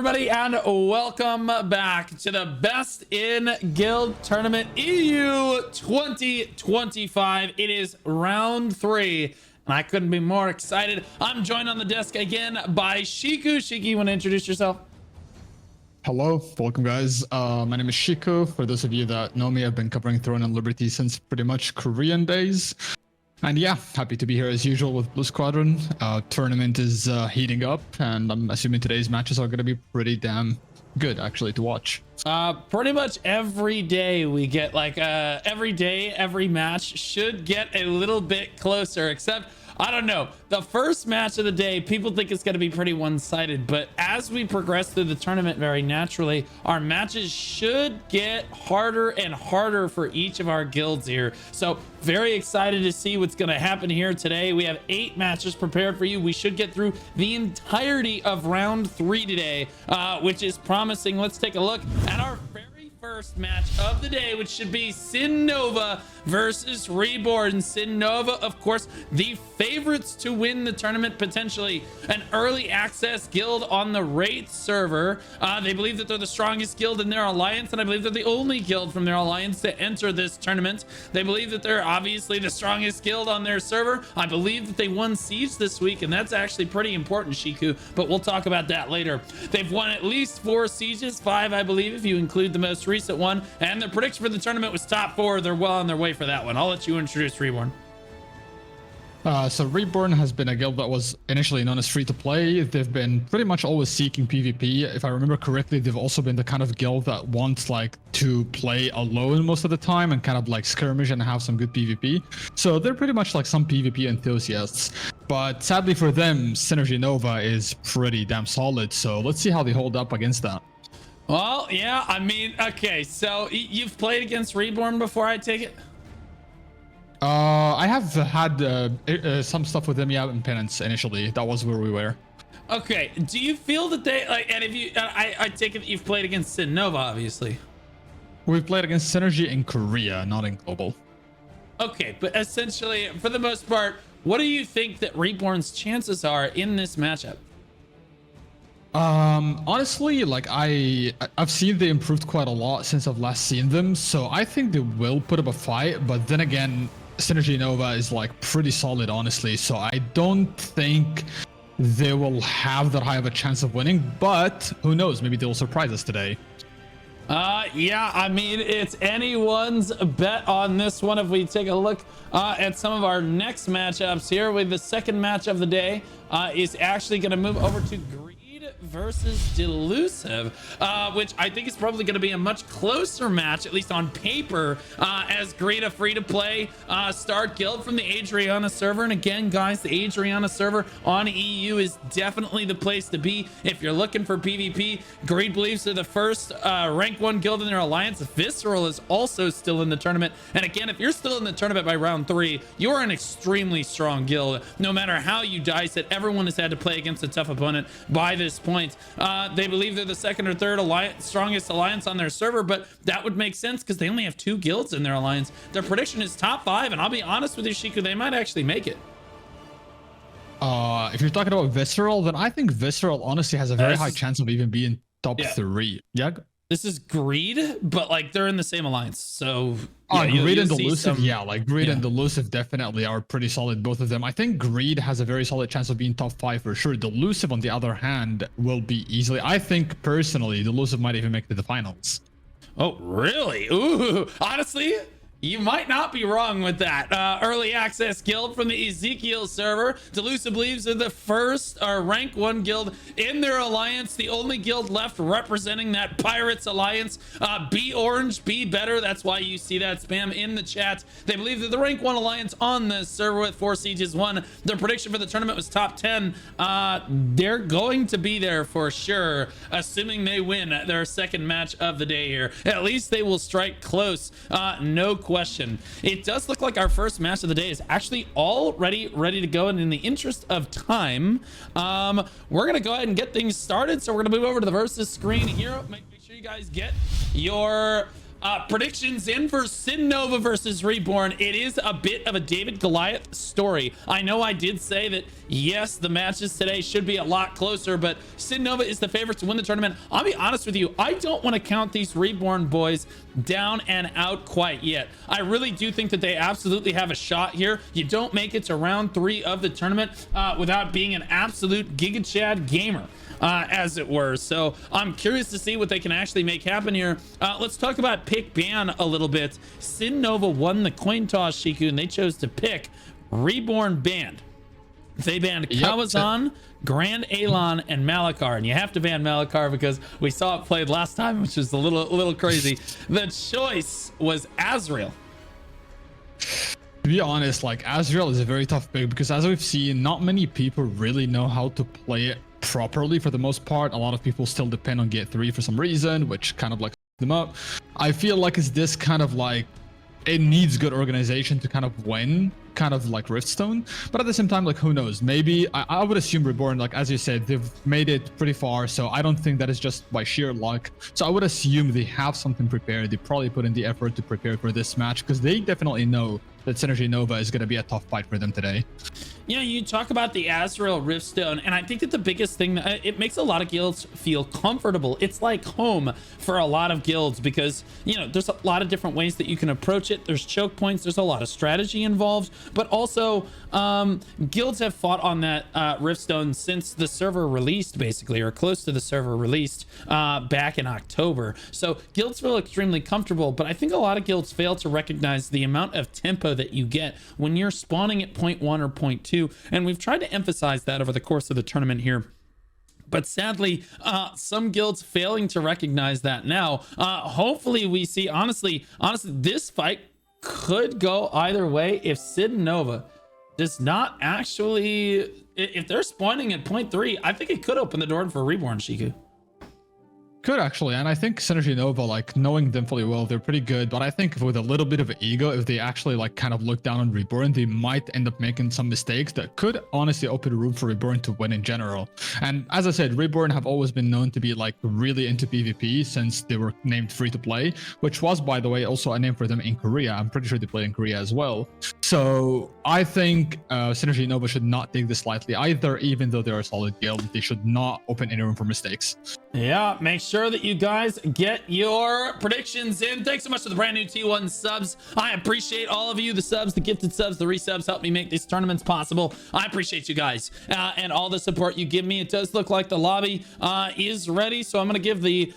everybody, and welcome back to the Best in Guild Tournament EU 2025. It is round 3, and I couldn't be more excited. I'm joined on the desk again by Shiku. Shiku, you want to introduce yourself? Hello, welcome guys. My name is Shiku. For those of you that know me, I've been covering Throne and Liberty since pretty much Korean days. And yeah, happy to be here as usual with Blue Squadron. Tournament is heating up, and I'm assuming today's matches are going to be pretty damn good actually to watch. Pretty much every day we get every day, every match should get a little bit closer, except I don't know. The first match of the day, people think it's going to be pretty one-sided, but as we progress through the tournament very naturally, our matches should get harder and harder for each of our guilds here. So very excited to see what's going to happen here today. We have 8 matches prepared for you. We should get through the entirety of round 3 today, which is promising. Let's take a look at our very first match of the day, which should be SYN Nova versus Reborn. SYN Nova, of course, the favorites to win the tournament, potentially an early access guild on the Wraith server. They believe that they're the strongest guild in their alliance, and I believe they're the only guild from their alliance to enter this tournament. They believe that they're obviously the strongest guild on their server. I believe that they won Siege this week, and that's actually pretty important, Shiku, but we'll talk about that later. They've won at least 4 Sieges, 5 I believe if you include the most recent one, and their prediction for the tournament was top 4. They're well on their way for that one. I'll let you introduce Reborn. So Reborn has been a guild that was initially known as free-to-play. They've been pretty much always seeking PvP. If I remember correctly, they've also been the kind of guild that wants to play alone most of the time and kind of skirmish and have some good PvP. So they're pretty much like some PvP enthusiasts. But sadly for them, SYN Nova is pretty damn solid. So let's see how they hold up against that. Well, yeah, I mean, okay, so you've played against Reborn before, I take it? I have had some stuff with them, yeah, in Penance initially. That was where we were. Okay, do you feel that they, and if you, I take it that you've played against SYN Nova, obviously. We've played against Synergy in Korea, not in Global. Okay, but essentially, for the most part, what do you think that Reborn's chances are in this matchup? Honestly, I've seen they improved quite a lot since I've last seen them, so I think they will put up a fight, but then again, SYN Nova is pretty solid, honestly, so I don't think they will have that high of a chance of winning, but who knows, maybe they'll surprise us today. Yeah, I mean, it's anyone's bet on this one. If we take a look at some of our next matchups here, with the second match of the day is actually going to move over to Greed versus Delusive, which I think is probably going to be a much closer match, at least on paper, as Greed, a free-to-play start guild from the Adriana server. And again, guys, the Adriana server on EU is definitely the place to be if you're looking for PvP. Greed believes they're the first rank 1 guild in their alliance. Visceral is also still in the tournament, and again, if you're still in the tournament by round 3, you're an extremely strong guild. No matter how you dice it, everyone has had to play against a tough opponent by this point. They believe they're the second or third strongest alliance on their server, but that would make sense because they only have 2 guilds in their alliance. Their prediction is top 5, and I'll be honest with you, Shiku, they might actually make it. If you're talking about Visceral, then I think Visceral honestly has a very high chance of even being top 3. Yeah. This is Greed, but they're in the same alliance, so yeah, Greed and Delusive, Greed and Delusive definitely are pretty solid, both of them. I think Greed has a very solid chance of being top 5 for sure. Delusive, on the other hand, will be easily. I think personally, Delusive might even make it to the finals. Oh, really? Ooh, honestly, you might not be wrong with that. Early access guild from the Ezekiel server. Delusive believes they're the first rank 1 guild in their alliance. The only guild left representing that Pirates alliance. Be orange, be better. That's why you see that spam in the chat. They believe they're the rank 1 alliance on the server with 4 sieges won. Their prediction for the tournament was top 10. They're going to be there for sure, assuming they win their second match of the day here. At least they will strike close. No question. It does look like our first match of the day is actually already ready to go, and in the interest of time, we're gonna go ahead and get things started. So we're gonna move over to the versus screen here. Make sure you guys get your Predictions in for SYN Nova versus Reborn. It is a bit of a David Goliath story. I know I did say that, yes, the matches today should be a lot closer, but SYN Nova is the favorite to win the tournament. I'll be honest with you, I don't want to count these Reborn boys down and out quite yet. I really do think that they absolutely have a shot here. You don't make it to round 3 of the tournament without being an absolute Giga Chad gamer. As it were. So I'm curious to see what they can actually make happen here. Let's talk about pick ban a little bit. SYN Nova won the coin toss, Shiku, and they chose to pick Reborn banned. They banned Kawazan, Grand Alon, and Malakar, and you have to ban Malakar because we saw it played last time, which is a little crazy. The choice was Azrael. To be honest, like, Azrael is a very tough pick because, as we've seen, not many people really know how to play it properly for the most part. A lot of people still depend on Gate 3 for some reason, which kind of like them up. I feel like it's this kind of like, it needs good organization to kind of win, kind of like Riftstone, but at the same time, like, who knows? Maybe I would assume Reborn, like, as you said, they've made it pretty far, so I don't think that is just by sheer luck. So I would assume they have something prepared. They probably put in the effort to prepare for this match because they definitely know that SYN Nova is going to be a tough fight for them today. You know, you talk about the Azrael Riftstone, and I think that the biggest thing, it makes a lot of guilds feel comfortable. It's like home for a lot of guilds because, you know, there's a lot of different ways that you can approach it. There's choke points, there's a lot of strategy involved, but also guilds have fought on that Riftstone since the server released, basically, or close to the server released back in October. So guilds feel extremely comfortable, but I think a lot of guilds fail to recognize the amount of tempo that you get when you're spawning at point 1 or point 2, and we've tried to emphasize that over the course of the tournament here. But sadly, some guilds failing to recognize that now. Hopefully we see, honestly, this fight could go either way if SYN Nova does not actually, if they're spawning at point 3, I think it could open the door for Reborn, Shiku. Could actually, and I think SYN Nova, like, knowing them fully well, they're pretty good, but I think with a little bit of ego, if they actually like kind of look down on Reborn, they might end up making some mistakes that could honestly open room for Reborn to win in general. And as I said, Reborn have always been known to be like really into PvP since they were named free to play, which was, by the way, also a name for them in Korea. I'm pretty sure they played in Korea as well. So I think SYN Nova should not take this lightly either, even though they're a solid guild. They should not open any room for mistakes. Yeah, make sure that you guys get your predictions in. Thanks so much for the brand new T1 subs. I appreciate all of you, the subs, the gifted subs, the resubs, help me make these tournaments possible. I appreciate you guys and all the support you give me. It does look like the lobby is ready, so I'm going to give the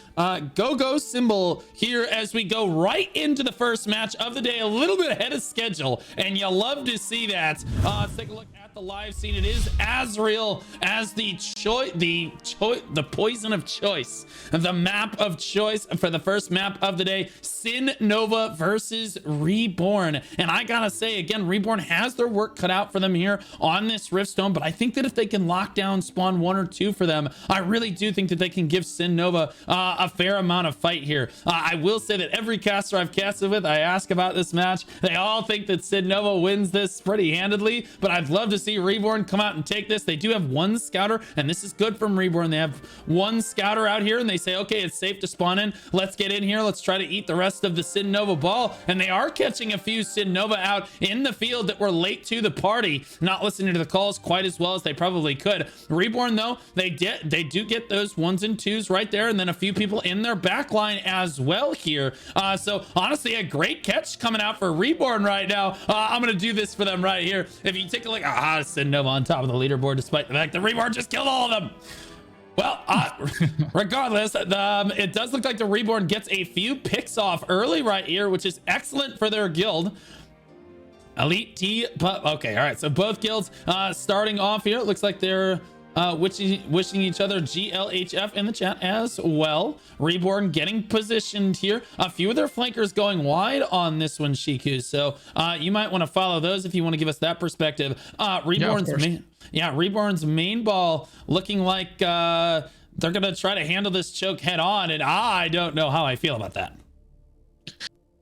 go symbol here as we go right into the first match of the day, a little bit ahead of schedule, and you'll love to see that. Let's take a look at the live scene. It is Azrael as the poison of choice, the map of choice for the first map of the day. SYN Nova versus Reborn, and I gotta say again, Reborn has their work cut out for them here on this Riftstone, but I think that if they can lock down spawn 1 or 2 for them, I really do think that they can give SYN Nova a fair amount of fight here. I will say that every caster I've casted with, I ask about this match, they all think that SYN Nova wins this pretty handedly, but I'd love to see Reborn come out and take this. They do have 1 scouter, and this is good from Reborn. They have 1 scouter out here, and they say, okay, it's safe to spawn in. Let's get in here. Let's try to eat the rest of the SYN Nova ball. And they are catching a few SYN Nova out in the field that were late to the party, not listening to the calls quite as well as they probably could. Reborn, though, they do get those 1s and 2s right there, and then a few people in their back line as well here. So honestly, a great catch coming out for Reborn right now. I'm gonna do this for them right here. If you take a look, SYN Nova on top of the leaderboard, despite the fact that Reborn just killed all of them. Well, regardless, it does look like the Reborn gets a few picks off early right here, which is excellent for their guild. Elite T, but okay, all right. So both guilds starting off here. It looks like they're wishing each other GLHF in the chat as well. Reborn getting positioned here. A few of their flankers going wide on this one, Shiku. So you might want to follow those if you want to give us that perspective. Reborn's main ball looking like they're gonna try to handle this choke head on, and I don't know how I feel about that.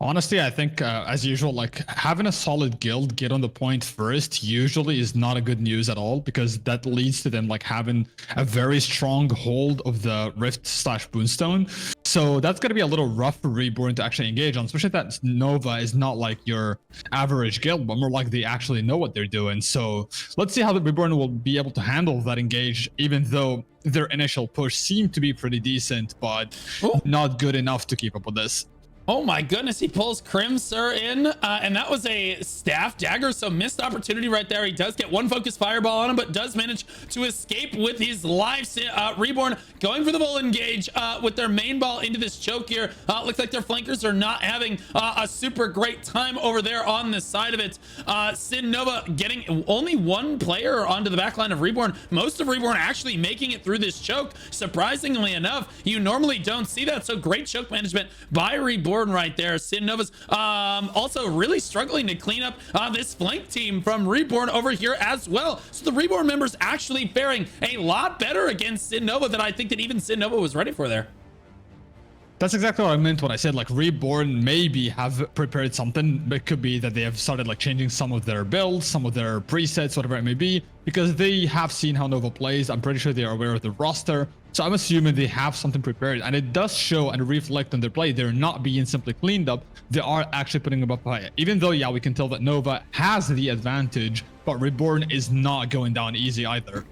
Honestly, I think, as usual, like, having a solid guild get on the point first usually is not a good news at all, because that leads to them like having a very strong hold of the Rift/Boonstone. So that's going to be a little rough for Reborn to actually engage on, especially that Nova is not like your average guild, but more like they actually know what they're doing. So let's see how the Reborn will be able to handle that engage, even though their initial push seemed to be pretty decent, but not good enough to keep up with this. Oh my goodness, he pulls Crimser in, and that was a staff dagger, so missed opportunity right there. He does get one focus fireball on him, but does manage to escape with his life. Reborn going for the full engage with their main ball into this choke here. Looks like their flankers are not having a super great time over there on the side of it. SYN Nova getting only one player onto the backline of Reborn. Most of Reborn actually making it through this choke. Surprisingly enough, you normally don't see that, so great choke management by Reborn right there. SYN Nova's also really struggling to clean up this flank team from Reborn over here as well. So the Reborn members actually faring a lot better against SYN Nova than I think that even SYN Nova was ready for there. That's exactly what I meant when I said like Reborn maybe have prepared something. It could be that they have started like changing some of their builds, some of their presets, whatever it may be, because they have seen how Nova plays. I'm pretty sure they are aware of the roster. So I'm assuming they have something prepared, and it does show and reflect on their play. They're not being simply cleaned up. They are actually putting them up high. Even though, yeah, we can tell that Nova has the advantage, but Reborn is not going down easy either.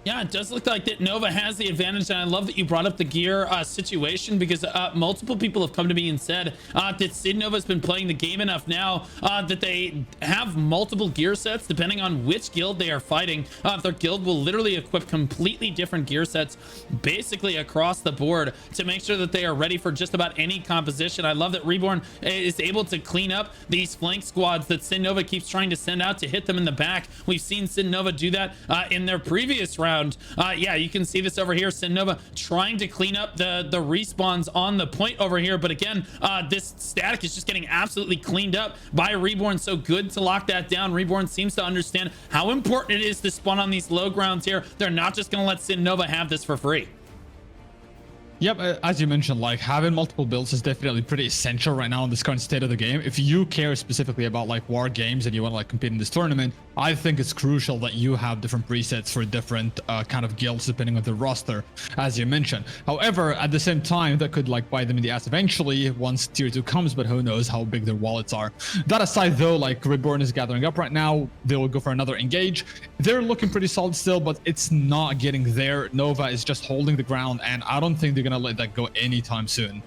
Yeah, it does look like that Nova has the advantage, and I love that you brought up the gear situation, because multiple people have come to me and said that SYN Nova has been playing the game enough now that they have multiple gear sets depending on which guild they are fighting. Their guild will literally equip completely different gear sets basically across the board to make sure that they are ready for just about any composition. I love that Reborn is able to clean up these flank squads that SYN Nova keeps trying to send out to hit them in the back. We've seen SYN Nova do that in their previous round. Yeah, you can see this over here. SYN Nova trying to clean up the respawns on the point over here, but again, this static is just getting absolutely cleaned up by Reborn. So good to lock that down. Reborn seems to understand how important it is to spawn on these low grounds here. They're not just going to let SYN Nova have this for free. Yep, as you mentioned, like having multiple builds is definitely pretty essential right now in this current state of the game. If you care specifically about like war games and you want to like compete in this tournament, I think it's crucial that you have different presets for different kind of guilds depending on the roster, as you mentioned. However, at the same time, that could like bite them in the ass eventually once tier 2 comes, but who knows how big their wallets are. That aside though, like Reborn is gathering up right now. They will go for another engage. They're looking pretty solid still, but it's not getting there. Nova is just holding the ground, and I don't think they're gonna let that go anytime soon.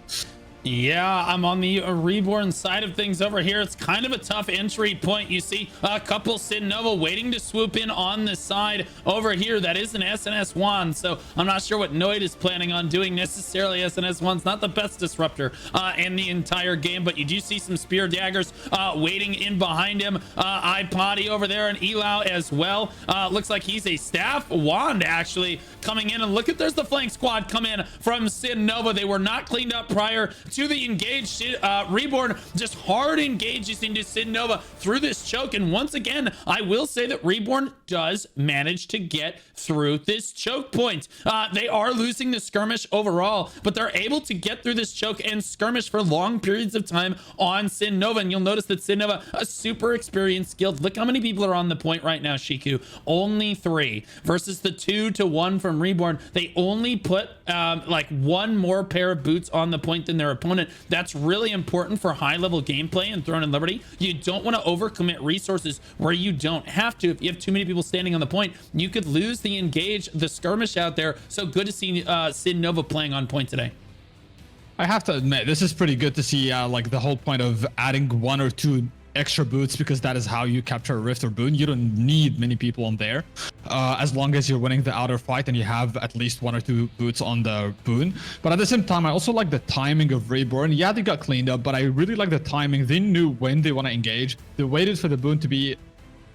Yeah, I'm on the Reborn side of things over here. It's kind of a tough entry point. You see a couple SYN Nova waiting to swoop in on the side over here. That is an SNS 1, so I'm not sure what Noid is planning on doing necessarily. SNS 1's not the best disruptor in the entire game, but you do see some spear daggers waiting in behind him. iPoddy over there and Elau as well. Looks like he's a staff wand actually coming in, and look at, there's the flank squad come in from SYN Nova. They were not cleaned up prior to the engage. Reborn just hard engages into SYN Nova through this choke, and once again I will say that Reborn does manage to get through this choke point. They are losing the skirmish overall, but they're able to get through this choke and skirmish for long periods of time on SYN Nova. And you'll notice that SYN Nova, a super experienced guild. Look how many people are on the point right now, Shiku. Only 3 versus the 2 to 1 from Reborn. They only put like one more pair of boots on the point than their opponent. That's really important for high level gameplay in Throne and Liberty. You don't want to overcommit resources where you don't have to. If you have too many people standing on the point, you could lose the engage, the skirmish out there. So good to see SYN Nova playing on point today. I have to admit, this is pretty good to see like the whole point of adding 1 or 2 extra boots, because that is how you capture a rift or boon. You don't need many people on there as long as you're winning the outer fight and you have at least 1 or 2 boots on the boon. But at the same time, I also like the timing of Reborn. Yeah, they got cleaned up, but I really like the timing. They knew when they want to engage. They waited for the boon to be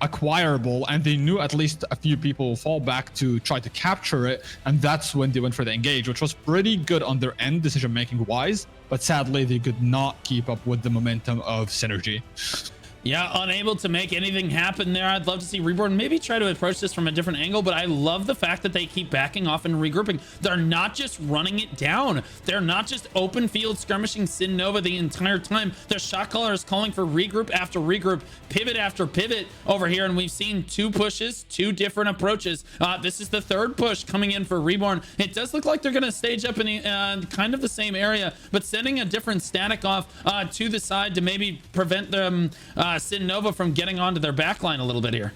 acquirable, and they knew at least a few people will fall back to try to capture it, and that's when they went for the engage, which was pretty good on their end decision making wise, but sadly they could not keep up with the momentum of synergy. Yeah, unable to make anything happen there. I'd love to see Reborn maybe try to approach this from a different angle, but I love the fact that they keep backing off and regrouping. They're not just running it down. They're not just open field skirmishing SYN Nova the entire time. Their shot caller is calling for regroup after regroup, pivot after pivot over here, and we've seen 2 pushes, 2 different approaches. This is the 3rd push coming in for Reborn. It does look like they're going to stage up in kind of the same area, but sending a different static off to the side to maybe prevent them SYN Nova from getting onto their backline a little bit here.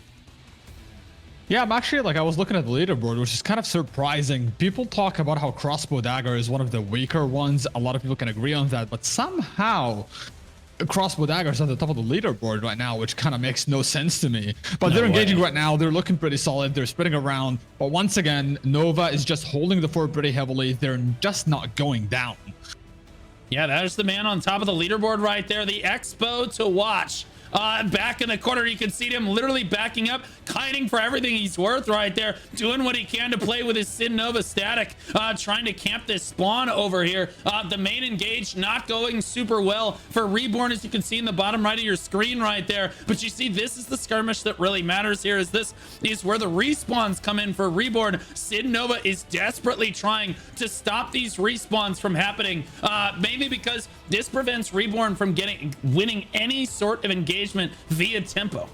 Yeah, I'm actually, like, I was looking at the leaderboard, which is kind of surprising. People talk about how crossbow dagger is one of the weaker ones. A lot of people can agree on that, but somehow crossbow dagger is at the top of the leaderboard right now, which kind of makes no sense to me. But they're engaging right now. They're looking pretty solid. They're spinning around. But once again, Nova is just holding the fort pretty heavily. They're just not going down. Yeah, there's the man on top of the leaderboard right there. The expo to watch. Back in the corner, you can see him literally backing up, kiting for everything he's worth right there, doing what he can to play with his SYN Nova static, trying to camp this spawn over here. The main engage not going super well for Reborn, as you can see in the bottom right of your screen right there. But you see, this is the skirmish that really matters here, is this is where the respawns come in for Reborn. SYN Nova is desperately trying to stop these respawns from happening, mainly because this prevents Reborn from winning any sort of engagement via tempo.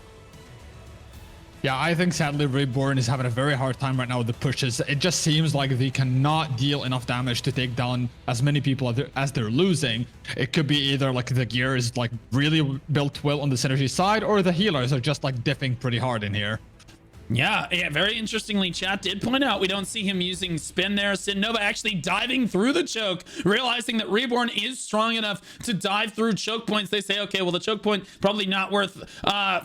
Yeah, I think sadly Reborn is having a very hard time right now with the pushes. It just seems like they cannot deal enough damage to take down as many people as they're losing. It could be either like the gear is like really built well on the synergy side, or the healers are just like diffing pretty hard in here. Yeah, very interestingly, chat did point out we don't see him using spin there. SYN Nova actually diving through the choke, realizing that Reborn is strong enough to dive through choke points. They say, okay, well, the choke point probably not worth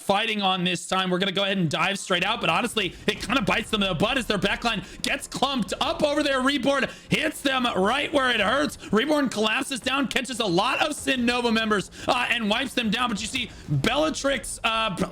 fighting on this time. We're going to go ahead and dive straight out. But honestly, it kind of bites them in the butt as their backline gets clumped up over there. Reborn hits them right where it hurts. Reborn collapses down, catches a lot of SYN Nova members and wipes them down. But you see Bellatrix,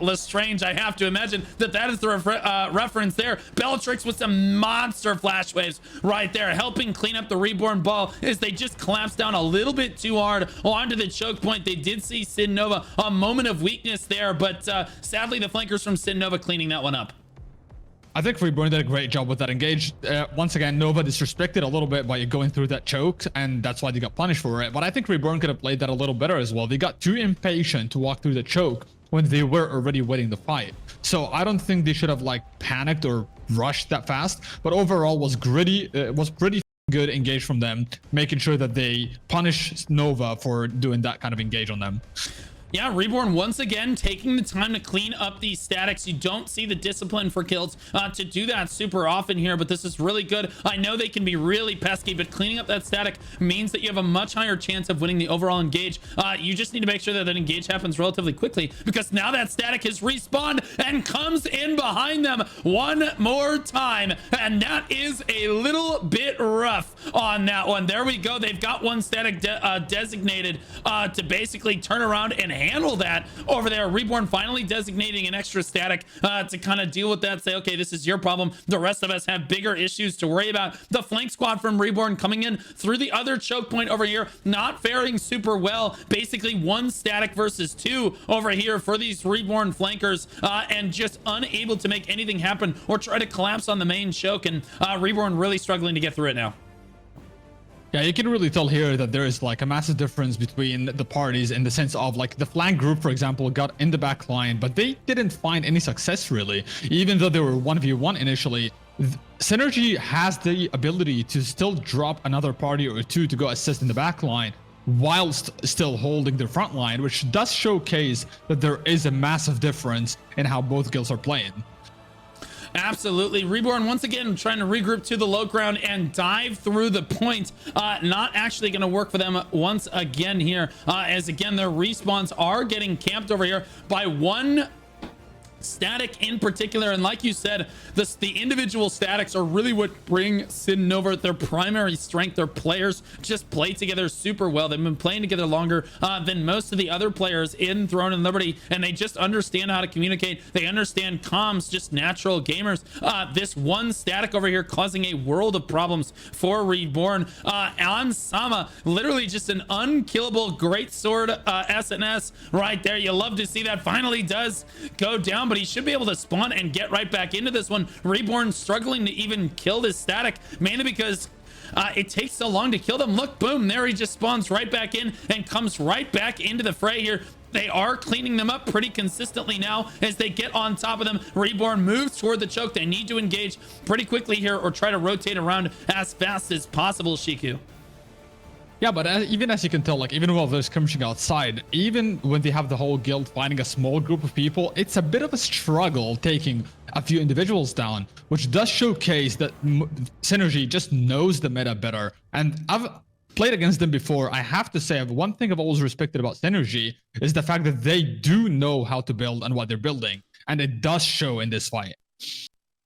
Lestrange, I have to imagine that is the reference there. Bellatrix with some monster flash waves right there, helping clean up the Reborn ball as they just collapsed down a little bit too hard onto the choke point. They did see SYN Nova a moment of weakness there, but sadly the flankers from SYN Nova cleaning that one up. I think Reborn did a great job with that engage. Once again, Nova disrespected a little bit by going through that choke, and that's why they got punished for it. But I think Reborn could have played that a little better as well. They got too impatient to walk through the choke when they were already winning the fight. So I don't think they should have like panicked or rushed that fast, but overall was gritty. It was pretty good engage from them, making sure that they punish Nova for doing that kind of engage on them. Yeah, Reborn once again taking the time to clean up these statics. You don't see the discipline for kills to do that super often here, but this is really good. I know they can be really pesky, but cleaning up that static means that you have a much higher chance of winning the overall engage. You just need to make sure that that engage happens relatively quickly, because now that static has respawned and comes in behind them one more time, and that is a little bit rough on that one. There we go. They've got one static designated to basically turn around and handle that over there. Reborn finally designating an extra static to kind of deal with that, say, okay, this is your problem. The rest of us have bigger issues to worry about. The flank squad from Reborn coming in through the other choke point over here, not faring super well. Basically one static versus 2 over here for these Reborn flankers, and just unable to make anything happen or try to collapse on the main choke, and Reborn really struggling to get through it now. Yeah, you can really tell here that there is like a massive difference between the parties in the sense of like the flank group, for example, got in the back line, but they didn't find any success really. Even though they were 1v1 initially, Synergy has the ability to still drop another party or 2 to go assist in the back line whilst still holding their front line, which does showcase that there is a massive difference in how both guilds are playing. Absolutely. Reborn once again trying to regroup to the low ground and dive through the point. Not actually going to work for them once again here, as again their respawns are getting camped over here by one Static in particular, and like you said, the individual statics are really what bring SYN Nova their primary strength. Their players just play together super well. They've been playing together longer than most of the other players in Throne and Liberty, and they just understand how to communicate. They understand comms, just natural gamers. This one static over here causing a world of problems for Reborn. On Sama, literally just an unkillable great sword SNS right there. You love to see that. Finally does go down, but he should be able to spawn and get right back into this one. Reborn struggling to even kill this static, mainly because it takes so long to kill them. Look, boom, there he just spawns right back in and comes right back into the fray here. They are cleaning them up pretty consistently now as they get on top of them. Reborn moves toward the choke. They need to engage pretty quickly here or try to rotate around as fast as possible, Shiku. Yeah, but even as you can tell, like even while they're skirmishing outside, even when they have the whole guild fighting a small group of people, it's a bit of a struggle taking a few individuals down, which does showcase that Synergy just knows the meta better. And I've played against them before. I have to say, one thing I've always respected about Synergy is the fact that they do know how to build and what they're building, and it does show in this fight.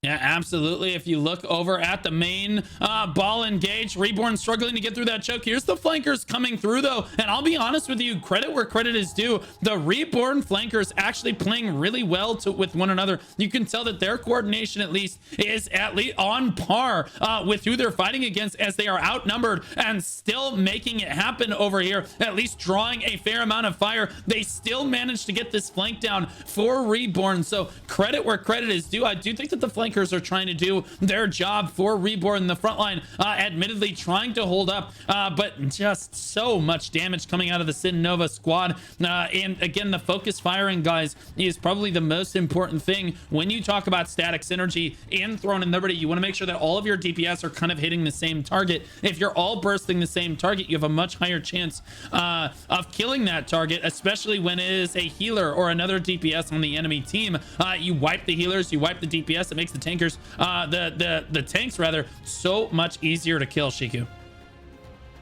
Yeah, absolutely. If you look over at the main ball engaged, Reborn struggling to get through that choke. Here's the flankers coming through though, and I'll be honest with you, credit where credit is due. The Reborn flankers actually playing really well with one another. You can tell that their coordination at least is at least on par with who they're fighting against, as they are outnumbered and still making it happen over here, at least drawing a fair amount of fire. They still managed to get this flank down for Reborn, so credit where credit is due. I do think that the flankers are trying to do their job for Reborn in the front line, admittedly trying to hold up, but just so much damage coming out of the SYN Nova squad. And again, the focus firing, guys, is probably the most important thing when you talk about static synergy in Throne and Liberty. You want to make sure that all of your DPS are kind of hitting the same target. If you're all bursting the same target, you have a much higher chance of killing that target, especially when it is a healer or another DPS on the enemy team. You wipe the healers, you wipe the DPS, it makes the tankers, the tanks rather, so much easier to kill, Shiku.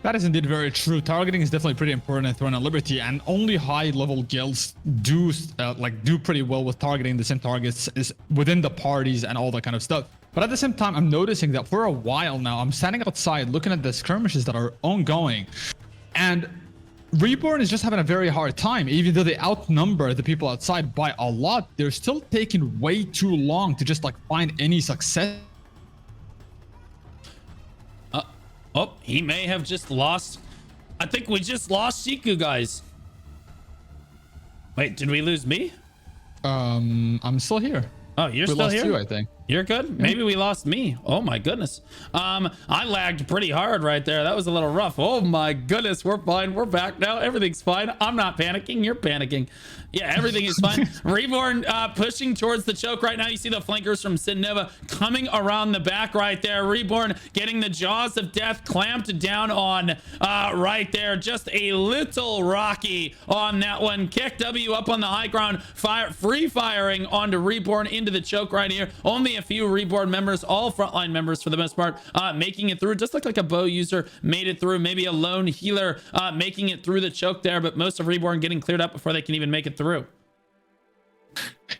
That is indeed very true. Targeting is definitely pretty important in Throne and Liberty, and only high-level guilds do pretty well with targeting the same targets is within the parties and all that kind of stuff. But at the same time, I'm noticing that for a while now, I'm standing outside looking at the skirmishes that are ongoing, and Reborn is just having a very hard time. Even though they outnumber the people outside by a lot, they're still taking way too long to just like find any success. Oh, he may have just lost. I think we just lost Shiku, guys. Wait, did we lose me? I'm still here. Oh, you're still here? We lost you, I think. You're good. Maybe we lost me. Oh my goodness. I lagged pretty hard right there. That was a little rough. Oh my goodness. We're fine. We're back now. Everything's fine. I'm not panicking. You're panicking. Yeah, everything is fine. Reborn pushing towards the choke right now. You see the flankers from SYN Nova coming around the back right there. Reborn getting the jaws of death clamped down on right there. Just a little rocky on that one. Kick W up on the high ground. Free firing onto Reborn into the choke right here. Only a few Reborn members, all frontline members for the most part, making it through. Just looked like a bow user made it through. Maybe a lone healer making it through the choke there, but most of Reborn getting cleared up before they can even make it through.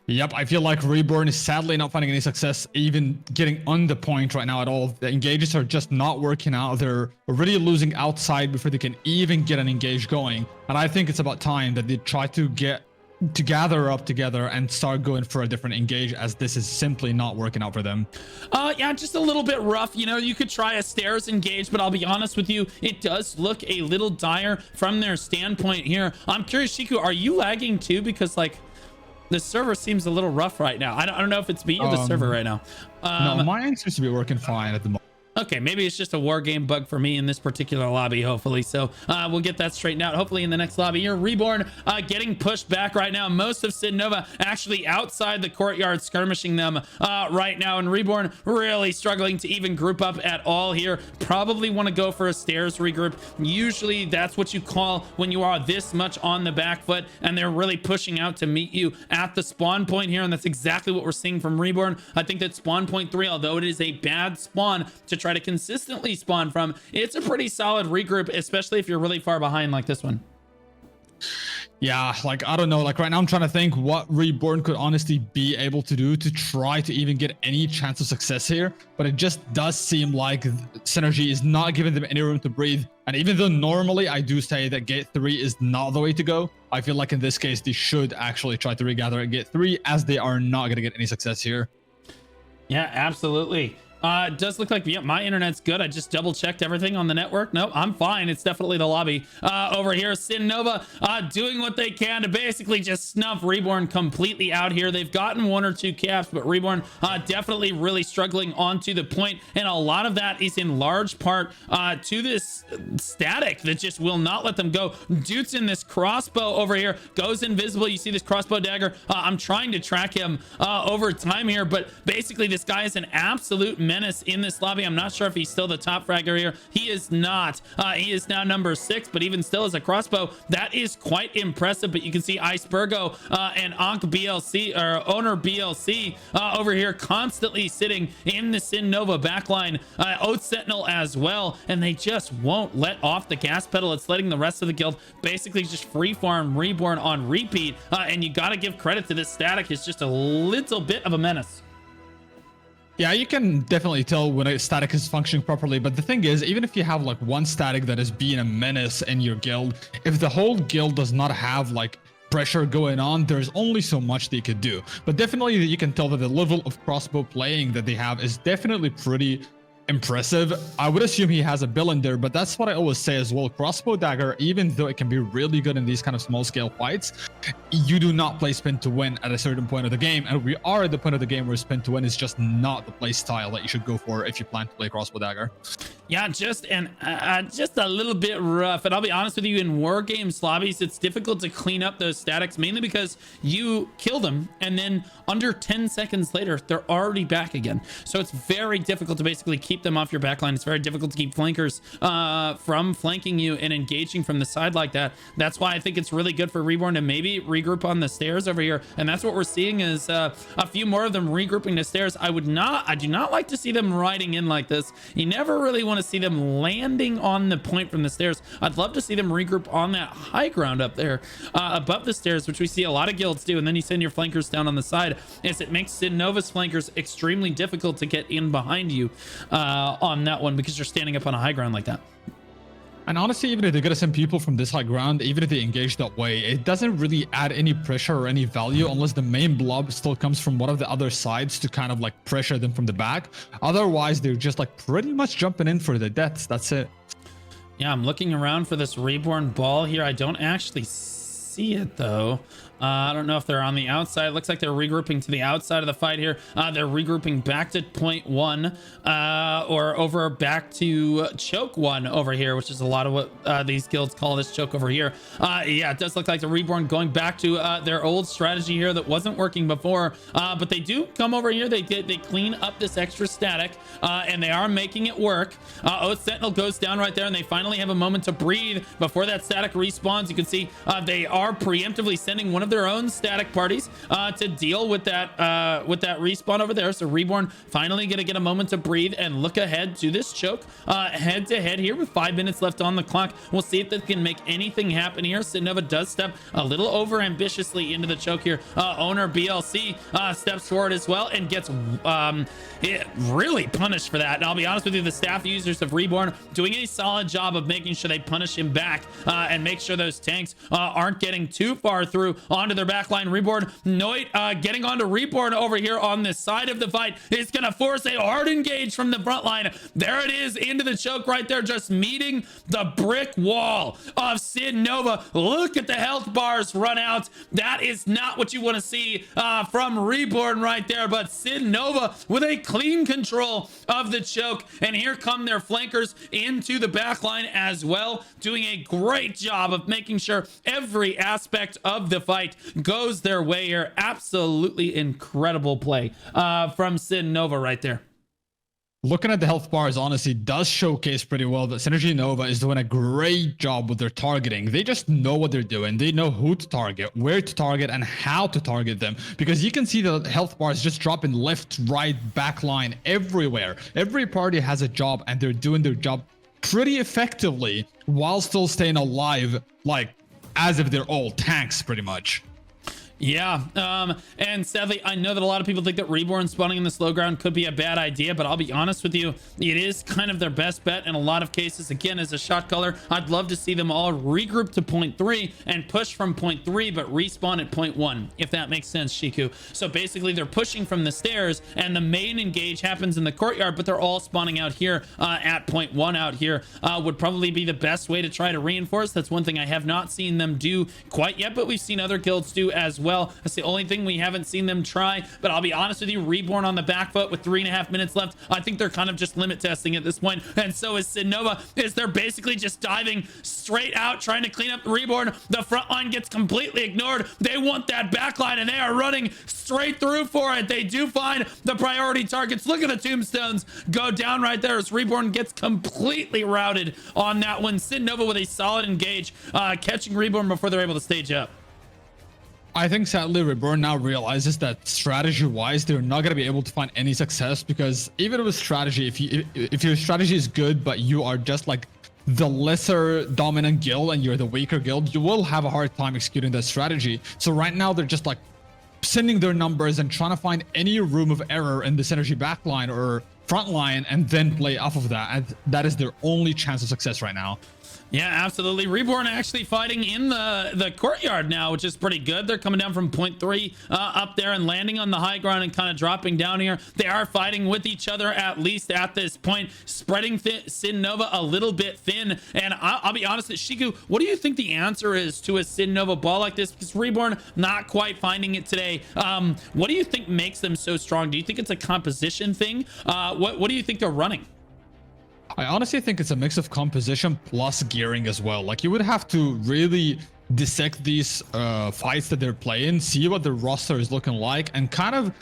Yep, I feel like Reborn is sadly not finding any success even getting on the point right now at all. The engages are just not working out. They're already losing outside before they can even get an engage going. And I think it's about time that they try to gather up together and start going for a different engage, as this is simply not working out for them. Yeah, just a little bit rough. You know, you could try a stairs engage, but I'll be honest with you, it does look a little dire from their standpoint here. I'm curious, Shiku, are you lagging too? Because like the server seems a little rough right now. I don't know if it's me or the server right now. No, mine seems to be working fine at the moment. Okay, maybe it's just a war game bug for me in this particular lobby, hopefully. So we'll get that straightened out, hopefully, in the next lobby here. Reborn getting pushed back right now. Most of SYN Nova actually outside the courtyard skirmishing them right now. And Reborn really struggling to even group up at all here. Probably want to go for a stairs regroup. Usually that's what you call when you are this much on the back foot and they're really pushing out to meet you at the spawn point here. And that's exactly what we're seeing from Reborn. I think that spawn point 3, although it is a bad spawn to try to consistently spawn from, it's a pretty solid regroup, especially if you're really far behind like this one. Yeah, like, I don't know. Like, right now I'm trying to think what Reborn could honestly be able to do to try to even get any chance of success here. But it just does seem like Synergy is not giving them any room to breathe. And even though normally I do say that Gate 3 is not the way to go, I feel like in this case, they should actually try to regather at Gate 3, as they are not going to get any success here. Yeah, absolutely. It does look like, yeah, my internet's good. I just double checked everything on the network. Nope, I'm fine. It's definitely the lobby. Over here, SYN Nova doing what they can to basically just snuff Reborn completely out here. They've gotten 1 or 2 caps, but Reborn definitely really struggling onto the point, and a lot of that is in large part to this static that just will not let them go. Dude's in this crossbow over here, goes invisible. You see this crossbow dagger. I'm trying to track him over time here, but basically this guy is an absolute menace in this lobby. I'm not sure if he's still the top fragger here. He is not. He is now number 6, but even still as a crossbow, that is quite impressive. But you can see Icebergo and Onk BLC, or Owner BLC over here constantly sitting in the SYN Nova backline. Oath Sentinel as well, and they just won't let off the gas pedal. It's letting the rest of the guild basically just free farm Reborn on repeat, and you got to give credit to this static. It's just a little bit of a menace. Yeah, you can definitely tell when a static is functioning properly, but the thing is, even if you have like one static that is being a menace in your guild, if the whole guild does not have like pressure going on, there's only so much they could do. But definitely you can tell that the level of crossbow playing that they have is definitely pretty impressive. I would assume he has a bill in there, but that's what I always say as well. Crossbow dagger, even though it can be really good in these kind of small scale fights, you do not play spin to win at a certain point of the game, and we are at the point of the game where spin to win is just not the play style that you should go for if you plan to play crossbow dagger. Yeah, just a little bit rough. And I'll be honest with you, in war games lobbies, it's difficult to clean up those statics, mainly because you kill them and then under 10 seconds later, they're already back again. So it's very difficult to basically keep them off your backline. It's very difficult to keep flankers from flanking you and engaging from the side like that. That's why I think it's really good for Reborn to maybe regroup on the stairs over here. And that's what we're seeing is a few more of them regrouping the stairs. I do not like to see them riding in like this. You never really want to see them landing on the point from the stairs. I'd love to see them regroup on that high ground up there above the stairs, which we see a lot of guilds do. And then you send your flankers down on the side, as it makes SYN Nova's flankers extremely difficult to get in behind you on that one, because you're standing up on a high ground like that. And honestly, even if they're gonna send people from this high ground, even if they engage that way, it doesn't really add any pressure or any value unless the main blob still comes from one of the other sides to kind of like pressure them from the back. Otherwise, they're just like pretty much jumping in for the deaths. That's it. Yeah, I'm looking around for this Reborn ball here. I don't actually see it though. I don't know if they're on the outside. It looks like they're regrouping to the outside of the fight here. They're regrouping back to point 1 or over back to choke 1 over here, which is a lot of what these guilds call this choke over here. Yeah, it does look like the Reborn going back to their old strategy here that wasn't working before, but they do come over here. They clean up this extra static and they are making it work. Oath Sentinel goes down right there, and they finally have a moment to breathe before that static respawns. You can see they are preemptively sending one of their own static parties to deal with that respawn over there. So Reborn finally gonna get a moment to breathe and look ahead to this choke head to head here with 5 minutes left on the clock. We'll see if they can make anything happen here. SYN Nova does step a little over ambitiously into the choke here. Owner BLC steps forward as well and gets really punished for that. And I'll be honest with you, the staff users of Reborn doing a solid job of making sure they punish him back and make sure those tanks aren't getting too far through onto their backline. Reborn, Noit getting onto Reborn over here on this side of the fight is gonna force a hard engage from the front line. There it is, into the choke right there, just meeting the brick wall of SYN Nova. Look at the health bars run out. That is not what you want to see from Reborn right there, but SYN Nova with a clean control of the choke. And here come their flankers into the backline as well, doing a great job of making sure every aspect of the fight goes their way here. Absolutely incredible play from SYN Nova right there. Looking at the health bars, honestly, does showcase pretty well that Synergy Nova is doing a great job with their targeting. They just know what they're doing. They know who to target, where to target, and how to target them. Because you can see the health bars just dropping left, right, back line, everywhere. Every party has a job, and they're doing their job pretty effectively while still staying alive, like as if they're all tanks pretty much. Yeah, and sadly, I know that a lot of people think that Reborn spawning in the slow ground could be a bad idea, but I'll be honest with you, it is kind of their best bet in a lot of cases. Again, as a shot caller, I'd love to see them all regroup to point 3 and push from point 3, but respawn at point 1, if that makes sense, Shiku. So basically, they're pushing from the stairs, and the main engage happens in the courtyard, but they're all spawning out here at point 1 out here would probably be the best way to try to reinforce. That's one thing I have not seen them do quite yet, but we've seen other guilds do as well. That's the only thing we haven't seen them try, but I'll be honest with you, Reborn on the back foot with 3.5 minutes left. I think they're kind of just limit testing at this point, and so is SYN Nova. They're basically just diving straight out, trying to clean up Reborn. The front line gets completely ignored. They want that back line, and they are running straight through for it. They do find the priority targets. Look at the tombstones go down right there as Reborn gets completely routed on that one. SYN Nova with a solid engage, catching Reborn before they're able to stage up. I think sadly Reborn now realizes that strategy-wise they're not going to be able to find any success, because even with strategy, if your strategy is good but you are just like the lesser dominant guild and you're the weaker guild, you will have a hard time executing that strategy. So right now they're just like sending their numbers and trying to find any room of error in the synergy backline or front line and then play off of that, and that is their only chance of success right now. Yeah, absolutely. Reborn actually fighting in the courtyard now, which is pretty good. They're coming down from point 3 up there and landing on the high ground and kind of dropping down here. They are fighting with each other, at least at this point, spreading SYN Nova a little bit thin. And I'll be honest with Shiku, what do you think the answer is to a SYN Nova ball like this? Because Reborn not quite finding it today. What do you think makes them so strong? Do you think it's a composition thing? What do you think they're running? I honestly think it's a mix of composition plus gearing as well. Like, you would have to really dissect these fights that they're playing, see what the roster is looking like, and kind of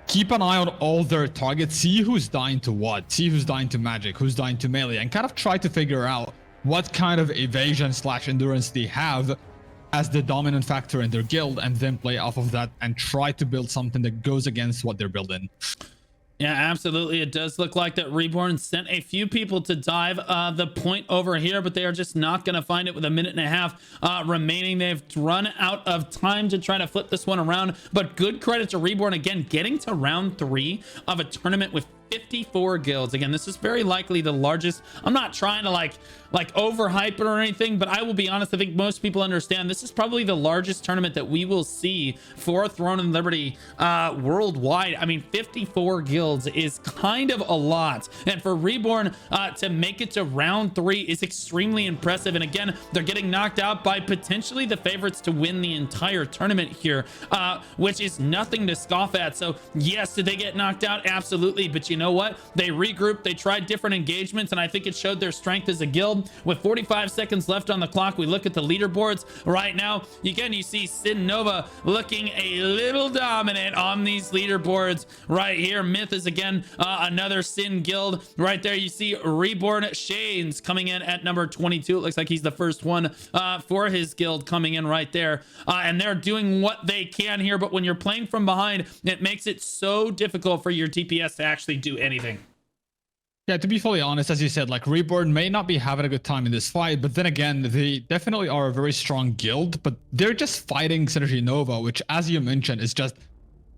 keep an eye on all their targets, see who's dying to what, see who's dying to magic, who's dying to melee, and kind of try to figure out what kind of evasion / endurance they have as the dominant factor in their guild, and then play off of that and try to build something that goes against what they're building. Yeah, absolutely. It does look like that Reborn sent a few people to dive the point over here, but they are just not going to find it with 1.5 minutes remaining. They've run out of time to try to flip this one around, but good credit to Reborn again, getting to round 3 of a tournament with 54 guilds. Again, this is very likely the largest. I'm not trying to like overhype it or anything, but I will be honest, I think most people understand this is probably the largest tournament that we will see for Throne and Liberty worldwide. I mean, 54 guilds is kind of a lot, and for Reborn to make it to round 3 is extremely impressive. And again, they're getting knocked out by potentially the favorites to win the entire tournament here, which is nothing to scoff at. So yes, did they get knocked out? Absolutely. But you know what? They regrouped, they tried different engagements, and I think it showed their strength as a guild. With 45 seconds left on the clock, we look at the leaderboards right now. Again, you see SYN Nova looking a little dominant on these leaderboards right here. Myth is again another SYN guild right there. You see Reborn Shane's coming in at number 22. It looks like he's the first one for his guild coming in right there, and they're doing what they can here. But when you're playing from behind, it makes it so difficult for your DPS to actually do anything. Yeah, to be fully honest, as you said, like, Reborn may not be having a good time in this fight, but then again, they definitely are a very strong guild, but they're just fighting SYN Nova, which, as you mentioned, is just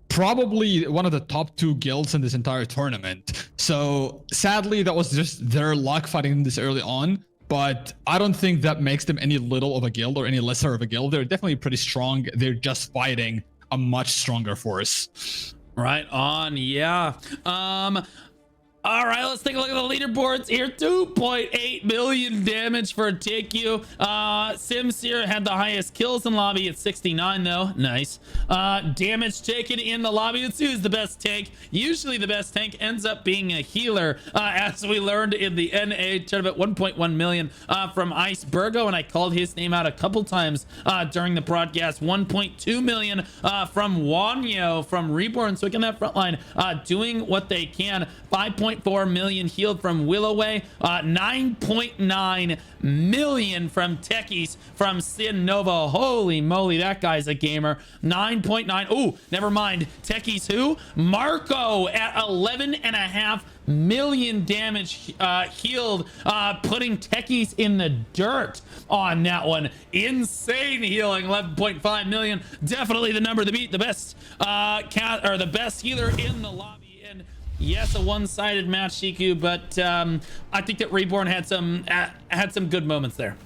probably one of the top 2 guilds in this entire tournament. So sadly, that was just their luck fighting this early on, but I don't think that makes them any little of a guild or any lesser of a guild. They're definitely pretty strong. They're just fighting a much stronger force. Right on, yeah. All right, let's take a look at the leaderboards here. 2.8 million damage for TQ. Simseer had the highest kills in lobby at 69, though. Nice. Damage taken in the lobby. Let's see who's the best tank. Usually the best tank ends up being a healer, as we learned in the NA tournament. 1.1 million from Icebergo, and I called his name out a couple times during the broadcast. 1.2 million from Wanyo from Reborn. So again, that front line doing what they can. 5.4 million healed from Willoway, 9.9 million from Techies from SYN Nova. Holy moly, that guy's a gamer. 9.9. Oh, never mind. Techies who? Marco at 11.5 million damage healed, putting techies in the dirt on that one. Insane healing, 11.5 million. Definitely the number to beat, the best the best healer in the lobby. And yes, a one-sided match, Shiku, but I think that Reborn had some good moments there.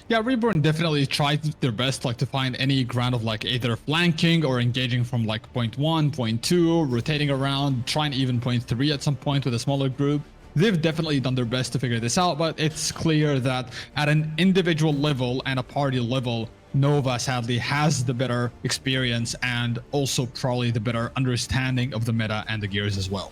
Yeah, Reborn definitely tried their best like to find any ground of like either flanking or engaging from like point 1, point 2, rotating around, trying even point 3 at some point with a smaller group. They've definitely done their best to figure this out, but it's clear that at an individual level and a party level, Nova sadly has the better experience and also probably the better understanding of the meta and the gears as well.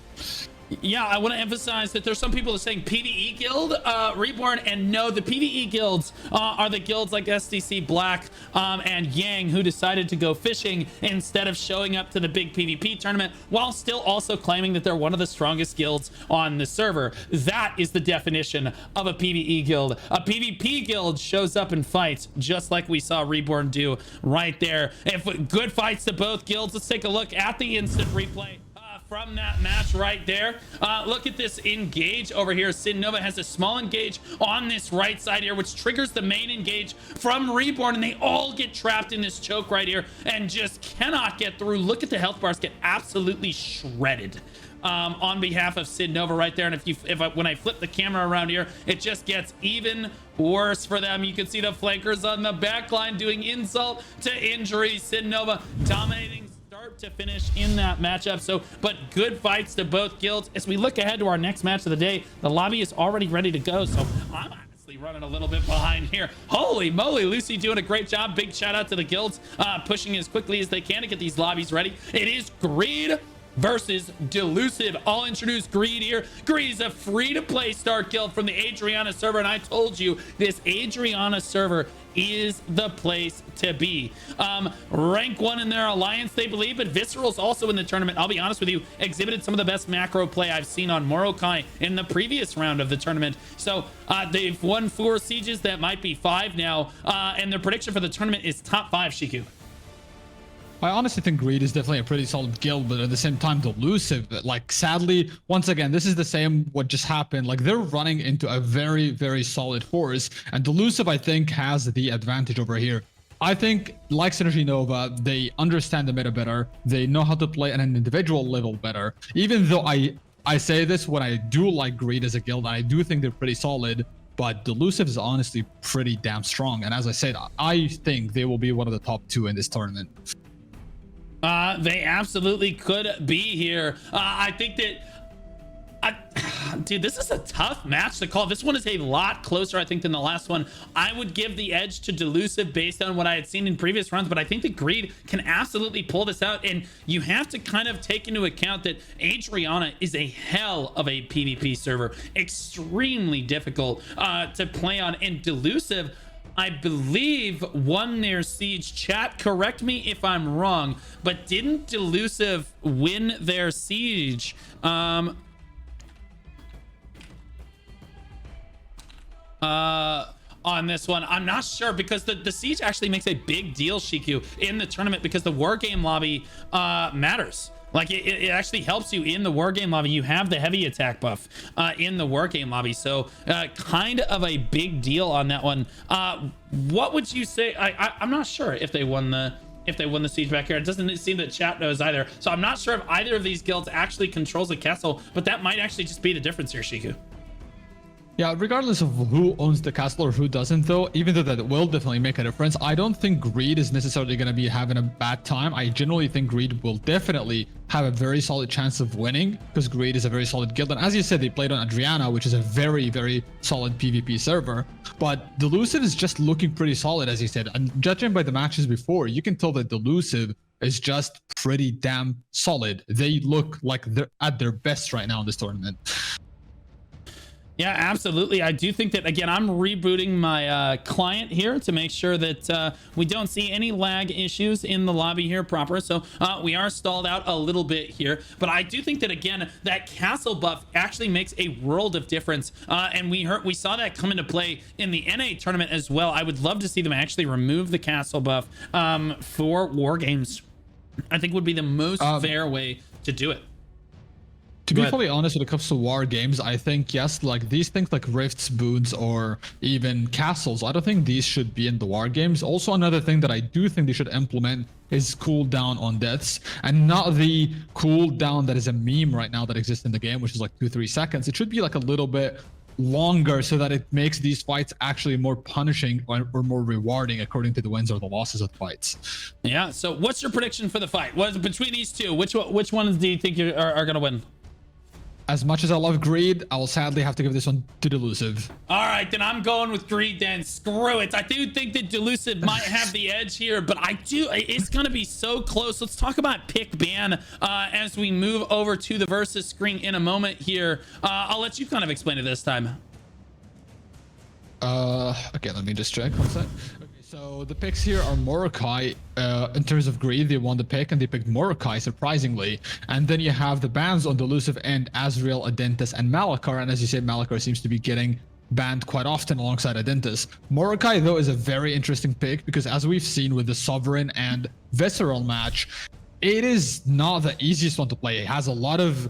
Yeah, I want to emphasize that there's some people that are saying PvE guild, Reborn, and no, the PvE guilds are the guilds like SDC Black and Yang, who decided to go fishing instead of showing up to the big PvP tournament, while still also claiming that they're one of the strongest guilds on the server. That is the definition of a PvE guild. A PvP guild shows up and fights, just like we saw Reborn do right there. If good fights to both guilds, let's take a look at the instant replay from that match right there. Look at this engage over here. SYN Nova has a small engage on this right side here, which triggers the main engage from Reborn, and they all get trapped in this choke right here and just cannot get through. Look at the health bars get absolutely shredded on behalf of SYN Nova right there. And when I flip the camera around here, it just gets even worse for them. You can see the flankers on the back line doing insult to injury. SYN Nova dominating start to finish in that matchup. So, but good fights to both guilds. As we look ahead to our next match of the day, the lobby is already ready to go. So I'm honestly running a little bit behind here. Holy moly, Lucy doing a great job. Big shout out to the guilds, pushing as quickly as they can to get these lobbies ready. It is Greed versus Delusive. I'll introduce Greed here. Greed is a free-to-play start guild from the Adriana server, and I told you this Adriana server is the place to be. Rank 1 in their alliance, they believe, but Visceral's also in the tournament. I'll be honest with you, exhibited some of the best macro play I've seen on Morokai in the previous round of the tournament. So they've won 4 sieges, that might be 5 now, and their prediction for the tournament is top 5, Shiku. I honestly think Greed is definitely a pretty solid guild, but at the same time, Delusive, like, sadly, once again, this is the same what just happened. Like, they're running into a very, very solid force, and Delusive, I think, has the advantage over here. I think, like SYN Nova, they understand the meta better. They know how to play at an individual level better. Even though I say this when I do like Greed as a guild, and I do think they're pretty solid, but Delusive is honestly pretty damn strong. And as I said, I think they will be one of the top 2 in this tournament. They absolutely could be here. I think that, dude, this is a tough match to call. This one is a lot closer, I think, than the last one. I would give the edge to Delusive based on what I had seen in previous rounds, but I think that Greed can absolutely pull this out. And you have to kind of take into account that Adriana is a hell of a PvP server, extremely difficult to play on. And Delusive, I believe, won their siege. Chat, correct me if I'm wrong, but didn't Delusive win their siege? On this one, I'm not sure, because the siege actually makes a big deal, Shiku, in the tournament, because the war game lobby matters. Like, it actually helps you in the war game lobby. You have the heavy attack buff in the war game lobby. So kind of a big deal on that one. What would you say? I'm not sure if they won the siege back here. It doesn't seem that chat knows either. So I'm not sure if either of these guilds actually controls a castle, but that might actually just be the difference here, Shiku. Yeah, regardless of who owns the castle or who doesn't, though, even though that will definitely make a difference, I don't think Greed is necessarily going to be having a bad time. I generally think Greed will definitely have a very solid chance of winning, because Greed is a very solid guild. And as you said, they played on Adriana, which is a very, very solid PvP server. But Delusive is just looking pretty solid, as you said. And judging by the matches before, you can tell that Delusive is just pretty damn solid. They look like they're at their best right now in this tournament. Yeah, absolutely. I do think that, again, I'm rebooting my client here to make sure that we don't see any lag issues in the lobby here proper. So we are stalled out a little bit here. But I do think that, again, that castle buff actually makes a world of difference. And we saw that come into play in the NA tournament as well. I would love to see them actually remove the castle buff for war games. I think would be the most fair way to do it. To be fully honest, when it comes to war games, I think, yes, like these things like rifts, boots, or even castles, I don't think these should be in the war games. Also, another thing that I do think they should implement is cooldown on deaths, and not the cooldown that is a meme right now that exists in the game, which is like 2-3 seconds. It should be like a little bit longer so that it makes these fights actually more punishing or more rewarding according to the wins or the losses of the fights. Yeah, so what's your prediction for the fight? What between these two, which ones do you think are going to win? As much as I love Greed, I will sadly have to give this one to Delusive. All right, then I'm going with Greed then. Screw it. I do think that Delusive might have the edge here, but it's going to be so close. Let's talk about pick ban as we move over to the versus screen in a moment here. I'll let you kind of explain it this time. Okay, let me just check. One sec. So the picks here are Mordecai. In terms of Greed, they won the pick and they picked Mordecai, surprisingly. And then you have the bans on Delusive and Azrael, Adentis, and Malachar. And as you said, Malachar seems to be getting banned quite often alongside Adentis. Mordecai, though, is a very interesting pick because as we've seen with the Sovereign and Visceral match, it is not the easiest one to play. It has a lot of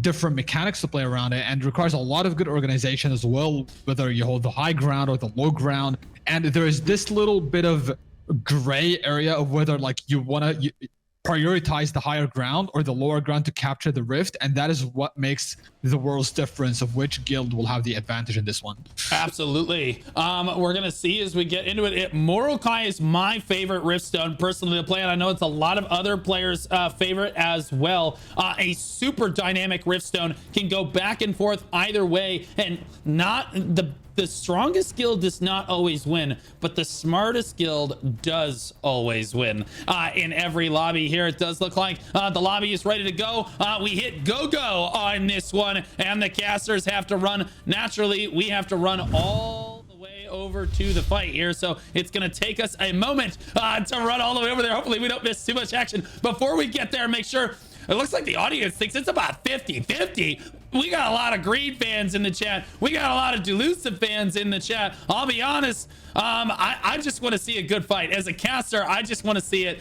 different mechanics to play around it and requires a lot of good organization as well, whether you hold the high ground or the low ground. And there is this little bit of gray area of whether like you want to prioritize the higher ground or the lower ground to capture the rift, and that is what makes the world's difference of which guild will have the advantage in this one. Absolutely. We're gonna see as we get into it. Mordecai is my favorite riftstone personally to play, and I know it's a lot of other players favorite as well. A super dynamic riftstone can go back and forth either way, and not the strongest guild does not always win, but the smartest guild does always win. In every lobby here, it does look like the lobby is ready to go. We hit go on this one, and the casters have to run. Naturally, we have to run all the way over to the fight here, so it's gonna take us a moment to run all the way over there. Hopefully we don't miss too much action. Before we get there, make sure, it looks like the audience thinks it's about 50-50. We got a lot of Greed fans in the chat. We got a lot of Delusive fans in the chat. I'll be honest, I just want to see a good fight. As a caster, I just want to see it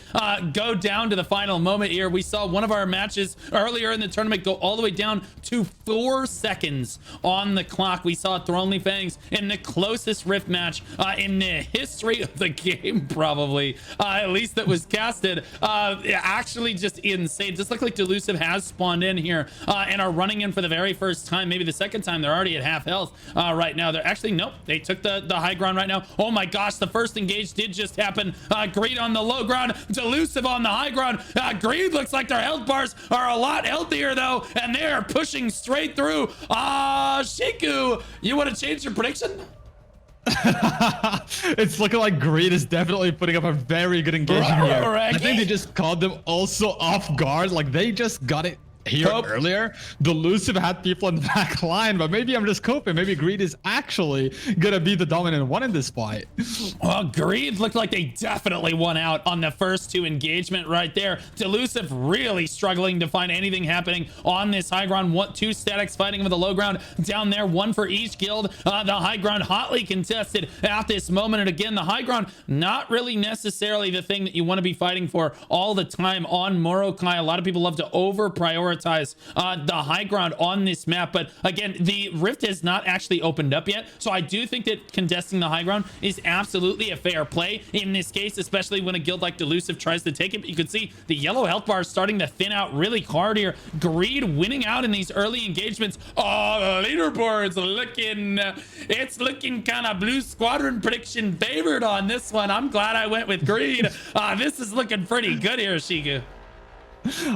go down to the final moment here. We saw one of our matches earlier in the tournament go all the way down to 4 seconds on the clock. We saw Thronely Fangs in the closest rift match in the history of the game, probably, at least that was casted. Actually just insane. Just look like Delusive has spawned in here and are running in for the very first time, maybe the second time. They're already at half health right now. They're actually, nope, they took the high ground right now. Oh my gosh, the first engage did just happen. Greed on the low ground, Delusive on the high ground. Greed looks like their health bars are a lot healthier though, and they are pushing straight through. Shiku, you want to change your prediction? It's looking like Greed is definitely putting up a very good engagement here. I think they just caught them also off guard. Like they just got it here earlier. Delusive had people in the back line, but maybe I'm just coping. Maybe Greed is actually gonna be the dominant one in this fight. Well, Greed looked like they definitely won out on the first 2 engagement right there. Delusive really struggling to find anything happening on this high ground. 2 statics fighting with the low ground down there, 1 for each guild. The high ground hotly contested at this moment, and again, the high ground not really necessarily the thing that you want to be fighting for all the time on Mordecai. A lot of people love to over prioritize the high ground on this map, but again, the rift has not actually opened up yet, so I do think that contesting the high ground is absolutely a fair play in this case, especially when a guild like Delusive tries to take it. But you can see the yellow health bar starting to thin out really hard here. Greed winning out in these early engagements. Oh, the leaderboard's looking, it's looking kind of Blue Squadron prediction favored on this one. I'm glad I went with Greed. This is looking pretty good here, Shiku.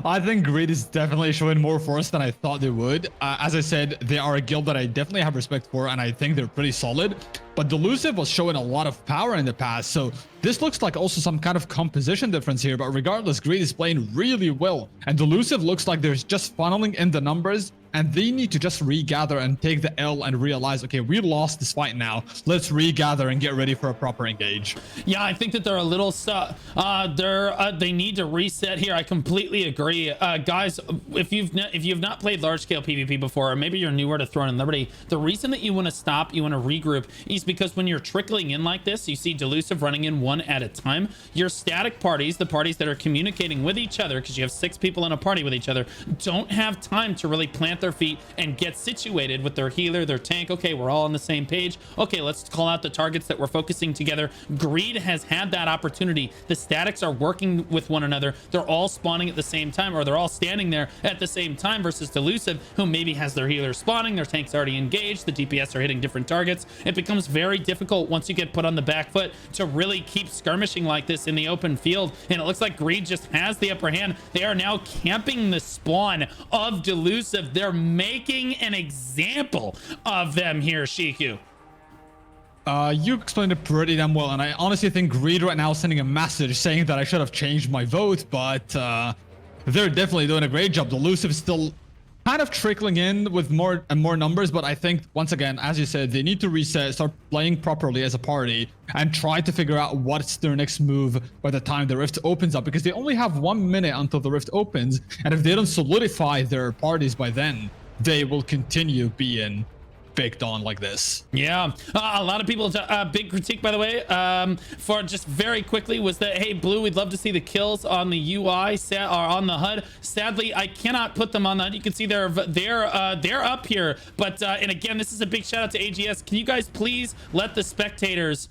I think Greed is definitely showing more force than I thought they would. As I said, they are a guild that I definitely have respect for, and I think they're pretty solid. But Delusive was showing a lot of power in the past, so this looks like also some kind of composition difference here. But regardless, Greed is playing really well, and Delusive looks like they're just funneling in the numbers and they need to just regather and take the L and realize, okay, we lost this fight now. Let's regather and get ready for a proper engage. Yeah, I think that they're a little they need to reset here. I completely agree. Guys, if you've not played large scale PvP before, or maybe you're newer to Throne and Liberty, the reason that you want to stop, you want to regroup, is because when you're trickling in like this, you see Delusive running in one at a time. Your static parties, the parties that are communicating with each other, because you have 6 people in a party with each other, don't have time to really plant their feet and get situated with their healer, their tank. Okay, we're all on the same page. Okay, let's call out the targets that we're focusing together. Greed has had that opportunity. The statics are working with one another. They're all spawning at the same time, or they're all standing there at the same time, versus Delusive, who maybe has their healer spawning, their tank's already engaged, the DPS are hitting different targets. It becomes very difficult once you get put on the back foot to really keep skirmishing like this in the open field, and it looks like Greed just has the upper hand. They are now camping the spawn of Delusive. They're making an example of them here, Shiku. You explained it pretty damn well, and I honestly think Greed right now is sending a message saying that I should have changed my vote, but they're definitely doing a great job. Delusive is still kind of trickling in with more and more numbers, but I think, once again, as you said, they need to reset, start playing properly as a party, and try to figure out what's their next move by the time the rift opens up, because they only have 1 minute until the rift opens, and if they don't solidify their parties by then, they will continue being baked on like this. Yeah, a lot of people, big critique, by the way, for just very quickly, was that, hey, Blue, we'd love to see the kills on the UI or on the HUD. Sadly, I cannot put them on the HUD. You can see they're up here, but and again, this is a big shout out to AGS. Can you guys please let the spectators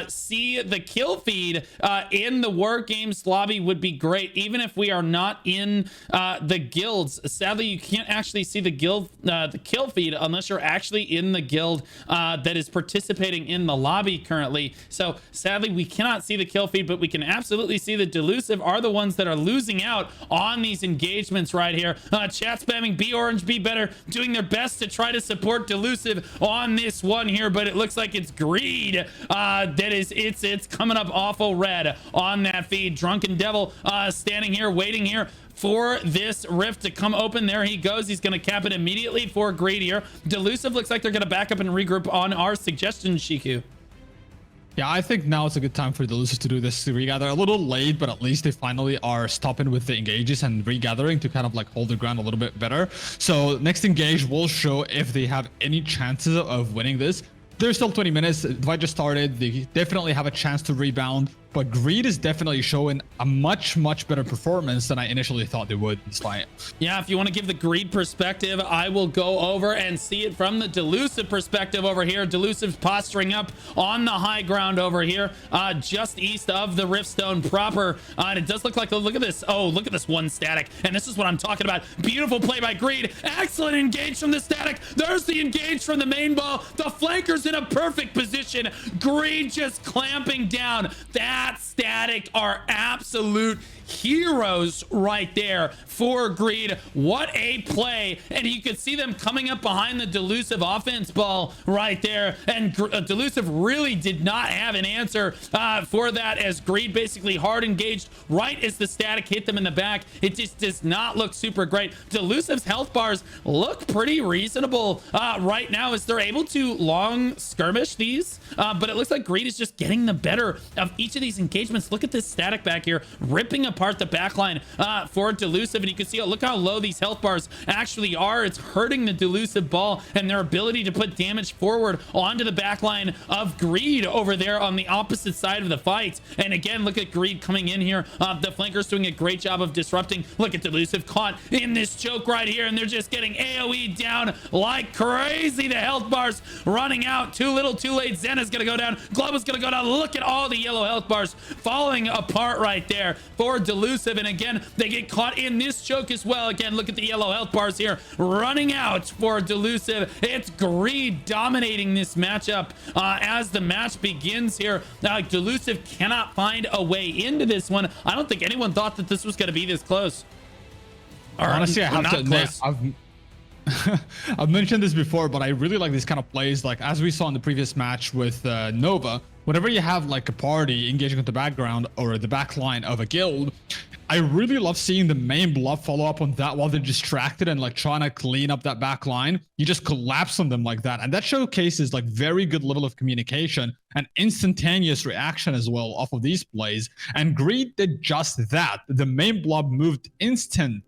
see the kill feed in the War Games lobby? Would be great, even if we are not in the guilds. Sadly, you can't actually see the kill feed unless you're actually in the guild that is participating in the lobby currently. So sadly, we cannot see the kill feed, but we can absolutely see that Delusive are the ones that are losing out on these engagements right here. Chat spamming be orange, be better, doing their best to try to support Delusive on this one here, but it looks like it's Greed it's coming up awful red on that feed. Drunken Devil standing here, waiting here for this rift to come open. There he goes. He's going to cap it immediately for Greed here. Delusive looks like they're going to back up and regroup on our suggestion, Shiku. Yeah, I think now it's a good time for Delusive to do this regather. A little late, but at least they finally are stopping with the engages and regathering to kind of like hold their ground a little bit better. So next engage will show if they have any chances of winning this. There's still 20 minutes. The fight just started. They definitely have a chance to rebound, but Greed is definitely showing a much better performance than I initially thought they would in this fight. Yeah, if you want to give the Greed perspective, I will go over and see it from the Delusive perspective over here. Delusive's posturing up on the high ground over here, just east of the Riftstone proper. And it does look like, look at this. Oh, look at this one static. And this is what I'm talking about. Beautiful play by Greed. Excellent engage from the static. There's the engage from the main ball. The flanker's in a perfect position. Greed just clamping down. That static are absolute heroes right there for Greed. What a play. And you could see them coming up behind the Delusive offense ball right there, and Delusive really did not have an answer for that, as Greed basically hard engaged right as the static hit them in the back. It just does not look super great. Delusive's health bars look pretty reasonable right now, as they're able to long skirmish these, but it looks like Greed is just getting the better of each of these engagements. Look at this static back here ripping apart the backline for Delusive, and you can see, look how low these health bars actually are. It's hurting the Delusive ball and their ability to put damage forward onto the backline of Greed over there on the opposite side of the fight. And again, look at Greed coming in here. The flankers doing a great job of disrupting. Look at Delusive caught in this choke right here, and they're just getting AoE down like crazy. The health bars running out. Too little, too late. Zena's gonna go down. Globa's gonna go down. Look at all the yellow health bars falling apart right there for Delusive. And again, they get caught in this choke as well. Again, look at the yellow health bars here running out for Delusive. It's Greed dominating this matchup as the match begins here. Delusive cannot find a way into this one. I don't think anyone thought that this was going to be this close. Honestly, I have to admit, I've mentioned this before, but I really like these kind of plays. Like as we saw in the previous match with Nova, whenever you have like a party engaging with the background or the back line of a guild, I really love seeing the main blob follow up on that while they're distracted and like trying to clean up that back line. You just collapse on them like that. And that showcases like very good level of communication and instantaneous reaction as well off of these plays. And Greed did just that. The main blob moved instantly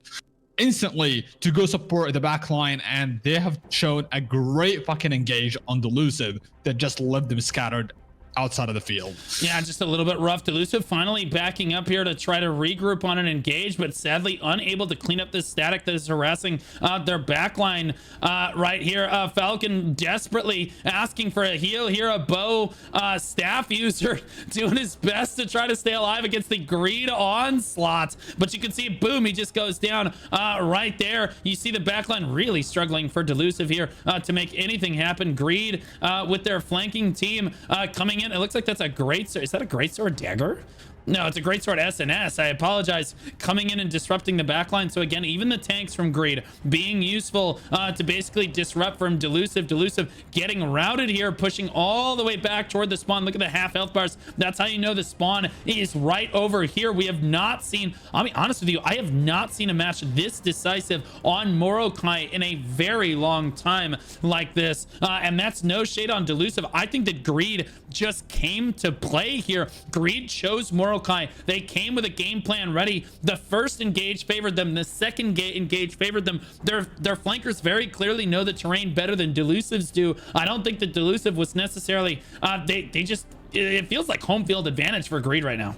to go support the back line, and they have shown a great fucking engage on Delusive that just left them scattered outside of the field. Yeah, just a little bit rough. Delusive finally backing up here to try to regroup on an engage, but sadly unable to clean up this static that is harassing their backline right here. Falcon desperately asking for a heal here. A bow staff user doing his best to try to stay alive against the Greed onslaught, but you can see, boom, he just goes down right there. You see the backline really struggling for Delusive here to make anything happen. Greed with their flanking team coming in. It looks like that's a great sword. Is that a great sword dagger? No, it's a great sword SNS. I apologize. Coming in and disrupting the backline. So again, even the tanks from Greed being useful to basically disrupt from Delusive. Delusive getting routed here, pushing all the way back toward the spawn. Look at the half health bars. That's how you know the spawn is right over here. We have not seen, I'll be honest with you, I have not seen a match this decisive on mmorpg in a very long time like this. And that's no shade on Delusive. I think that Greed just came to play here. Greed chose mmorpg. They came with a game plan ready. The first engage favored them. The second engage favored them. Their flankers very clearly know the terrain better than Delusives do. I don't think that Delusive was necessarily it feels like home field advantage for Greed right now.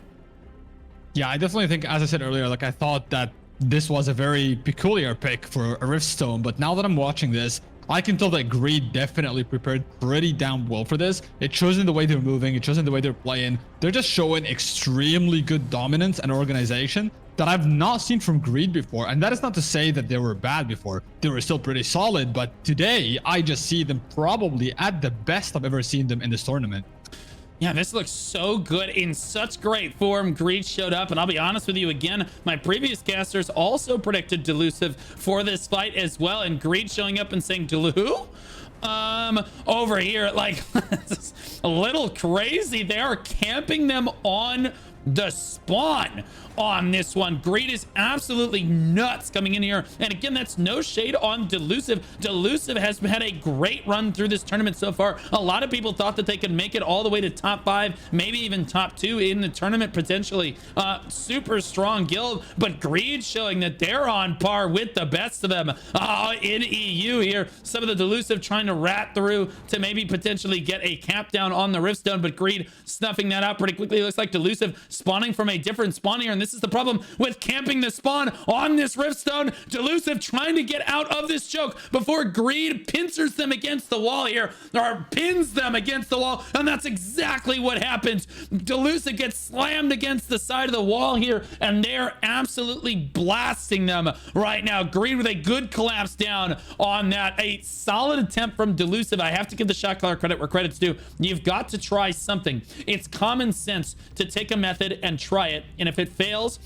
Yeah, I definitely think, as I said earlier, like I thought that this was a very peculiar pick for a Riftstone, but now that I'm watching this, I can tell that Greed definitely prepared pretty damn well for this. It shows in the way they're moving, it shows in the way they're playing. They're just showing extremely good dominance and organization that I've not seen from Greed before. And that is not to say that they were bad before. They were still pretty solid, but today I just see them probably at the best I've ever seen them in this tournament. Yeah, this looks so good, in such great form. Greed showed up, and I'll be honest with you again, my previous casters also predicted Delusive for this fight as well, and Greed showing up and saying, Delu? Over here, like, a little crazy. They are camping them on the spawn on this one. Greed is absolutely nuts coming in here, and again, that's no shade on Delusive. Delusive has had a great run through this tournament so far. A lot of people thought that they could make it all the way to top 5, maybe even top 2 in the tournament potentially. Super strong guild, but Greed showing that they're on par with the best of them in EU here. Some of the Delusive trying to rat through to maybe potentially get a cap down on the Riftstone, but Greed snuffing that out pretty quickly. It looks like Delusive spawning from a different spawn here, and this is the problem with camping the spawn on this Riftstone. Delusive trying to get out of this choke before Greed pincers them against the wall here, or pins them against the wall, and that's exactly what happens. Delusive gets slammed against the side of the wall here, and they're absolutely blasting them right now. Greed with a good collapse down on that. A solid attempt from Delusive. I have to give the shot caller credit where credit's due. You've got to try something. It's common sense to take a method and try it, and if it fails,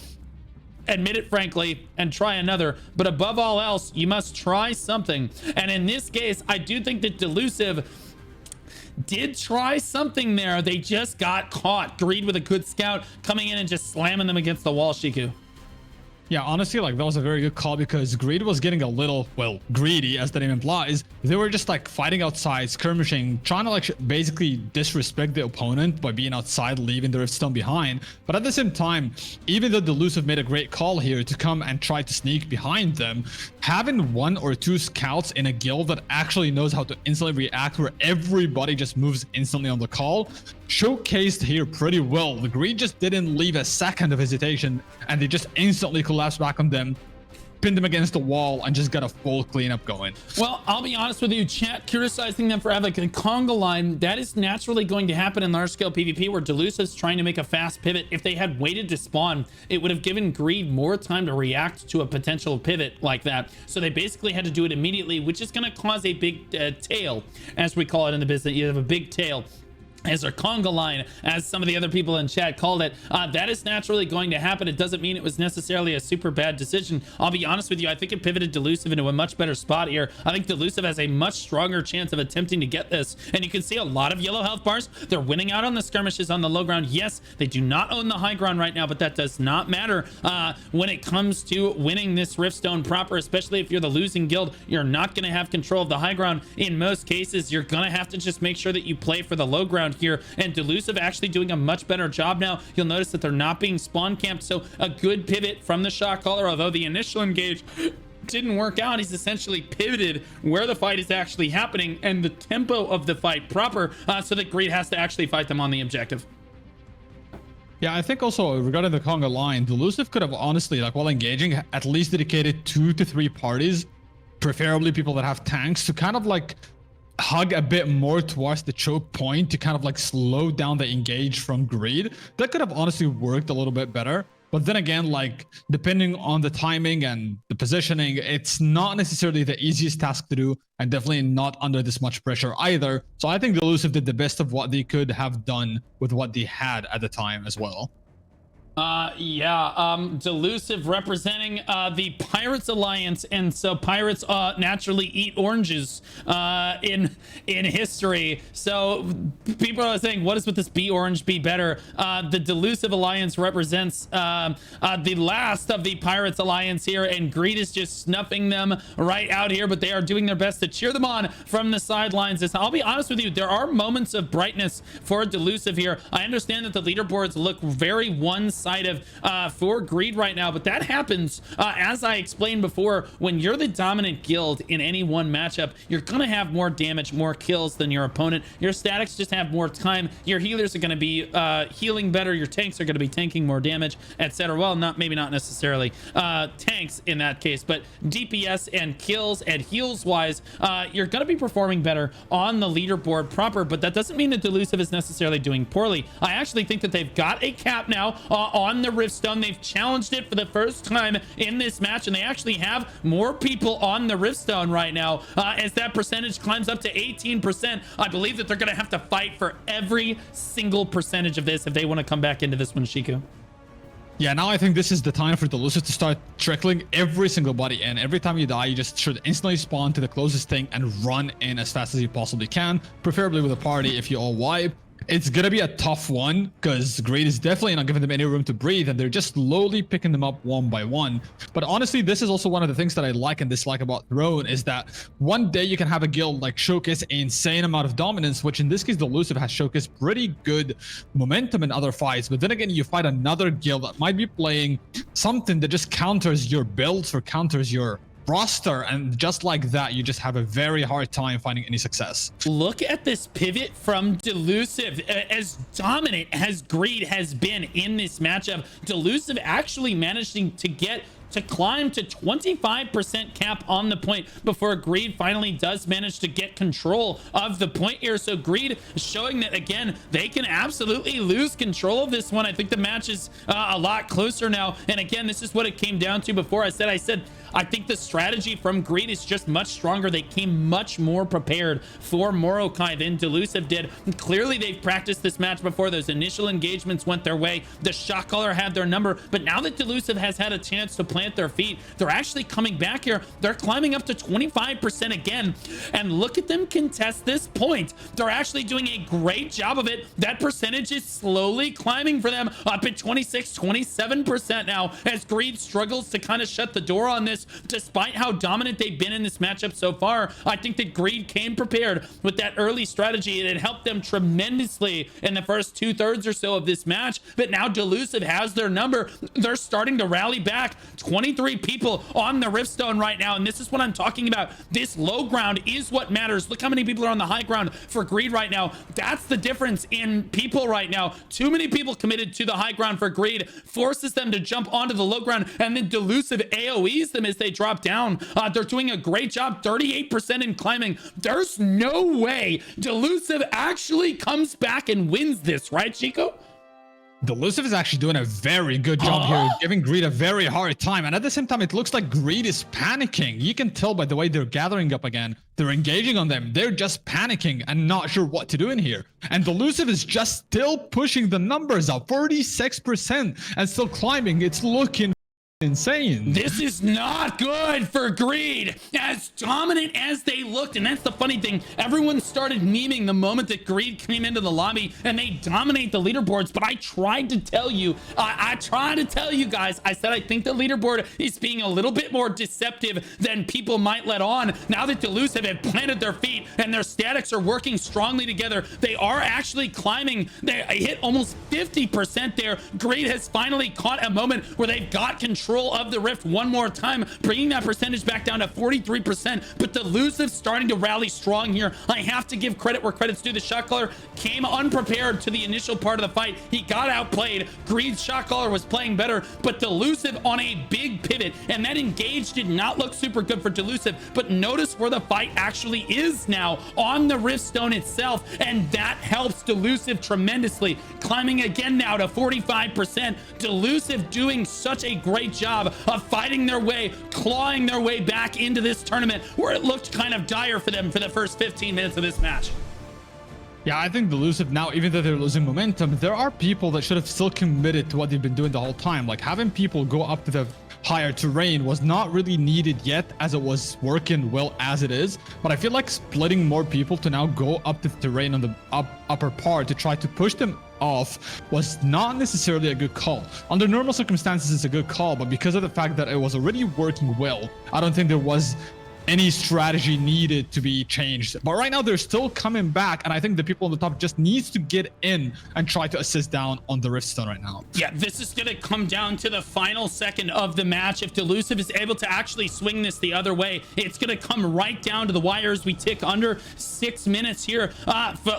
admit it frankly and try another, but above all else, you must try something. And in this case, I do think that Delusive did try something there. They just got caught. Greed with a good scout coming in and just slamming them against the wall, Shiku. Yeah, honestly, like that was a very good call because Greed was getting a little, well, greedy, as the name implies. They were just like fighting outside, skirmishing, trying to like basically disrespect the opponent by being outside, leaving the Riftstone behind. But at the same time, even though Delusive made a great call here to come and try to sneak behind them, having 1 or 2 scouts in a guild that actually knows how to instantly react, where everybody just moves instantly on the call, showcased here pretty well. The Greed just didn't leave a second of hesitation, and they just instantly collapsed back on them, pinned them against the wall, and just got a full cleanup going. Well, I'll be honest with you, chat criticizing them for having a conga line. That is naturally going to happen in large scale PvP, where Delusive's trying to make a fast pivot. If they had waited to spawn, it would have given Greed more time to react to a potential pivot like that. So they basically had to do it immediately, which is going to cause a big tail, as we call it in the business. You have a big tail. as a conga line, as some of the other people in chat called it. That is naturally going to happen. It doesn't mean it was necessarily a super bad decision. I'll be honest with you, I think it pivoted Delusive into a much better spot here. I think Delusive has a much stronger chance of attempting to get this, and you can see a lot of yellow health bars. They're winning out on the skirmishes on the low ground. Yes, they do not own the high ground right now, but that does not matter when it comes to winning this Riftstone proper, especially if you're the losing guild. You're not going to have control of the high ground. In most cases, you're going to have to just make sure that you play for the low ground here, and Delusive actually doing a much better job now. You'll notice that they're not being spawn camped, so a good pivot from the shot caller. Although the initial engage didn't work out, he's essentially pivoted where the fight is actually happening and the tempo of the fight proper, so that Greed has to actually fight them on the objective. Yeah, I think also regarding the conga line, Delusive could have honestly, like while engaging, at least dedicated 2 to 3 parties, preferably people that have tanks, to kind of like hug a bit more towards the choke point to kind of like slow down the engage from Greed. That could have honestly worked a little bit better. But then again, like depending on the timing and the positioning, it's not necessarily the easiest task to do, and definitely not under this much pressure either. So I think Delusive did the best of what they could have done with what they had at the time as well. Delusive representing the Pirates Alliance, and so Pirates naturally eat oranges in history. So people are saying, what is with this be orange be better? The Delusive Alliance represents the last of the Pirates Alliance here, and Greed is just snuffing them right out here, but they are doing their best to cheer them on from the sidelines. I'll be honest with you, there are moments of brightness for Delusive here. I understand that the leaderboards look very one-sided for Greed right now, but that happens as I explained before. When you're the dominant guild in any one matchup, you're gonna have more damage, more kills than your opponent. Your statics just have more time. Your healers are gonna be healing better. Your tanks are gonna be tanking more damage, etc. Well, maybe not necessarily tanks in that case, but DPS and kills and heals wise, you're gonna be performing better on the leaderboard proper. But that doesn't mean that Delusive is necessarily doing poorly. I actually think that they've got a cap now on the Riftstone. They've challenged it for the first time in this match, and they actually have more people on the Riftstone right now. As that percentage climbs up to 18%, I believe that they're going to have to fight for every single percentage of this if they want to come back into this one, Shiku. Yeah, now I think this is the time for Delusive to start trickling every single body in. Every time you die, you just should instantly spawn to the closest thing and run in as fast as you possibly can, preferably with a party if you all wipe. It's gonna be a tough one because Greed is definitely not giving them any room to breathe, and they're just slowly picking them up one by one. But honestly, this is also one of the things that I like and dislike about Throne, is that one day you can have a guild like showcase an insane amount of dominance, which in this case Delusive has showcased pretty good momentum in other fights. But then again, you fight another guild that might be playing something that just counters your builds or counters your roster, and just like that, you just have a very hard time finding any success. Look at this pivot from Delusive. As dominant as Greed has been in this matchup, Delusive actually managing to climb to 25% cap on the point before Greed finally does manage to get control of the point here. So Greed showing that, again, they can absolutely lose control of this one. I think the match is a lot closer now. And again, this is what it came down to before. I said, I think the strategy from Greed is just much stronger. They came much more prepared for Morokai than Delusive did. Clearly, they've practiced this match before. Those initial engagements went their way. The shot caller had their number. But now that Delusive has had a chance to plant their feet, they're actually coming back here. They're climbing up to 25% again. And look at them contest this point. They're actually doing a great job of it. That percentage is slowly climbing for them up at 26, 27% now, as Greed struggles to kind of shut the door on this. Despite how dominant they've been in this matchup so far, I think that Greed came prepared with that early strategy, and it helped them tremendously in the first 2/3 or so of this match. But now Delusive has their number. They're starting to rally back. 23 people on the Riftstone right now, and this is what I'm talking about. This low ground is what matters. Look how many people are on the high ground for Greed right now. That's the difference in people right now. Too many people committed to the high ground for Greed forces them to jump onto the low ground, and then Delusive AoEs them as they drop down. They're doing a great job, 38% in climbing. There's no way Delusive actually comes back and wins this, right, Chico? Delusive is actually doing a very good job here, giving Greed a very hard time. And at the same time, it looks like Greed is panicking. You can tell by the way they're gathering up again. They're engaging on them. They're just panicking and not sure what to do in here. And Delusive is just still pushing the numbers up, 46%, and still climbing. It's looking insane. This is not good for Greed. As dominant as they looked, and that's the funny thing, everyone started memeing the moment that Greed came into the lobby and they dominate the leaderboards. But I tried to tell you, I tried to tell you guys, I said I think the leaderboard is being a little bit more deceptive than people might let on. Now that Delusive have planted their feet and their statics are working strongly together, they are actually climbing. They hit almost 50% there. Greed has finally caught a moment where they've got control of the rift one more time, bringing that percentage back down to 43%. But Delusive starting to rally strong here. I have to give credit where credit's due. The shot caller came unprepared to the initial part of the fight. He got outplayed. Greed's shot caller was playing better, but Delusive on a big pivot, and that engage did not look super good for Delusive. But notice where the fight actually is now, on the rift stone itself, and that helps Delusive tremendously, climbing again now to 45%. Delusive doing such a great job of fighting their way, clawing their way back into this tournament where it looked kind of dire for them for the first 15 minutes of this match. Yeah, I think Delusive now, even though they're losing momentum, there are people that should have still committed to what they've been doing the whole time. Like having people go up to the higher terrain was not really needed yet, as it was working well as it is. But I feel like splitting more people to now go up to the terrain on the upper part to try to push them off was not necessarily a good call. Under normal circumstances, it's a good call, but because of the fact that it was already working well, I don't think there was any strategy needed to be changed. But right now they're still coming back, and I think the people on the top just needs to get in and try to assist down on the riftstone right now. Yeah, this is gonna come down to the final second of the match. If Delusive is able to actually swing this the other way, it's gonna come right down to the wires. We tick under 6 minutes here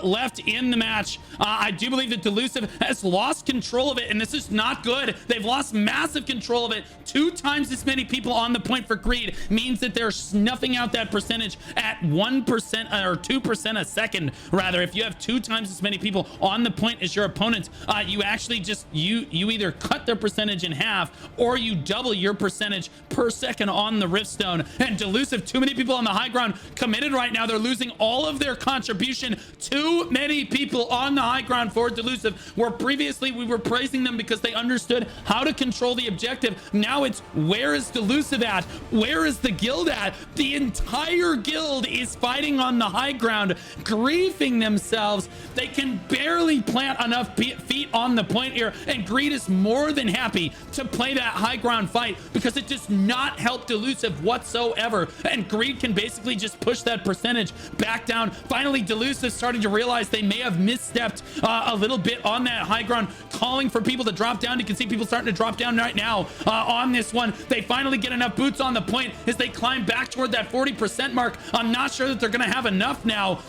left in the match. I do believe that Delusive has lost control of it, and this is not good. They've lost massive control of it. 2 times as many people on the point for Greed means that they're snuffing out that percentage at 1% or 2% a second. Rather, if you have 2 times as many people on the point as your opponent, you actually just you either cut their percentage in half or you double your percentage per second on the riftstone. And Delusive, too many people on the high ground committed right now. They're losing all of their contribution. Too many people on the high ground for Delusive, where previously we were praising them because they understood how to control the objective. Now it's, where is Delusive at? Where is the guild at? The entire guild is fighting on the high ground, griefing themselves. They can barely plant enough feet on the point here, and Greed is more than happy to play that high ground fight because it does not help Delusive whatsoever, and Greed can basically just push that percentage back down. Finally, Delusive starting to realize they may have misstepped a little bit on that high ground, calling for people to drop down. You can see people starting to drop down right now on this one. They finally get enough boots on the point as they climb back toward that 40% mark. I'm not sure that they're going to have enough now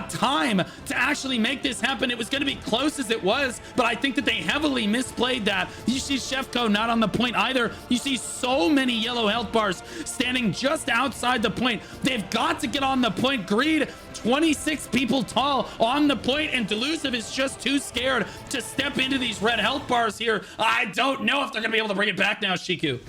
time to actually make this happen. It was going to be close as it was, but I think that they heavily misplayed that. You see Shefko not on the point either. You see so many yellow health bars standing just outside the point. They've got to get on the point. Greed, 26 people tall on the point, and Delusive is just too scared to step into these red health bars here. I don't know if they're going to be able to bring it back now, Shiku.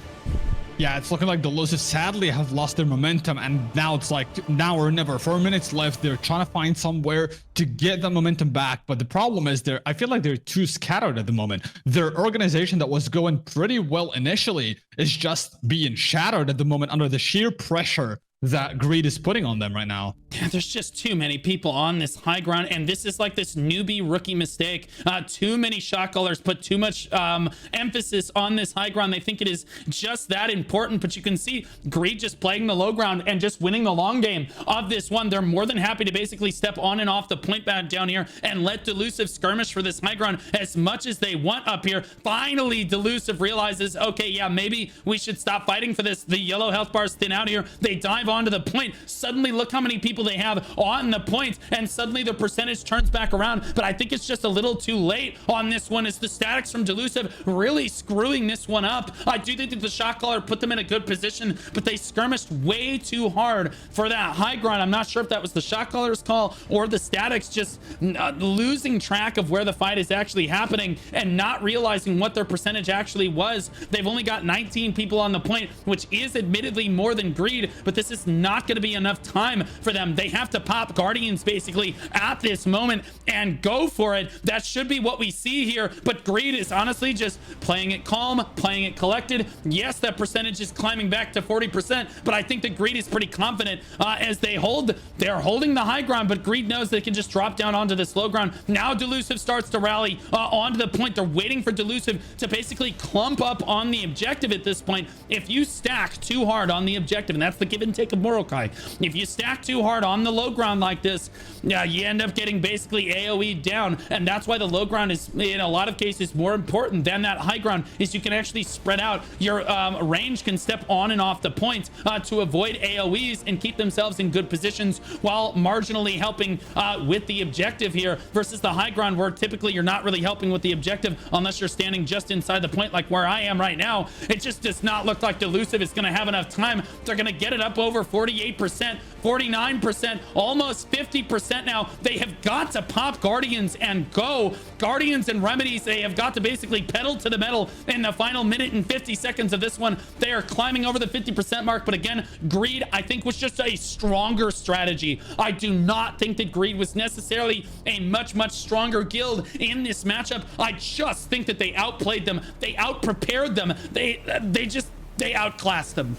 Yeah, it's looking like Delusive sadly have lost their momentum, and now it's like now or never. 4 minutes left. They're trying to find somewhere to get the momentum back, but the problem is I feel like they're too scattered at the moment. Their organization that was going pretty well initially is just being shattered at the moment under the sheer pressure that Greed is putting on them right now. Yeah, there's just too many people on this high ground, and this is like this newbie rookie mistake. Too many shot callers put too much emphasis on this high ground. They think it is just that important, but you can see Greed just playing the low ground and just winning the long game of this one. They're more than happy to basically step on and off the point pad down here and let Delusive skirmish for this high ground as much as they want up here. Finally, Delusive realizes, okay, yeah, maybe we should stop fighting for this. The yellow health bars thin out here. They dive onto the point. Suddenly, look how many people people they have on the points, and suddenly the percentage turns back around. But I think it's just a little too late on this one, as the statics from Delusive really screwing this one up. I do think that the shot caller put them in a good position, but they skirmished way too hard for that high ground. I'm not sure if that was the shot caller's call or the statics just losing track of where the fight is actually happening and not realizing what their percentage actually was. They've only got 19 people on the point, which is admittedly more than Greed, but this is not going to be enough time for them. They have to pop Guardians basically at this moment and go for it. That should be what we see here, but Greed is honestly just playing it calm, playing it collected. Yes, that percentage is climbing back to 40%, but I think that Greed is pretty confident as they're holding the high ground, but Greed knows they can just drop down onto the slow ground. Now Delusive starts to rally onto the point. They're waiting for Delusive to basically clump up on the objective at this point. If you stack too hard on the objective, and that's the give and take of Morokai, if you stack too hard on the low ground like this, you end up getting basically AoE down, and that's why the low ground is in a lot of cases more important than that high ground, is you can actually spread out your range, can step on and off the point to avoid AoEs and keep themselves in good positions while marginally helping with the objective here, versus the high ground where typically you're not really helping with the objective unless you're standing just inside the point like where I am right now. It just does not look like Delusive is going to have enough time. They're going to get it up over 48%, 49%, almost 50% now. They have got to pop Guardians and go. Guardians and Remedies, they have got to basically pedal to the metal in the final minute and 50 seconds of this one. They are climbing over the 50% mark, but again, Greed, I think, was just a stronger strategy. I do not think that Greed was necessarily a much stronger guild in this matchup. I just think that they outplayed them. They outprepared them. They outclassed them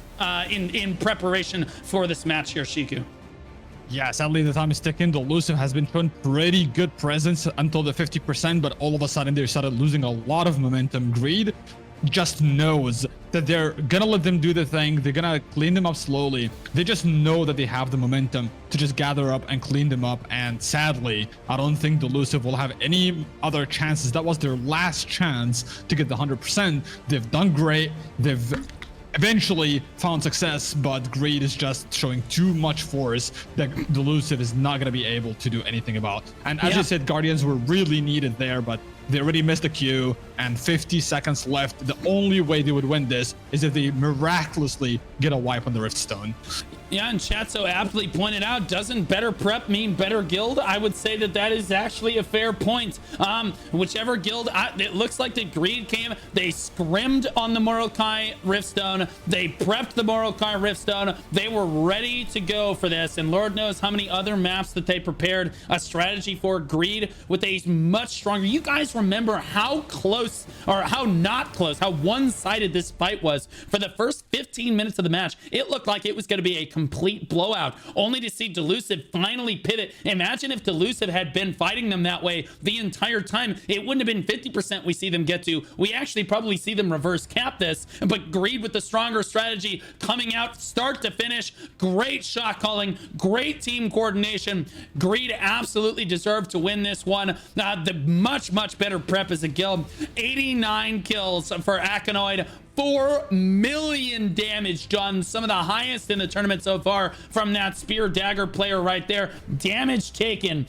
in preparation for this match here, Shiku. Yeah, sadly the time is ticking. Delusive has been showing pretty good presence until the 50%, but all of a sudden they started losing a lot of momentum. Greed just knows that they're gonna let them do the thing. They're gonna clean them up slowly. They just know that they have the momentum to just gather up and clean them up. And sadly, I don't think Delusive will have any other chances. That was their last chance to get the 100%. They've done great. They've eventually found success, but Greed is just showing too much force that Delusive is not going to be able to do anything about. And as you said, Guardians were really needed there, but they already missed the queue, and 50 seconds left. The only way they would win this is if they miraculously get a wipe on the Riftstone. Yeah, and chat so aptly pointed out, doesn't better prep mean better guild? I would say that that is actually a fair point. Whichever guild, it looks like the Greed came, they scrimmed on the Morokai Riftstone, they prepped the Morokai Riftstone, they were ready to go for this, and Lord knows how many other maps that they prepared a strategy for. Greed with a much stronger. You guys remember how close, or how not close, how one-sided this fight was. For the first 15 minutes of the match, it looked like it was going to be a complete blowout, only to see Delusive finally pivot. Imagine if Delusive had been fighting them that way the entire time. It wouldn't have been 50% we see them get to. We actually probably see them reverse cap this, but Greed with the stronger strategy coming out start to finish. Great shot calling, great team coordination. Greed absolutely deserved to win this one. The much better prep as a guild. 89 kills for Akinoid, 4 million damage done, some of the highest in the tournament so far from that spear dagger player right there. Damage taken,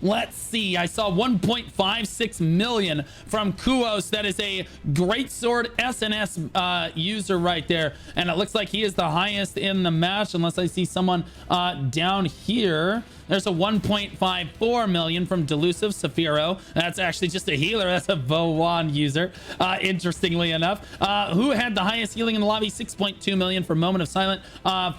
let's see, I saw 1.56 million from Kuos. That is a greatsword SNS user right there, and it looks like he is the highest in the match, unless I see someone down here. There's a 1.54 million from Delusive Saphiro. That's actually just a healer. That's a Woah user, interestingly enough. Who had the highest healing in the lobby? 6.2 million for Moment of Silence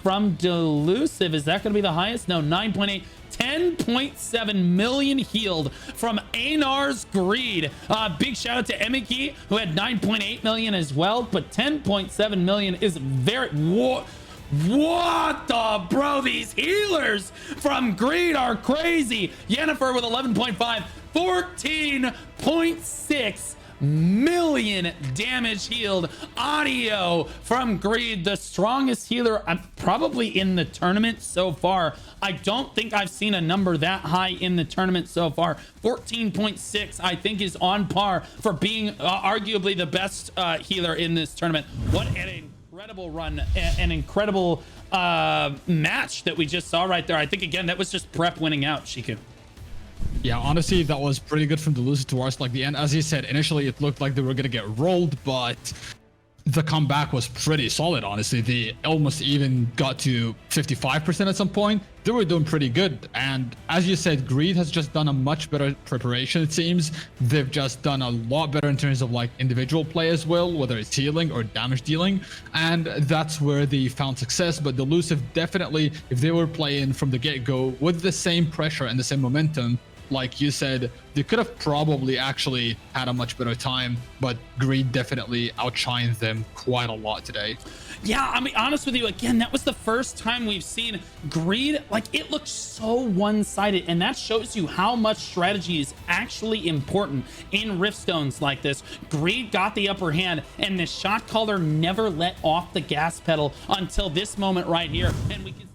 from Delusive. Is that going to be the highest? No, 9.8. 10.7 million healed from Einar's Greed. Big shout out to Emiki, who had 9.8 million as well, but 10.7 million is very... What the bro? These healers from Greed are crazy. Yennefer with 11.5, 14.6 million damage healed. Audio from Greed, the strongest healer probably in the tournament so far. I don't think I've seen a number that high in the tournament so far. 14.6 I think is on par for being arguably the best healer in this tournament. What an incredible run, an incredible match that we just saw right there. I think, again, that was just prep winning out, Shiku. Yeah, honestly, that was pretty good from Delusive towards like the end. As you said, initially it looked like they were gonna get rolled, but the comeback was pretty solid, honestly. They almost even got to 55% at some point. They were doing pretty good. And as you said, Greed has just done a much better preparation, it seems. They've just done a lot better in terms of like individual play as well, whether it's healing or damage dealing. And that's where they found success. But Delusive definitely, if they were playing from the get-go with the same pressure and the same momentum, like you said, they could have probably actually had a much better time, but Greed definitely outshined them quite a lot today. Yeah, I mean, honest with you, again, that was the first time we've seen Greed, like, it looked so one-sided, and that shows you how much strategy is actually important in Riftstones like this. Greed got the upper hand, and the shot caller never let off the gas pedal until this moment right here, and we can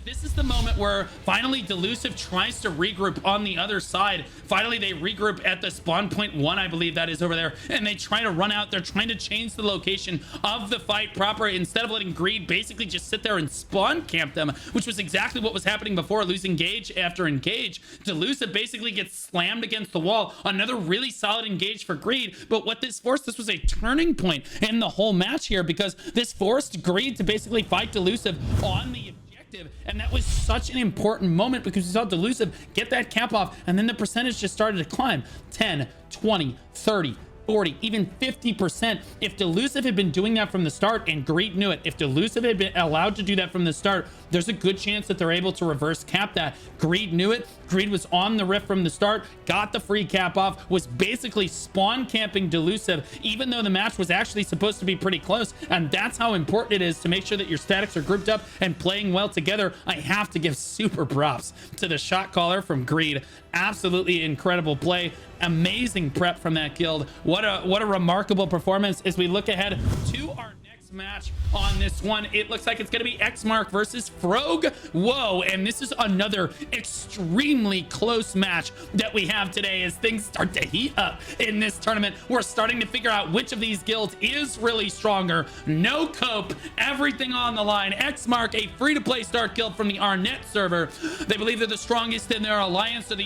this is the moment where finally Delusive tries to regroup on the other side. Finally, they regroup at the spawn point 1, I believe that is over there, and they try to run out. They're trying to change the location of the fight proper instead of letting Greed basically just sit there and spawn camp them, which was exactly what was happening before, losing engage after engage. Delusive basically gets slammed against the wall. Another really solid engage for Greed, but what this forced, this was a turning point in the whole match here, because this forced Greed to basically fight Delusive on the objective, and that was such an important moment because we saw Delusive get that cap off, and then the percentage just started to climb 10, 20, 30, 40, even 50%. If Delusive had been doing that from the start, and Greed knew it, if Delusive had been allowed to do that from the start, there's a good chance that they're able to reverse cap that. Greed knew it. Greed was on the rift from the start, got the free cap off, was basically spawn camping Delusive, even though the match was actually supposed to be pretty close. And that's how important it is to make sure that your statics are grouped up and playing well together. I have to give super props to the shot caller from Greed. Absolutely incredible play. Amazing prep from that guild. What a remarkable performance as we look ahead to our next match on this one. It looks like it's going to be Xmark versus Frogue. Whoa, and this is another extremely close match that we have today as things start to heat up in this tournament. We're starting to figure out which of these guilds is really stronger. No cope, everything on the line. Xmark, a free-to-play start guild from the Arnett server. They believe they're the strongest in their alliance. So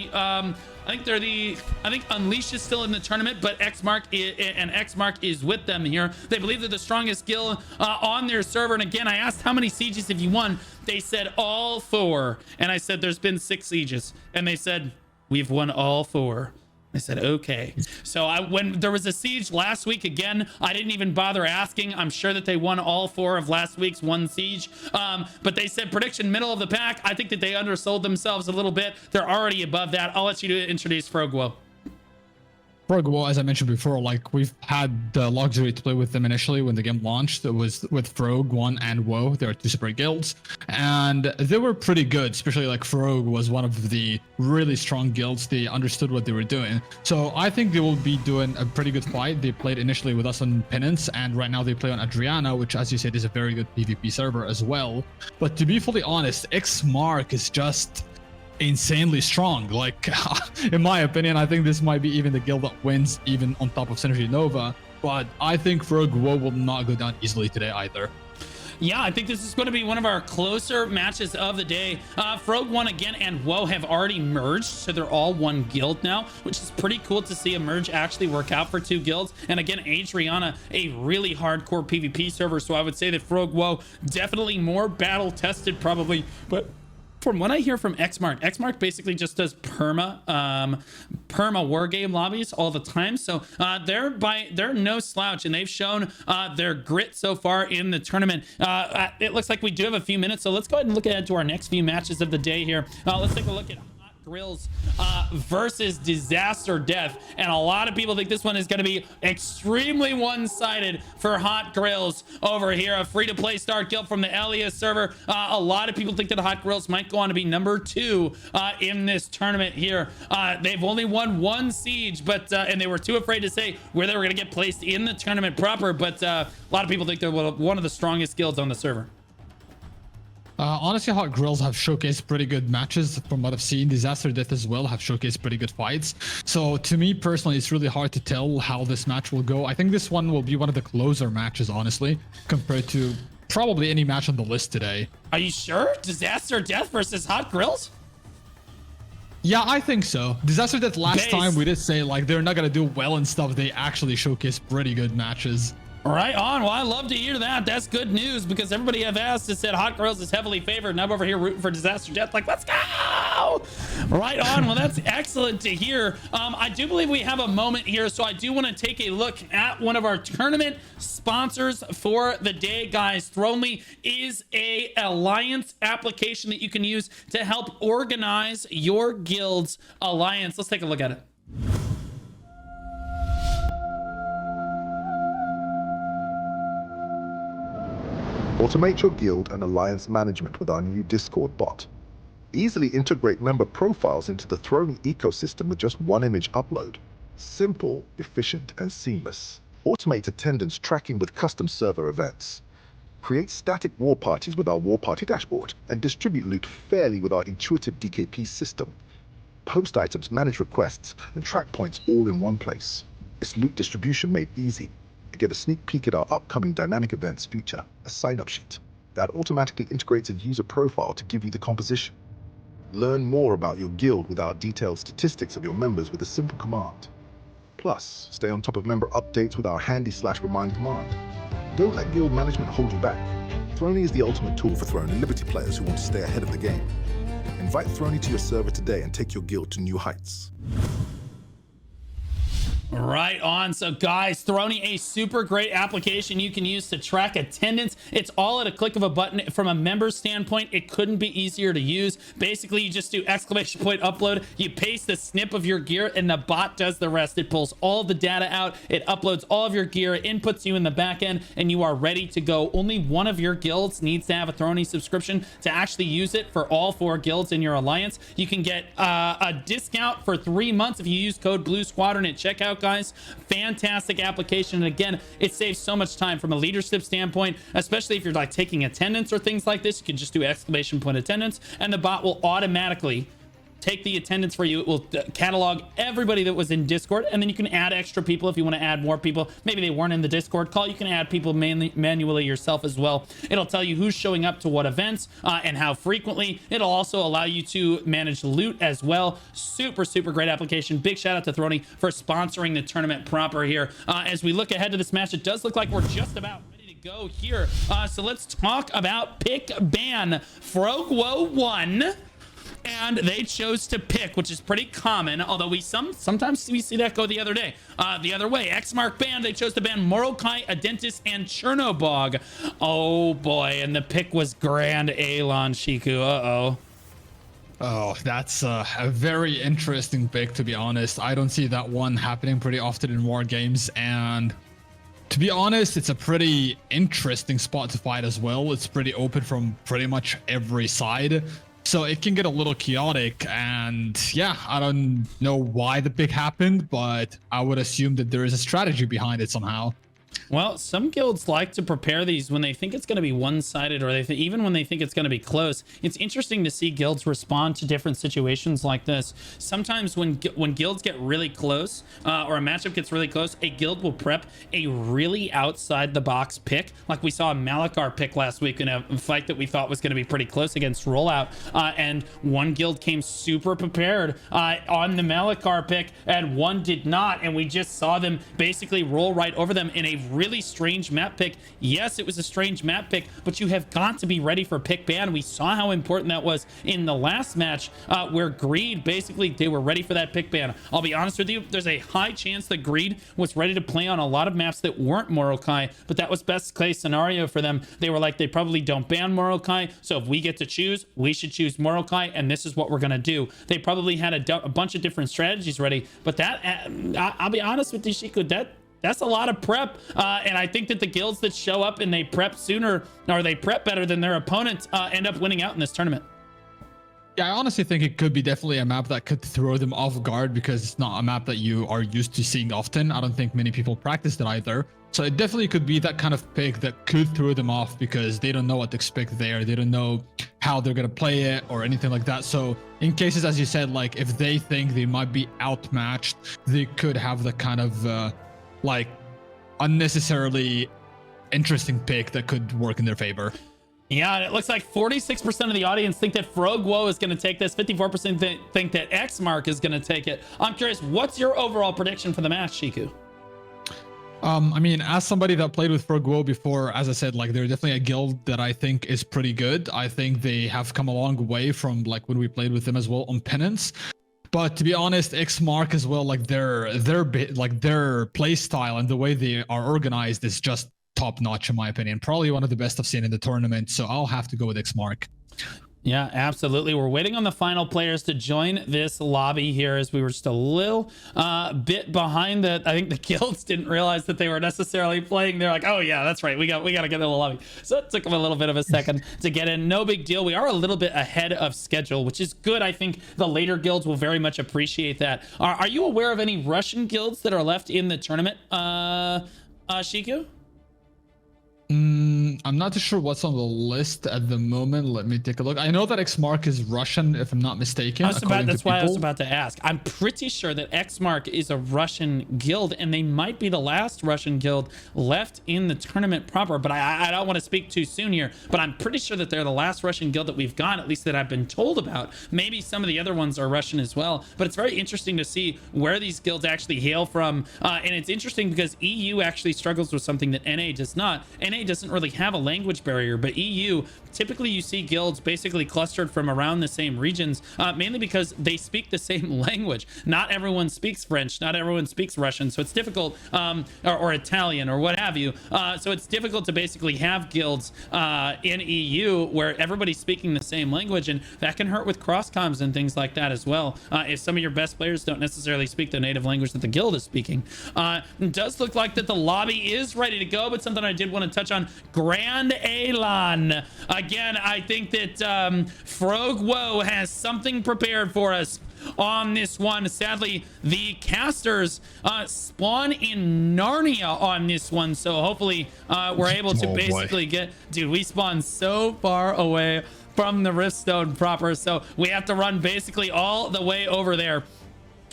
I think Unleash is still in the tournament, but Xmark is with them here. They believe they're the strongest guild on their server. And again, I asked how many sieges have you won? They said all 4. And I said, there's been 6 sieges. And they said, we've won all 4. I said, okay. So when there was a siege last week, again, I didn't even bother asking. I'm sure that they won all 4 of last week's 1 siege. But they said prediction middle of the pack. I think that they undersold themselves a little bit. They're already above that. I'll let you introduce Frogue. Frogue, well, as I mentioned before, like we've had the luxury to play with them initially when the game launched. It was with Frogue 1 and Woah. There are 2 separate guilds, and they were pretty good. Especially like Frogue was one of the really strong guilds. They understood what they were doing, so I think they will be doing a pretty good fight. They played initially with us on Penance, and right now they play on Adriana, which, as you said, is a very good PvP server as well. But to be fully honest, Xmark is just insanely strong. Like, in my opinion, I think this might be even the guild that wins, even on top of SYN Nova. But I think Frogue will not go down easily today either. Yeah, I think this is going to be one of our closer matches of the day. Frogue 1 again and Woah have already merged, so they're all one guild now, which is pretty cool to see a merge actually work out for 2 guilds. And again, Adriana, a really hardcore PvP server, so I would say that Frogue Woah definitely more battle tested probably, but from what I hear from Xmark basically just does perma war game lobbies all the time. So they're no slouch, and they've shown their grit so far in the tournament. It looks like we do have a few minutes, so let's go ahead and look ahead to our next few matches of the day here. Let's take a look at Grills versus Disaster Death, and a lot of people think this one is going to be extremely one-sided for Hot Grills over here, a free-to-play start guild from the Elias server. A lot of people think that Hot Grills might go on to be number 2 in this tournament here. They've only won 1 siege, but and they were too afraid to say where they were going to get placed in the tournament proper, but a lot of people think they're one of the strongest guilds on the server. Honestly, Hot Grills have showcased pretty good matches from what I've seen. Disaster Death as well have showcased pretty good fights. So to me personally, it's really hard to tell how this match will go. I think this one will be one of the closer matches, honestly, compared to probably any match on the list today. Are you sure? Disaster Death versus Hot Grills? Yeah, I think so. Disaster Death last Base. time we did say like they're not gonna do well and stuff. They actually showcased pretty good matches. Right on. Well, I love to hear that. That's good news because everybody I've asked has said Hot Grills is heavily favored, and I'm over here rooting for Disaster Death. Like, let's go! Right on. Well, that's excellent to hear. I do believe we have a moment here, so I do want to take a look at one of our tournament sponsors for the day, guys. Thronely is a alliance application that you can use to help organize your guild's alliance. Let's take a look at it. Automate your guild and alliance management with our new Discord bot. Easily integrate member profiles into the Throne ecosystem with just one image upload. Simple, efficient, and seamless. Automate attendance tracking with custom server events. Create static war parties with our war party dashboard, and distribute loot fairly with our intuitive DKP system. Post items, manage requests, and track points all in one place. It's loot distribution made easy. Get a sneak peek at our upcoming dynamic events feature, a sign-up sheet that automatically integrates a user profile to give you the composition. Learn more about your guild with our detailed statistics of your members with a simple command. Plus, stay on top of member updates with our handy/remind command. Don't let guild management hold you back. Throny is the ultimate tool for Throne and Liberty players who want to stay ahead of the game. Invite Throny to your server today and take your guild to new heights. Right on. So guys, Throny, a super great application you can use to track attendance. It's all at a click of a button. From a member standpoint, it couldn't be easier to use. Basically, you just do ! Upload, you paste the snip of your gear, and the bot does the rest. It pulls all the data out, it uploads all of your gear, inputs you in the back end, and you are ready to go. Only one of your guilds needs to have a Throny subscription to actually use it for all 4 guilds in your alliance. You can get a discount for 3 months if you use code Blue Squadron at checkout, guys. Fantastic application, and again, it saves so much time from a leadership standpoint, especially if you're like taking attendance or things like this. You can just do ! Attendance, and the bot will automatically take the attendance for you. It will catalog everybody that was in Discord, and then you can add extra people if you want to add more people. Maybe they weren't in the Discord call. You can add people manually yourself as well. It'll tell you who's showing up to what events and how frequently. It'll also allow you to manage loot as well. Super great application. Big shout out to Throny for sponsoring the tournament proper here. As we look ahead to this match, it does look like we're just about ready to go here. So let's talk about pick ban. Frogue Woah won, and they chose to pick, which is pretty common, although sometimes we see that go the other way. Xmark banned. They chose to ban Morokai, Adentis, and Chernobog. Oh boy, and the pick was Grand Alon Shiku. Oh, that's a very interesting pick, to be honest. I don't see that one happening pretty often in war games, and to be honest, it's a pretty interesting spot to fight as well. It's pretty open from pretty much every side, so it can get a little chaotic. And yeah, I don't know why the pick happened, but I would assume that there is a strategy behind it somehow. Well, some guilds like to prepare these when they think it's going to be one-sided, or even when they think it's going to be close. It's interesting to see guilds respond to different situations like this. Sometimes when guilds get really close, or a matchup gets really close, a guild will prep a really outside-the-box pick, like we saw a Malachar pick last week in a fight that we thought was going to be pretty close against Rollout, and one guild came super prepared on the Malachar pick, and one did not, and we just saw them basically roll right over them in a really strange map pick. Yes, it was a strange map pick, but you have got to be ready for pick ban. We saw how important that was in the last match, where Greed, basically, they were ready for that pick ban. I'll be honest with you, there's a high chance that Greed was ready to play on a lot of maps that weren't Morokai, but that was best case scenario for them. They were like, they probably don't ban Morokai, so if we get to choose, we should choose Morokai, and this is what we're gonna do. They probably had a bunch of different strategies ready, but that, I'll be honest with you, Shiku, that's a lot of prep, and I think that the guilds that show up and they prep sooner, or they prep better than their opponents, end up winning out in this tournament. Yeah, I honestly think it could be definitely a map that could throw them off guard, because it's not a map that you are used to seeing often. I don't think many people practice it either. So it definitely could be that kind of pick that could throw them off, because they don't know what to expect there. They don't know how they're going to play it or anything like that. So in cases, as you said, like if they think they might be outmatched, they could have the kind of like unnecessarily interesting pick that could work in their favor. Yeah, and it looks like 46% of the audience think that Frogue Woah is going to take this. 54% think that Xmark is going to take it. I'm curious, what's your overall prediction for the match, Shiku? I mean, as somebody that played with Frogue Woah before, as I said, like they're definitely a guild that I think is pretty good. I think they have come a long way from like when we played with them as well on Penance. But to be honest, Xmark as well, like their play style and the way they are organized is just top notch in my opinion. Probably one of the best I've seen in the tournament. So I'll have to go with Xmark. Yeah, absolutely. We're waiting on the final players to join this lobby here as we were just a little bit behind that. I think the guilds didn't realize that they were necessarily playing. They're like, oh yeah, that's right. We got to get in the lobby. So it took them a little bit of a second to get in. No big deal. We are a little bit ahead of schedule, which is good. I think the later guilds will very much appreciate that. Are you aware of any Russian guilds that are left in the tournament, Shiku? I'm not too sure what's on the list at the moment. Let me take a look. I know that Xmark is Russian, if I'm not mistaken. That's why I was about to ask. I'm pretty sure that Xmark is a Russian guild, and they might be the last Russian guild left in the tournament proper. But I don't want to speak too soon here, but I'm pretty sure that they're the last Russian guild that we've got, at least that I've been told about. Maybe some of the other ones are Russian as well, but it's very interesting to see where these guilds actually hail from. And it's interesting because EU actually struggles with something that NA does not. NA doesn't really have a language barrier, but EU, typically you see guilds basically clustered from around the same regions, mainly because they speak the same language. Not everyone speaks French, not everyone speaks Russian, so it's difficult, or Italian or what have you. So it's difficult to basically have guilds in EU where everybody's speaking the same language, and that can hurt with cross comms and things like that as well. If some of your best players don't necessarily speak the native language that the guild is speaking. It does look like that the lobby is ready to go, but something I did want to touch on, Grand Elan. Again, I think that Frogue Woah has something prepared for us on this one. Sadly, the casters spawn in Narnia on this one, so hopefully we're able to basically get... Dude, we spawn so far away from the Riftstone proper, so we have to run basically all the way over there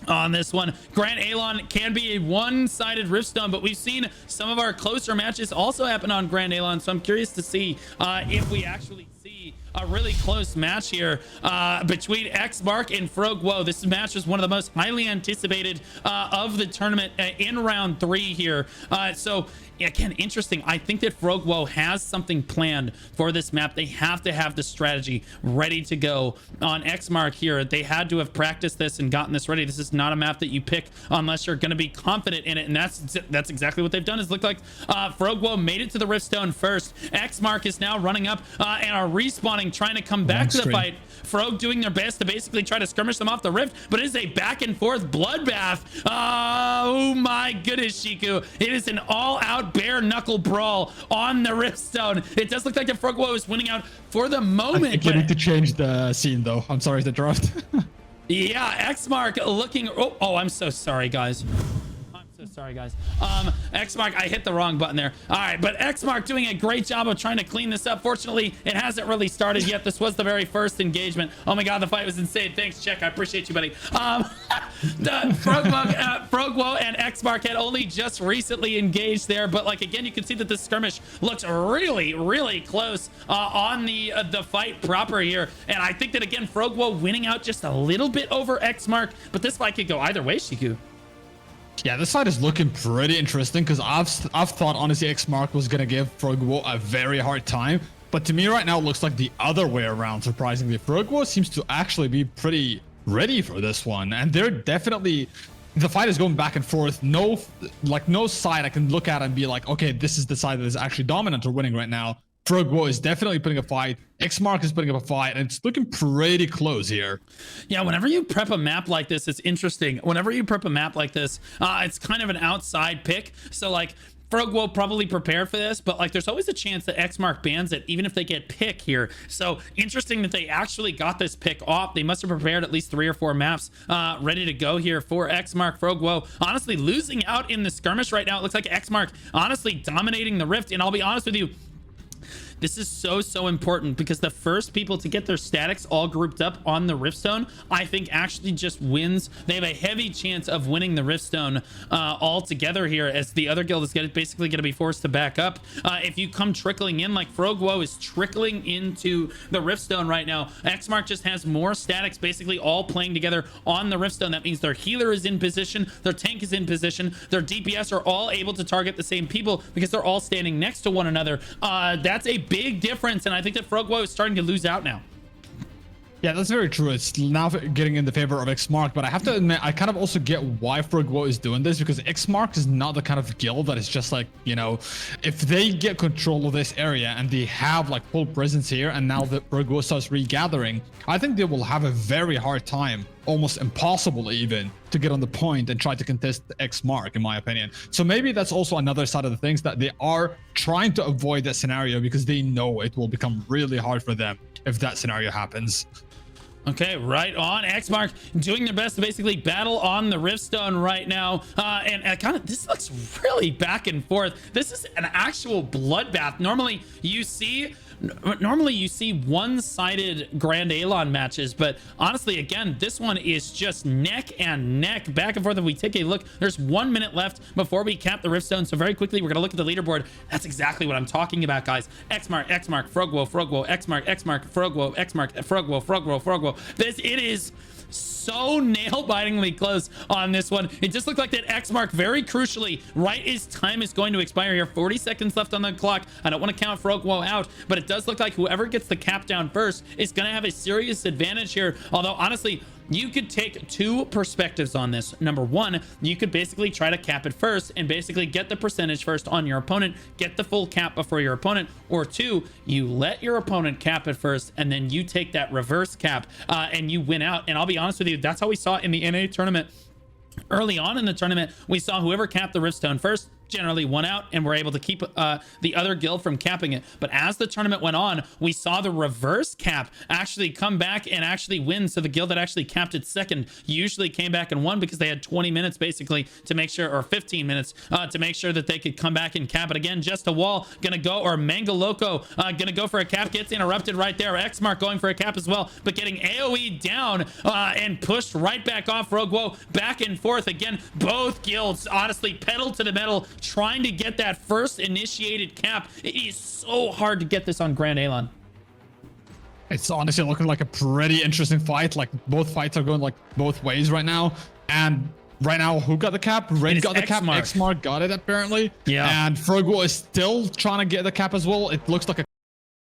on this one. Grand Elan can be a one-sided Riftstone, but we've seen some of our closer matches also happen on Grand Elan, so I'm curious to see if we actually see a really close match here between Xmark and Frogue Woah. This match was one of the most highly anticipated of the tournament in round 3 here. So again, interesting. I think that Frogue Woah has something planned for this map. They have to have the strategy ready to go. On Xmark here, they had to have practiced this and gotten this ready. This is not a map that you pick unless you're going to be confident in it, and that's exactly what they've done. Is look like Frogue Woah made it to the Riftstone first. Xmark is now running up and are respawning, trying to come back to the fight. Frogue doing their best to basically try to skirmish them off the rift, but it is a back and forth bloodbath. Oh my goodness, Shiku. It is an all-out bare knuckle brawl on the Riftstone. It does look like the Frogue Woah is winning out for the moment. I think you need to change the scene though. I'm sorry to interrupt. Yeah, Xmark looking... Oh, I'm so sorry, guys. Sorry, guys. Xmark, I hit the wrong button there. All right, but Xmark doing a great job of trying to clean this up. Fortunately, it hasn't really started yet. This was the very first engagement. Oh my god, the fight was insane. Thanks, Check. I appreciate you, buddy. The Frogue Woah and Xmark had only just recently engaged there, but like again, you can see that the skirmish looks really, really close on the fight proper here. And I think that again, Frogue Woah winning out just a little bit over Xmark, but this fight could go either way, Shiku. Yeah, this fight is looking pretty interesting because I've thought honestly Xmark was gonna give Frogue Woah a very hard time, but to me right now it looks like the other way around. Surprisingly, Frogue Woah seems to actually be pretty ready for this one, and they're definitely... The fight is going back and forth. No side I can look at and be like, okay, this is the side that is actually dominant or winning right now. Frogue Woah is definitely putting a fight. Xmark is putting up a fight, and it's looking pretty close here. Yeah, whenever you prep a map like this, it's interesting. Whenever you prep a map like this, it's kind of an outside pick. So like Frogue Woah probably prepared for this, but like there's always a chance that Xmark bans it, even if they get pick here. So interesting that they actually got this pick off. They must have prepared at least 3 or 4 maps ready to go here for Xmark. Frogue Woah honestly losing out in the skirmish right now. It looks like Xmark honestly dominating the rift, and I'll be honest with you, this is so important, because the first people to get their statics all grouped up on the Riftstone, I think actually just wins. They have a heavy chance of winning the Riftstone all together here, as the other guild is basically going to be forced to back up. If you come trickling in, like Frogue Woah is trickling into the Riftstone right now, Xmark just has more statics basically all playing together on the Riftstone. That means their healer is in position, their tank is in position, their DPS are all able to target the same people because they're all standing next to one another. That's a big difference, and I think that Frogue Woah is starting to lose out now. Yeah, that's very true. It's now getting in the favor of Xmark, but I have to admit, I kind of also get why Frogue Woah is doing this, because Xmark is not the kind of guild that is just like, you know, if they get control of this area and they have like full presence here, and now that Frogue Woah starts regathering, I think they will have a very hard time, almost impossible even, to get on the point and try to contest Xmark, in my opinion. So maybe that's also another side of the things, that they are trying to avoid that scenario because they know it will become really hard for them if that scenario happens. Okay, right on. Xmark doing their best to basically battle on the Riftstone right now. And kind of, this looks really back and forth. This is an actual bloodbath. Normally you see one-sided Grand Alon matches, but honestly, again, this one is just neck and neck, back and forth. If we take a look, there's 1 minute left before we cap the Riftstone, so very quickly we're gonna look at the leaderboard. That's exactly what I'm talking about, guys. Xmark, Frogue Woah, Xmark, Frogue Woah, Xmark, Frogue Woah. It is so nail-bitingly close on this one. It just looked like that Xmark, very crucially, right as time is going to expire here, 40 seconds left on the clock. I don't want to count Frogue Woah out, but it does look like whoever gets the cap down first is going to have a serious advantage here. Although, honestly, you could take two perspectives on this. Number one, you could basically try to cap it first and basically get the percentage first on your opponent, get the full cap before your opponent. Or two, you let your opponent cap it first and then you take that reverse cap and you win out. And I'll be honest with you, that's how we saw it in the NA tournament. Early on in the tournament, we saw whoever capped the Riftstone first generally won out and were able to keep the other guild from capping it. But as the tournament went on, we saw the reverse cap actually come back and actually win. So the guild that actually capped it second usually came back and won because they had 20 minutes basically to make sure, or 15 minutes to make sure that they could come back and cap it again. Just a Wall gonna go, or Mango Loco gonna go for a cap, gets interrupted right there. Xmark going for a cap as well, but getting AoE down and pushed right back off. Frogue Woah back and forth again. Both guilds honestly pedal to the metal, trying to get that first initiated cap. It is so hard to get this on Grand Alon. It's honestly looking like a pretty interesting fight. Like, both fights are going like both ways right now. And right now, who got the cap? Red got the cap. Xmark got it apparently. Yeah. And Frogue Woah is still trying to get the cap as well. It looks like a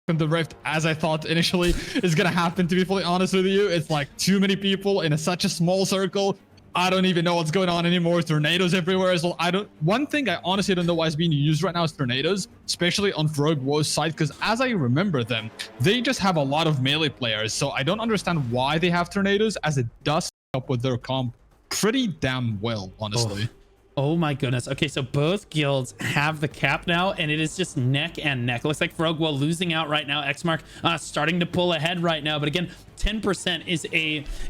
in the Rift, as I thought initially is gonna happen, to be fully honest with you. It's like too many people in such a small circle. I don't even know what's going on anymore. Tornadoes everywhere as well. One thing I honestly don't know why is being used right now is tornadoes, especially on Frogue Woah's side, because as I remember them, they just have a lot of melee players. So I don't understand why they have tornadoes, as it does up with their comp pretty damn well, honestly. Oh my goodness. Okay, so both guilds have the cap now, and it is just neck and neck. It looks like Frogue Woah losing out right now. Xmark starting to pull ahead right now, but again, 10% is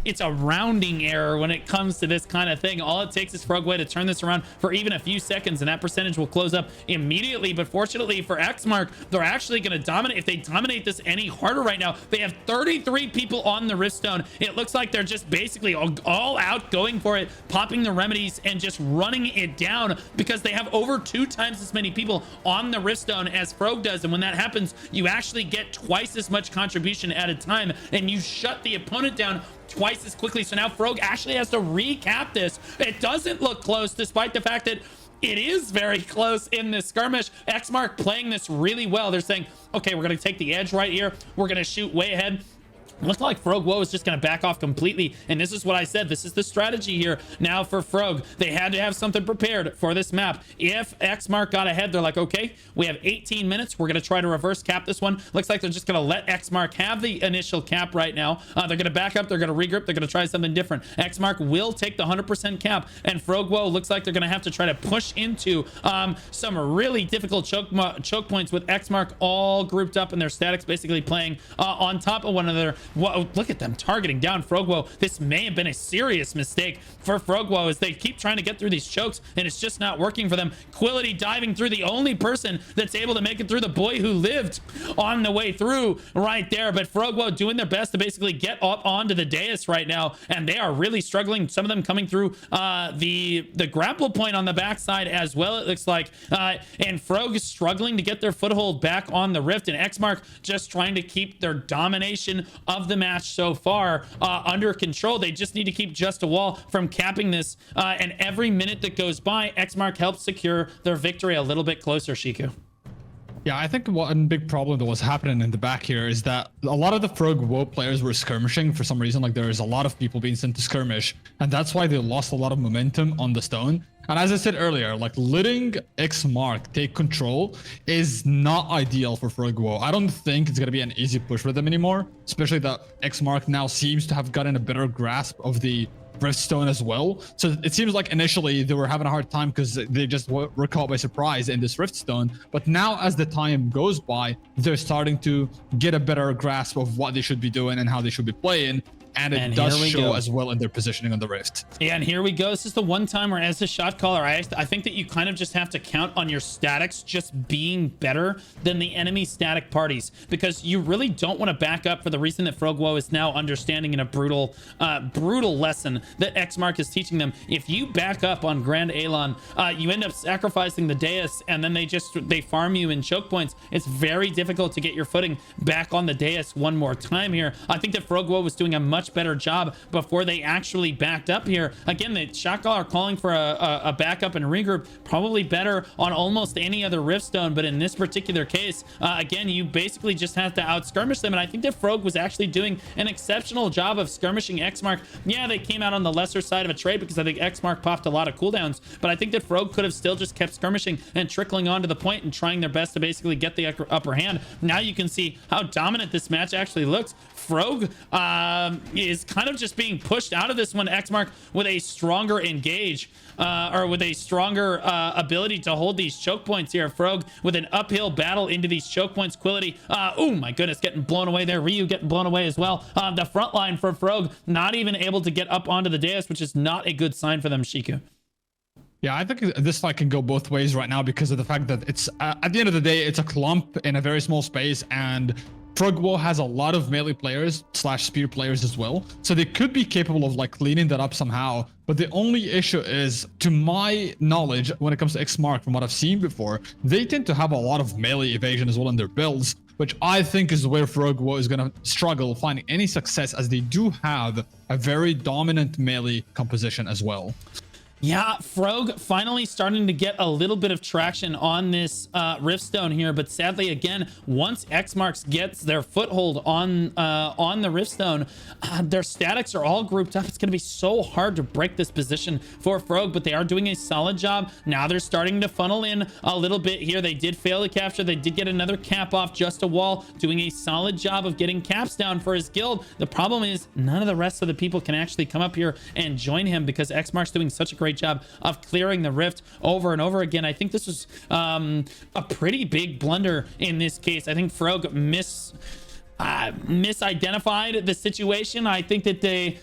it's a rounding error when it comes to this kind of thing. All it takes is Frogue Woah to turn this around for even a few seconds, and that percentage will close up immediately. But fortunately for Xmark, they're actually going to dominate. If they dominate this any harder right now, they have 33 people on the Riftstone. It looks like they're just basically all out going for it, popping the remedies and just running it down, because they have over 2 times as many people on the Riftstone as Frogue does. And when that happens, you actually get twice as much contribution at a time, and you shut the opponent down twice as quickly. So now Frogue actually has to recap this. It doesn't look close, despite the fact that it is very close in this skirmish. Xmark playing this really well. They're saying, okay, we're going to take the edge right here. We're going to shoot way ahead. Looks like Frogue Woah is just going to back off completely. And this is what I said. This is the strategy here now for Frogue. They had to have something prepared for this map. If Xmark got ahead, they're like, okay, we have 18 minutes. We're going to try to reverse cap this one. Looks like they're just going to let Xmark have the initial cap right now. They're going to back up. They're going to regroup. They're going to try something different. Xmark will take the 100% cap. And Frogue Woah looks like they're going to have to try to push into some really difficult choke points with Xmark all grouped up and their statics basically playing on top of one another. Whoa, look at them targeting down Frogue. This may have been a serious mistake for Frogue as they keep trying to get through these chokes, and it's just not working for them. Quillity diving through, the only person that's able to make it through, the boy who lived on the way through right there. But Frogue doing their best to basically get up onto the dais right now, and they are really struggling. Some of them coming through the grapple point on the backside as well, it looks like. And Frogue is struggling to get their foothold back on the rift, and Xmark just trying to keep their domination of the match so far under control. They just need to keep just a wall from capping this, and every minute that goes by, Xmark helps secure their victory a little bit closer, Shiku. Yeah, I think one big problem that was happening in the back here is that a lot of the Frogue Woah players were skirmishing for some reason. Like, there's a lot of people being sent to skirmish, and that's why they lost a lot of momentum on the stone. And as I said earlier, like, letting Xmark take control is not ideal for Frogue Woah. I don't think it's going to be an easy push for them anymore, especially that Xmark now seems to have gotten a better grasp of the Riftstone as well. So it seems like initially they were having a hard time because they just were caught by surprise in this Riftstone. But now as the time goes by, they're starting to get a better grasp of what they should be doing and how they should be playing. And it does show as well in their positioning on the Rift. Yeah, and here we go. This is the one time where, as a shot caller, I think that you kind of just have to count on your statics just being better than the enemy static parties, because you really don't want to back up for the reason that Frogue is now understanding in a brutal lesson that Xmark is teaching them. If you back up on Grand Elan, you end up sacrificing the dais, and then they farm you in choke points. It's very difficult to get your footing back on the dais one more time here. I think that Frogue was doing a much better job before they actually backed up here. Again, the shot caller are calling for a backup and regroup, probably better on almost any other Riftstone, but in this particular case, again, you basically just have to out skirmish them. And I think that Frogue was actually doing an exceptional job of skirmishing Xmark. Yeah, they came out on the lesser side of a trade because I think Xmark popped a lot of cooldowns, but I think that Frogue could have still just kept skirmishing and trickling on to the point and trying their best to basically get the upper hand. Now you can see how dominant this match actually looks. Frogue is kind of just being pushed out of this one. Xmark with a stronger engage, or with a stronger ability to hold these choke points here. Frogue with an uphill battle into these choke points. Quillity, oh my goodness, getting blown away there. Ryu getting blown away as well. The front line for Frogue not even able to get up onto the dais, which is not a good sign for them, Shiku. Yeah, I think this fight can go both ways right now because of the fact that it's, at the end of the day, it's a clump in a very small space, and Frogue Woah has a lot of melee players / spear players as well. So they could be capable of like cleaning that up somehow. But the only issue is, to my knowledge, when it comes to Xmark, from what I've seen before, they tend to have a lot of melee evasion as well in their builds, which I think is where Frogue Woah is going to struggle finding any success, as they do have a very dominant melee composition as well. Yeah, Frogue finally starting to get a little bit of traction on this Riftstone here, but sadly, again, once Xmark gets their foothold on the Riftstone, their statics are all grouped up. It's going to be so hard to break this position for Frogue, but they are doing a solid job. Now they're starting to funnel in a little bit here. They did fail to capture. They did get another cap off, just a wall, doing a solid job of getting caps down for his guild. The problem is none of the rest of the people can actually come up here and join him because Xmark's doing such a great job of clearing the rift over and over again. I think this was a pretty big blunder in this case. I think Frogue misidentified the situation. I think that they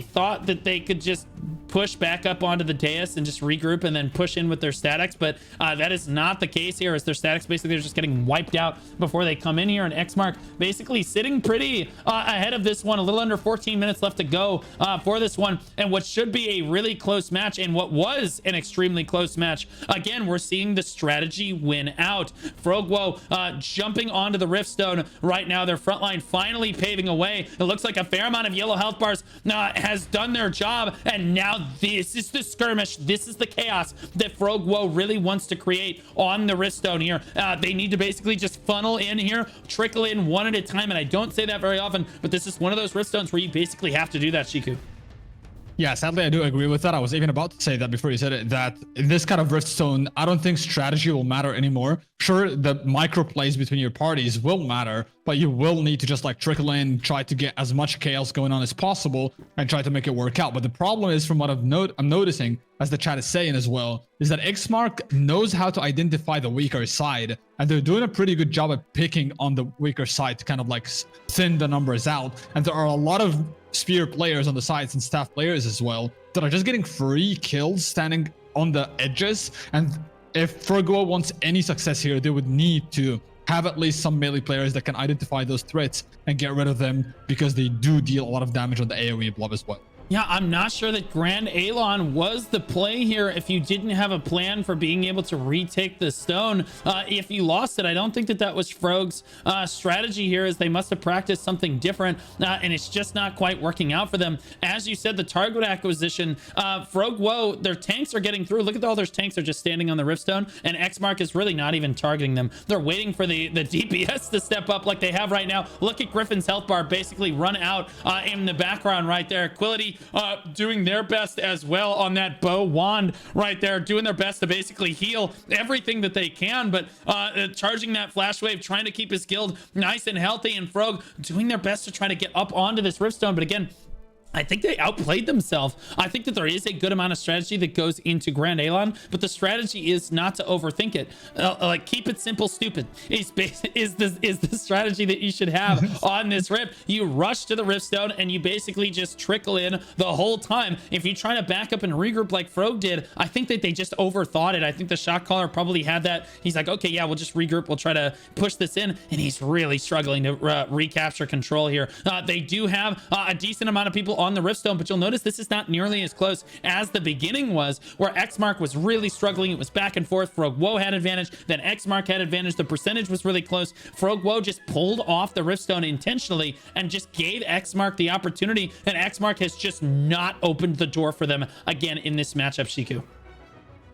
thought that they could just push back up onto the dais and just regroup and then push in with their statics, but that is not the case here, as their statics basically they're just getting wiped out before they come in here. And Xmark basically sitting pretty ahead of this one, a little under 14 minutes left to go for this one, and what should be a really close match, and what was an extremely close match. Again, we're seeing the strategy win out. Frogue Woah jumping onto the Riftstone right now. Their front line finally paving a way. It looks like a fair amount of yellow health bars has done their job, and now this is the skirmish. This is the chaos that Frogue Woah really wants to create on the Riftstone here. They need to basically just funnel in here, trickle in one at a time, and I don't say that very often, but this is one of those Riftstones where you basically have to do that, Shiku. Yeah, sadly, I do agree with that. I was even about to say that before you said it, that in this kind of Riftstone, I don't think strategy will matter anymore. Sure, the micro plays between your parties will matter, but you will need to just like trickle in, try to get as much chaos going on as possible, and try to make it work out. But the problem is, from what I'm noticing, as the chat is saying as well, is that Xmark knows how to identify the weaker side, and they're doing a pretty good job at picking on the weaker side to kind of like thin the numbers out. And there are a lot of Spear players on the sides and staff players as well that are just getting free kills standing on the edges. And if Frogue wants any success here, they would need to have at least some melee players that can identify those threats and get rid of them, because they do deal a lot of damage on the AoE blob as well. Yeah, I'm not sure that Grand Alon was the play here if you didn't have a plan for being able to retake the stone. If you lost it, I don't think that that was Frogue's strategy here, as they must have practiced something different, and it's just not quite working out for them. As you said, the target acquisition, Frogue, whoa, their tanks are getting through. Look at all those tanks are just standing on the Riftstone, and Xmark is really not even targeting them. They're waiting for the DPS to step up like they have right now. Look at Griffin's health bar basically run out in the background right there. Quility doing their best as well on that bow wand right there, doing their best to basically heal everything that they can, but charging that flash wave, trying to keep his guild nice and healthy, and Frogue doing their best to try to get up onto this Riftstone. But again, I think they outplayed themselves. I think that there is a good amount of strategy that goes into Grand Alon, but the strategy is not to overthink it. Like, keep it simple, stupid is the strategy that you should have on this rip. You rush to the Riftstone and you basically just trickle in the whole time. If you try to back up and regroup like Frogue did, I think that they just overthought it. I think the shot caller probably had that. He's like, okay, yeah, we'll just regroup. We'll try to push this in. And he's really struggling to recapture control here. They do have a decent amount of people on the Riftstone, but you'll notice this is not nearly as close as the beginning was, where Xmark was really struggling. It was back and forth. Frogue Woah had advantage, then Xmark had advantage. The percentage was really close. Frogue Woah just pulled off the Riftstone intentionally and just gave Xmark the opportunity, and Xmark has just not opened the door for them again in this matchup, Shiku.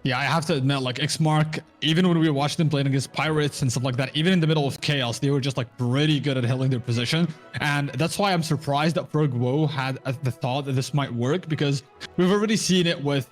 Yeah, I have to admit, like, Xmark, even when we watched them playing against Pirates and stuff like that, even in the middle of chaos, they were just like pretty good at holding their position. And that's why I'm surprised that Frogue Woah had the thought that this might work, because we've already seen it with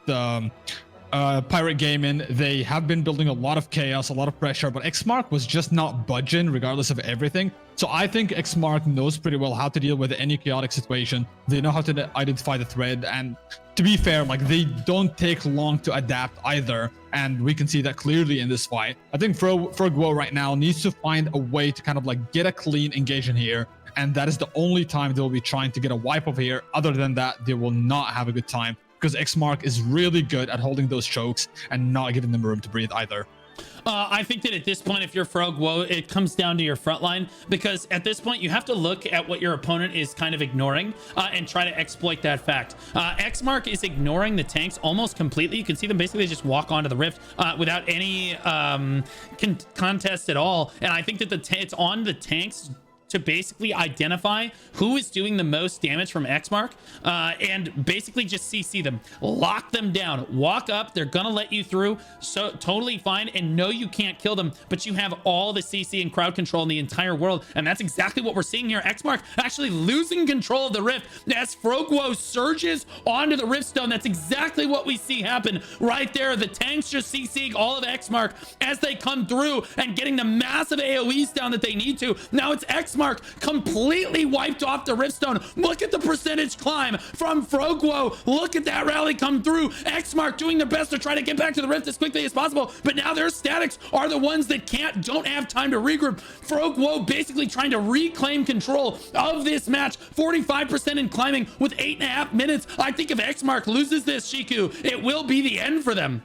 Pirate Gaming. They have been building a lot of chaos, a lot of pressure, but Xmark was just not budging regardless of everything. So I think Xmark knows pretty well how to deal with any chaotic situation. They know how to identify the threat, and to be fair, like, they don't take long to adapt either, and we can see that clearly in this fight. I think Frogue Woah right now needs to find a way to kind of like get a clean engagement here, and that is the only time they'll be trying to get a wipe over here. Other than that, they will not have a good time, because Xmark is really good at holding those chokes and not giving them room to breathe either. I think that at this point, if you're Frogue Woah, it comes down to your front line, because at this point you have to look at what your opponent is kind of ignoring and try to exploit that fact. Xmark is ignoring the tanks almost completely. You can see them basically just walk onto the rift without any contest at all. And I think that it's on the tanks to basically identify who is doing the most damage from Xmark and basically just CC them, lock them down, walk up. They're gonna let you through, so totally fine, and no, you can't kill them, but you have all the CC and crowd control in the entire world. And that's exactly what we're seeing here. Xmark actually losing control of the rift as Frogue Woah surges onto the Riftstone. That's exactly what we see happen right there. The tanks just CCing all of Xmark as they come through and getting the massive AoEs down that they need to. Now it's Xmark completely wiped off the Riftstone. Look at the percentage climb from Frogue Woah. Look at that rally come through. Xmark doing their best to try to get back to the rift as quickly as possible, but now their statics are the ones that don't have time to regroup. Frogue Woah basically trying to reclaim control of this match. 45% in climbing with 8.5 minutes. I think if Xmark loses this, Shiku, it will be the end for them.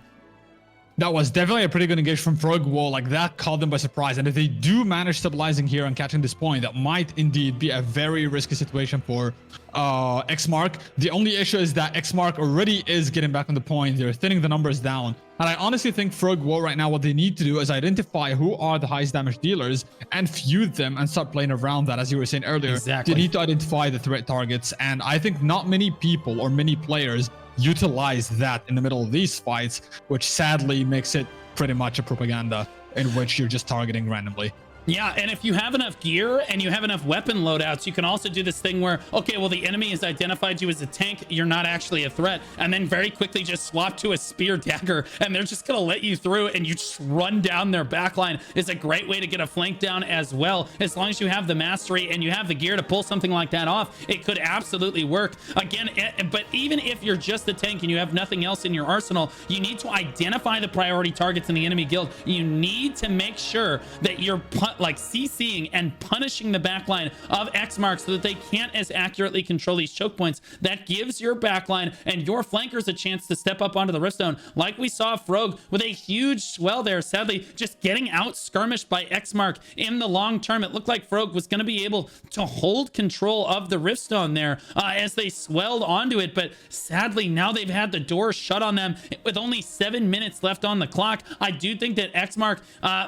That was definitely a pretty good engage from Frogue Woah. Like, that caught them by surprise. And if they do manage stabilizing here and catching this point, that might indeed be a very risky situation for Xmark. The only issue is that Xmark already is getting back on the point. They're thinning the numbers down. And I honestly think Frogue Woah right now, what they need to do is identify who are the highest damage dealers and feud them and start playing around that, as you were saying earlier. Exactly. They need to identify the threat targets. And I think not many people or many players utilize that in the middle of these fights, which sadly makes it pretty much a propaganda in which you're just targeting randomly. Yeah, and if you have enough gear and you have enough weapon loadouts, you can also do this thing where, okay, well, the enemy has identified you as a tank, you're not actually a threat, and then very quickly just swap to a spear dagger, and they're just gonna let you through, and you just run down their backline. Is a great way to get a flank down as well. As long as you have the mastery and you have the gear to pull something like that off, it could absolutely work. Again, but even if you're just a tank and you have nothing else in your arsenal, you need to identify the priority targets in the enemy guild. You need to make sure that you're like CCing and punishing the backline of Xmark so that they can't as accurately control these choke points. That gives your backline and your flankers a chance to step up onto the Riftstone, like we saw Frogue with a huge swell there, sadly just getting out skirmished by Xmark. In the long term, it looked like Frogue was going to be able to hold control of the Riftstone there as they swelled onto it, but sadly now they've had the door shut on them with only 7 minutes left on the clock. I do think that Xmark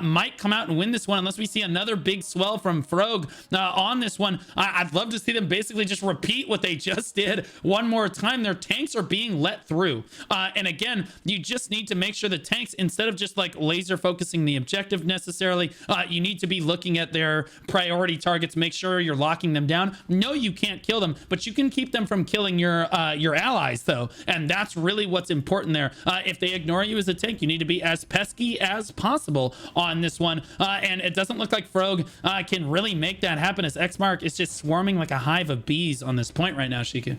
might come out and win this one unless we see another big swell from Frogue on this one. I'd love to see them basically just repeat what they just did one more time. Their tanks are being let through. And again, you just need to make sure the tanks, instead of just like laser focusing the objective necessarily, you need to be looking at their priority targets, make sure you're locking them down. No, you can't kill them, but you can keep them from killing your allies though. And that's really what's important there. If they ignore you as a tank, you need to be as pesky as possible on this one. And it doesn't look like Frogue can really make that happen, as Xmark is just swarming like a hive of bees on this point right now, Shiku.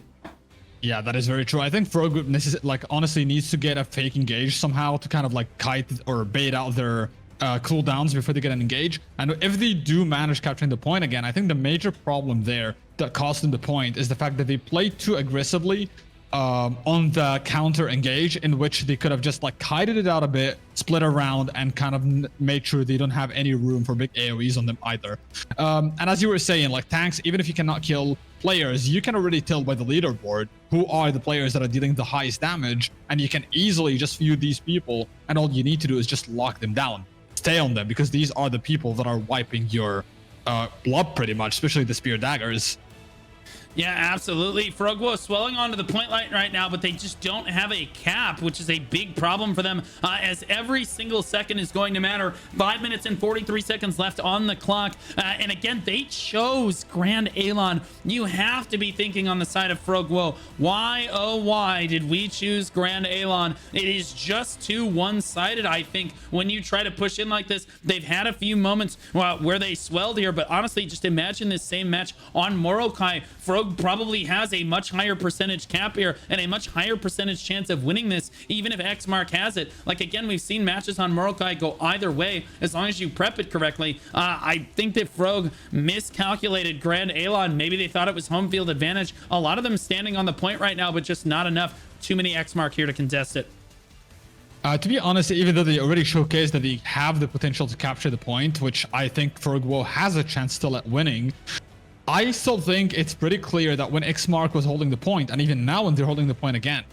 Yeah, that is very true. I think Frogue honestly needs to get a fake engage somehow to kind of like kite or bait out their cooldowns before they get an engage. And if they do manage capturing the point again, I think the major problem there that cost them the point is the fact that they played too aggressively on the counter engage, in which they could have just like kited it out a bit, split around, and kind of made sure they don't have any room for big AoEs on them either. And as you were saying, like tanks, even if you cannot kill players, you can already tell by the leaderboard who are the players that are dealing the highest damage, and you can easily just view these people, and all you need to do is just lock them down, stay on them, because these are the people that are wiping your blood pretty much, especially the spear daggers. Yeah, absolutely. Frogue was swelling onto the point light right now, but they just don't have a cap, which is a big problem for them, as every single second is going to matter. 5 minutes and 43 seconds left on the clock. And again, they chose Grand Alon. You have to be thinking on the side of Frogue. Whoa, why, oh, why did we choose Grand Alon? It is just too one-sided, I think, when you try to push in like this. They've had a few moments where they swelled here, but honestly, just imagine this same match on Morokai. Frogue probably has a much higher percentage cap here and a much higher percentage chance of winning this, even if Xmark has it. Like, again, we've seen matches on Morokai go either way as long as you prep it correctly. I think that Frogue miscalculated Grand Alon. Maybe they thought it was home field advantage. A lot of them standing on the point right now, but just not enough. Too many Xmark here to contest it. To be honest, even though they already showcased that they have the potential to capture the point, which I think Frogue has a chance still at winning, I still think it's pretty clear that when Xmark was holding the point, and even now when they're holding the point again,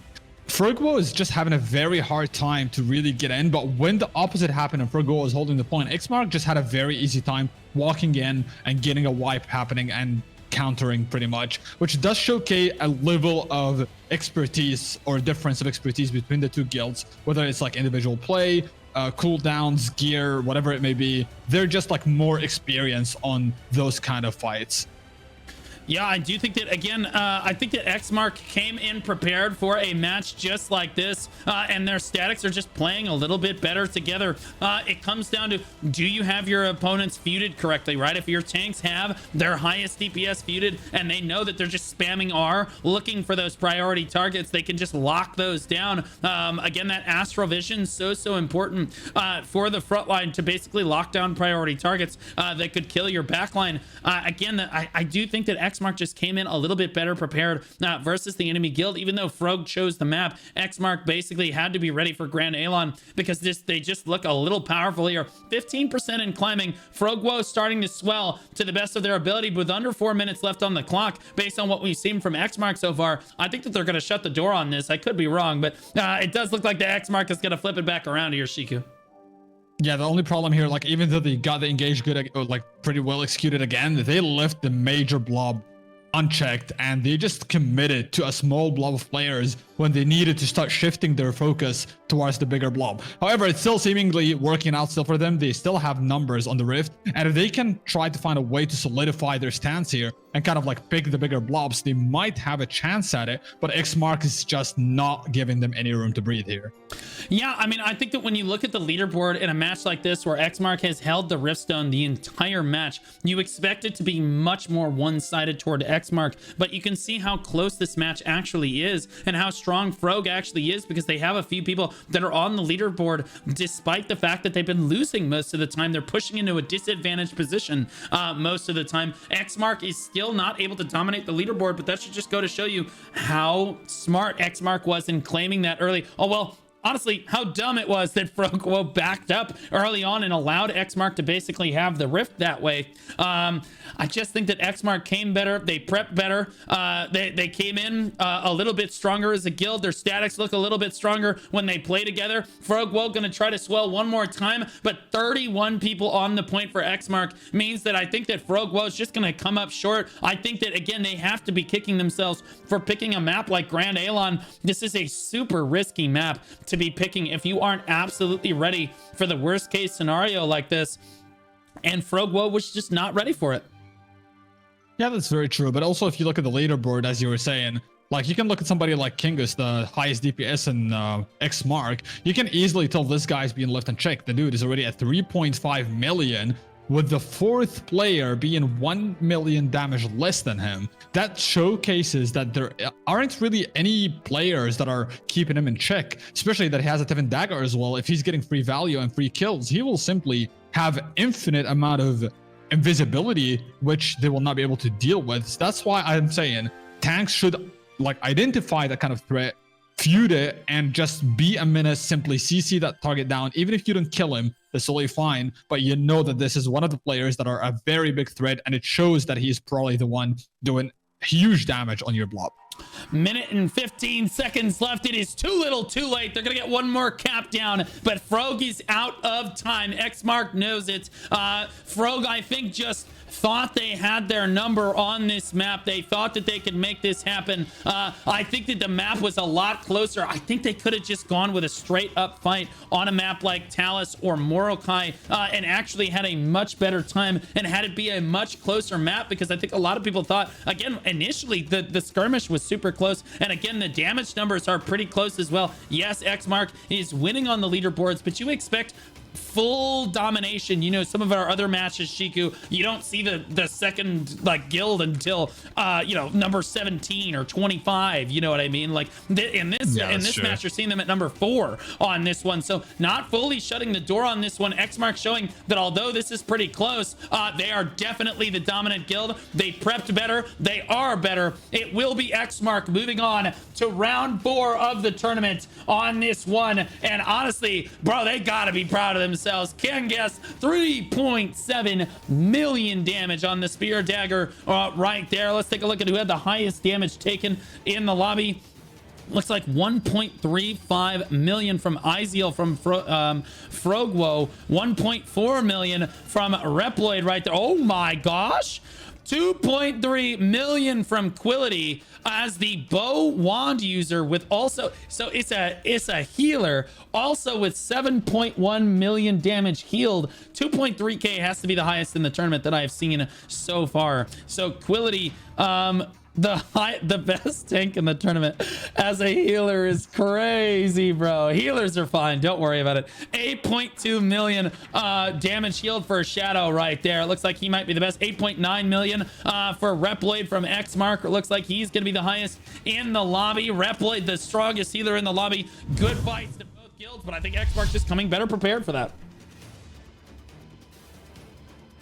Frogue is just having a very hard time to really get in. But when the opposite happened and Frogue was holding the point, Xmark just had a very easy time walking in and getting a wipe happening and countering pretty much, which does showcase a level of expertise or difference of expertise between the two guilds, whether it's like individual play, cooldowns, gear, whatever it may be. They're just like more experience on those kind of fights. Yeah, I do think that, again, I think that Xmark came in prepared for a match just like this, and their statics are just playing a little bit better together. It comes down to, do you have your opponents feuded correctly, right? If your tanks have their highest DPS feuded and they know that they're just spamming R, looking for those priority targets, they can just lock those down. Again, that Astral Vision is so important for the front line to basically lock down priority targets that could kill your backline. Again, I do think that Xmark just came in a little bit better prepared versus the enemy guild. Even though Frogue chose the map, Xmark basically had to be ready for Grand Alon because they just look a little powerful here. 15% in climbing. Frogue starting to swell to the best of their ability, but with under 4 minutes left on the clock, based on what we've seen from Xmark so far, I think that they're going to shut the door on this. I could be wrong, but it does look like the Xmark is going to flip it back around here, Shiku. Yeah, the only problem here, like, even though they got the engage good, like pretty well executed again, they left the major blob unchecked and they just committed to a small blob of players when they needed to start shifting their focus towards the bigger blob. However, it's still seemingly working out still for them. They still have numbers on the rift, and if they can try to find a way to solidify their stance here and kind of like pick the bigger blobs, they might have a chance at it, but Xmark is just not giving them any room to breathe here. Yeah, I mean, I think that when you look at the leaderboard in a match like this where Xmark has held the Riftstone the entire match, you expect it to be much more one-sided toward Xmark, but you can see how close this match actually is and how strong Frogue actually is, because they have a few people that are on the leaderboard despite the fact that they've been losing most of the time. They're pushing into a disadvantaged position most of the time. Xmark is still not able to dominate the leaderboard, but that should just go to show you how smart Xmark was in claiming that early. Oh, well, honestly, how dumb it was that Frogue backed up early on and allowed Xmark to basically have the rift that way. I just think that Xmark came better. They prepped better. They came in a little bit stronger as a guild. Their statics look a little bit stronger when they play together. Frogue going to try to swell one more time, but 31 people on the point for Xmark means that I think that Frogue is just going to come up short. I think that, again, they have to be kicking themselves for picking a map like Grand Alon. This is a super risky map to be picking if you aren't absolutely ready for the worst case scenario like this, and Frogue was just not ready for it. Yeah, that's very true. But also, if you look at the leaderboard, as you were saying, like you can look at somebody like Kingus, the highest DPS in Xmark. You can easily tell this guy's being left unchecked. The dude is already at 3.5 million, with the fourth player being 1 million damage less than him. That showcases that there aren't really any players that are keeping him in check, especially that he has a Tevin Dagger as well. If he's getting free value and free kills, he will simply have infinite amount of invisibility, which they will not be able to deal with. So that's why I'm saying tanks should like identify that kind of threat, feud it, and just be a menace. Simply CC that target down. Even if you don't kill him, that's totally fine, but you know that this is one of the players that are a very big threat, and it shows that he's probably the one doing huge damage on your blob. Minute and 15 seconds left. It is too little too late. They're gonna get one more cap down, but Frogue is out of time. Xmark knows it. Frogue, I think, just thought they had their number on this map. They thought that they could make this happen. I think that the map was a lot closer. I think they could have just gone with a straight up fight on a map like Talus or Morokai and actually had a much better time and had it be a much closer map, because I think a lot of people thought, again, initially the skirmish was super close, and again, the damage numbers are pretty close as well. Yes, Xmark is winning on the leaderboards, but you expect full domination. You know, some of our other matches, Shiku, you don't see the second like guild until you know, number 17 or 25. You know what I mean? Like in this match, you're seeing them at number 4 on this one. So not fully shutting the door on this one. Xmark showing that although this is pretty close, they are definitely the dominant guild. They prepped better. They are better. It will be Xmark moving on to round 4 of the tournament on this one. And honestly, bro, they gotta be proud of themselves. Can guess 3.7 million damage on the spear dagger right there. Let's take a look at who had the highest damage taken in the lobby. Looks like 1.35 million from Iziel from Frogue. 1.4 million from Reploid right there. Oh my gosh. 2.3 million from Quillity as the bow wand user, with also, so it's a healer also with 7.1 million damage healed. 2.3k has to be the highest in the tournament that I've seen so far. So Quillity, the best tank in the tournament as a healer is crazy, bro. Healers are fine, don't worry about it. 8.2 million damage healed for Shadow right there. It looks like he might be the best. 8.9 million for Reploid from Xmark. It looks like he's gonna be the highest in the lobby. Reploid, the strongest healer in the lobby. Good fights to both guilds, but I think Xmark just coming better prepared for that.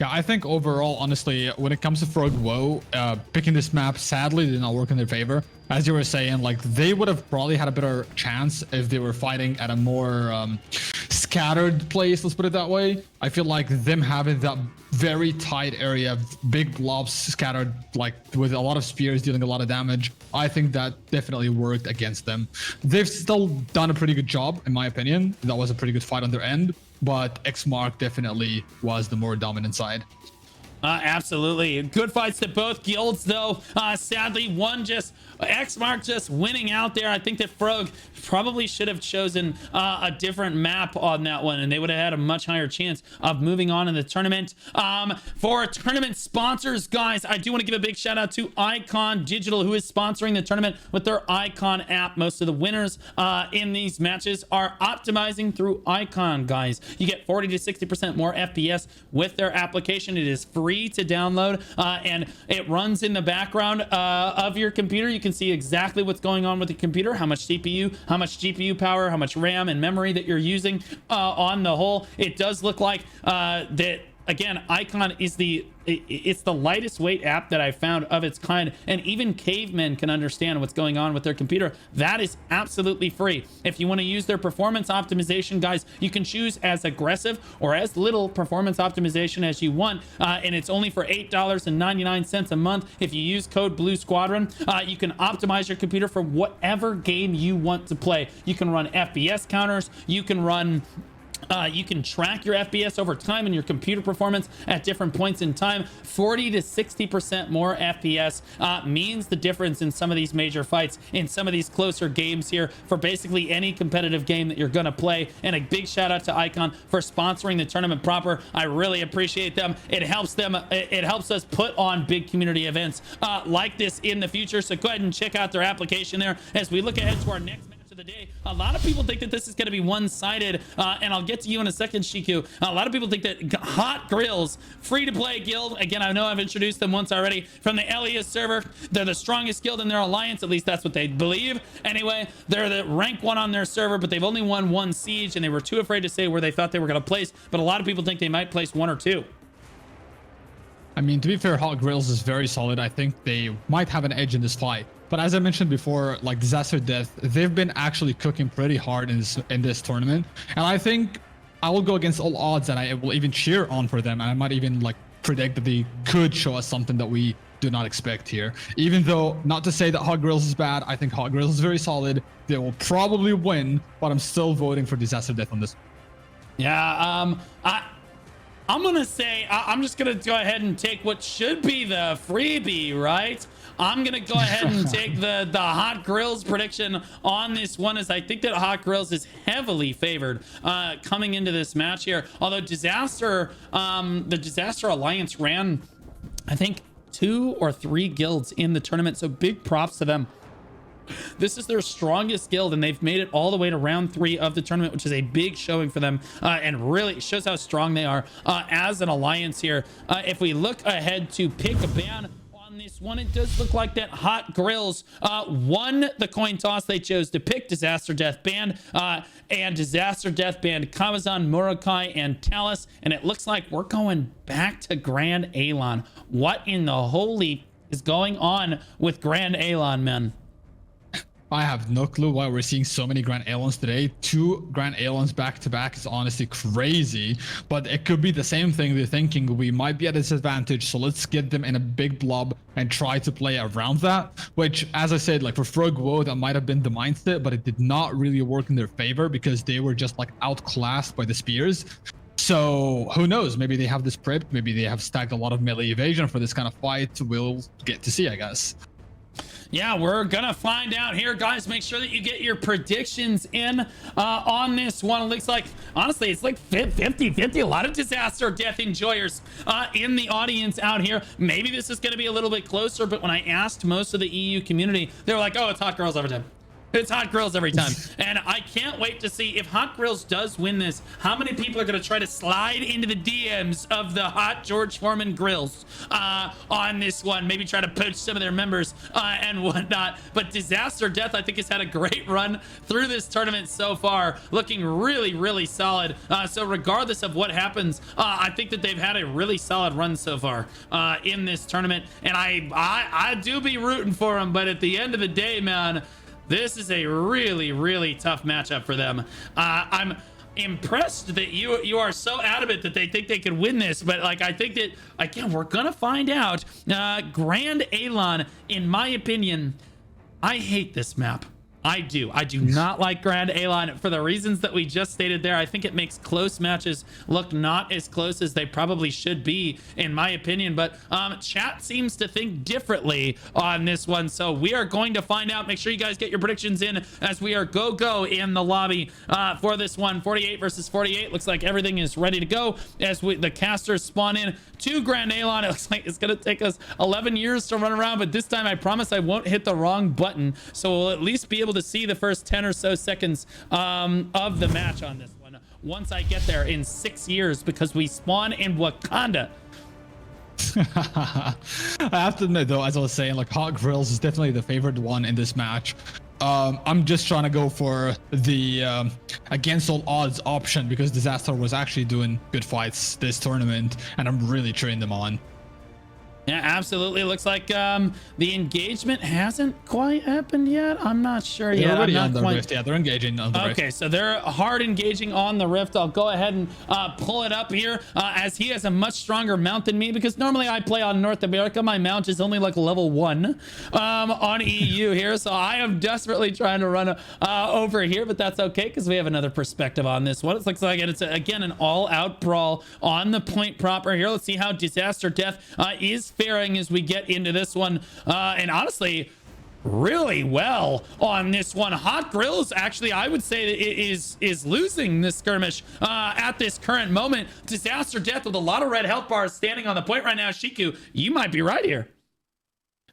Yeah, I think overall, honestly, when it comes to Frogue Woah, picking this map sadly did not work in their favor. As you were saying, like they would have probably had a better chance if they were fighting at a more scattered place, let's put it that way. I feel like them having that very tight area, big blobs scattered, like with a lot of spears dealing a lot of damage, I think that definitely worked against them. They've still done a pretty good job, in my opinion. That was a pretty good fight on their end, but Xmark definitely was the more dominant side. Absolutely. Good fights to both guilds, though. Sadly, one just Xmark just winning out there. I think that Frogue probably should have chosen a different map on that one, and they would have had a much higher chance of moving on in the tournament. For tournament sponsors, guys, I do want to give a big shout out to Icon Digital, who is sponsoring the tournament with their Icon app. Most of the winners in these matches are optimizing through Icon, guys. You get 40 to 60% more FPS with their application. It is free to download, and it runs in the background of your computer. You can see exactly what's going on with the computer, how much CPU, how much GPU power, how much RAM and memory that you're using on the whole. It does look like that. Again, Icon is it's the lightest weight app that I've found of its kind, and even cavemen can understand what's going on with their computer. That is absolutely free. If you want to use their performance optimization, guys, you can choose as aggressive or as little performance optimization as you want, and it's only for $8.99 a month. If you use code Blue Squadron, you can optimize your computer for whatever game you want to play. You can run FPS counters, you can run you can track your FPS over time and your computer performance at different points in time. 40 to 60% more FPS means the difference in some of these major fights, in some of these closer games here, for basically any competitive game that you're going to play. And a big shout out to Icon for sponsoring the tournament proper. I really appreciate them. It helps us put on big community events like this in the future. So go ahead and check out their application there as we look ahead to our next match of the day. A lot of people think that this is going to be one-sided, and I'll get to you in a second, Shiku. A lot of people think that Hot Grills, free-to-play guild, again, I know I've introduced them once already, from the Elias server. They're the strongest guild in their alliance, at least that's what they believe. Anyway, they're the rank 1 on their server, but they've only won 1 siege, and they were too afraid to say where they thought they were going to place, but a lot of people think they might place 1 or 2. I mean, to be fair, Hot Grills is very solid. I think they might have an edge in this fight. But as I mentioned before, like Disaster Death, they've been actually cooking pretty hard in this tournament. And I think I will go against all odds, and I will even cheer on for them. And I might even like predict that they could show us something that we do not expect here. Even though, not to say that Hot Grills is bad, I think Hot Grills is very solid. They will probably win, but I'm still voting for Disaster Death on this. Yeah, I'm gonna say I'm just gonna go ahead and take what should be the freebie, right? I'm gonna go ahead and take the Hot Grills prediction on this one, as I think that Hot Grills is heavily favored coming into this match here. Although Disaster, the Disaster Alliance ran, I think, 2 or 3 guilds in the tournament, so big props to them. This is their strongest guild, and they've made it all the way to round 3 of the tournament, which is a big showing for them, and really shows how strong they are as an alliance here. If we look ahead to pick a ban on this one, it does look like that Hot Grills won the coin toss. They chose to pick Disaster Death Band, and Disaster Death Band Kamazan, Murakai, and Talus, and it looks like we're going back to Grand Alon. What in the holy is going on with Grand Alon, man? I have no clue why we're seeing so many Grand Alons today. 2 Grand Alons back to back is honestly crazy, but it could be the same thing. They're thinking we might be at a disadvantage, so let's get them in a big blob and try to play around that, which, as I said, like for Frogue, Woah, that might have been the mindset, but it did not really work in their favor because they were just like outclassed by the spears. So who knows? Maybe they have this prepped. Maybe they have stacked a lot of melee evasion for this kind of fight. We'll get to see, I guess. Yeah, we're gonna find out here, guys. Make sure that you get your predictions in on this one. It looks like, honestly, it's like 50-50. A lot of Disaster Death enjoyers in the audience out here. Maybe this is gonna be a little bit closer, but when I asked most of the EU community, they were like, oh, it's Hot Girls every time. It's Hot Grills every time. And I can't wait to see if Hot Grills does win this, how many people are going to try to slide into the DMs of the Hot George Foreman Grills on this one. Maybe try to poach some of their members and whatnot. But Disaster Death, I think, has had a great run through this tournament so far. Looking really, really solid. So regardless of what happens, I think that they've had a really solid run so far in this tournament. And I do be rooting for them. But at the end of the day, man, this is a really, really tough matchup for them. I'm impressed that you are so adamant that they think they could win this, but like I think that, again, we're gonna find out. Grand Alon, in my opinion, I hate this map. I do not like Grand Alon for the reasons that we just stated there. I think it makes close matches look not as close as they probably should be, in my opinion. But chat seems to think differently on this one, so we are going to find out. Make sure you guys get your predictions in as we are go in the lobby for this one. 48 versus 48. Looks like everything is ready to go as the casters spawn in to Grand Alon. It looks like it's going to take us 11 years to run around, but this time I promise I won't hit the wrong button, so we'll at least be able to see the first 10 or so seconds of the match on this one once I get there in 6 years, because we spawn in Wakanda. I have to admit, though, as I was saying, like, Hot Grills is definitely the favorite one in this match. I'm just trying to go for the against all odds option, because Disaster was actually doing good fights this tournament, and I'm really cheering them on. Yeah, absolutely. Looks like the engagement hasn't quite happened yet. I'm not sure yet. They're already on the rift. Yeah, they're engaging on the rift. Okay, so they're hard engaging on the rift. I'll go ahead and pull it up here as he has a much stronger mount than me, because normally I play on North America. My mount is only like level 1 on EU here, so I am desperately trying to run over here, but that's okay because we have another perspective on this one. It looks like it's again an all-out brawl on the point proper here. Let's see how Disaster Death is faring as we get into this one, and honestly really well on this one. Hot Grills actually, I would say, is losing this skirmish at this current moment. Disaster Death with a lot of red health bars standing on the point right now. Shiku, you might be right here.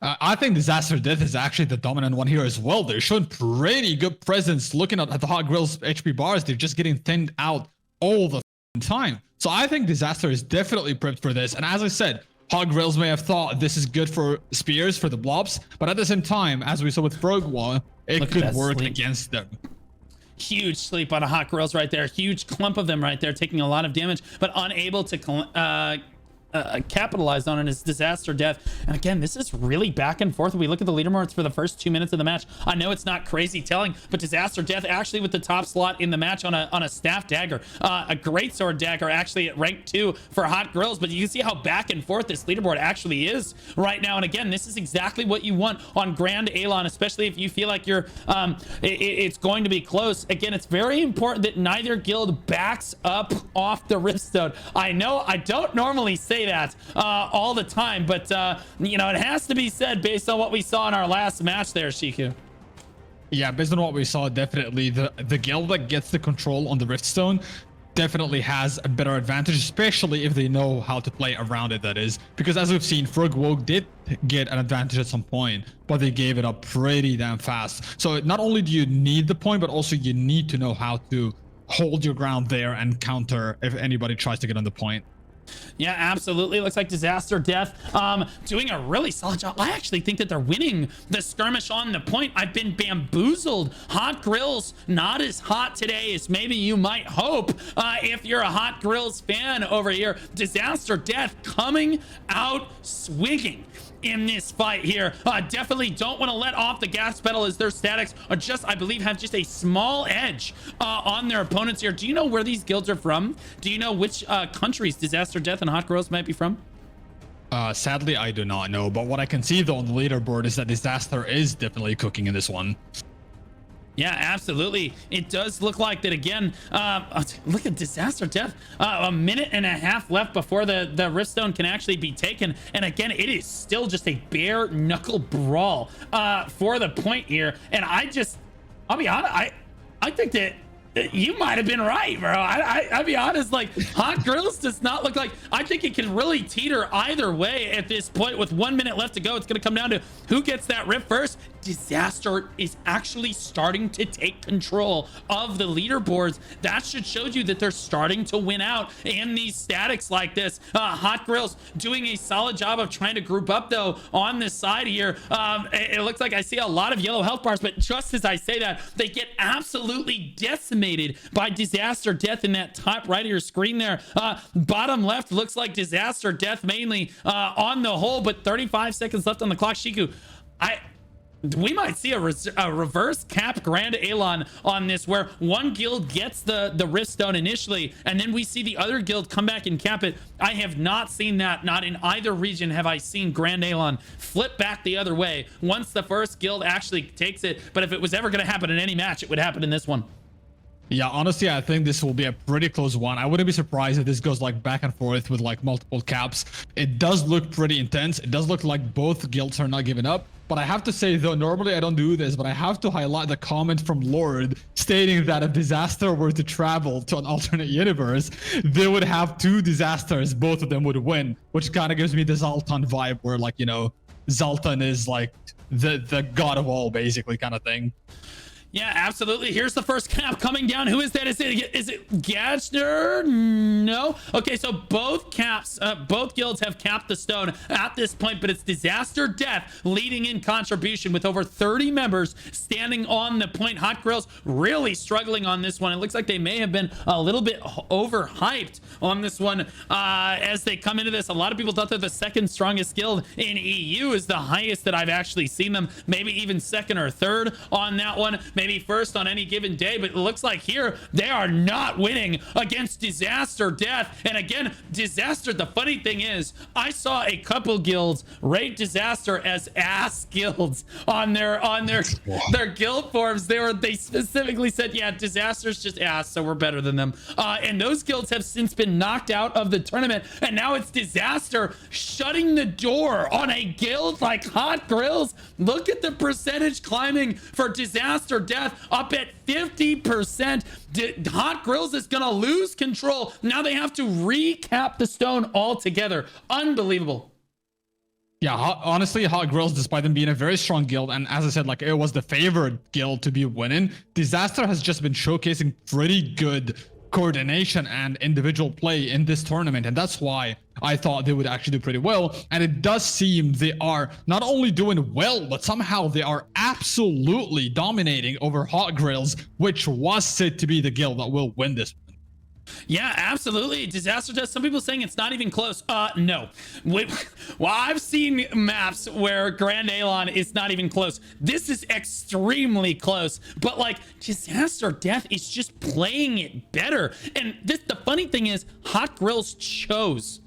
I think Disaster Death is actually the dominant one here as well. They're showing pretty good presence. Looking at the Hot Grills HP bars, they're just getting thinned out all the time. So I think Disaster is definitely prepped for this, and as I said, Hot Grills may have thought this is good for spears, for the blobs, but at the same time, as we saw with Frogue, it could work against them. Huge sleep on a Hot Grills right there. Huge clump of them right there, taking a lot of damage, but unable to capitalized on it is Disaster Death. And again, this is really back and forth. We look at the leaderboards for the first 2 minutes of the match. I know it's not crazy telling, but Disaster Death actually with the top slot in the match on a staff dagger, a great sword dagger, actually at rank 2 for Hot Grills. But you can see how back and forth this leaderboard actually is right now. And again, this is exactly what you want on Grand Alon, especially if you feel like you're it's going to be close. Again, it's very important that neither guild backs up off the Riftstone. I know I don't normally say that all the time, but you know, it has to be said based on what we saw in our last match there, Shiku. Yeah, based on what we saw, definitely the guild that gets the control on the Riftstone definitely has a better advantage, especially if they know how to play around it, that is. Because as we've seen, Frogue did get an advantage at some point, but they gave it up pretty damn fast. So not only do you need the point, but also you need to know how to hold your ground there and counter if anybody tries to get on the point. Yeah, absolutely. Looks like Disaster Death doing a really solid job. I actually think that they're winning the skirmish on the point. I've been bamboozled. Hot Grills not as hot today as maybe you might hope if you're a Hot Grills fan over here. Disaster Death coming out swinging in this fight here. Definitely don't want to let off the gas pedal as their statics are just, I believe, have just a small edge on their opponents here. Do you know where these guilds are from? Do you know which countries Disaster Death and Hot Grills might be from? Sadly, I do not know, but what I can see though on the leaderboard is that Disaster is definitely cooking in this one. Yeah, absolutely. It does look like that again. Look at Disaster Death. A minute and a half left before the Riftstone can actually be taken. And again, it is still just a bare knuckle brawl for the point here. And I'll be honest, I think that you might have been right, bro. I'll be honest, like, Hot Grills does not look like, I think it can really teeter either way at this point. With 1 minute left to go, it's going to come down to who gets that rift first. Disaster is actually starting to take control of the leaderboards. That should show you that they're starting to win out in these statics like this. Hot Grills doing a solid job of trying to group up though on this side here. It looks like I see a lot of yellow health bars, but just as I say that, they get absolutely decimated by Disaster Death in that top right of your screen there. Bottom left looks like Disaster Death mainly on the whole, but 35 seconds left on the clock. Shiku, we might see a reverse cap Grand Alon on this, where one guild gets the Rift Stone initially, and then we see the other guild come back and cap it. I have not seen that. Not in either region have I seen Grand Alon flip back the other way once the first guild actually takes it. But if it was ever going to happen in any match, it would happen in this one. Yeah, honestly, I think this will be a pretty close one. I wouldn't be surprised if this goes like back and forth with like multiple caps. It does look pretty intense. It does look like both guilds are not giving up. But I have to say, though, normally I don't do this, but I have to highlight the comment from Lord stating that if Disaster were to travel to an alternate universe, they would have 2 disasters. Both of them would win, which kind of gives me the Zoltan vibe where, like, you know, Zoltan is like the god of all, basically, kind of thing. Yeah, absolutely. Here's the first cap coming down. Who is that? Is it Gachner? No. Okay, so both caps, both guilds have capped the stone at this point, but it's Disaster Death leading in contribution with over 30 members standing on the point. Hot Grills really struggling on this one. It looks like they may have been a little bit overhyped on this one as they come into this. A lot of people thought they're the second strongest guild in EU, is the highest that I've actually seen them. Maybe even second or third on that one. Maybe first on any given day, but it looks like here they are not winning against Disaster Death. And again, Disaster, the funny thing is, I saw a couple guilds rate Disaster as ass guilds on their guild forms. They specifically said, yeah, Disaster's just ass, so we're better than them. And those guilds have since been knocked out of the tournament, and now it's Disaster shutting the door on a guild like Hot Grills. Look at the percentage climbing for Disaster Death, up at 50%. Hot Grills is gonna lose control. Now they have to recap the stone altogether. Unbelievable. Yeah, honestly, Hot Grills, despite them being a very strong guild, and as I said, like, it was the favored guild to be winning, Disaster has just been showcasing pretty good coordination and individual play in this tournament, and that's why I thought they would actually do pretty well. And it does seem they are not only doing well, but somehow they are absolutely dominating over Hot Grills, which was said to be the guild that will win this one. Yeah, absolutely. Disaster Death. Some people saying it's not even close. No. Well, I've seen maps where Grand Alon is not even close. This is extremely close. But like, Disaster Death is just playing it better. And the funny thing is, Hot Grills chose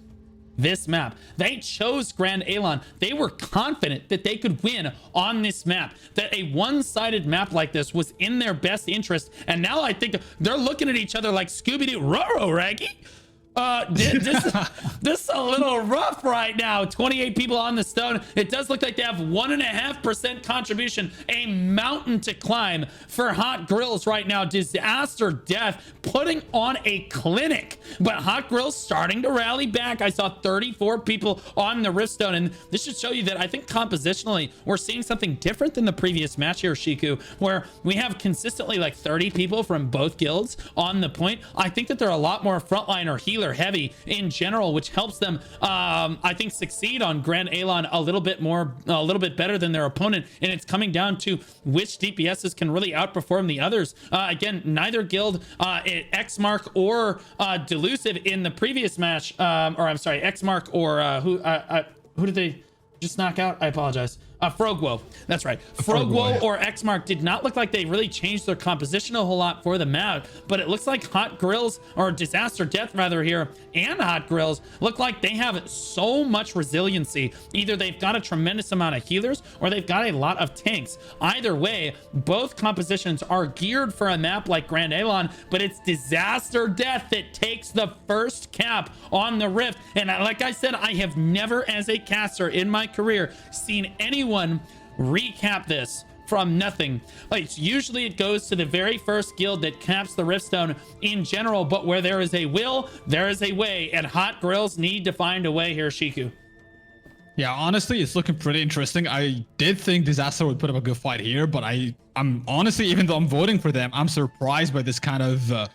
this map. They chose Grand Alon. They were confident that they could win on this map, that a one-sided map like this was in their best interest. And now I think they're looking at each other like Scooby-Doo. Ruh-roh, Raggy. This is a little rough right now. 28 people on the stone. It does look like they have 1.5% contribution. A mountain to climb for Hot Grills right now. Disaster Death putting on a clinic, but Hot Grills starting to rally back. I saw 34 people on the Rift Stone, and this should show you that I think compositionally we're seeing something different than the previous match here, Shiku, where we have consistently like 30 people from both guilds on the point. I think that they're a lot more frontline or healer heavy in general, which helps them I think succeed on Grand Alon a little bit better than their opponent. And it's coming down to which DPSs can really outperform the others. Again, neither guild, Xmark or Delusive in the previous match, or I'm sorry, Xmark or who did they just knock out? I apologize. Frogue. That's right. Frogue or Xmark did not look like they really changed their composition a whole lot for the map, but it looks like Hot Grills, or Disaster Death rather here, and Hot Grills look like they have so much resiliency. Either they've got a tremendous amount of healers or they've got a lot of tanks. Either way, both compositions are geared for a map like Grand Alon, but it's Disaster Death that takes the first cap on the Rift. And like I said, I have never as a caster in my career seen anyone recap this from nothing. Like, usually it goes to the very first guild that caps the Rift Stone in general, but where there is a will, there is a way, and Hot Grills need to find a way here, Shiku. Yeah, honestly, it's looking pretty interesting. I did think Disaster would put up a good fight here, but I'm honestly, even though I'm voting for them, I'm surprised by this kind of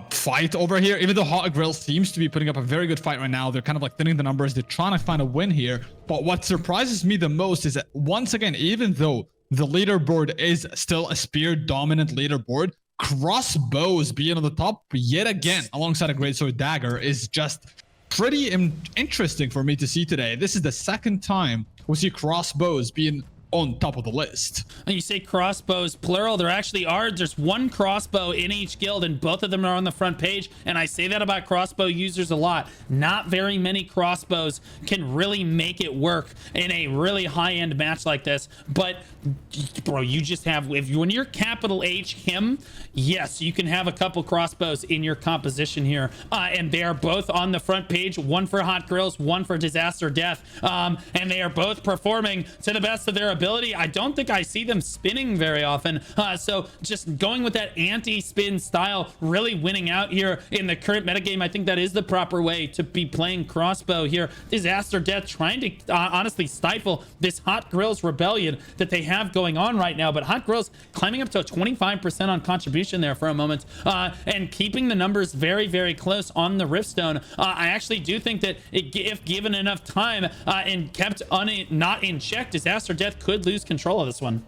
fight over here. Even though Hot Grills seems to be putting up a very good fight right now, they're kind of like thinning the numbers. They're trying to find a win here. But what surprises me the most is that, once again, even though the leaderboard is still a spear dominant leaderboard, crossbows being on the top yet again alongside a greatsword dagger is just pretty interesting for me to see today. This is the second time we see crossbows being on top of the list. And you say crossbows plural, there actually are. There's one crossbow in each guild, and both of them are on the front page. And I say that about crossbow users a lot. Not very many crossbows can really make it work in a really high-end match like this. But bro, you just have, when you're capital H him, yes, you can have a couple crossbows in your composition here, and they are both on the front page, one for Hot Grills, one for Disaster Death, and they are both performing to the best of their ability. I don't think I see them spinning very often, so just going with that anti-spin style, really winning out here in the current metagame. I think that is the proper way to be playing crossbow here. Disaster Death trying to honestly stifle this Hot Grills rebellion that they have going on right now, but Hot Grills climbing up to a 25% on contribution there for a moment, and keeping the numbers very, very close on the Riftstone. I actually do think that if given enough time and kept not in check, Disaster Death could lose control of this one.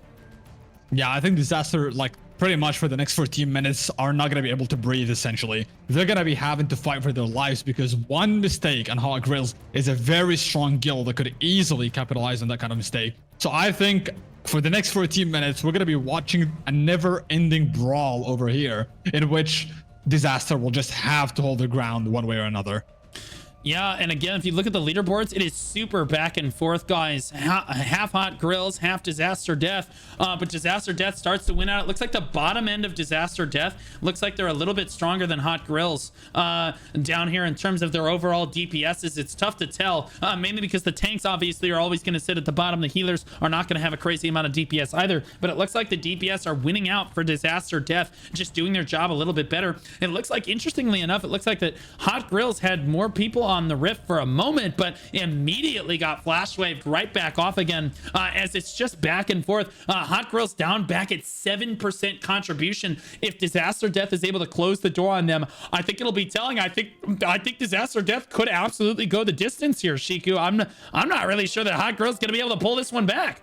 Yeah, I think Disaster, like, pretty much for the next 14 minutes are not going to be able to breathe, essentially. They're going to be having to fight for their lives because one mistake on Hot Grills is a very strong guild that could easily capitalize on that kind of mistake. So I think for the next 14 minutes, we're going to be watching a never-ending brawl over here in which Disaster will just have to hold their ground one way or another. Yeah, and again, if you look at the leaderboards, it is super back and forth, guys. Half Hot Grills, half Disaster Death. But Disaster Death starts to win out. It looks like the bottom end of Disaster Death looks like they're a little bit stronger than Hot Grills down here in terms of their overall DPSs. It's tough to tell, mainly because the tanks obviously are always going to sit at the bottom. The healers are not going to have a crazy amount of DPS either. But it looks like the DPS are winning out for Disaster Death, just doing their job a little bit better. It looks like, interestingly enough, it looks like that Hot Grills had more people on the Rift for a moment, but immediately got flash waved right back off again, as it's just back and forth. Hot Grills down back at 7% contribution. If Disaster Death is able to close the door on them, I think it'll be telling. I think Disaster Death could absolutely go the distance here, Shiku. I'm not really sure that Hot Grills gonna be able to pull this one back.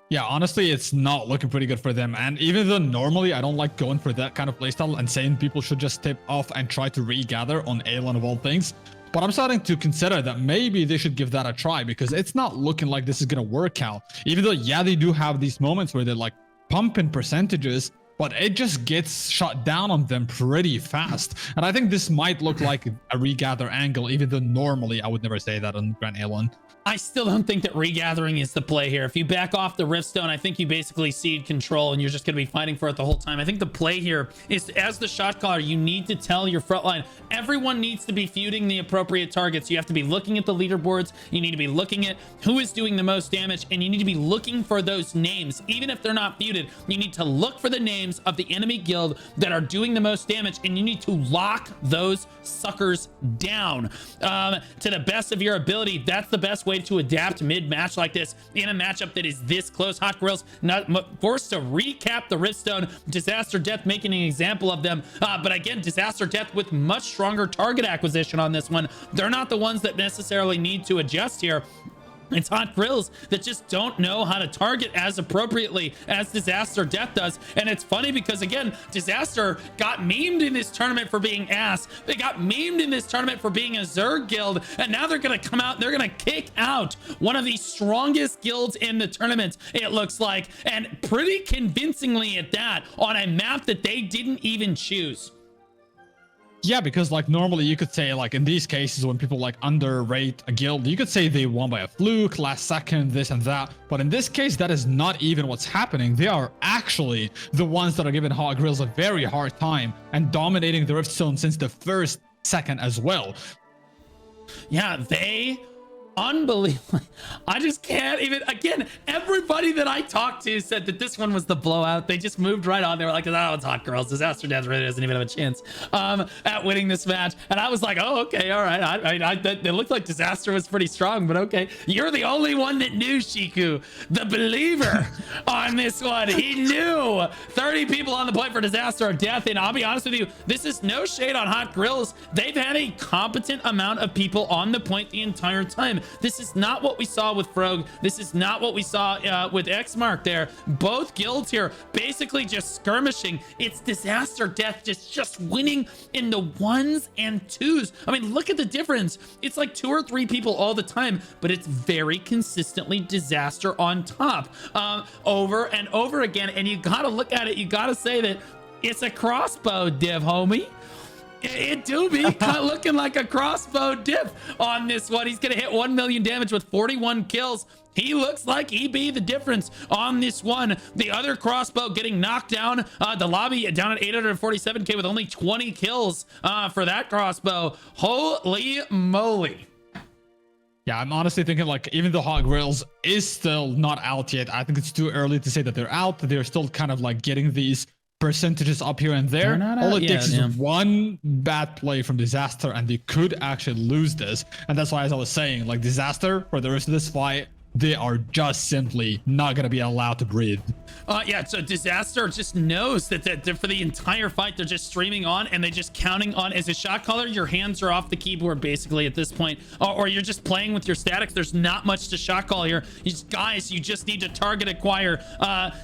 Yeah, honestly, it's not looking pretty good for them. And even though normally I don't like going for that kind of playstyle and saying people should just tip off and try to regather on Aeon of all things, but I'm starting to consider that maybe they should give that a try because it's not looking like this is going to work out. Even though, yeah, they do have these moments where they're like pumping percentages, but it just gets shut down on them pretty fast. And I think this might look like a regather angle, even though normally I would never say that on Grand Aeon. I still don't think that regathering is the play here. If you back off the Riftstone, I think you basically cede control and you're just going to be fighting for it the whole time. I think the play here is, as the shot caller, you need to tell your front line, everyone needs to be feuding the appropriate targets. You have to be looking at the leaderboards. You need to be looking at who is doing the most damage, and you need to be looking for those names. Even if they're not feuded, you need to look for the names of the enemy guild that are doing the most damage, and you need to lock those suckers down to the best of your ability. That's the best way to adapt mid-match like this in a matchup that is this close. Hot Grills not forced to recap the Riftstone. Disaster Death making an example of them, but again, Disaster Death with much stronger target acquisition on this one. They're not the ones that necessarily need to adjust here. It's Hot Grills that just don't know how to target as appropriately as Disaster Death does. And it's funny because, again, Disaster got memed in this tournament for being ass. They got memed in this tournament for being a Zerg guild. And now they're going to come out and they're going to kick out one of the strongest guilds in the tournament, it looks like. And pretty convincingly at that, on a map that they didn't even choose. Yeah, because like normally you could say like in these cases when people like underrate a guild, you could say they won by a fluke, last second, this and that. But in this case, that is not even what's happening. They are actually the ones that are giving Hot Grills a very hard time and dominating the Riftstone since the first second as well. Yeah, they... unbelievable. I just can't even, again, everybody that I talked to said that this one was the blowout. They just moved right on. They were like, oh, it's Hot Girls. Disaster Death really doesn't even have a chance at winning this match. And I was like, oh, okay, all right. It looked like Disaster was pretty strong, but okay. You're the only one that knew, Shiku, the believer on this one. He knew 30 people on the point for Disaster or Death. And I'll be honest with you, this is no shade on Hot Grills. They've had a competent amount of people on the point the entire time. again, this is not what we saw with Frogue. This is not what we saw with Xmark there. Both guilds here basically just skirmishing. It's Disaster Death just winning in the 1s and 2s. I mean, look at the difference. It's like 2 or 3 people all the time, but it's very consistently Disaster on top over and over again. And you gotta look at it, you gotta say that it's a crossbow div, homie. It do be kind of looking like a crossbow div on this one. He's gonna hit 1 million damage with 41 kills. He looks like he be the difference on this one. The other crossbow getting knocked down. The lobby down at 847k with only 20 kills for that crossbow. Holy moly. Yeah, I'm honestly thinking like even the Hot Grills is still not out yet. I think it's too early to say that they're out. They're still kind of like getting these percentages up here and there. All it takes is one bad play from Disaster and they could actually lose this. And that's why, as I was saying, like Disaster for the rest of this fight, they are just simply not going to be allowed to breathe. Yeah, so Disaster just knows that for the entire fight, they're just streaming on and they're just counting on, as a shot caller, your hands are off the keyboard basically at this point, or you're just playing with your statics. There's not much to shot call here. Guys, you just need to target acquire.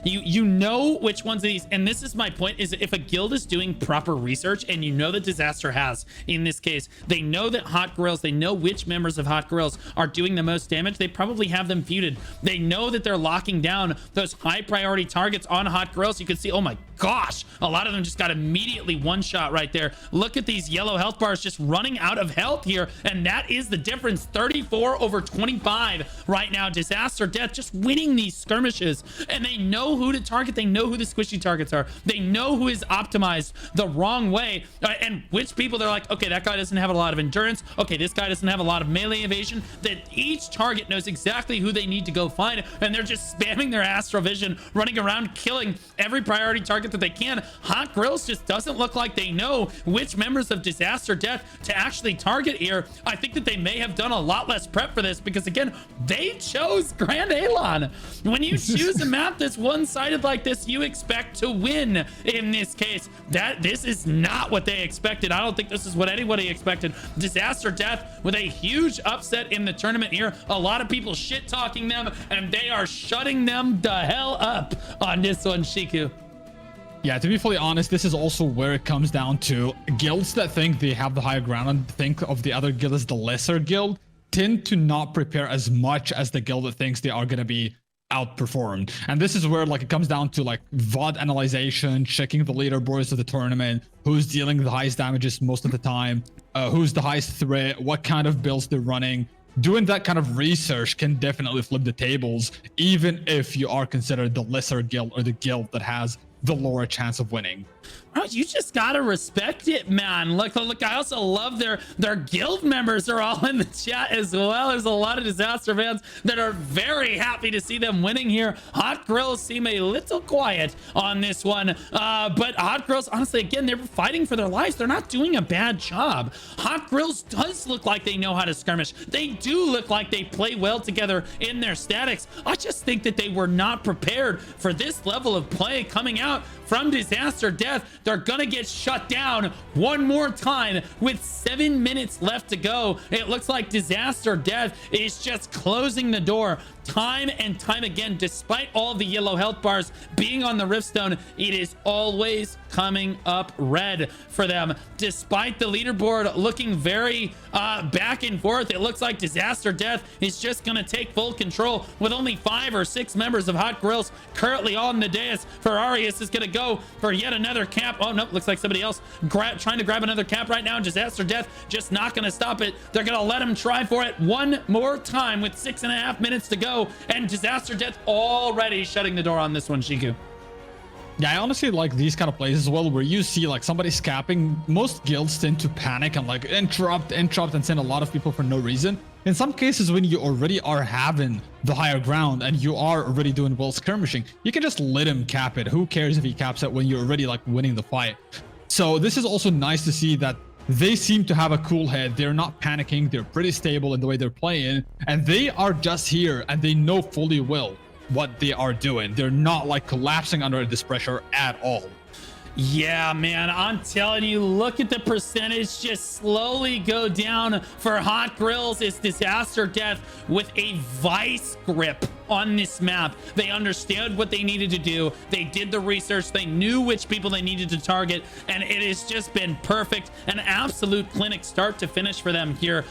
You know which ones of these, and this is my point, is if a guild is doing proper research, and you know that Disaster has, in this case, they know that Hot Grills, they know which members of Hot Grills are doing the most damage. They probably have them feuded. They know that they're locking down those high priority targets on Hot Grills. You can see, oh my gosh, a lot of them just got immediately one shot right there. Look at these yellow health bars just running out of health here, and that is the difference. 34 over 25 right now. Disaster Death just winning these skirmishes, and they know who to target. They know who the squishy targets are. They know who is optimized the wrong way, and which people they're like, okay, that guy doesn't have a lot of endurance. Okay, this guy doesn't have a lot of melee evasion. That each target knows exactly who they need to go find, and they're just spamming their astral vision, running around killing every priority target that they can. Hot Grills just doesn't look like they know which members of Disaster Death to actually target here. I think that they may have done a lot less prep for this, because again, they chose Grand Alon. When you choose a map that's one-sided like this, you expect to win. In this case, this is not what they expected. I don't think this is what anybody expected. Disaster Death with a huge upset in the tournament here. A lot of people shit talking them, and they are shutting them the hell up on this one, Shiku. Yeah, to be fully honest, this is also where it comes down to guilds that think they have the higher ground and think of the other guild as the lesser guild tend to not prepare as much as the guild that thinks they are going to be outperformed. And this is where like it comes down to like VOD analyzation, checking the leaderboards of the tournament, who's dealing the highest damages most of the time, who's the highest threat, what kind of builds they're running. Doing that kind of research can definitely flip the tables, even if you are considered the lesser guild or the guild that has the lower chance of winning. Bro, you just gotta respect it, man. Look, I also love their guild members are all in the chat as well. There's a lot of Disaster fans that are very happy to see them winning here. Hot Grills seem a little quiet on this one, but Hot Grills, honestly, again, they're fighting for their lives. They're not doing a bad job. Hot Grills does look like they know how to skirmish. They do look like they play well together in their statics. I just think that they were not prepared for this level of play coming out from Disaster Death. They're gonna get shut down one more time with 7 minutes left to go. It looks like Disaster Death is just closing the door time and time again. Despite all the yellow health bars being on the Riftstone, it is always coming up red for them. Despite the leaderboard looking very back and forth, it looks like Disaster Death is just gonna take full control with only 5 or 6 members of Hot Grills currently on the dais. Ferrarius is gonna go for yet another cap. Oh no, looks like somebody else trying to grab another cap right now. Disaster Death just not gonna stop it. They're gonna let him try for it one more time with 6.5 minutes to go, and Disaster Death already shutting the door on this one, Shiku. Yeah, I honestly like these kind of plays as well, where you see like somebody scapping. Most guilds tend to panic and like interrupt and send a lot of people for no reason. In some cases, when you already are having the higher ground and you are already doing well skirmishing, you can just let him cap it. Who cares if he caps it when you're already like winning the fight? So this is also nice to see that they seem to have a cool head. They're not panicking. They're pretty stable in the way they're playing, and they are just here and they know fully well what they are doing. They're not like collapsing under this pressure at all. Yeah, man, I'm telling you, look at the percentage just slowly go down for Hot Grills. It's Disaster Death with a vice grip on this map. They understood what they needed to do. They did the research. They knew which people they needed to target, and it has just been perfect. An absolute clinic start to finish for them here.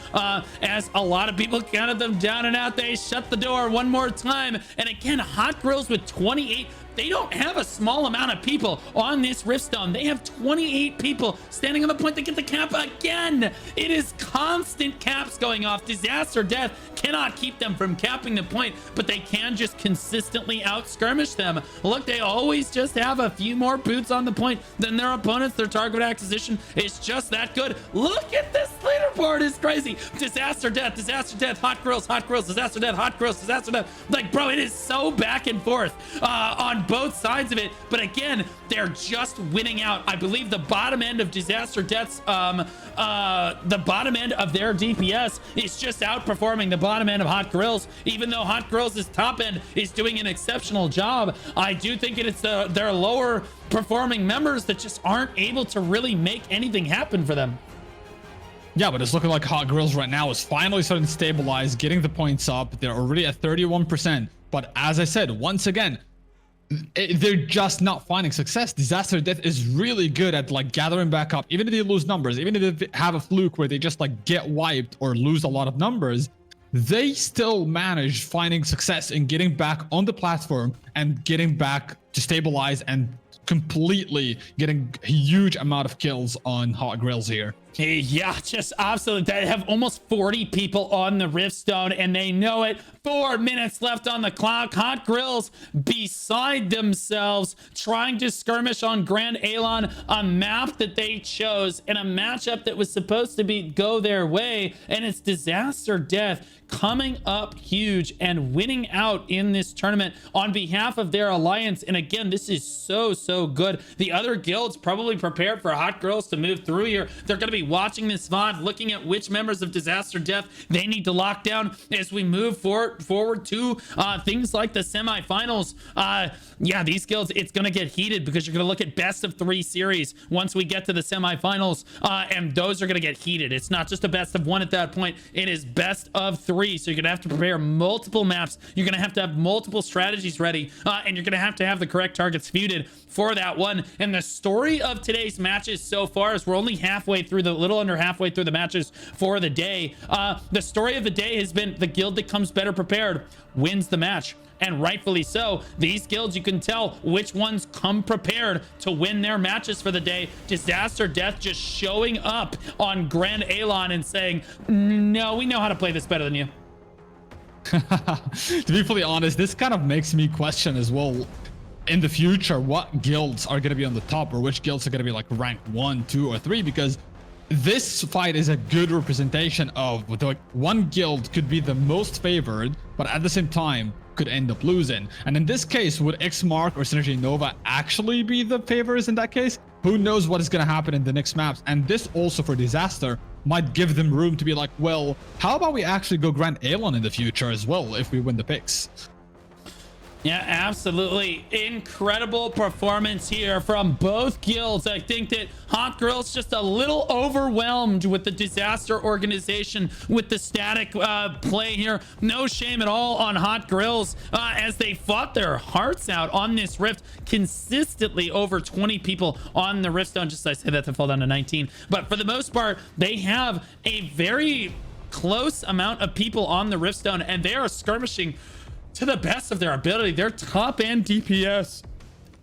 As a lot of people counted them down and out, they shut the door one more time. And again, Hot Grills with 28. They don't have a small amount of people on this Riftstone. They have 28 people standing on the point to get the cap again. It is constant caps going off. Disaster Death cannot keep them from capping the point, but they can just consistently out skirmish them. Look, they always just have a few more boots on the point than their opponents. Their target acquisition is just that good. Look at this leaderboard, is crazy. Disaster Death, Hot Grills, Disaster Death, Hot Grills, Disaster Death. Like, bro, it is so back and forth on both sides of it. But again, they're just winning out. I believe the bottom end of Disaster Death's the bottom end of their DPS is just outperforming the bottom end of Hot Grills, even though Hot Grills' top end is doing an exceptional job. I do think it's their lower performing members that just aren't able to really make anything happen for them. Yeah, but it's looking like Hot Grills right now is finally starting to stabilize, getting the points up. They're already at 31%. But as I said, once again, they're just not finding success. Disaster Death is really good at like gathering back up, even if they lose numbers, even if they have a fluke where they just like get wiped or lose a lot of numbers, they still manage finding success in getting back on the platform and getting back to stabilize and completely getting a huge amount of kills on Hot Grills here. Yeah, just absolutely. They have almost 40 people on the Riftstone, and they know it. 4 minutes left on the clock. Hot Grills beside themselves, trying to skirmish on Grand Alon, a map that they chose in a matchup that was supposed to go their way, and it's Disaster Death coming up huge and winning out in this tournament on behalf of their alliance. And again, this is so good. The other guilds probably prepared for Hot Grills to move through here. They're going to be watching this VOD, looking at which members of Disaster Death they need to lock down as we move forward to things like the semifinals. Yeah, these guilds, it's going to get heated because you're going to look at best of 3 series once we get to the semifinals, and those are going to get heated. It's not just a best of 1 at that point. It is best of 3. So you're going to have to prepare multiple maps. You're going to have multiple strategies ready, and you're going to have the correct targets feuded for that one. And the story of today's matches so far is we're only little under halfway through the matches for the day. The story of the day has been the guild that comes better prepared wins the match. And rightfully so. These guilds, you can tell which ones come prepared to win their matches for the day. Disaster Death just showing up on Grand Alon and saying, no, we know how to play this better than you. To be fully honest, this kind of makes me question as well in the future what guilds are going to be on the top, or which guilds are going to be like ranked 1, 2, or 3, because this fight is a good representation of like one guild could be the most favored, but at the same time could end up losing. And in this case, would Xmark or SYN Nova actually be the favorites in that case? Who knows what is going to happen in the next maps? And this also for Disaster might give them room to be like, well, how about we actually go Grand Alon in the future as well if we win the picks? Yeah, absolutely. Incredible performance here from both guilds. I think that Hot Grills just a little overwhelmed with the Disaster organization, with the static play here. No shame at all on Hot Grills as they fought their hearts out on this Rift. Consistently over 20 people on the Riftstone. Just I say that to fall down to 19. But for the most part, they have a very close amount of people on the Riftstone, and they are skirmishing to the best of their ability. Their top end DPS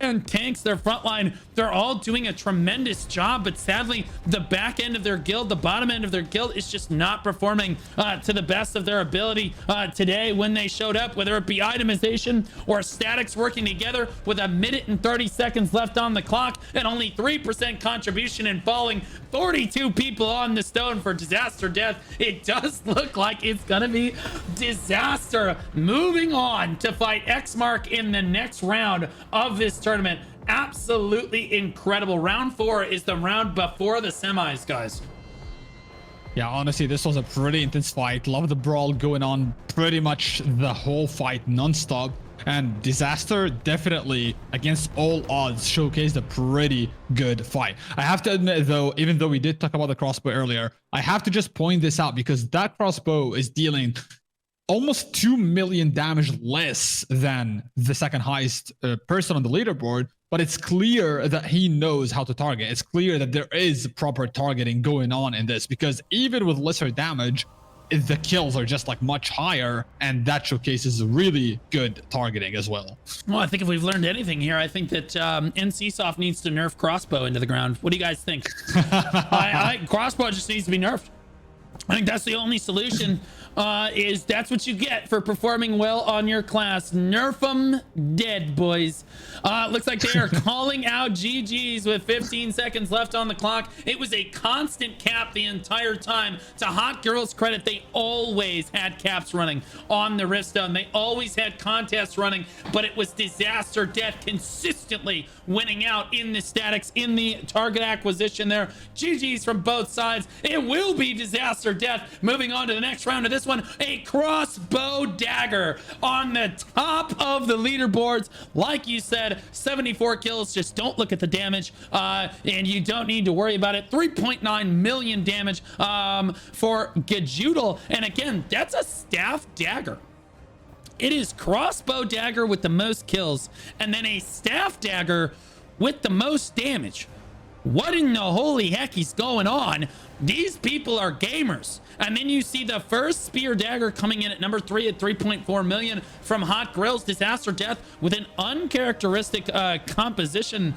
and tanks, their frontline, they're all doing a tremendous job, but sadly the back end of their guild, the bottom end of their guild, is just not performing to the best of their ability today when they showed up, whether it be itemization or statics working together with 1 minute and 30 seconds left on the clock and only 3% contribution and falling 42 people on the stone for Disaster Death. It does look like it's gonna be Disaster moving on to fight Xmark in the next round of this tournament. Absolutely incredible. Round 4 is the round before the semis, guys. Yeah, honestly, this was a pretty intense fight. Love the brawl going on pretty much the whole fight non-stop. And Disaster definitely, against all odds, showcased a pretty good fight. I have to admit, though, even though we did talk about the crossbow earlier, I have to just point this out because that crossbow is dealing almost 2 million damage less than the second highest person on the leaderboard. But it's clear that he knows how to target. It's clear that there is proper targeting going on in this, because even with lesser damage, the kills are just like much higher, and that showcases really good targeting as well. Well, I think if we've learned anything here, I think that NCSoft needs to nerf crossbow into the ground. What do you guys think? Crossbow just needs to be nerfed. I think that's the only solution. Is that's what you get for performing well on your class. Nerf them dead, boys. Looks like they are calling out GGs with 15 seconds left on the clock. It was a constant cap the entire time. To Hot Girls' credit, they always had caps running on the Riftstone. They always had contests running, but it was Disaster Death consistently winning out in the statics, in the target acquisition there. GGs from both sides. It will be Disaster Death moving on to the next round of this one. A crossbow dagger on the top of the leaderboards. Like you said, 74 kills. Just don't look at the damage, and you don't need to worry about it. 3.9 million damage for Gajudal, and again, that's a staff dagger. It is crossbow dagger with the most kills, and then a staff dagger with the most damage. What in the holy heck is going on? These people are gamers. And then you see the first spear dagger coming in at number 3 at 3.4 million from Hot Grills. Disaster Death with an uncharacteristic composition,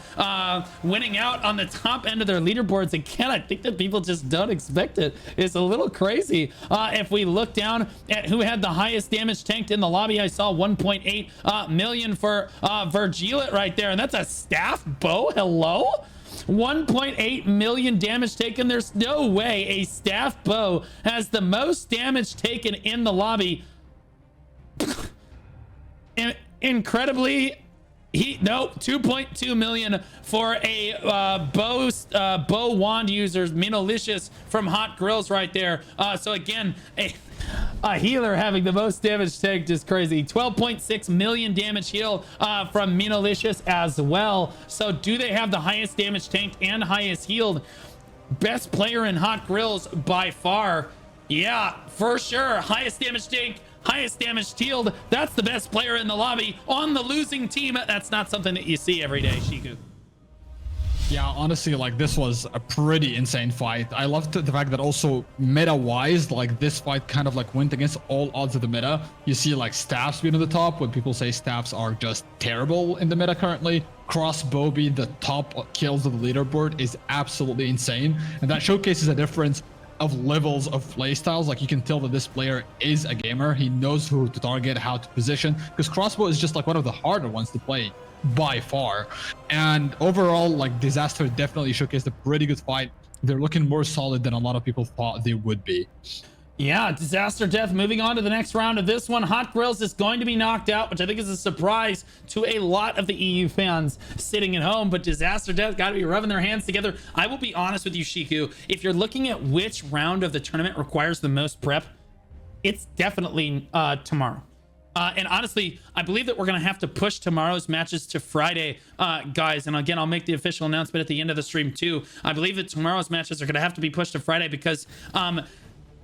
winning out on the top end of their leaderboards. Again, I think that people just don't expect it. It's a little crazy. If we look down at who had the highest damage tanked in the lobby, I saw 1.8 million for Virgilet right there, and that's a staff bow. Hello. 1.8 million damage taken. There's no way a staff bow has the most damage taken in the lobby. Incredibly, no, 2.2 million for a bow wand users. Minolicious from Hot Grills right there. So again, a healer having the most damage tanked is crazy. 12.6 million damage heal from Minolicious as well. So do they have the highest damage tanked and highest healed? Best player in Hot Grills by far. Yeah, for sure. Highest damage tanked, highest damage healed. That's the best player in the lobby on the losing team. That's not something that you see every day, Shiku. Yeah, honestly, like, this was a pretty insane fight. I loved the fact that also meta-wise, like, this fight kind of like went against all odds of the meta. You see like staffs being at the top when people say staffs are just terrible in the meta currently. Crossbow being the top kills of the leaderboard is absolutely insane. And that showcases a difference of levels of playstyles. Like, you can tell that this player is a gamer. He knows who to target, how to position, because crossbow is just like one of the harder ones to play by far. And overall, like, Disaster definitely showcased a pretty good fight. They're looking more solid than a lot of people thought they would be. Yeah, Disaster Death moving on to the next round of this one. Hot Grills is going to be knocked out, which I think is a surprise to a lot of the EU fans sitting at home, but Disaster Death got to be rubbing their hands together. I will be honest with you, Shiku, if you're looking at which round of the tournament requires the most prep, it's definitely tomorrow. And honestly, I believe that we're going to have to push tomorrow's matches to Friday, guys. And again, I'll make the official announcement at the end of the stream too. I believe that tomorrow's matches are going to have to be pushed to Friday because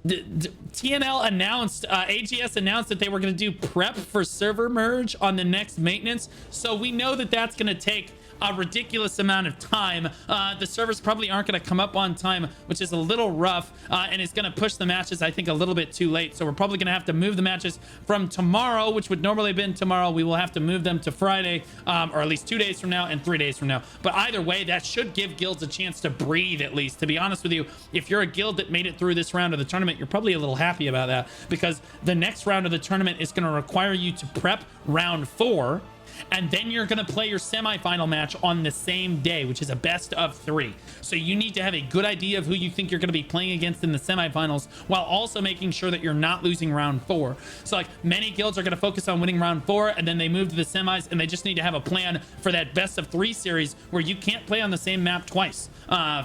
TNL announced, AGS announced that they were going to do prep for server merge on the next maintenance. So we know that that's going to take a ridiculous amount of time. The servers probably aren't going to come up on time, which is a little rough, and it's going to push the matches, I think, a little bit too late. So we're probably going to have to move the matches from tomorrow, which would normally have been tomorrow. We will have to move them to Friday, or at least 2 days from now and 3 days from now. But either way, that should give guilds a chance to breathe, at least. To be honest with you, if you're a guild that made it through this round of the tournament, you're probably a little happy about that, because the next round of the tournament is going to require you to prep round 4, and then you're going to play your semifinal match on the same day, which is a best of 3. So you need to have a good idea of who you think you're going to be playing against in the semifinals, while also making sure that you're not losing round 4. So like, many guilds are going to focus on winning round 4, and then they move to the semis, and they just need to have a plan for that best of 3 series where you can't play on the same map twice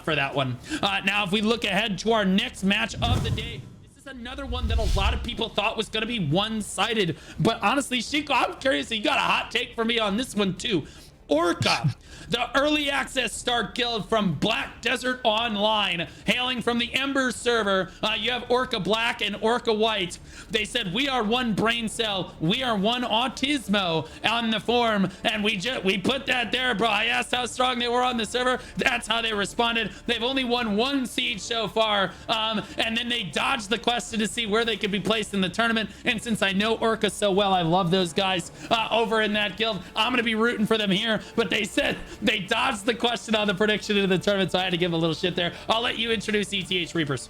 for that one. Now, if we look ahead to our next match of the day, another one that a lot of people thought was going to be one-sided. But honestly, Chico, I'm curious. You got a hot take for me on this one too. Orca, the early access start guild from Black Desert Online, hailing from the Ember server. You have Orca Black and Orca White. They said, we are one brain cell, we are one autismo on the forum, and we put that there, bro. I asked how strong they were on the server. That's how they responded. They've only won 1 siege so far, and then they dodged the question to see where they could be placed in the tournament. And since I know Orca so well, I love those guys over in that guild. I'm gonna be rooting for them here. But they said they dodged the question on the prediction into the tournament, so I had to give a little shit there. I'll let you introduce ETH Reapers.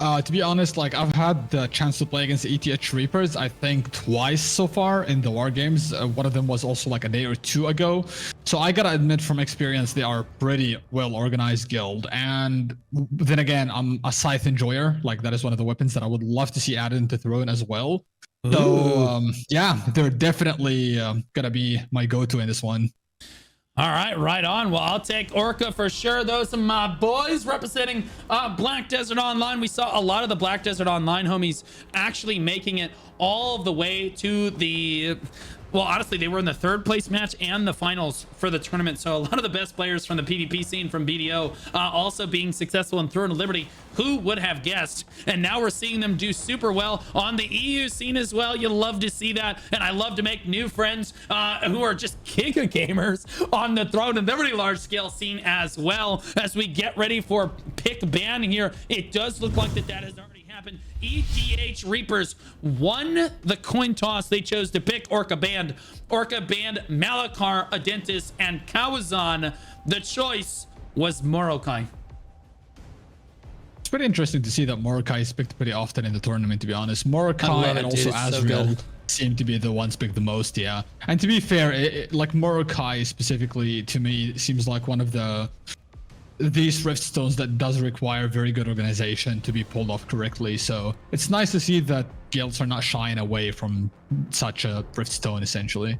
To be honest, like I've had the chance to play against ETH Reapers, I think twice so far in the war games. One of them was also like a day or 2 ago. So I gotta admit from experience, they are pretty well organized guild. And then again, I'm a scythe enjoyer. Like that is one of the weapons that I would love to see added into Throne as well. So yeah, they're definitely gonna be my go-to in this one. All right, right on. Well, I'll take Orca for sure. Those are my boys representing Black Desert Online. We saw a lot of the Black Desert Online homies actually making it all the way to the... Well, honestly, they were in the 3rd place match and the finals for the tournament. So a lot of the best players from the PvP scene from BDO also being successful in Throne of Liberty. Who would have guessed? And now we're seeing them do super well on the EU scene as well. You love to see that. And I love to make new friends who are just giga gamers on the Throne of Liberty large scale scene as well. As we get ready for pick ban here, it does look like that has already happened. ETH Reapers won the coin toss. They chose to pick Orca banned Malakar, Adentis, and Kawazan. The choice was Morokai. It's pretty interesting to see that Morokai is picked pretty often in the tournament, to be honest. Morokai and also Azrael seem to be the ones picked the most, yeah. And to be fair, like Morokai specifically, to me, seems like one of these rift stones that does require very good organization to be pulled off correctly. So it's nice to see that guilds are not shying away from such a rift stone, essentially.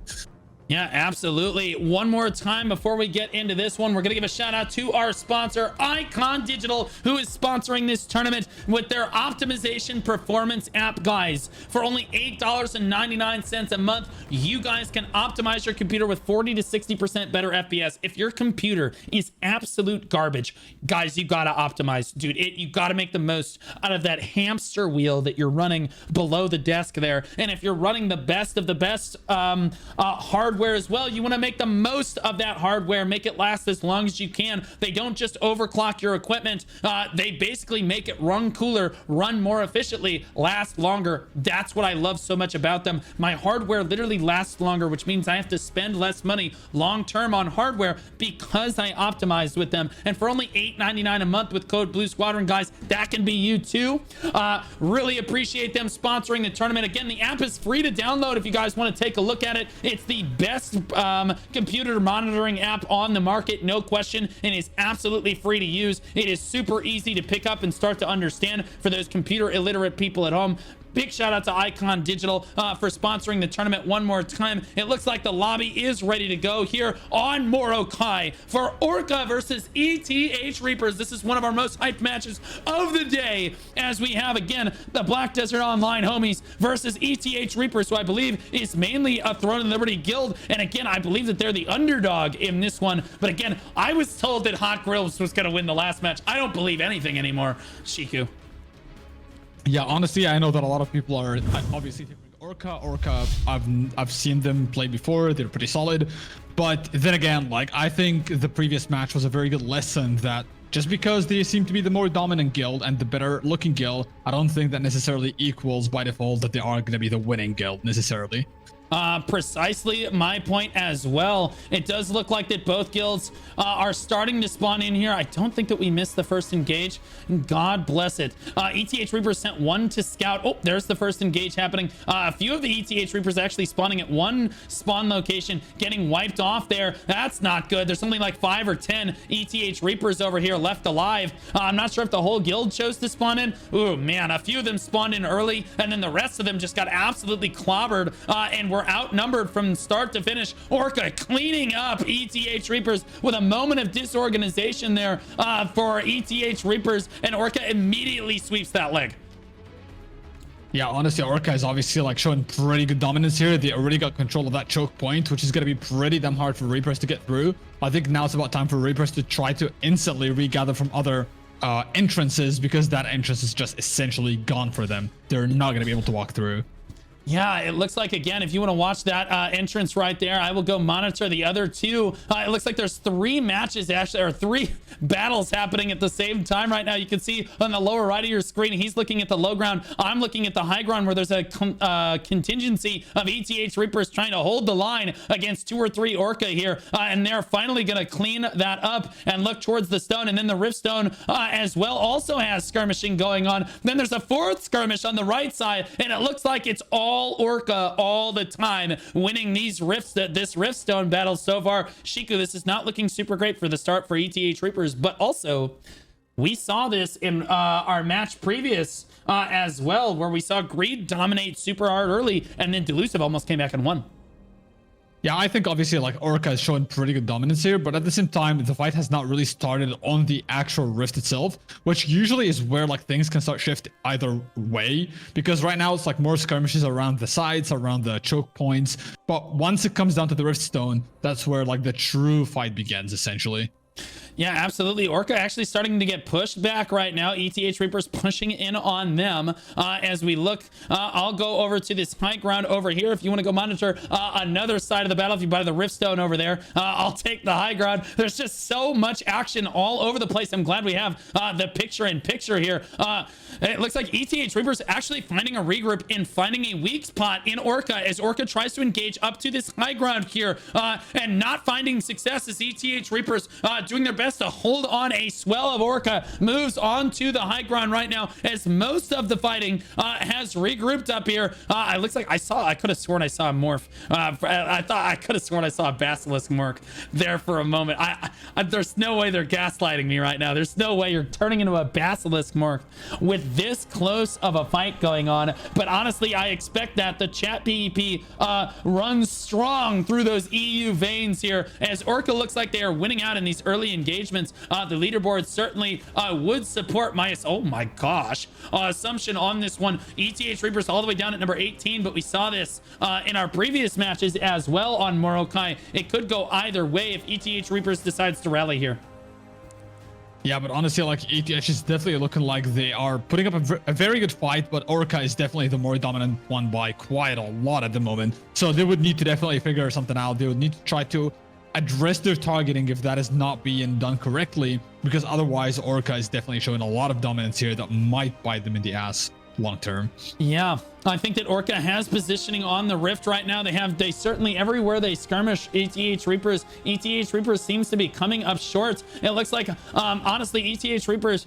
Yeah, absolutely. One more time before we get into this one, we're going to give a shout out to our sponsor, Icon Digital, who is sponsoring this tournament with their optimization performance app, guys. For only $8.99 a month, you guys can optimize your computer with 40 to 60% better FPS. If your computer is absolute garbage, guys, you got to optimize, dude. You got to make the most out of that hamster wheel that you're running below the desk there. And if you're running the best of the best hardware as well, you want to make the most of that hardware, make it last as long as you can. They don't just overclock your equipment, they basically make it run cooler, run more efficiently, last longer. That's what I love so much about them. My hardware literally lasts longer, which means I have to spend less money long term on hardware because I optimized with them. And for only $8.99 a month with code Blue Squadron, guys, that can be you too. Really appreciate them sponsoring the tournament. Again, the app is free to download if you guys want to take a look at it. It's the best computer monitoring app on the market, no question, and is absolutely free to use. It is super easy to pick up and start to understand for those computer illiterate people at home. Big shout out to Icon Digital for sponsoring the tournament one more time. It looks like the lobby is ready to go here on Morokai for Orca versus ETH Reapers. This is one of our most hyped matches of the day, as we have again the Black Desert Online homies versus ETH Reapers, who I believe is mainly a Throne of Liberty guild. And again, I believe that they're the underdog in this one. But again, I was told that Hot Grills was going to win the last match. I don't believe anything anymore, Shiku. Yeah, honestly, I know that a lot of people are obviously Orca. I've seen them play before. They're pretty solid. But then again, like, I think the previous match was a very good lesson that just because they seem to be the more dominant guild and the better looking guild, I don't think that necessarily equals by default that they are going to be the winning guild necessarily. Precisely my point as well. It does look like that both guilds are starting to spawn in here. I don't think that we missed the first engage. God bless it. ETH Reapers sent one to scout. Oh, there's the first engage happening. A few of the ETH Reapers actually spawning at one spawn location, getting wiped off there. That's not good. There's something like 5 or 10 ETH Reapers over here left alive. I'm not sure if the whole guild chose to spawn in. Ooh, man, a few of them spawned in early, and then the rest of them just got absolutely clobbered and were outnumbered from start to finish. Orca cleaning up ETH Reapers with a moment of disorganization there for ETH Reapers, and Orca immediately sweeps that leg. Yeah, honestly, Orca is obviously like showing pretty good dominance here. They already got control of that choke point, which is going to be pretty damn hard for Reapers to get through. I think now it's about time for Reapers to try to instantly regather from other entrances, because that entrance is just essentially gone for them. They're not going to be able to walk through. Yeah, it looks like, again, if you want to watch that entrance right there, I will go monitor the other two. It looks like there's 3 matches, actually, or 3 battles happening at the same time right now. You can see on the lower right of your screen, he's looking at the low ground. I'm looking at the high ground, where there's a contingency of ETH Reapers trying to hold the line against 2 or 3 Orca here. And they're finally going to clean that up and look towards the stone. And then the Rift Stone as well also has skirmishing going on. Then there's a 4th skirmish on the right side, and it looks like it's all Orca all the time, winning these this Rift Stone battle so far. Shiku, this is not looking super great for the start for ETH Reapers, but also we saw this in our match previous as well, where we saw Greed dominate super hard early, and then Delusive almost came back and won. Yeah, I think obviously like Orca is showing pretty good dominance here, but at the same time, the fight has not really started on the actual Rift itself, which usually is where like things can start shift either way, because right now it's like more skirmishes around the sides, around the choke points. But once it comes down to the Rift Stone, that's where like the true fight begins, essentially. Yeah, absolutely. Orca actually starting to get pushed back right now. ETH Reapers pushing in on them as we look. I'll go over to this high ground over here. If you want to go monitor another side of the battle, if you buy the Rift Stone over there, I'll take the high ground. There's just so much action all over the place. I'm glad we have the picture-in-picture here. It looks like ETH Reapers actually finding a regroup and finding a weak spot in Orca as Orca tries to engage up to this high ground here and not finding success, as ETH Reapers doing their best to hold on. A swell of Orca moves on to the high ground right now as most of the fighting has regrouped up here. It looks like I could have sworn I saw a morph. I could have sworn I saw a basilisk morph there for a moment. There's no way they're gaslighting me right now. There's no way you're turning into a basilisk morph with this close of a fight going on. But honestly, I expect that the chat PvP runs strong through those EU veins here, as Orca looks like they are winning out in these early engagements. The leaderboard certainly would support my, oh my gosh, assumption on this one. ETH Reapers all the way down at number 18, but we saw this in our previous matches as well on Morokai. It could go either way if ETH Reapers decides to rally here. Yeah, but honestly, like ETH is definitely looking like they are putting up a very good fight, but Orca is definitely the more dominant one by quite a lot at the moment. So they would need to definitely figure something out. They would need to try to address their targeting if that is not being done correctly, because otherwise Orca is definitely showing a lot of dominance here that might bite them in the ass long term. Yeah, I think that Orca has positioning on the Rift right now. They certainly, everywhere they skirmish ETH Reapers seems to be coming up short. It looks like honestly ETH Reapers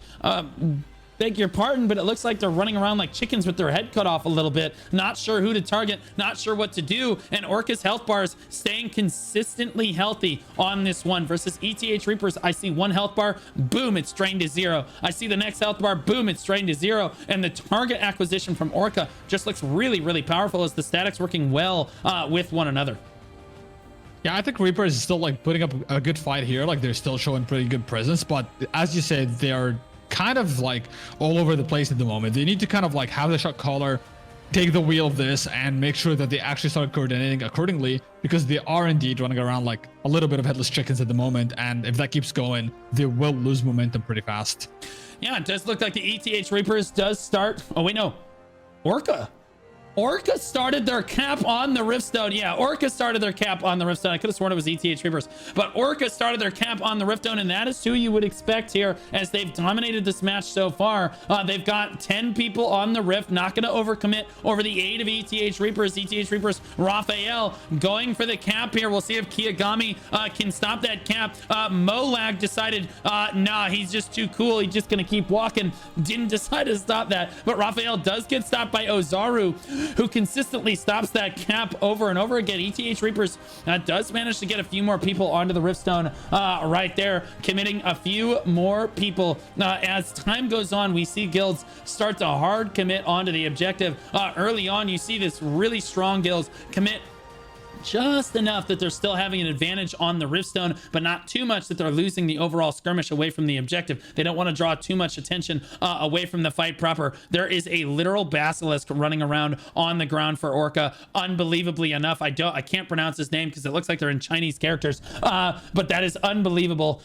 beg your pardon, but it looks like they're running around like chickens with their head cut off a little bit. Not sure who to target, not sure what to do. And Orca's health bars staying consistently healthy on this one versus ETH Reapers. I see one health bar, boom, it's drained to 0. I see the next health bar, boom, it's drained to 0. And the target acquisition from Orca just looks really, really powerful as the statics working well with one another. Yeah, I think Reapers is still like putting up a good fight here. Like they're still showing pretty good presence, but as you said, they are kind of like all over the place at the moment. They need to kind of like have the shot caller take the wheel of this and make sure that they actually start coordinating accordingly, because they are indeed running around like a little bit of headless chickens at the moment, and if that keeps going, they will lose momentum pretty fast. Yeah, it does look like the ETH Reapers does start. Oh wait, no, Orca started their cap on the Rift Stone. Yeah, Orca started their cap on the Rift Stone. I could have sworn it was ETH Reapers, but Orca started their cap on the Rift Stone, and that is who you would expect here as they've dominated this match so far. They've got 10 people on the Rift, not going to overcommit over the 8 of ETH Reapers. ETH Reapers, Raphael going for the cap here. We'll see if Kiyagami can stop that cap. Molag decided, nah, he's just too cool. He's just going to keep walking. Didn't decide to stop that, but Raphael does get stopped by Ozaru, who consistently stops that cap over and over again. ETH Reapers does manage to get a few more people onto the Rift Stone right there, committing a few more people. As time goes on, we see guilds start to hard commit onto the objective. Early on, you see this really strong guilds commit just enough that they're still having an advantage on the Riftstone, but not too much that they're losing the overall skirmish away from the objective. They don't want to draw too much attention away from the fight proper. There is a literal basilisk running around on the ground for Orca. Unbelievably enough, I can't pronounce his name because it looks like they're in Chinese characters, but that is unbelievable.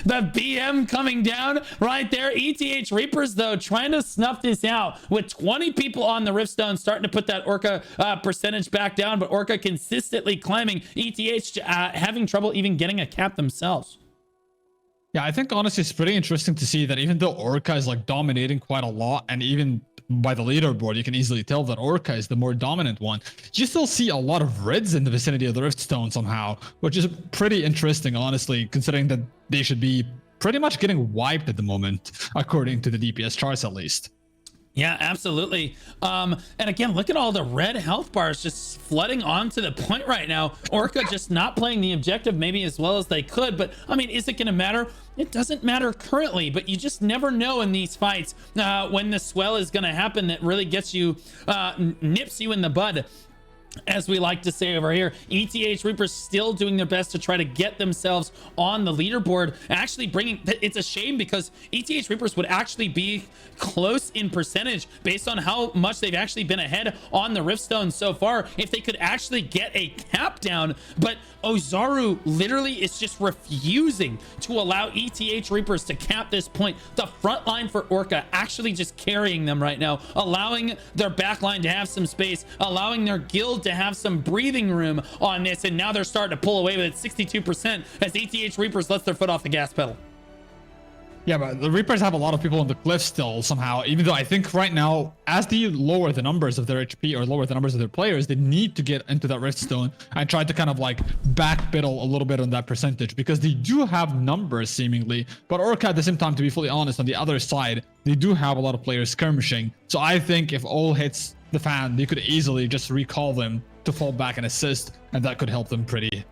The BM coming down right there. ETH Reapers, though, trying to snuff this out with 20 people on the Riftstone, starting to put that Orca percentage back down, but Orca consistently climbing. ETH having trouble even getting a cap themselves. Yeah, I think honestly it's pretty interesting to see that even though Orca is like dominating quite a lot, and even by the leaderboard you can easily tell that Orca is the more dominant one, you still see a lot of Reds in the vicinity of the Riftstone somehow, which is pretty interesting, honestly, considering that they should be pretty much getting wiped at the moment, according to the DPS charts at least. Yeah, absolutely. And again, look at all the red health bars just flooding onto the point right now. Orca just not playing the objective maybe as well as they could, but I mean, is it going to matter? It doesn't matter currently, but you just never know in these fights when the swell is going to happen that really gets you, nips you in the bud, as we like to say over here. ETH Reapers still doing their best to try to get themselves on the leaderboard, actually bringing, it's a shame because ETH Reapers would actually be close in percentage based on how much they've actually been ahead on the Riftstone so far if they could actually get a cap down, but Ozaru literally is just refusing to allow ETH Reapers to cap this point. The front line for Orca actually just carrying them right now, allowing their back line to have some space, allowing their guild to have some breathing room on this, and now they're starting to pull away with it 62% as ETH Reapers lets their foot off the gas pedal. Yeah, but the Reapers have a lot of people on the cliff still somehow, even though I think right now, as they lower the numbers of their HP or lower the numbers of their players, they need to get into that Riftstone and try to kind of like backpedal a little bit on that percentage, because they do have numbers seemingly, but Orca at the same time, to be fully honest, on the other side, they do have a lot of players skirmishing. So I think if all hits the fan, they could easily just recall them to fall back and assist, and that could help them pretty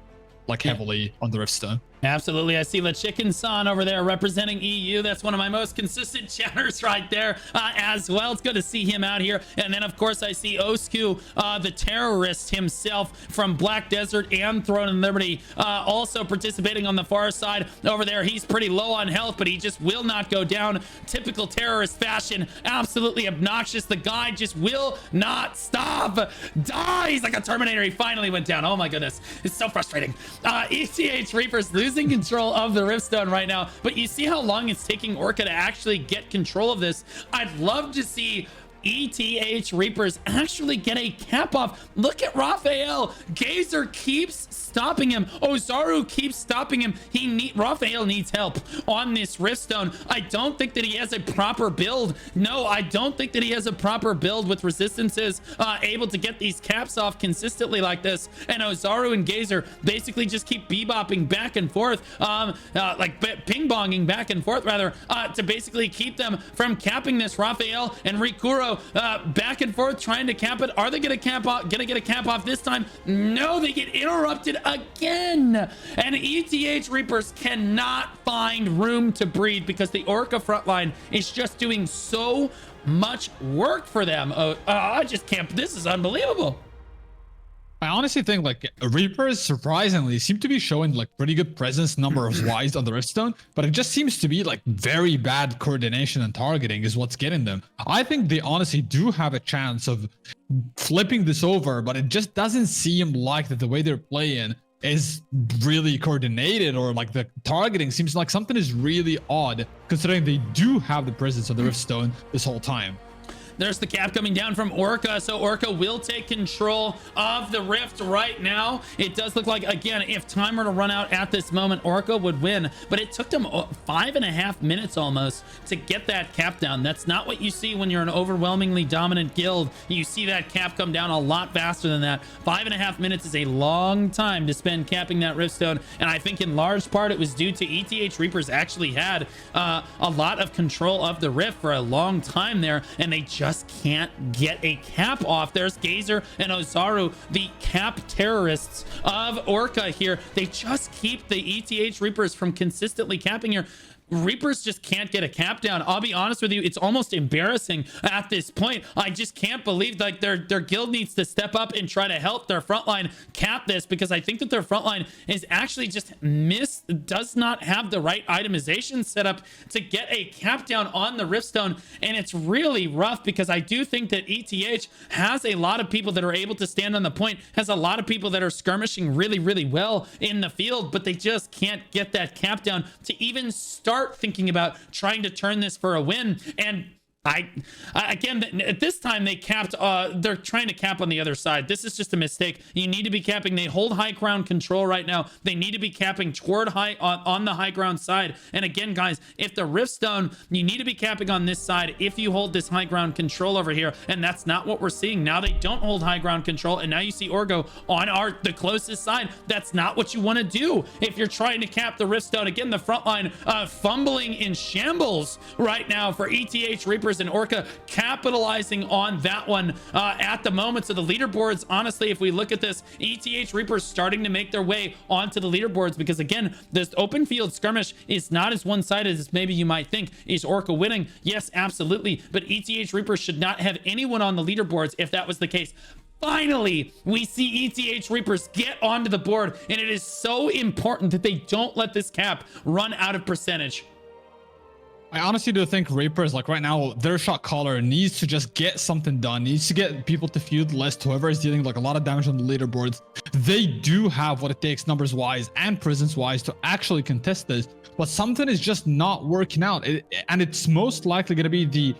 like heavily on the Riftstone. Absolutely. I see the Chicken San over there representing EU. That's one of my most consistent chatters right there as well. It's good to see him out here. And then, of course, I see Osku, the terrorist himself from Black Desert and Throne and Liberty, also participating on the far side over there. He's pretty low on health, but he just will not go down. Typical terrorist fashion. Absolutely obnoxious. The guy just will not stop. Dies like a Terminator. He finally went down. Oh, my goodness. It's so frustrating. ETH Reapers losing control of the Riftstone right now, but you see how long it's taking Orca to actually get control of this. I'd love to see ETH Reapers actually get a cap off. Look at Raphael. Gazer keeps stopping him. Ozaru keeps stopping him. Raphael needs help on this Riftstone. I don't think that he has a proper build. No, I don't think that he has a proper build with resistances able to get these caps off consistently like this. And Ozaru and Gazer basically just keep bebopping back and forth, like ping-bonging back and forth rather, to basically keep them from capping this. Raphael and Rikuro back and forth trying to cap it. Are they gonna cap off, gonna get a cap off this time? No, they get interrupted again, and ETH Reapers cannot find room to breathe because the Orca frontline is just doing so much work for them. I just can't. This is unbelievable. I honestly think like Reapers surprisingly seem to be showing like pretty good presence numbers wise on the Riftstone, but it just seems to be like very bad coordination and targeting is what's getting them. I think they honestly do have a chance of flipping this over, but it just doesn't seem like that the way they're playing is really coordinated, or like the targeting seems like something is really odd considering they do have the presence of the Riftstone this whole time. There's the cap coming down from Orca, so Orca will take control of the Rift right now. It does look like, again, if time were to run out at this moment, Orca would win, but it took them 5.5 minutes almost to get that cap down. That's not what you see when you're an overwhelmingly dominant guild. You see that cap come down a lot faster than that. 5.5 minutes is a long time to spend capping that Riftstone, and I think in large part it was due to ETH Reapers actually had a lot of control of the Rift for a long time there, and they just can't get a cap off. There's Gazer and Ozaru, the cap terrorists of Orca here. They just keep the ETH Reapers from consistently capping here. Reapers just can't get a cap down. I'll be honest with you, it's almost embarrassing at this point. I just can't believe like their guild needs to step up and try to help their frontline cap this, because I think that their frontline is actually just does not have the right itemization set up to get a cap down on the Riftstone, and it's really rough because I do think that ETH has a lot of people that are able to stand on the point, has a lot of people that are skirmishing really well in the field, but they just can't get that cap down to even start thinking about trying to turn this for a win. And again, at this time they capped, they're trying to cap on the other side. This is just a mistake. You need to be capping. They hold high ground control right now. They need to be capping toward on the high ground side. And again, guys, if the Riftstone, you need to be capping on this side if you hold this high ground control over here, and that's not what we're seeing. Now they don't hold high ground control, and now you see Orgo on the closest side. That's not what you want to do if you're trying to cap the Riftstone. Again, the front line fumbling in shambles right now for ETH Reapers and Orca, capitalizing on that one at the moment. So the leaderboards, honestly, if we look at this, ETH Reapers starting to make their way onto the leaderboards, because again, this open field skirmish is not as one-sided as maybe you might think. Is Orca winning? Yes, absolutely, but ETH Reapers should not have anyone on the leaderboards if that was the case. Finally, we see ETH Reapers get onto the board, and it is so important that they don't let this cap run out of percentage. I honestly do think Reapers, like right now, their shot caller needs to just get something done, needs to get people to feud list, whoever is dealing like a lot of damage on the leaderboards. They do have what it takes numbers wise and presence wise to actually contest this, but something is just not working out. And it's most likely going to be the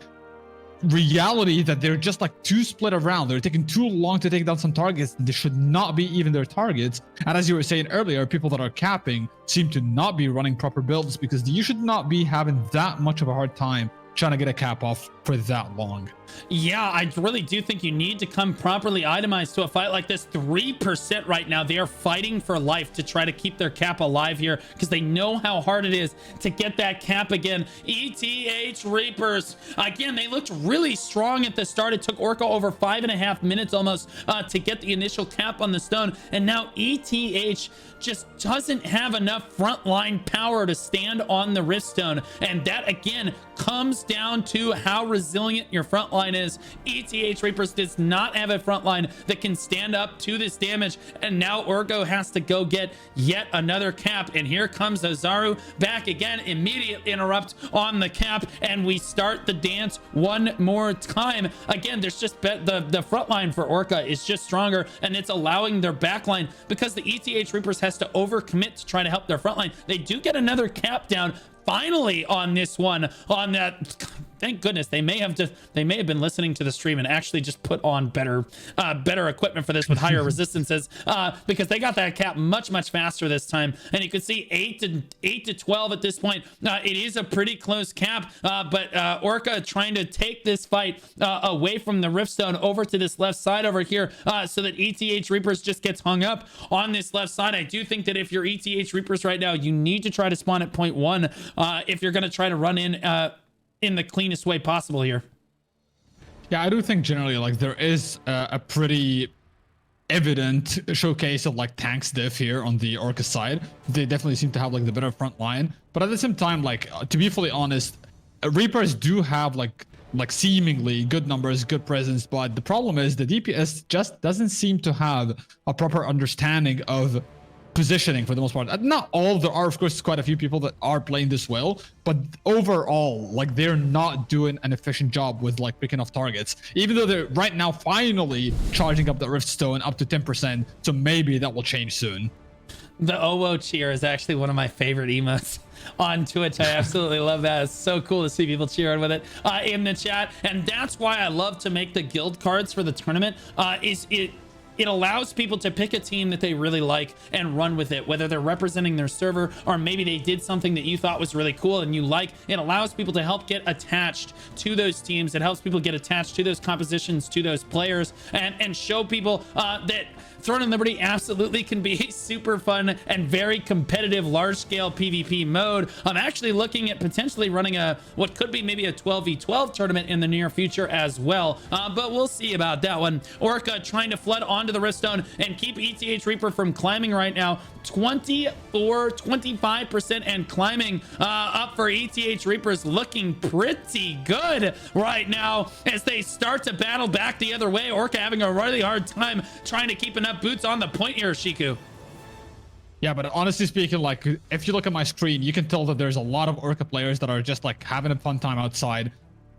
reality that they're just like too split around. They're taking too long to take down some targets. They should not be even their targets. And as you were saying earlier, people that are capping seem to not be running proper builds, because you should not be having that much of a hard time trying to get a cap off for that long. Yeah, I really do think you need to come properly itemized to a fight like this. 3% right now. They are fighting for life to try to keep their cap alive here, because they know how hard it is to get that cap again. ETH Reapers, again, they looked really strong at the start. It took Orca over 5.5 minutes almost to get the initial cap on the stone, and now ETH just doesn't have enough frontline power to stand on the Riftstone, and that again comes down to how resilient your frontline is. ETH Reapers does not have a frontline that can stand up to this damage, and now Orgo has to go get yet another cap, and here comes Ozaru back again. Immediate interrupt on the cap, and we start the dance one more time. Again, there's just the frontline for Orca is just stronger, and it's allowing their backline, because the ETH Reapers has to overcommit to try to help their frontline. They do get another cap down finally on this one, on that. Thank goodness. They may have been listening to the stream and actually just put on better equipment for this with higher resistances, because they got that cap much faster this time. And you can see 8 to 12 at this point. It is a pretty close cap, but Orca trying to take this fight away from the Riftstone over to this left side over here, so that ETH Reapers just gets hung up on this left side. I do think that if you're ETH Reapers right now, you need to try to spawn at point 1 if you're going to try to run in the cleanest way possible here. Yeah, I do think generally like there is a pretty evident showcase of like tanks diff here on the Orca side. They definitely seem to have like the better front line, but at the same time, like to be fully honest, Reapers do have like seemingly good numbers, good presence, but the problem is the DPS just doesn't seem to have a proper understanding of positioning for the most part. Not all, there are of course quite a few people that are playing this well, but overall, like they're not doing an efficient job with like picking off targets, even though they're right now finally charging up the Riftstone up to 10%, so maybe that will change soon. The Woah cheer is actually one of my favorite emotes on Twitch. I absolutely love that. It's so cool to see people cheering with it in the chat, and that's why I love to make the guild cards for the tournament. It allows people to pick a team that they really like and run with it, whether they're representing their server or maybe they did something that you thought was really cool and you like. It allows people to help get attached to those teams. It helps people get attached to those compositions, to those players, and show people that Throne and Liberty absolutely can be super fun and very competitive, large-scale PvP mode. I'm actually looking at potentially running what could be maybe a 12v12 tournament in the near future as well, but we'll see about that one. Orca trying to flood on onto the Riftstone and keep ETH Reaper from climbing right now. 25% and climbing up for ETH Reapers, looking pretty good right now as they start to battle back the other way. Orca having a really hard time trying to keep enough boots on the point here, Shiku. Yeah, but honestly speaking, like, if you look at my screen, you can tell that there's a lot of Orca players that are just like having a fun time outside.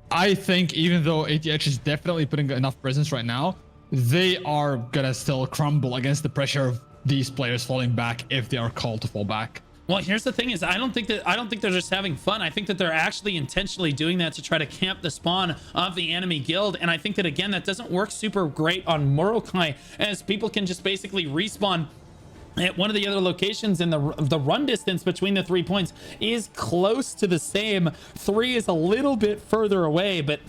I think even though ETH is definitely putting enough presence right now, they are gonna still crumble against the pressure of these players falling back if they are called to fall back. Well, here's the thing is I don't think they're just having fun. I think that they're actually intentionally doing that to try to camp the spawn of the enemy guild. And I think that, again, that doesn't work super great on Morokai, as people can just basically respawn at one of the other locations, and the run distance between the 3 points is close to the same. 3 is a little bit further away, but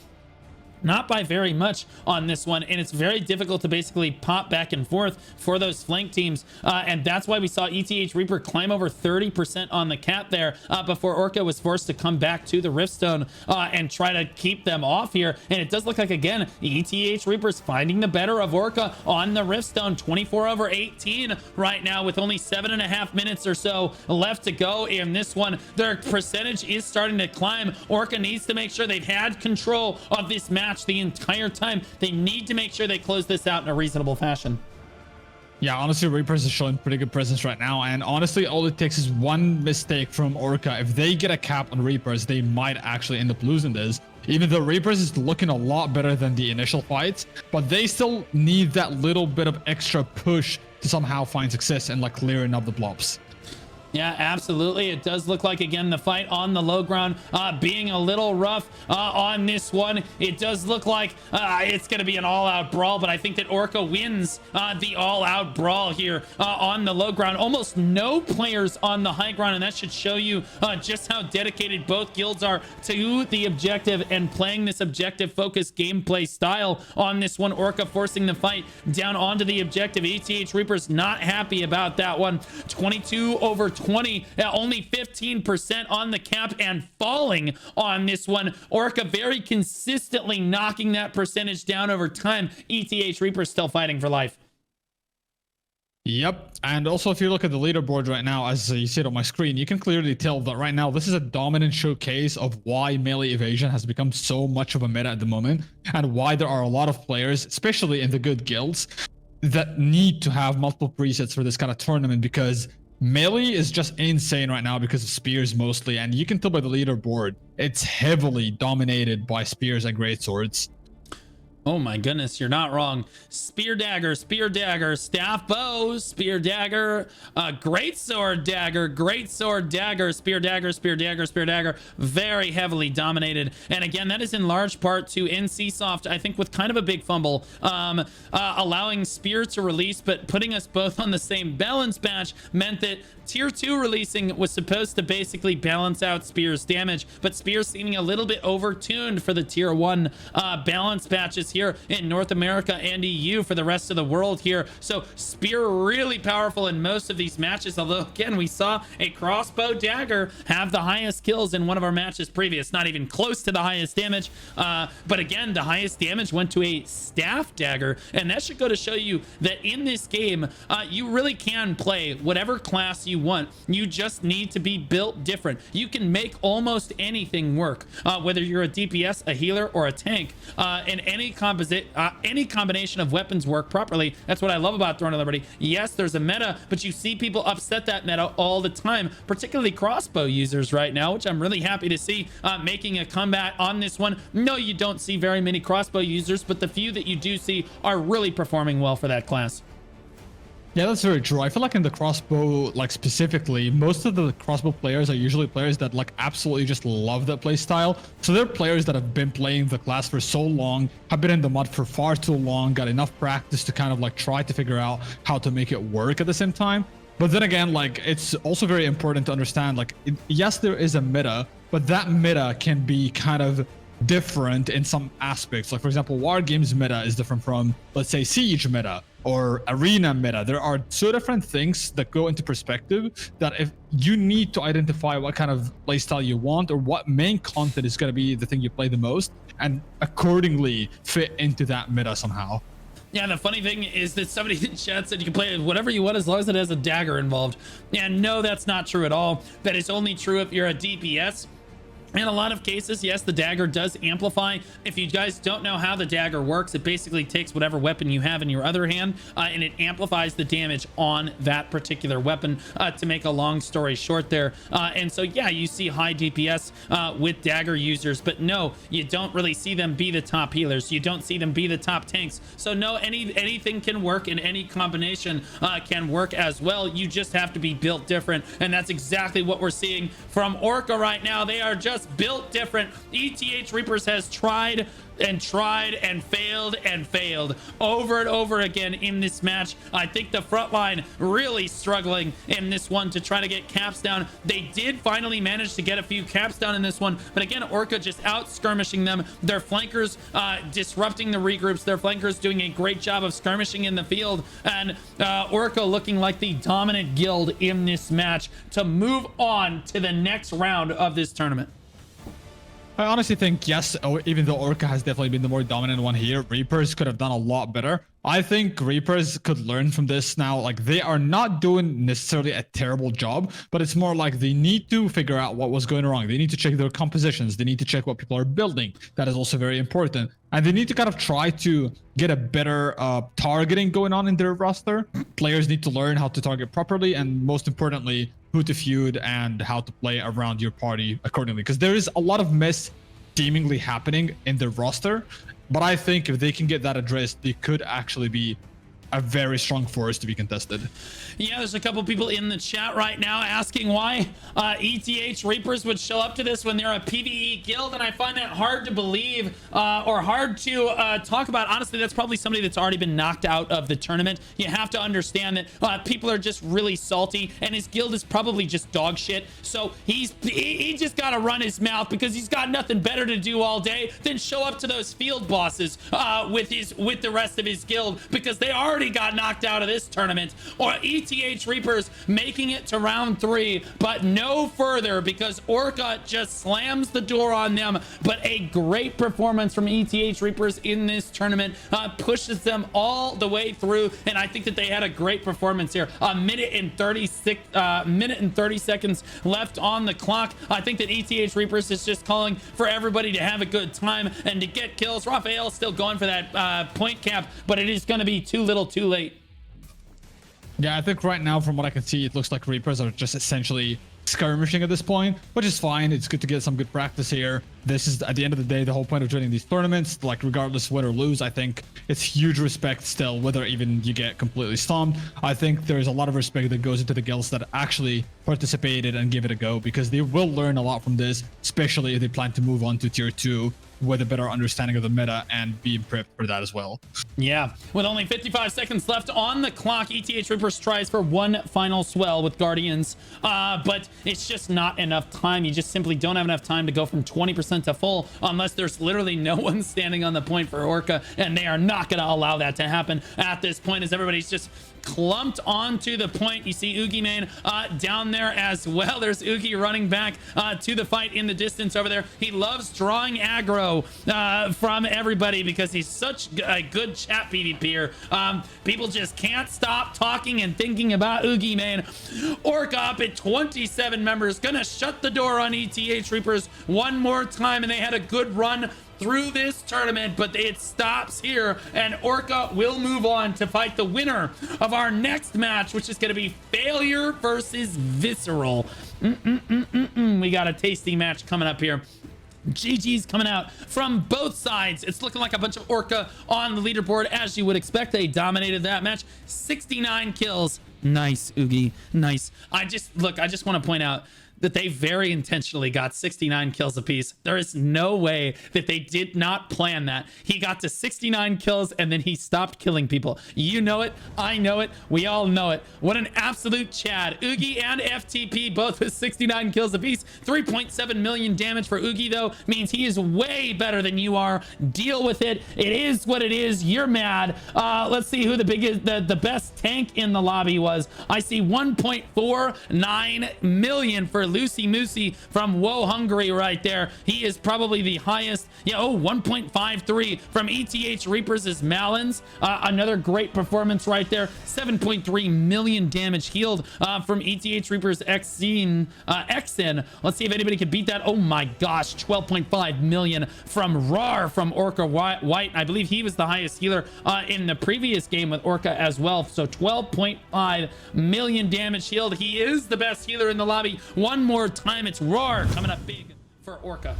not by very much on this one, and it's very difficult to basically pop back and forth for those flank teams, and that's why we saw ETH Reaper climb over 30% on the cap there before Orca was forced to come back to the Riftstone and try to keep them off here. And it does look like, again, ETH Reaper's finding the better of Orca on the Riftstone. 24/18 right now with only 7.5 minutes or so left to go in this one. Their percentage is starting to climb. Orca needs to make sure they've had control of this match the entire time. They need to make sure they close this out in a reasonable fashion. Yeah, honestly, Reapers is showing pretty good presence right now, and honestly, all it takes is one mistake from Orca. If they get a cap on Reapers, they might actually end up losing this. Even though Reapers is looking a lot better than the initial fights, but they still need that little bit of extra push to somehow find success and like clearing up the blobs. Yeah, absolutely. It does look like, again, the fight on the low ground being a little rough on this one. It does look like it's going to be an all-out brawl, but I think that Orca wins the all-out brawl here on the low ground. Almost no players on the high ground, and that should show you just how dedicated both guilds are to the objective and playing this objective-focused gameplay style on this one. Orca forcing the fight down onto the objective. ETH Reapers not happy about that one. 22/20, only 15% on the cap and falling on this one. Orca very consistently knocking that percentage down over time. ETH Reapers still fighting for life. Yep, and also if you look at the leaderboard right now, as you see it on my screen, you can clearly tell that right now this is a dominant showcase of why melee evasion has become so much of a meta at the moment, and why there are a lot of players, especially in the good guilds, that need to have multiple presets for this kind of tournament, because melee is just insane right now because of spears mostly, and you can tell by the leaderboard it's heavily dominated by spears and greatswords. Oh my goodness, you're not wrong. Spear dagger, staff bow, spear dagger, great sword dagger, spear dagger, very heavily dominated. And again, that is in large part to NCSoft, I think, with kind of a big fumble, allowing spear to release, but putting us both on the same balance batch meant that tier 2 releasing was supposed to basically balance out Spear's damage, but Spear seeming a little bit overtuned for the tier 1 balance batches here in North America and EU for the rest of the world here. So Spear really powerful in most of these matches, although again we saw a crossbow dagger have the highest kills in one of our matches previous, not even close to the highest damage, but again the highest damage went to a staff dagger, and that should go to show you that in this game you really can play whatever class you want. You just need to be built different. You can make almost anything work, whether you're a DPS, a healer, or a tank, and any combination of weapons work properly. That's what I love about Throne of Liberty. Yes, there's a meta, but you see people upset that meta all the time, particularly crossbow users right now, which I'm really happy to see making a comeback on this one. No, you don't see very many crossbow users, but the few that you do see are really performing well for that class. Yeah, that's very true. I feel like in the crossbow, like specifically, most of the crossbow players are usually players that like absolutely just love that play style. So they're players that have been playing the class for so long, have been in the mud for far too long, got enough practice to kind of like try to figure out how to make it work at the same time. But then again, like it's also very important to understand, like, yes, there is a meta, but that meta can be kind of different in some aspects. Like, for example, War Games meta is different from, let's say, Siege meta or Arena meta. There are two different things that go into perspective that if you need to identify what kind of playstyle you want or what main content is going to be the thing you play the most, and accordingly fit into that meta somehow. Yeah, the funny thing is that somebody in chat said you can play whatever you want as long as it has a dagger involved. And no, that's not true at all. That is only true if you're a DPS. In a lot of cases, yes, the dagger does amplify. If you guys don't know how the dagger works, it basically takes whatever weapon you have in your other hand and it amplifies the damage on that particular weapon, to make a long story short there. And so, yeah, you see high DPS with dagger users, but no, you don't really see them be the top healers. You don't see them be the top tanks. So no, anything can work and any combination can work as well. You just have to be built different. And that's exactly what we're seeing from Orca right now. They are just built different. ETH Reapers has tried and failed over and over again in this match. I think the front line really struggling in this one to try to get caps down. They did finally manage to get a few caps down in this one, but again, Orca just out skirmishing them. Their flankers disrupting the regroups. Their flankers doing a great job of skirmishing in the field, and Orca looking like the dominant guild in this match to move on to the next round of this tournament. I honestly think, yes, even though Orca has definitely been the more dominant one here, Reapers could have done a lot better. I think Reapers could learn from this now. Like, they are not doing necessarily a terrible job, but it's more like they need to figure out what was going wrong. They need to check their compositions. They need to check what people are building. That is also very important. And they need to kind of try to get a better targeting going on in their roster. Players need to learn how to target properly, and most importantly, who to feud and how to play around your party accordingly. Because there is a lot of mess seemingly happening in their roster. But I think if they can get that addressed, they could actually be a very strong force to be contested. Yeah, there's a couple people in the chat right now asking why ETH Reapers would show up to this when they're a PvE guild, and I find that hard to believe or hard to talk about. Honestly, that's probably somebody that's already been knocked out of the tournament. You have to understand that people are just really salty, and his guild is probably just dog shit. So he just got to run his mouth because he's got nothing better to do all day than show up to those field bosses with the rest of his guild, because they already got knocked out of this tournament. Or ETH Reapers making it to round 3, but no further because Orca just slams the door on them. But a great performance from ETH Reapers in this tournament pushes them all the way through, and I think that they had a great performance here. A minute and 30 seconds left on the clock. I think that ETH Reapers is just calling for everybody to have a good time and to get kills. Raphael's still going for that point cap, but it is going to be too little too late. Yeah, I think right now, from what I can see, it looks like Reapers are just essentially skirmishing at this point, which is fine. It's good to get some good practice here. This is, at the end of the day, the whole point of joining these tournaments. Like, regardless win or lose, I think it's huge respect still, whether even you get completely stomped. I think there's a lot of respect that goes into the guilds that actually participated and give it a go, because they will learn a lot from this, especially if they plan to move on to tier 2 with a better understanding of the meta and be prepped for that as well. Yeah, with only 55 seconds left on the clock, ETH Reapers tries for one final swell with Guardians, but it's just not enough time. You just simply don't have enough time to go from 20% to full unless there's literally no one standing on the point for Orca, and they are not going to allow that to happen at this point, as everybody's just clumped onto the point. You see Oogie Man down there as well. There's Oogie running back to the fight in the distance over there. He loves drawing aggro from everybody because he's such a good chat PvPer. People just can't stop talking and thinking about Oogie Man. Orca up at 27 members, gonna shut the door on ETH Reapers one more time, and they had a good run through this tournament, but it stops here, and Orca will move on to fight the winner of our next match, which is going to be Failure versus Visceral. We got a tasty match coming up here. GG's coming out from both sides. It's looking like a bunch of Orca on the leaderboard, as you would expect. They dominated that match. 69 kills. Nice, Oogie. Nice. I just want to point out that they very intentionally got 69 kills apiece. There is no way that they did not plan that. He got to 69 kills and then he stopped killing people. You know it. I know it. We all know it. What an absolute Chad. Oogie and FTP both with 69 kills apiece. 3.7 million damage for Oogie, though, means he is way better than you are. Deal with it. It is what it is. You're mad. Let's see who the best tank in the lobby was. I see 1.49 million for for Lucy Moosey from Woah, Hungary right there. He is probably the highest. Yeah, oh, 1.53 from ETH Reapers is Malins. Another great performance right there. 7.3 million damage healed from ETH Reapers XN. Let's see if anybody can beat that. Oh my gosh, 12.5 million from Rar from Orca White. I believe he was the highest healer in the previous game with Orca as well. So 12.5 million damage healed. He is the best healer in the lobby. One more time, it's Rar coming up big for Orca.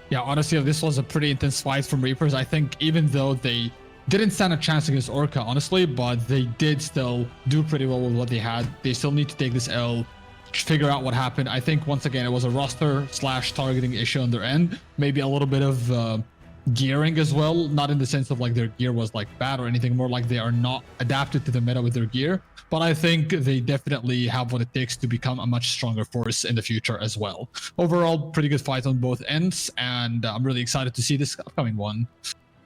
Yeah, honestly, this was a pretty intense fight from Reapers. I think even though they didn't stand a chance against Orca, honestly, but they did still do pretty well with what they had. They still need to take this L, figure out what happened. I think, once again, it was a roster / targeting issue on their end. Maybe a little bit of gearing as well, not in the sense of like their gear was like bad or anything, more like they are not adapted to the meta with their gear. But I think they definitely have what it takes to become a much stronger force in the future as well. Overall, pretty good fight on both ends, and I'm really excited to see this upcoming one.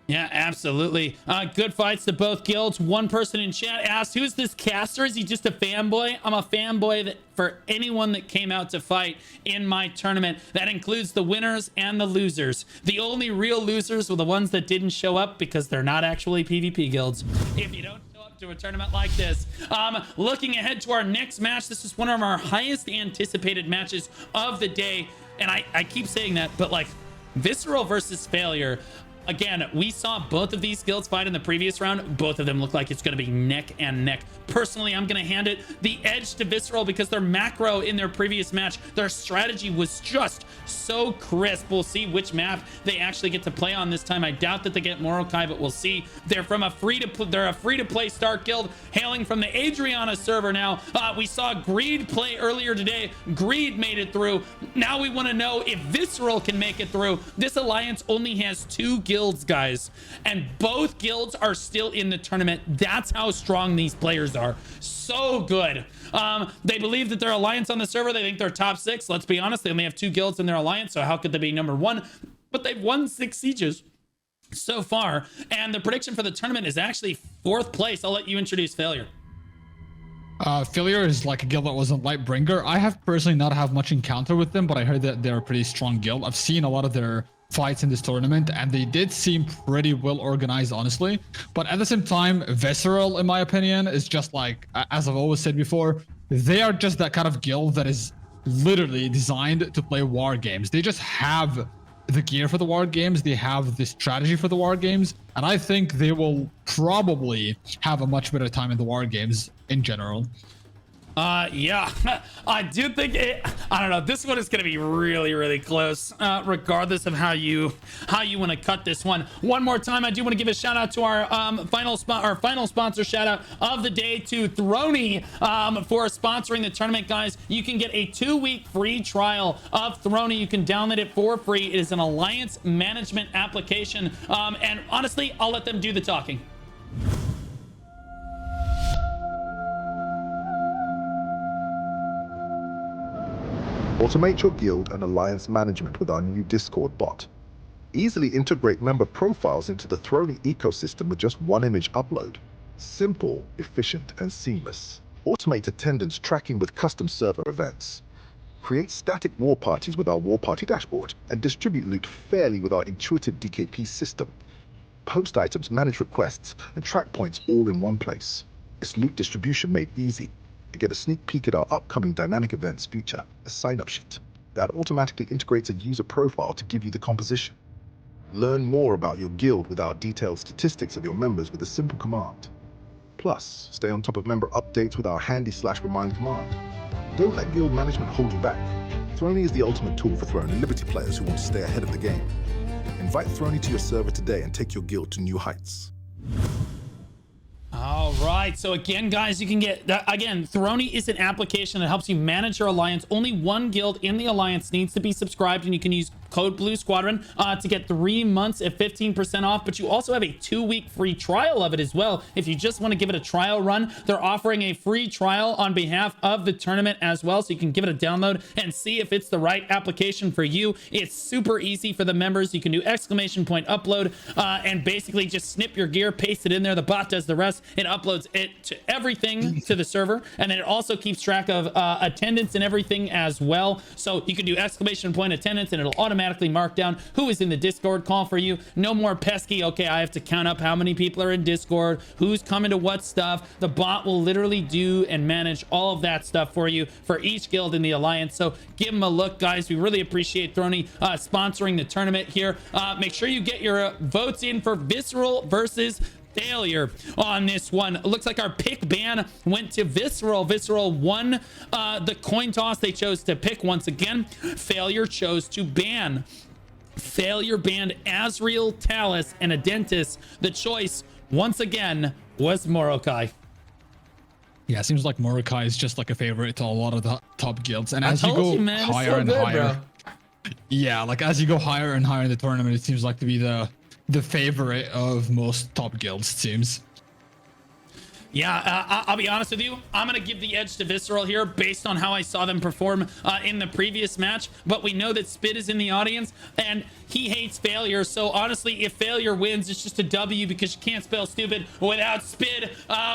Yeah, absolutely. Good fights to both guilds. One person in chat asked, who's this caster? Is he just a fanboy? I'm a fanboy for anyone that came out to fight in my tournament. That includes the winners and the losers. The only real losers were the ones that didn't show up because they're not actually PvP guilds. If you don't show up to a tournament like this. Looking ahead to our next match, this is one of our highest anticipated matches of the day. And I keep saying that, but like Visceral versus Failure. Again, we saw both of these guilds fight in the previous round. Both of them look like it's going to be neck and neck. Personally, I'm going to hand it the edge to Visceral because their macro in their previous match, their strategy was just so crisp. We'll see which map they actually get to play on this time. I doubt that they get mmorpg, but we'll see. They're a free-to-play start guild hailing from the Adriana server now. We saw Greed play earlier today. Greed made it through. Now we want to know if Visceral can make it through. This alliance only has 2 guilds, guys, and both guilds are still in the tournament. That's how strong these players are. So good. They believe that their alliance on the server, they think they're top 6. Let's be honest, they only have 2 guilds in their alliance, so how could they be number 1? But they've won 6 sieges so far, and the prediction for the tournament is actually 4th place. I'll let you introduce Failure. Failure is like a guild that wasn't Lightbringer. I have personally not have much encounter with them, but I heard that they're a pretty strong guild. I've seen a lot of their fights in this tournament, and they did seem pretty well organized, honestly. But at the same time, Visceral, in my opinion, is just like, as I've always said before, they are just that kind of guild that is literally designed to play war games. They just have the gear for the war games, they have the strategy for the war games, and I think they will probably have a much better time in the war games in general. Yeah, I do think I don't know, this one is going to be really, really close, regardless of how you want to cut this one. One more time, I do want to give a shout out to our final sponsor shout out of the day to Throny for sponsoring the tournament, guys. You can get a 2-week free trial of Throny. You can download it for free. It is an alliance management application, and honestly, I'll let them do the talking. Automate your guild and alliance management with our new Discord bot. Easily integrate member profiles into the Throny ecosystem with just one image upload. Simple, efficient, and seamless. Automate attendance tracking with custom server events. Create static war parties with our war party dashboard, and distribute loot fairly with our intuitive DKP system. Post items, manage requests, and track points all in one place. It's loot distribution made easy. To get a sneak peek at our upcoming dynamic events feature, a sign-up sheet that automatically integrates a user profile to give you the composition. Learn more about your guild with our detailed statistics of your members with a simple command. Plus, stay on top of member updates with our handy/remind command. Don't let guild management hold you back. Throny is the ultimate tool for Throne and Liberty players who want to stay ahead of the game. Invite Throny to your server today and take your guild to new heights. All right, so again, guys, you can get again, Throny is an application that helps you manage your alliance. Only one guild in the alliance needs to be subscribed, and you can use code Blue Squadron to get 3 months at 15% off, but you also have a 2-week free trial of it as well. If you just want to give it a trial run, they're offering a free trial on behalf of the tournament as well, so you can give it a download and see if it's the right application for you. It's super easy for the members. You can do exclamation point upload and basically just snip your gear, paste it in there. The bot does the rest. It uploads it to everything to the server, and then it also keeps track of attendance and everything as well. So you can do exclamation point attendance and it'll automatically mark down who is in the Discord call for you. No more pesky, okay, I have to count up how many people are in Discord, who's coming to what stuff. The bot will literally do and manage all of that stuff for you for each guild in the alliance. So give them a look, guys. We really appreciate Throny sponsoring the tournament here. Make sure you get your votes in for Visceral versus Failure on this one. It looks like our pick ban went to Visceral. Visceral won the coin toss. They chose to pick once again. Failure chose to ban. Failure banned Azrael, Talus, and Adentis. The choice once again was Morokai. Yeah, it seems like Morokai is just like a favorite to a lot of the top guilds, and I as you told go you, man, it's higher so and good, higher, bro. yeah, like as you go higher and higher in the tournament, it seems like to be the favorite of most top guilds, it seems. Yeah, I'll be honest with you. I'm going to give the edge to Visceral here based on how I saw them perform in the previous match. But we know that Spid is in the audience and he hates Failure. So honestly, if Failure wins, it's just a W because you can't spell stupid without Spid.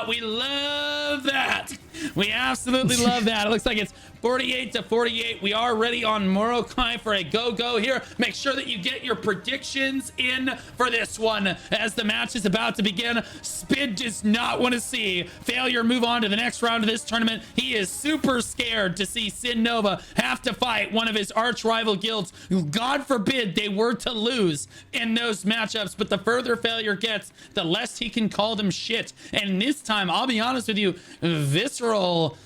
We love that. We absolutely love that. It looks like it's 48-48. We are ready on Morokai for a go-go here. Make sure that you get your predictions in for this one as the match is about to begin. Spid does not want to see Failure move on to the next round of this tournament. He is super scared to see SYN Nova have to fight one of his arch rival guilds. God forbid they were to lose in those matchups, but the further Failure gets, the less he can call them shit. And this time, I'll be honest with you, Visceral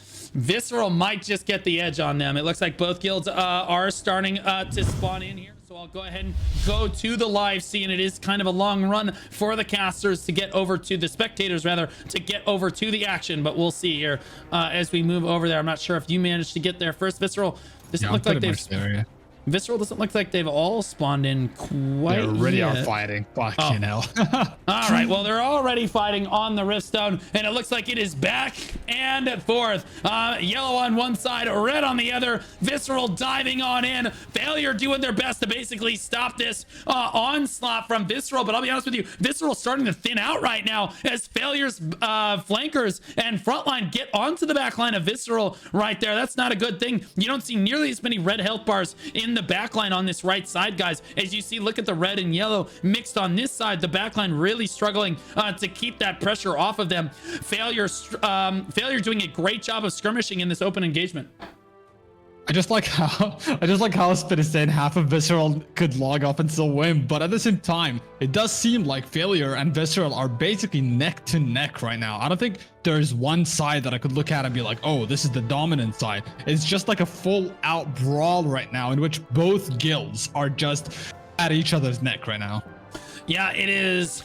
might just get the edge on them. It looks like both guilds are starting to spawn in here. So I'll go ahead and go to the live scene. It is kind of a long run for the casters to get over to the spectators, rather, to get over to the action. But we'll see here as we move over there. I'm not sure if you managed to get there first. Visceral doesn't look like they've... Visceral doesn't look like they've all spawned in quite They already yet. are fighting. Fucking hell. All right, well, they're already fighting on the Riftstone, and it looks like it is back and forth. Yellow on one side, red on the other. Visceral diving on in. Failure doing their best to basically stop this onslaught from Visceral, but I'll be honest with you, Visceral starting to thin out right now as Failure's flankers and frontline get onto the back line of Visceral right there. That's not a good thing. You don't see nearly as many red health bars in the backline on this right side, guys. As you see, look at the red and yellow mixed on this side. The backline really struggling to keep that pressure off of them. Failure doing a great job of skirmishing in this open engagement. I just like how Spin is saying half of Visceral could log off and still win, but at the same time, it does seem like Failure and Visceral are basically neck to neck right now. I don't think there's one side that I could look at and be like, oh, this is the dominant side. It's just like a full out brawl right now in which both guilds are just at each other's neck right now. Yeah, it is.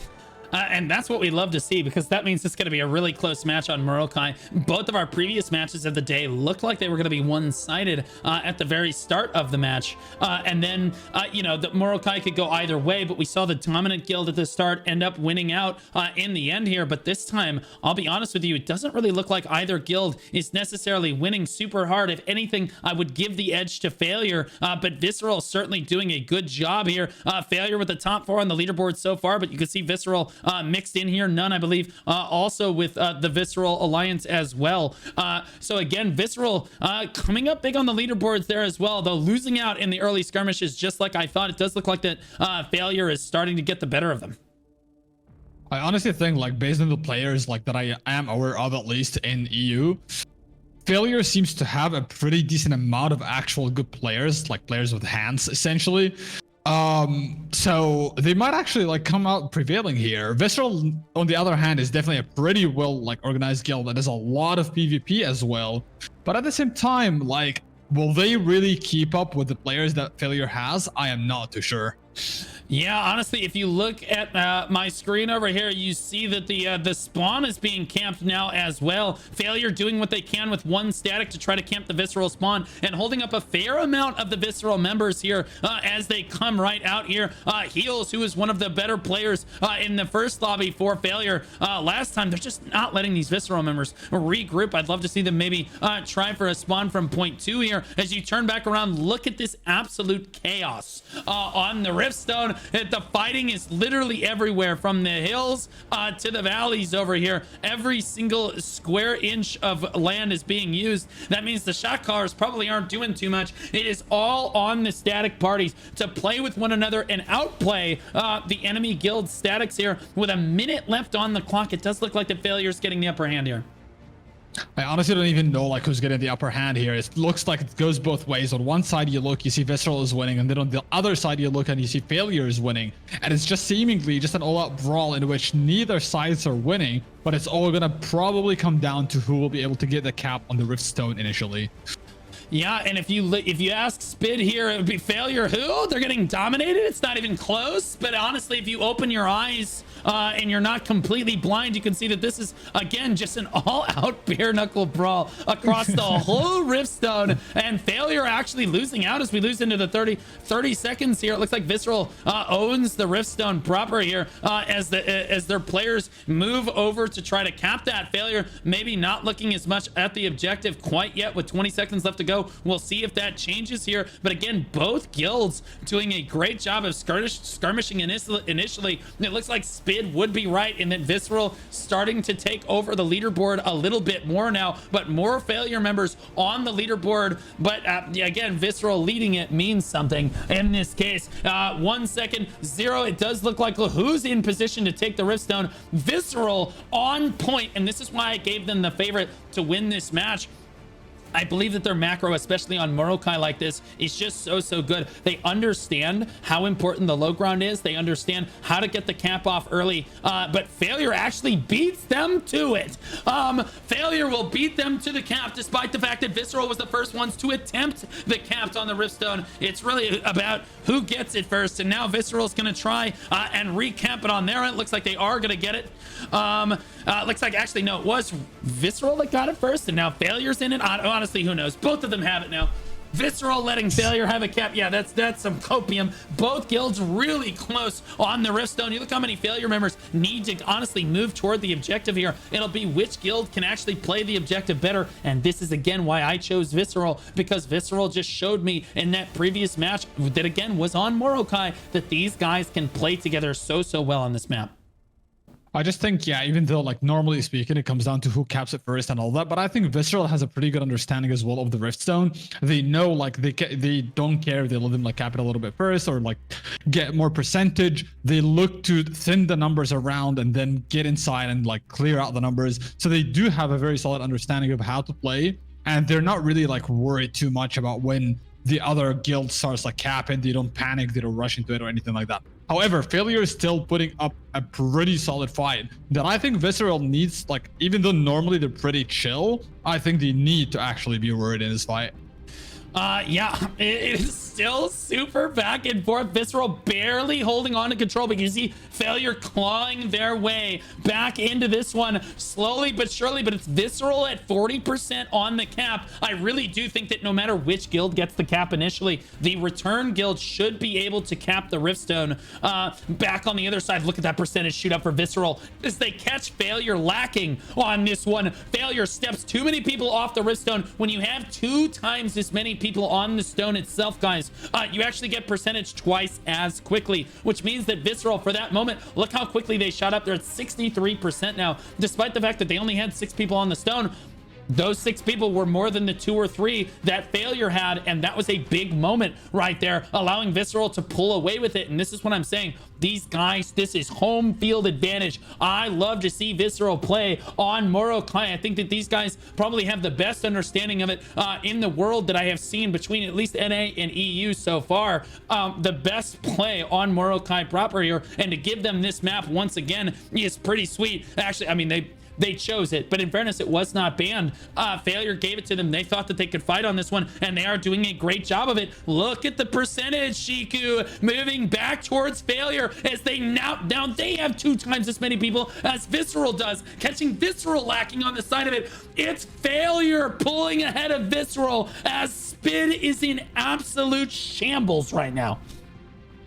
And that's what we love to see, because that means it's going to be a really close match on Morokai. Both of our previous matches of the day looked like they were going to be one-sided at the very start of the match. And then, you know, the Morokai could go either way, but we saw the dominant guild at the start end up winning out in the end here. But this time, I'll be honest with you, it doesn't really look like either guild is necessarily winning super hard. If anything, I would give the edge to Failure, but Visceral certainly doing a good job here. Failure with the top 4 on the leaderboard so far, but you can see Visceral mixed in here, none, I believe, also with the Visceral Alliance as well. So again, Visceral coming up big on the leaderboards there as well, though losing out in the early skirmishes, just like I thought. It does look like that Failure is starting to get the better of them. I honestly think, like, based on the players like that I am aware of, at least in EU, Failure seems to have a pretty decent amount of actual good players, like players with hands, essentially. So they might actually like come out prevailing here. Visceral, on the other hand, is definitely a pretty well like organized guild that has a lot of PvP as well. But at the same time, like, will they really keep up with the players that Failure has? I am not too sure. Yeah, honestly, if you look at my screen over here, you see that the spawn is being camped now as well. Failure doing what they can with one static to try to camp the Visceral spawn and holding up a fair amount of the Visceral members here as they come right out here. Heels, who is one of the better players in the first lobby for Failure last time, they're just not letting these Visceral members regroup. I'd love to see them maybe try for a spawn from point 2 here. As you turn back around, look at this absolute chaos on the Riftstone. The fighting is literally everywhere, from the hills to the valleys over here. Every single square inch of land is being used. That means the shot callers probably aren't doing too much. It is all on the static parties to play with one another and outplay the enemy guild statics here. With a minute left on the clock, it does look like the Failure's getting the upper hand here. I honestly don't even know like who's getting the upper hand here. It looks like it goes both ways. On one side you look, you see Visceral is winning, and then on the other side you look and you see Failure is winning. And it's just seemingly just an all-out brawl in which neither sides are winning, but it's all gonna probably come down to who will be able to get the cap on the Riftstone initially. Yeah, and if you ask Spid here, it would be Failure who? They're getting dominated. It's not even close. But honestly, if you open your eyes and you're not completely blind, you can see that this is, again, just an all-out bare knuckle brawl across the whole Riftstone. And Failure actually losing out as we lose into the 30 seconds here. It looks like Visceral owns the Riftstone proper here as their players move over to try to cap that. Failure maybe not looking as much at the objective quite yet with 20 seconds left to go. We'll see if that changes here. But again, both guilds doing a great job of skirmishing initially. It looks like Spid would be right in that Visceral starting to take over the leaderboard a little bit more now, but more Failure members on the leaderboard. But again, Visceral leading it means something in this case. 1 second, 0. It does look like who's in position to take the Riftstone. Visceral on point, and this is why I gave them the favorite to win this match. I believe that their macro, especially on Morokai like this, is just so good. They understand how important the low ground is. They understand how to get the cap off early, but Failure actually beats them to it. Failure will beat them to the cap, despite the fact that Visceral was the first ones to attempt the caps on the Riftstone. It's really about who gets it first, and now Visceral's gonna try and recap it on their end. Looks like they are gonna get it. Looks like, actually, no, it was Visceral that got it first, and now Failure's in it. Honestly, who knows? Both of them have it now. Visceral letting Failure have a cap. Yeah, that's some copium. Both guilds really close on the Riftstone. You look how many Failure members need to honestly move toward the objective here. It'll be which guild can actually play the objective better. And this is, again, why I chose Visceral, because Visceral just showed me in that previous match that, again, was on Morokai, that these guys can play together so well on this map. I just think, yeah, even though, like, normally speaking, it comes down to who caps it first and all that, but I think Visceral has a pretty good understanding as well of the Riftstone. They know, like, they don't care if they let them, like, cap it a little bit first or, like, get more percentage. They look to thin the numbers around and then get inside and, like, clear out the numbers. So they do have a very solid understanding of how to play, and they're not really, like, worried too much about when the other guild starts, like, capping. They don't panic, they don't rush into it or anything like that. However, Failure is still putting up a pretty solid fight that I think Visceral needs, like, even though normally they're pretty chill, I think they need to actually be worried in this fight. Yeah, it is still super back and forth. Visceral barely holding on to control, but you see Failure clawing their way back into this one slowly but surely. But it's Visceral at 40% on the cap. I really do think that no matter which guild gets the cap initially, the return guild should be able to cap the Riftstone. Back on the other side, look at that percentage shoot up for Visceral as they catch Failure lacking on this one. Failure steps too many people off the Riftstone. When you have 2 times as many people on the stone itself, guys, you actually get percentage twice as quickly, which means that Visceral, for that moment, look how quickly they shot up. They're at 63% now, despite the fact that they only had 6 people on the stone. Those 6 people were more than the 2 or 3 that Failure had, and that was a big moment right there, allowing Visceral to pull away with it. And this is what I'm saying. These guys, this is home field advantage. I love to see Visceral play on Morokai. I think that these guys probably have the best understanding of it in the world that I have seen between at least NA and EU so far. The best play on Morokai proper here, and to give them this map once again is pretty sweet. Actually, I mean, they chose it. But in fairness, it was not banned. Failure gave it to them. They thought that they could fight on this one, and they are doing a great job of it. Look at the percentage, Shiku, moving back towards Failure as they now they have 2 times as many people as Visceral does, catching Visceral lacking on the side of it. It's Failure pulling ahead of Visceral as SYN is in absolute shambles right now.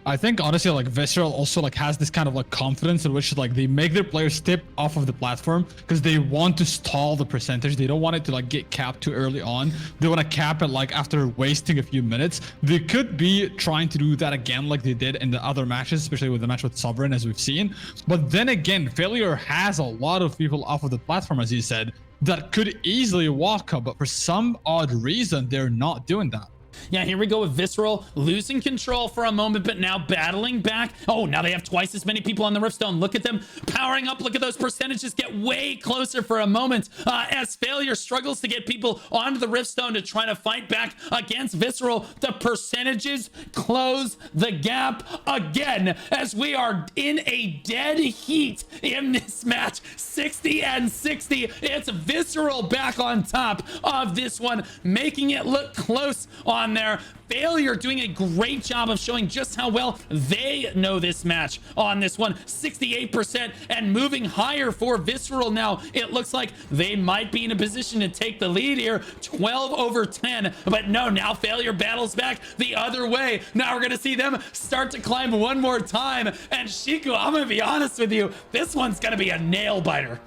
I think honestly, like Visceral also like has this kind of like confidence in which like they make their players step off of the platform because they want to stall the percentage. They don't want it to like get capped too early on. They want to cap it like after wasting a few minutes. They could be trying to do that again like they did in the other matches, especially with the match with Sovereign, as we've seen. But then again, Failure has a lot of people off of the platform, as you said, that could easily walk up, but for some odd reason, they're not doing that. Yeah, here we go with Visceral losing control for a moment, but now battling back. Oh, now they have twice as many people on the Riftstone. Look at them powering up. Look at those percentages get way closer for a moment as Failure struggles to get people onto the Riftstone to try to fight back against Visceral. The percentages close the gap again as we are in a dead heat in this match. 60 and 60. It's Visceral back on top of this one, making it look close on there. Failure doing a great job of showing just how well they know this match on this one. 68% and moving higher for Visceral now. It looks like they might be in a position to take the lead here. 12/10, but no, now Failure battles back the other way. Now we're gonna see them start to climb one more time. And Shiku, I'm gonna be honest with you, this one's gonna be a nail biter.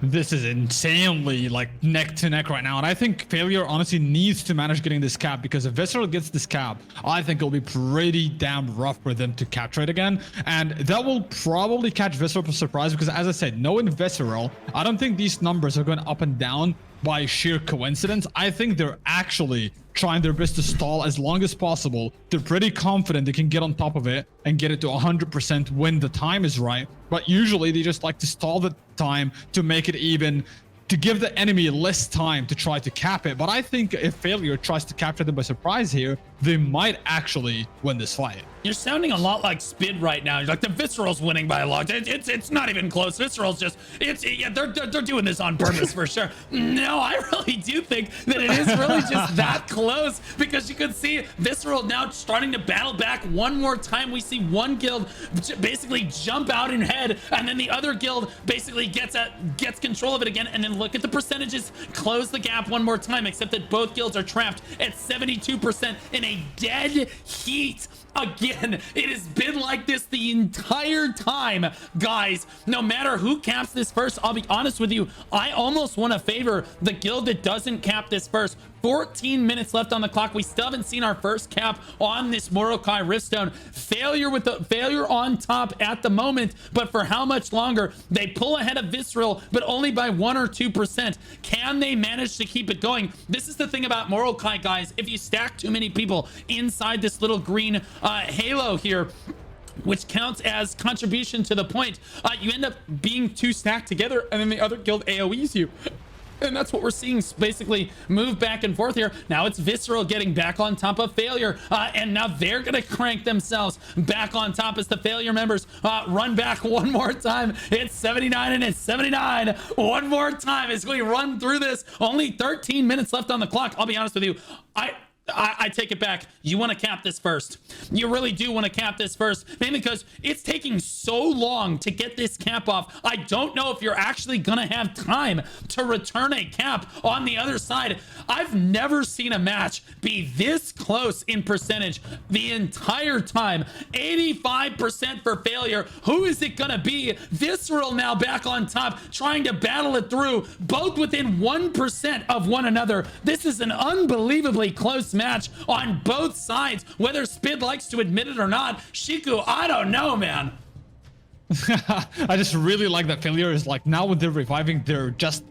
This is insanely like neck to neck right now, and I think Failure honestly needs to manage getting this cap, because if Visceral gets this cap, I think it'll be pretty damn rough for them to capture it again, and that will probably catch Visceral by surprise, because as I said, knowing Visceral, I don't think these numbers are going up and down by sheer coincidence. I think they're actually trying their best to stall as long as possible. They're pretty confident they can get on top of it and get it to 100% when the time is right. But usually they just like to stall the time to make it even, to give the enemy less time to try to cap it. But I think if Failure tries to capture them by surprise here, they might actually win this fight. You're sounding a lot like Spid right now. You're like, the Visceral's winning by a lot. It's not even close. Visceral's just, yeah, they're doing this on purpose for sure. No, I really do think that it is really just that close, because you can see Visceral now starting to battle back one more time. We see one guild basically jump out in head, and then the other guild basically gets control of it again. And then look at the percentages, close the gap one more time, except that both guilds are trapped at 72% in a dead heat. Again, it has been like this the entire time, guys. No matter who caps this first, I'll be honest with you, I almost want to favor the guild that doesn't cap this first. 14 minutes left on the clock. We still haven't seen our first cap on this Mordecai Riftstone. Failure with the Failure on top at the moment, but for how much longer? They pull ahead of Visceral, but only by 1 or 2%. Can they manage to keep it going? This is the thing about Mordecai, guys. If you stack too many people inside this little green halo here, which counts as contribution to the point, you end up being too stacked together, and then the other guild AoEs you. And that's what we're seeing basically move back and forth here. Now it's Visceral getting back on top of Failure, and now they're gonna crank themselves back on top as the Failure members run back one more time. It's 79 and it's 79 one more time as we run through this. Only 13 minutes left on the clock. I'll be honest with you, I take it back. You want to cap this first. You really do want to cap this first, mainly because it's taking so long to get this cap off. I don't know if you're actually going to have time to return a cap on the other side. I've never seen a match be this close in percentage the entire time. 85% for Failure. Who is it going to be? Visceral now back on top, trying to battle it through, both within 1% of one another. This is an unbelievably close match on both sides, whether Spid likes to admit it or not. Shiku, I don't know, man. I just really like that Failure is like, now when they're reviving, they're just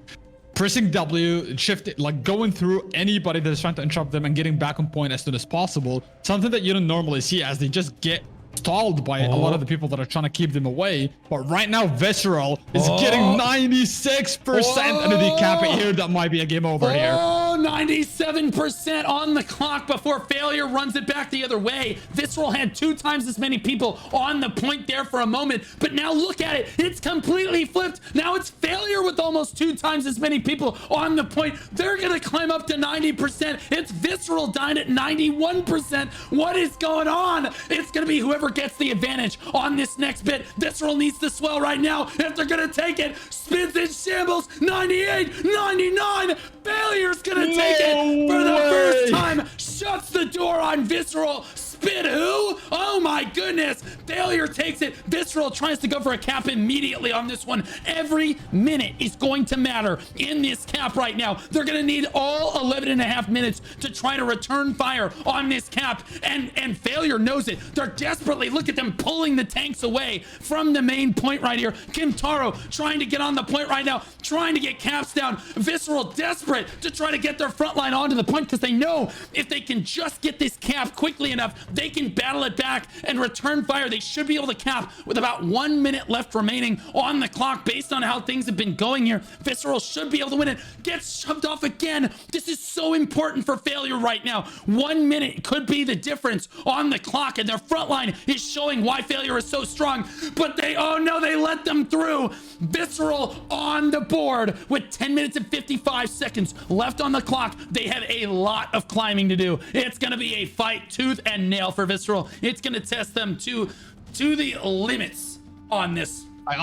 pressing W, shifting, like going through anybody that is trying to interrupt them and getting back on point as soon as possible. Something that you don't normally see, as they just get stalled by a lot of the people that are trying to keep them away. But right now, Visceral is getting 96%, and if they cap it here, that might be a game over here. Oh, 97% on the clock before Failure runs it back the other way. Visceral had 2 times as many people on the point there for a moment, but now look at it. It's completely flipped. Now it's Failure with almost 2 times as many people on the point. They're gonna climb up to 90%. It's Visceral dying at 91%. What is going on? It's gonna be whoever gets the advantage on this next bit. Visceral needs to swell right now if they're gonna take it. Spins in shambles, 98, 99. Failure's gonna take it for the first time. Shuts the door on Visceral. Spin who? Oh my goodness. Failure takes it. Visceral tries to go for a cap immediately on this one. Every minute is going to matter in this cap right now. They're going to need all 11 and a half minutes to try to return fire on this cap. And Failure knows it. They're desperately, look at them pulling the tanks away from the main point right here. Kimtaro trying to get on the point right now, trying to get caps down. Visceral desperate to try to get their front line onto the point because they know if they can just get this cap quickly enough, they can battle it back and return fire. They should be able to cap with about 1 minute left remaining on the clock based on how things have been going here. Visceral should be able to win it. Gets shoved off again. This is so important for Failure right now. 1 minute could be the difference on the clock, and their front line is showing why Failure is so strong. But they, oh no, they let them through. Visceral on the board with 10 minutes and 55 seconds left on the clock. They have a lot of climbing to do. It's going to be a fight tooth and nail for Visceral. It's going to test them to the limits on this. I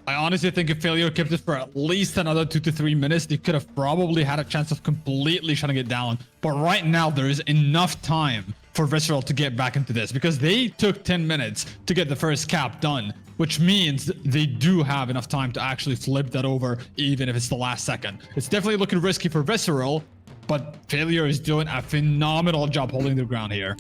honestly think if Failure kept it for at least another 2 to 3 minutes, they could have probably had a chance of completely shutting it down. But right now, there is enough time for Visceral to get back into this because they took 10 minutes to get the first cap done, which means they do have enough time to actually flip that over, even if it's the last second. It's definitely looking risky for Visceral, but Failure is doing a phenomenal job holding the ground here.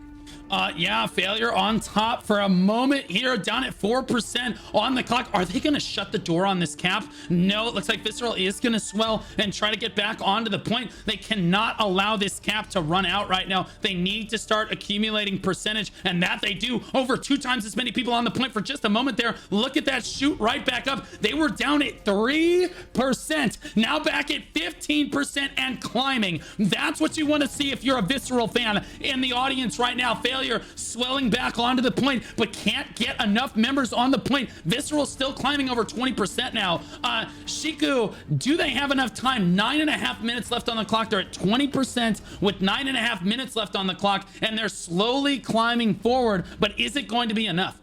Yeah, Failure on top for a moment here, down at 4% on the clock. Are they going to shut the door on this cap? No, it looks like Visceral is going to swell and try to get back onto the point. They cannot allow this cap to run out right now. They need to start accumulating percentage, and that they do. Over 2 times as many people on the point for just a moment there. Look at that shoot right back up. They were down at 3%, now back at 15% and climbing. That's what you want to see if you're a Visceral fan in the audience right now. Failure swelling back onto the point, but can't get enough members on the point. Visceral still climbing over 20% now. Shiku, do they have enough time? 9.5 minutes left on the clock. They're at 20% with 9.5 minutes left on the clock, and they're slowly climbing forward, but is it going to be enough?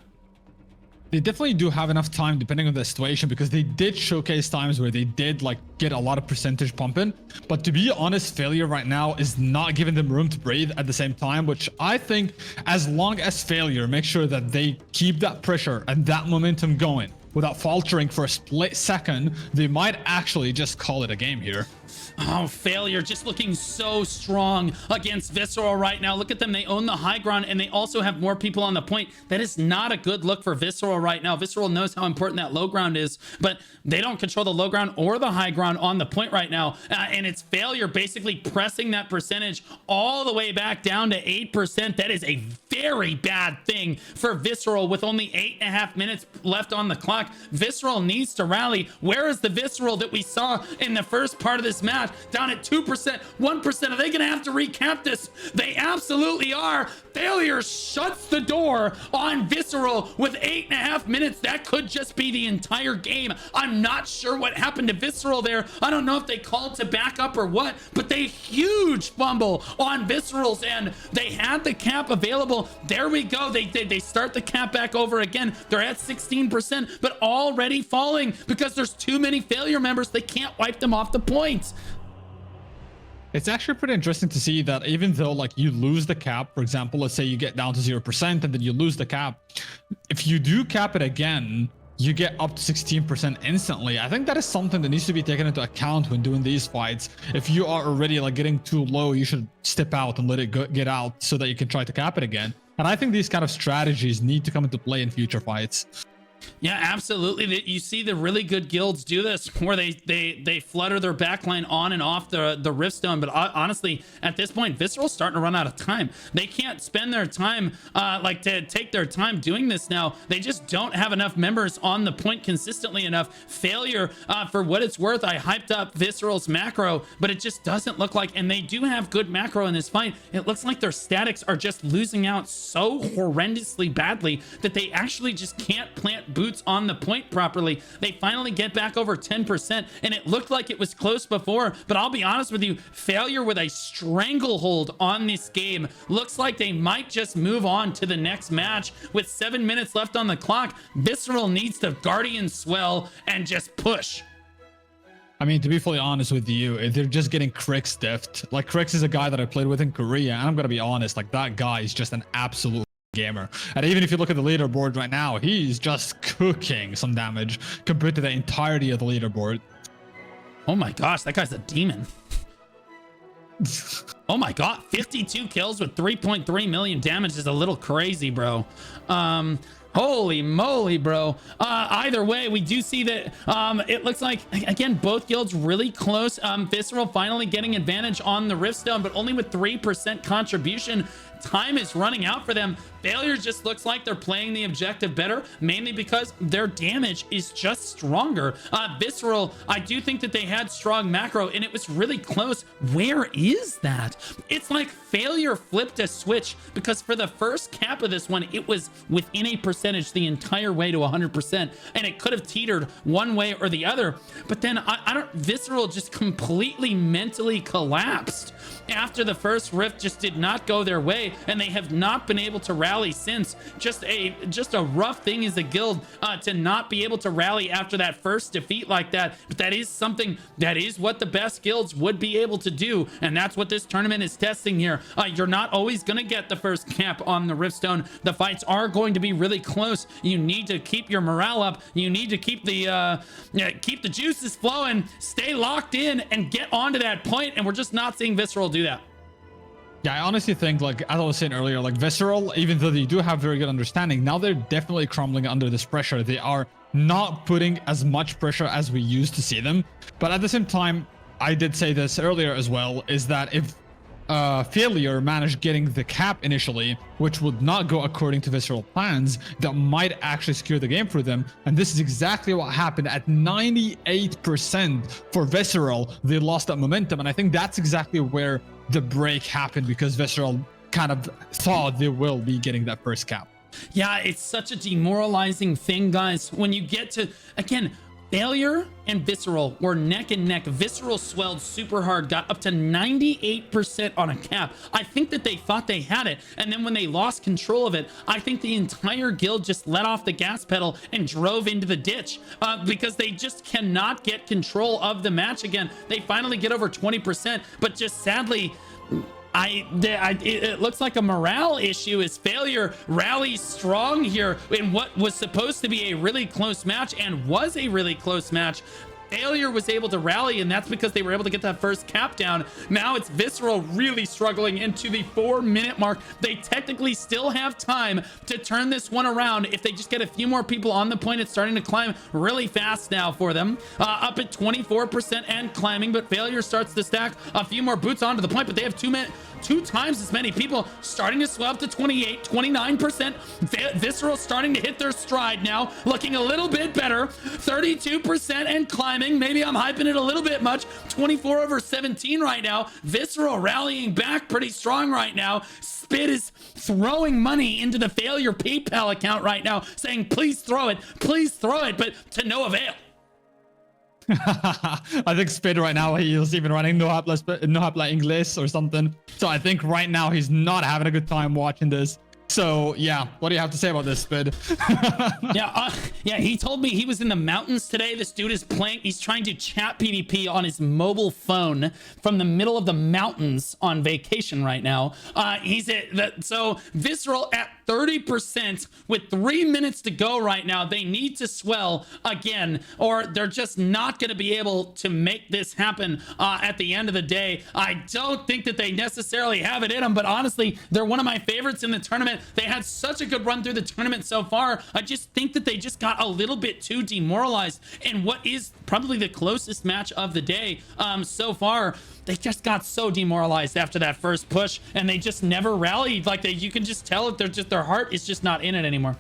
They definitely do have enough time depending on the situation because they did showcase times where they did like get a lot of percentage pumping. But to be honest, Failure right now is not giving them room to breathe at the same time, which I think as long as Failure makes sure that they keep that pressure and that momentum going without faltering for a split second, they might actually just call it a game here. Oh, Failure just looking so strong against Visceral right now. Look at them. They own the high ground, and they also have more people on the point. That is not a good look for Visceral right now. Visceral knows how important that low ground is, but they don't control the low ground or the high ground on the point right now. And it's Failure basically pressing that percentage all the way back down to 8%. That is a very bad thing for Visceral with only 8.5 minutes left on the clock. Visceral needs to rally. Where is the Visceral that we saw in the first part of this match? Down at 2%, 1%. Are they going to have to recap this? They absolutely are. Failure shuts the door on Visceral with 8.5 minutes. That could just be the entire game. I'm not sure what happened to Visceral there. I don't know if they called to back up or what, but they huge fumble on Visceral's end. They had the cap available. There we go. They start the cap back over again. They're at 16%, but already falling because there's too many Failure members. They can't wipe them off the points. It's actually pretty interesting to see that even though like you lose the cap, for example, let's say you get down to 0% and then you lose the cap, if you do cap it again, you get up to 16% instantly. I think that is something that needs to be taken into account when doing these fights. If you are already like getting too low, you should step out and let it get out so that you can try to cap it again. And I think these kind of strategies need to come into play in future fights. Yeah, absolutely. You see the really good guilds do this, where they flutter their backline on and off the Riftstone. But honestly, at this point, Visceral's starting to run out of time. They can't spend their time like to take their time doing this now. They just don't have enough members on the point consistently enough. Failure, for what it's worth, I hyped up Visceral's macro, but it just doesn't look like, and they do have good macro in this fight. It looks like their statics are just losing out so horrendously badly that they actually just can't plant boots on the point properly. They finally get back over 10%, and it looked like it was close before, but I'll be honest with you, Failure with a stranglehold on this game. Looks like they might just move on to the next match with 7 minutes left on the clock. Visceral needs to Guardian Swell and just push. I mean, to be fully honest with you, they're just getting Krix stiffed. Like, Krix is a guy that I played with in Korea, and I'm gonna be honest, like, that guy is just an absolute gamer. And even if you look at the leaderboard right now, he's just cooking some damage compared to the entirety of the leaderboard. Oh my gosh, that guy's a demon. Oh my god, 52 kills with 3.3 million damage is a little crazy, bro. Holy moly, bro. Either way, we do see that it looks like, again, both guilds really close. Visceral finally getting advantage on the Riftstone, but only with 3% contribution. Time is running out for them. Failure just looks like they're playing the objective better, mainly because their damage is just stronger. Visceral, I do think that they had strong macro, and it was really close. Where is that? It's like Failure flipped a switch, because for the first cap of this one, it was within a percentage the entire way to 100%, and it could have teetered one way or the other. But then Visceral just completely mentally collapsed after the first rift just did not go their way, and they have not been able to rally since. Just a rough thing as a guild to not be able to rally after that first defeat like that. But that is something, that is what the best guilds would be able to do, and that's what this tournament is testing here. You're not always going to get the first cap on the Riftstone. The fights are going to be really close. You need to keep your morale up. You need to keep the juices flowing, stay locked in, and get onto that point, and we're just not seeing Visceral do that. Yeah, I honestly think, like, as I was saying earlier, like, Visceral, even though they do have very good understanding, now they're definitely crumbling under this pressure. They are not putting as much pressure as we used to see them. But at the same time, I did say this earlier as well, is that if Failure managed getting the cap initially, which would not go according to Visceral plans, that might actually secure the game for them. And this is exactly what happened at 98% for Visceral. They lost that momentum, and I think that's exactly where the break happened, because Visceral kind of thought they will be getting that first cap. Yeah, it's such a demoralizing thing, guys, when you get to, again, Failure and Visceral were neck and neck. Visceral swelled super hard, got up to 98% on a cap. I think that they thought they had it, and then when they lost control of it, I think the entire guild just let off the gas pedal and drove into the ditch because they just cannot get control of the match again. They finally get over 20%, but just sadly, it looks like a morale issue as Failure rallies strong here in what was supposed to be a really close match, and was a really close match. Failure was able to rally, and that's because they were able to get that first cap down. Now it's Visceral really struggling into the 4-minute mark. They technically still have time to turn this one around if they just get a few more people on the point. It's starting to climb really fast now for them, up at 24% and climbing, but Failure starts to stack a few more boots onto the point, but they have 2 times as many people, starting to swell up to 28, 29%. Visceral starting to hit their stride now, looking a little bit better, 32% and climbing. Maybe I'm hyping it a little bit much. 24/17 right now. Visceral rallying back pretty strong right now. Spit is throwing money into the Failure PayPal account right now, saying, please throw it, but to no avail. I think Spid right now, he's even running no habla English or something. So I think right now he's not having a good time watching this. So yeah, what do you have to say about this, Spid? Yeah, he told me he was in the mountains today. This dude is playing, he's trying to chat PvP on his mobile phone from the middle of the mountains on vacation right now. So Visceral at 30% with 3 minutes to go right now. They need to swell again, or they're just not going to be able to make this happen at the end of the day. I don't think that they necessarily have it in them, but honestly, they're one of my favorites in the tournament. They had such a good run through the tournament so far. I just think that they just got a little bit too demoralized in what is probably the closest match of the day so far. They just got so demoralized after that first push, and they just never rallied. Like, you can just tell that their heart is just not in it anymore.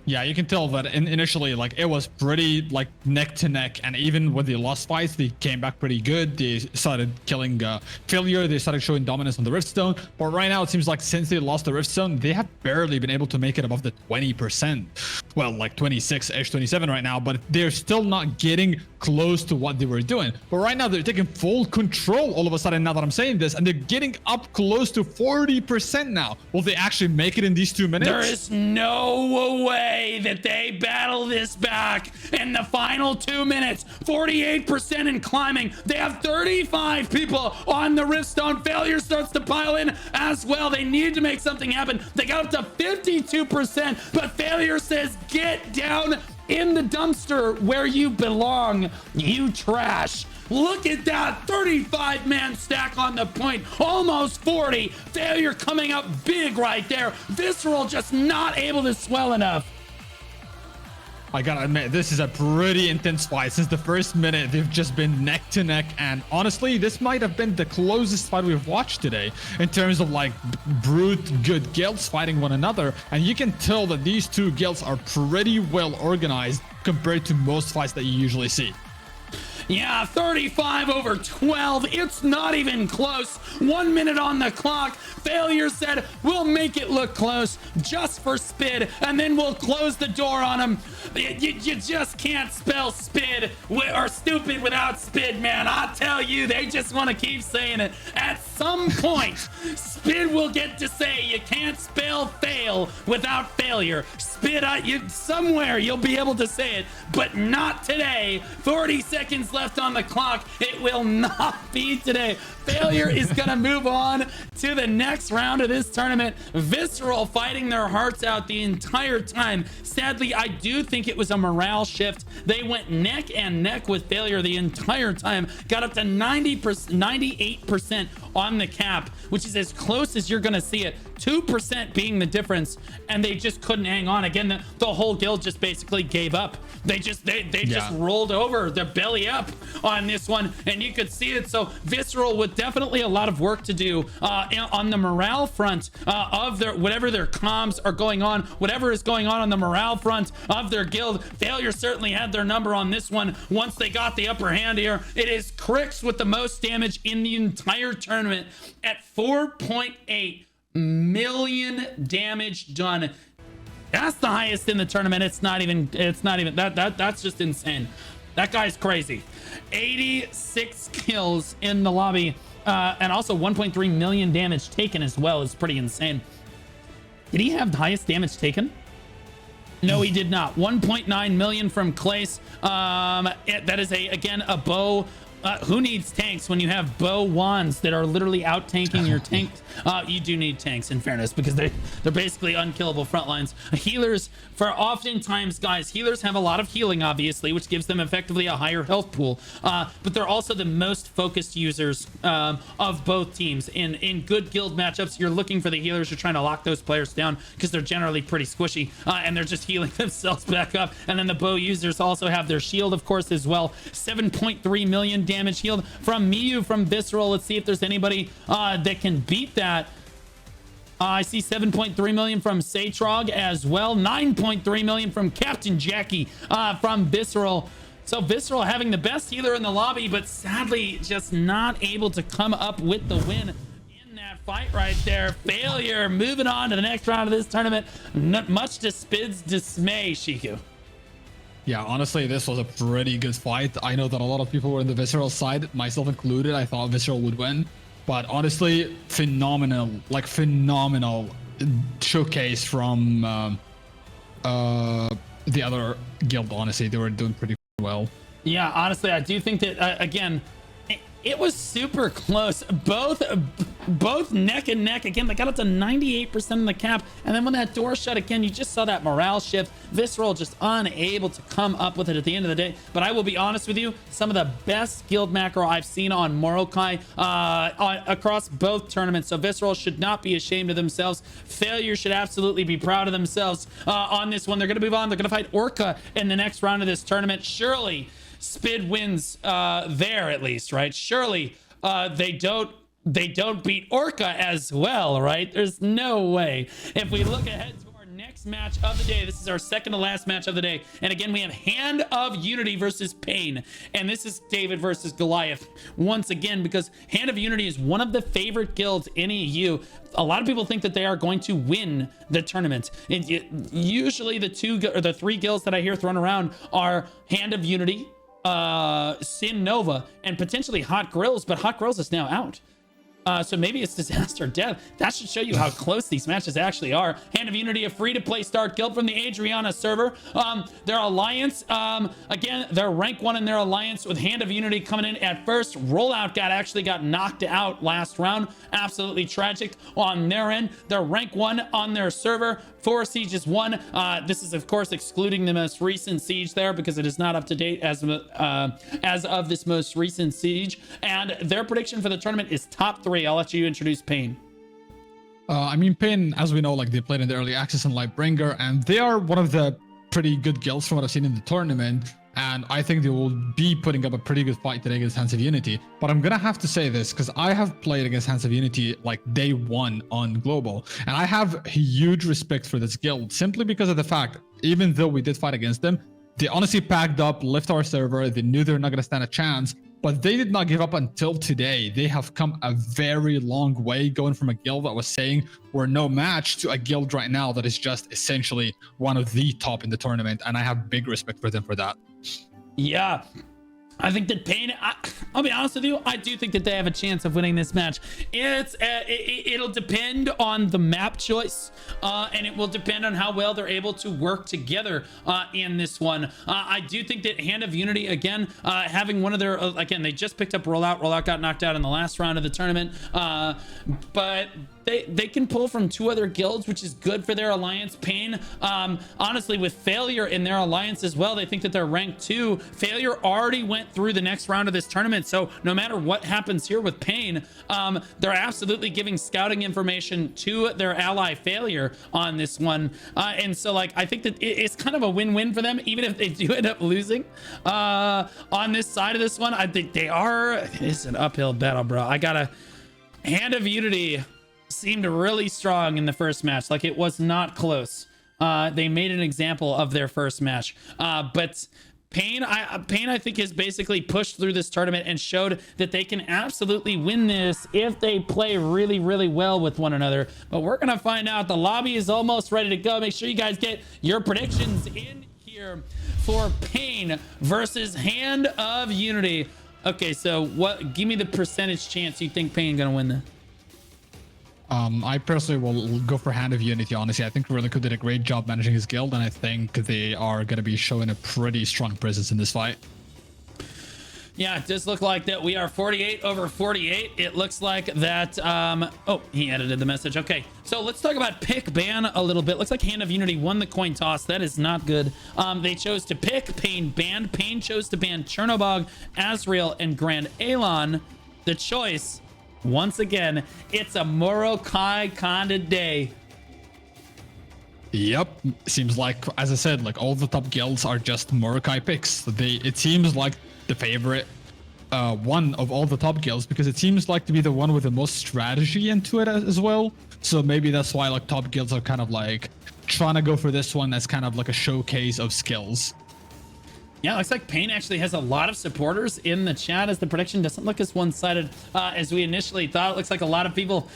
Yeah, you can tell that initially, like, it was pretty, like, neck to neck, and even with the lost fights, they came back pretty good. They started killing Failure, they started showing dominance on the Rift Zone, but right now it seems like since they lost the Rift Zone, they have barely been able to make it above the 20%. Well, like 26-ish, 27 right now, but they're still not getting close to what they were doing. But right now, they're taking full control all of a sudden now that I'm saying this, and they're getting up close to 40% now. Will they actually make it in these 2 minutes? There is no way that they battle this back in the final 2 minutes. 48% and climbing. They have 35 people on the Riftstone. Failure starts to pile in as well. They need to make something happen. They got up to 52%, but Failure says, get down in the dumpster where you belong, you trash. Look at that 35-man stack on the point, almost 40. Failure coming up big right there. Visceral just not able to swell enough. I gotta admit, this is a pretty intense fight. Since the first minute, they've just been neck to neck, and honestly, this might have been the closest fight we've watched today in terms of like brute good guilds fighting one another. And you can tell that these two guilds are pretty well organized compared to most fights that you usually see. Yeah, 35 over 12. It's not even close. 1 minute on the clock. Failure said, we'll make it look close just for Spid, and then we'll close the door on him. You just can't spell Spid or stupid without Spid, man. I tell you, they just want to keep saying it. At some point, Spid will get to say you can't spell fail without failure. Spid, somewhere you'll be able to say it, but not today. 40 seconds left on the clock. It will not be today. Failure is gonna move on to the next round of this tournament. Visceral fighting their hearts out the entire time. Sadly, I do think it was a morale shift. They went neck and neck with Failure the entire time. Got up to 90%, 98% on the cap, which is as close as you're gonna see it. 2% being the difference, and they just couldn't hang on. Again, the whole guild just basically gave up. They just rolled over, their belly up on this one, and you could see it. So Visceral with definitely a lot of work to do on the morale front of their whatever their comms are going on, whatever is going on the morale front of their guild. Failure certainly had their number on this one. Once they got the upper hand here, it is Crix with the most damage in the entire tournament at 4.8 million damage done. That's the highest in the tournament. It's not even that's just insane. That guy's crazy. 86 kills in the lobby, and also 1.3 million damage taken as well is pretty insane. Did he have the highest damage taken? No, he did not. 1.9 million from Clace. That is again a bow. Who needs tanks when you have bow wands that are literally out tanking your tanks? You do need tanks, in fairness, because they're basically unkillable front lines. Healers, for oftentimes, guys, healers have a lot of healing, obviously, which gives them effectively a higher health pool. But they're also the most focused users of both teams. In good guild matchups, you're looking for the healers. You're trying to lock those players down because they're generally pretty squishy, and they're just healing themselves back up. And then the bow users also have their shield, of course, as well. 7.3 million damage healed from Miyu from Visceral. Let's see if there's anybody that can beat that. I see 7.3 million from Satrog as well. 9.3 million from Captain Jackie from Visceral. So Visceral having the best healer in the lobby, but sadly just not able to come up with the win in that fight right there. Failure moving on to the next round of this tournament. Not much to Spid's dismay, Shiku. Yeah, honestly, this was a pretty good fight. I know that a lot of people were in the Visceral side, myself included. I thought Visceral would win. But honestly, phenomenal showcase from the other guild. Honestly, they were doing pretty well. Yeah, honestly, I do think that, again, it was super close. Both neck and neck. Again, they got up to 98% in the cap. And then when that door shut again, you just saw that morale shift. Visceral just unable to come up with it at the end of the day. But I will be honest with you, some of the best guild macro I've seen on Morokai across both tournaments. So Visceral should not be ashamed of themselves. Failure should absolutely be proud of themselves on this one. They're going to move on. They're going to fight Orca in the next round of this tournament. Surely Spid wins there, at least, right? Surely they don't beat Orca as well, right? There's no way. If we look ahead to our next match of the day, this is our second to last match of the day. And again, we have Hand of Unity versus Pain. And this is David versus Goliath once again, because Hand of Unity is one of the favorite guilds in EU. A lot of people think that they are going to win the tournament. Usually the three guilds that I hear thrown around are Hand of Unity, SYN Nova, and potentially Hot Grills, but Hot Grills is now out. So maybe it's Disaster Death. That should show you how close these matches actually are. Hand of Unity, a free-to-play start guild from the Adriana server. Their alliance, again, they're rank 1 in their alliance with Hand of Unity coming in at first. Rollout actually got knocked out last round. Absolutely tragic on their end. They're rank 1 on their server. 4 sieges 1. This is, of course, excluding the most recent siege there because it is not up to date as of this most recent siege. And their prediction for the tournament is top 3. I'll let you introduce Pain. I mean, Pain, as we know, like they played in the early access and Lightbringer, and they are one of the pretty good guilds from what I've seen in the tournament. And I think they will be putting up a pretty good fight today against Hands of Unity. But I'm gonna have to say this because I have played against Hands of Unity like day 1 on Global, and I have huge respect for this guild simply because of the fact, even though we did fight against them, they honestly packed up, left our server. They knew they're not gonna stand a chance. But they did not give up until today. They have come a very long way, going from a guild that was saying we're no match to a guild right now that is just essentially one of the top in the tournament. And I have big respect for them for that. Yeah. I think that Pain, I'll be honest with you, I do think that they have a chance of winning this match. It'll depend on the map choice, and it will depend on how well they're able to work together in this one. I do think that Hand of Unity, again, having one of their, again, they just picked up Rollout. Rollout got knocked out in the last round of the tournament, but they can pull from 2 other guilds, which is good for their alliance. Pain, honestly, with Failure in their alliance as well, they think that they're ranked 2. Failure already went through the next round of this tournament, so no matter what happens here with Pain, they're absolutely giving scouting information to their ally Failure on this one, and so like I think that it's kind of a win-win for them, even if they do end up losing on this side of this one. I think it's an uphill battle, bro. I gotta. Hand of Unity seemed really strong in the first match. Like, it was not close. They made an example of their first match, but Pain, I think, has basically pushed through this tournament and showed that they can absolutely win this if they play really, really well with one another. But we're gonna find out. The lobby is almost ready to go. Make sure you guys get your predictions in here for Pain versus Hand of Unity. Okay, so give me the percentage chance you think Pain gonna win this. I personally will go for Hand of Unity, honestly. I think Relico did a great job managing his guild, and I think they are going to be showing a pretty strong presence in this fight. Yeah, it does look like that we are 48 over 48. It looks like that, oh, he edited the message. Okay, so let's talk about pick ban a little bit. Looks like Hand of Unity won the coin toss. That is not good. They chose to pick. Pain banned. Pain chose to ban Chernobog, Azrael, and Grand Alon. The choice, once again, it's a Morokai kind of day. Yep, seems like, as I said, like all the top guilds are just Morokai picks. It seems like the favorite one of all the top guilds because it seems like to be the one with the most strategy into it as well. So maybe that's why like top guilds are kind of like trying to go for this one as kind of like a showcase of skills. Yeah, looks like Pain actually has a lot of supporters in the chat, as the prediction doesn't look as one-sided as we initially thought. It looks like a lot of people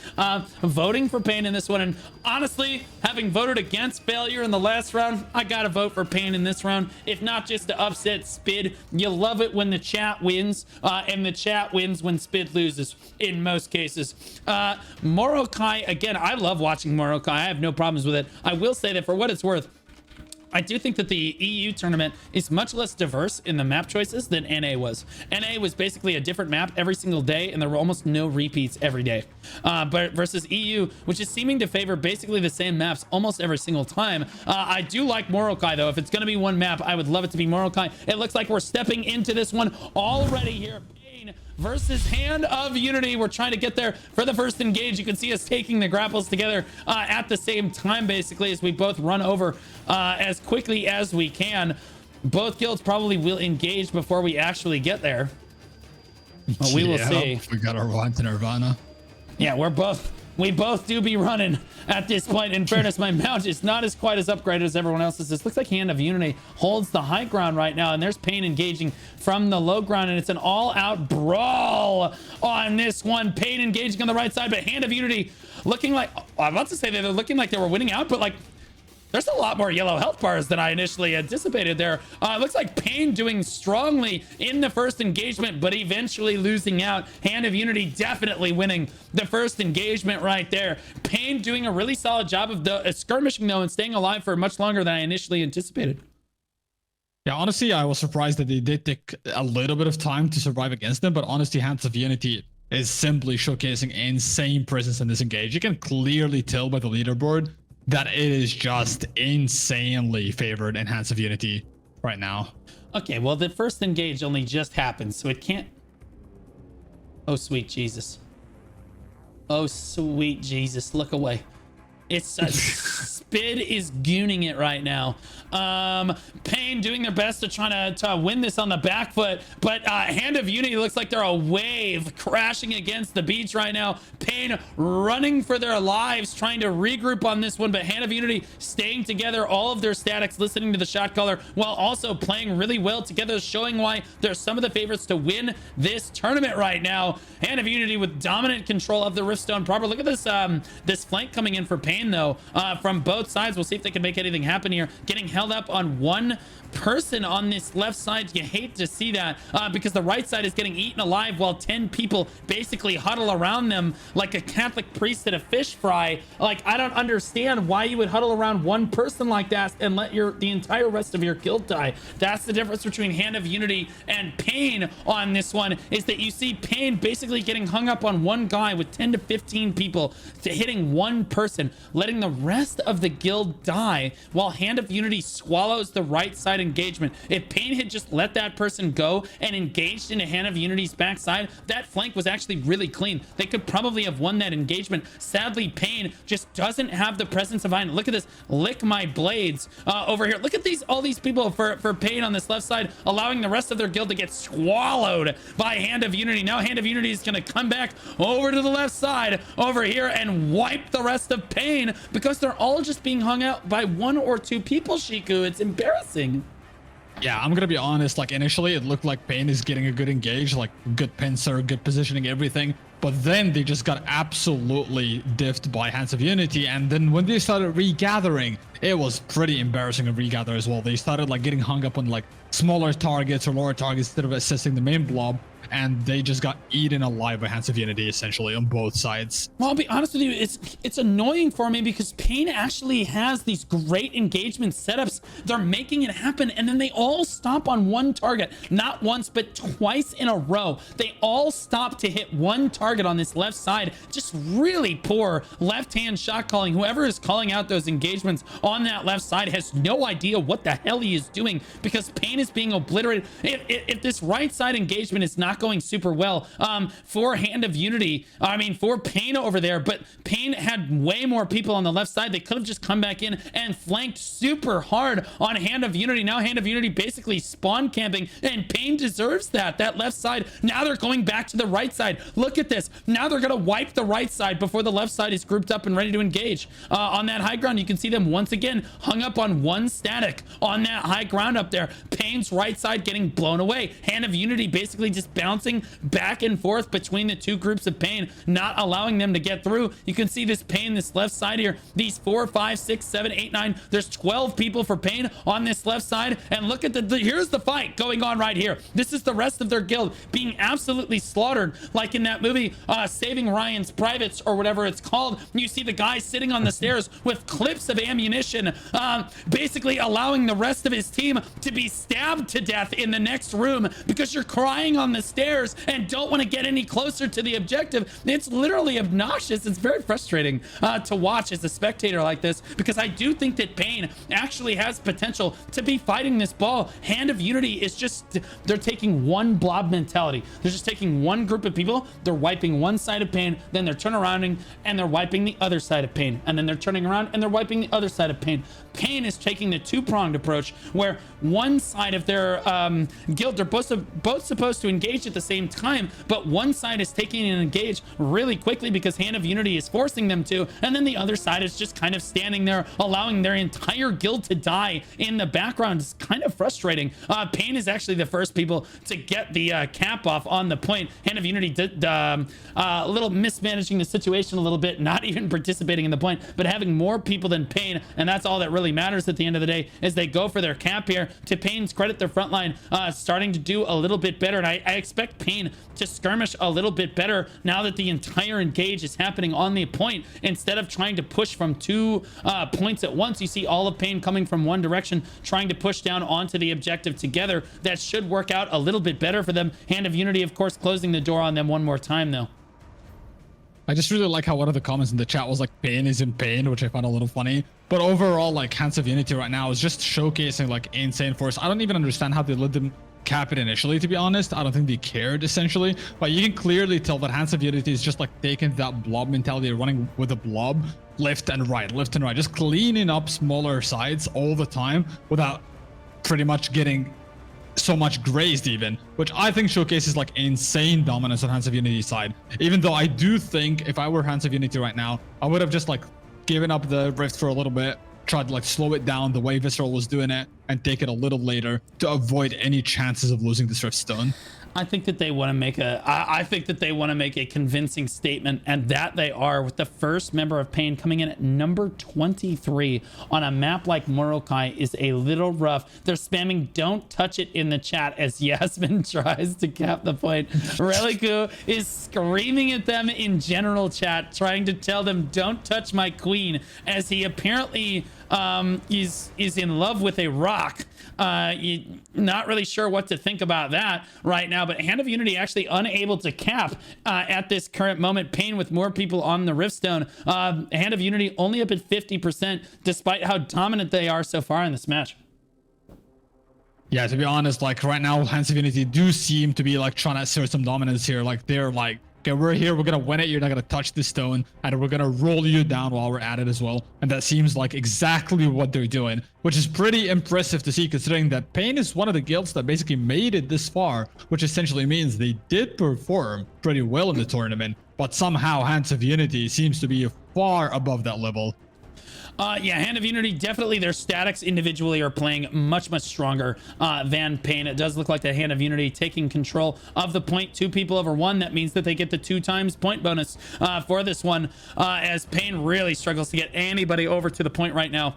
voting for Pain in this one. And honestly, having voted against Failure in the last round, I gotta vote for Pain in this round. If not just to upset Spid, you love it when the chat wins, and the chat wins when Spid loses in most cases. Morokai, again, I love watching Morokai. I have no problems with it. I will say that for what it's worth, I do think that the EU tournament is much less diverse in the map choices than NA was. NA was basically a different map every single day, and there were almost no repeats every day. But versus EU, which is seeming to favor basically the same maps almost every single time. I do like Morokai, though. If it's going to be one map, I would love it to be Morokai. It looks like we're stepping into this one already here. Versus Hand of Unity. We're trying to get there for the first engage. You can see us taking the grapples together at the same time, basically, as we both run over as quickly as we can. Both guilds probably will engage before we actually get there. But we will see. We got our run to Nirvana. Yeah, we both do be running at this point. In fairness, my mount is not as quite as upgraded as everyone else's. This looks like Hand of Unity holds the high ground right now, and there's Pain engaging from the low ground, and it's an all-out brawl on this one. Pain engaging on the right side, but Hand of Unity looking like, I'm about to say they're looking like they were winning out, but like, there's a lot more yellow health bars than I initially anticipated there. It looks like Pain doing strongly in the first engagement, but eventually losing out. Hand of Unity definitely winning the first engagement right there. Pain doing a really solid job of the skirmishing, though, and staying alive for much longer than I initially anticipated. Yeah, honestly, I was surprised that they did take a little bit of time to survive against them, but honestly, Hands of Unity is simply showcasing insane presence in this engage. You can clearly tell by the leaderboard that it is just insanely favored in Hands of Unity right now. Okay, well, the first engage only just happened, so it can't... Oh, sweet Jesus. Oh, sweet Jesus. Look away. It's Spid is gooning it right now. Pain doing their best to try to win this on the back foot, but Hand of Unity looks like they're a wave crashing against the beach right now. Pain running for their lives, trying to regroup on this one, but Hand of Unity staying together, all of their statics, listening to the shot caller, while also playing really well together, showing why they're some of the favorites to win this tournament right now. Hand of Unity with dominant control of the Riftstone proper. Look at this this flank coming in for Pain, though, from both sides. We'll see if they can make anything happen here. Getting held up on one person on this left side. You hate to see that because the right side is getting eaten alive while 10 people basically huddle around them like a Catholic priest at a fish fry. Like, I don't understand why you would huddle around one person like that and let the entire rest of your guild die. That's the difference between Hand of Unity and Pain on this one, is that you see Pain basically getting hung up on one guy with 10 to 15 people to hitting one person, letting the rest of the guild die while Hand of Unity swallows the right side engagement. If Pain had just let that person go and engaged into Hand of Unity's backside, that flank was actually really clean. They could probably have won that engagement. Sadly, Pain just doesn't have the presence of mind. Look at this, lick my blades over here. Look at all these people for Pain on this left side, allowing the rest of their guild to get swallowed by Hand of Unity. Now Hand of Unity is going to come back over to the left side over here and wipe the rest of Pain because they're all just being hung out by one or two people, Shiku. It's embarrassing. Yeah, I'm gonna be honest, like initially it looked like Pain is getting a good engage, like good pincer, good positioning, everything, but then they just got absolutely diffed by Hands of Unity, and then when they started regathering, it was pretty embarrassing to regather as well. They started like getting hung up on like smaller targets or lower targets instead of assessing the main blob, and they just got eaten alive by Hands of Unity essentially on both sides. Well, I'll be honest with you, it's annoying for me because Pain actually has these great engagement setups. They're making it happen, and then they all stop on one target. Not once, but twice in a row. They all stop to hit one target on this left side. Just really poor left-hand shot calling. Whoever is calling out those engagements on that left side has no idea what the hell he is doing because Pain is being obliterated. If this right side engagement is not going super well for Hand of Unity, I mean for Pain over there, but Pain had way more people on the left side. They could have just come back in and flanked super hard on Hand of Unity. Now Hand of Unity basically spawn camping, and Pain deserves that left side. Now they're going back to the right side. Look at this. Now they're gonna wipe the right side before the left side is grouped up and ready to engage on that high ground. You can see them once again hung up on one static on that high ground up there. Pain's right side getting blown away. Hand of Unity basically just bounced bouncing back and forth between the two groups of Pain, not allowing them to get through. You can see this Pain, this left side here, these 4, 5, 6, 7, 8, 9. There's 12 people for Pain on this left side. And look at here's the fight going on right here. This is the rest of their guild being absolutely slaughtered, like in that movie, Saving Ryan's Privates or whatever it's called. You see the guy sitting on the stairs with clips of ammunition, basically allowing the rest of his team to be stabbed to death in the next room because you're crying on the stairs and don't want to get any closer to the objective. It's literally obnoxious. It's very frustrating to watch as a spectator like this, because I do think that Pain actually has potential to be fighting this ball. Hand of Unity is just, they're taking one blob mentality. They're just taking one group of people, they're wiping one side of Pain, then they're turning around and they're wiping the other side of Pain, and then they're turning around and they're wiping the other side of Pain. Pain is taking the two-pronged approach where one side of their guild, they're both supposed to engage at the same time, but one side is taking and engage really quickly because Hand of Unity is forcing them to, and then the other side is just kind of standing there, allowing their entire guild to die in the background. It's kind of frustrating. Pain is actually the first people to get the cap off on the point. Hand of Unity did a little mismanaging the situation a little bit, not even participating in the point, but having more people than Pain, and that's all that really matters at the end of the day, is they go for their cap here. To Pain's credit, their front line starting to do a little bit better, and I expect Pain to skirmish a little bit better now that the entire engage is happening on the point. Instead of trying to push from two points at once, you see all of Pain coming from one direction, trying to push down onto the objective together. That should work out a little bit better for them. Hand of Unity, of course, closing the door on them one more time, though. I just really like how one of the comments in the chat was like, Pain is in pain, which I found a little funny. But overall, like, Hands of Unity right now is just showcasing like insane force. I don't even understand how they let them cap it initially, to be honest. I don't think they cared, essentially. But you can clearly tell that Hands of Unity is just like taking that blob mentality, running with a blob left and right, just cleaning up smaller sides all the time without pretty much getting so much grazed even, which I think showcases like insane dominance on Hands of Unity side. Even though I do think if I were Hands of Unity right now, I would have just like given up the rift for a little bit, tried to like slow it down the way Visceral was doing it, and take it a little later to avoid any chances of losing this rift stone. I think that they want to make I think that they want to make a convincing statement, and that they are, with the first member of Pain coming in at number 23 on a map like Morokai is a little rough. They're spamming "don't touch it" in the chat as Yasmin tries to cap the point. Reliku is screaming at them in general chat, trying to tell them don't touch my queen, as he apparently is in love with a rock. Not really sure what to think about that right now, but Hand of Unity actually unable to cap at this current moment. Pain with more people on the Riftstone. Hand of Unity only up at 50%, despite how dominant they are so far in this match. Yeah, to be honest, like right now, Hands of Unity do seem to be like trying to assert some dominance here. Like they're like, okay, we're here, we're gonna win it, you're not gonna touch the stone, and we're gonna roll you down while we're at it as well. And that seems like exactly what they're doing, which is pretty impressive to see, considering that Pain is one of the guilds that basically made it this far, which essentially means they did perform pretty well in the tournament, but somehow Hands of Unity seems to be far above that level. Yeah, Hand of Unity, definitely their statics individually are playing much stronger than Pain. It does look like the Hand of Unity taking control of the point. 2 people over 1. That means that they get the 2 times point bonus for this one, as Pain really struggles to get anybody over to the point right now.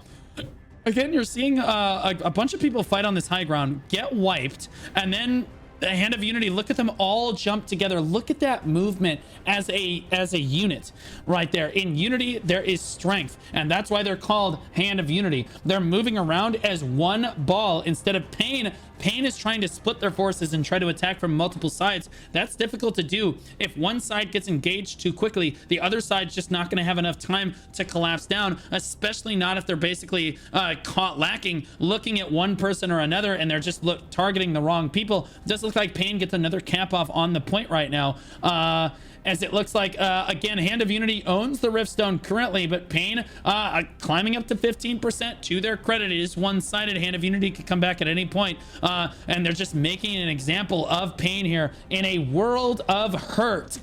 Again, you're seeing a bunch of people fight on this high ground, get wiped, and then the Hand of Unity, look at them all jump together. Look at that movement as a unit right there. In Unity, there is strength, and that's why they're called Hand of Unity. They're moving around as one ball instead of Pain. Pain is trying to split their forces and try to attack from multiple sides. That's difficult to do. If one side gets engaged too quickly, the other side's just not going to have enough time to collapse down, especially not if they're basically caught lacking, looking at one person or another, and they're just targeting the wrong people. It does look like Pain gets another cap off on the point right now. As it looks like, again, Hand of Unity owns the Riftstone currently, but Pain climbing up to 15%. To their credit, it is one-sided. Hand of Unity could come back at any point, and they're just making an example of Pain here in a world of hurt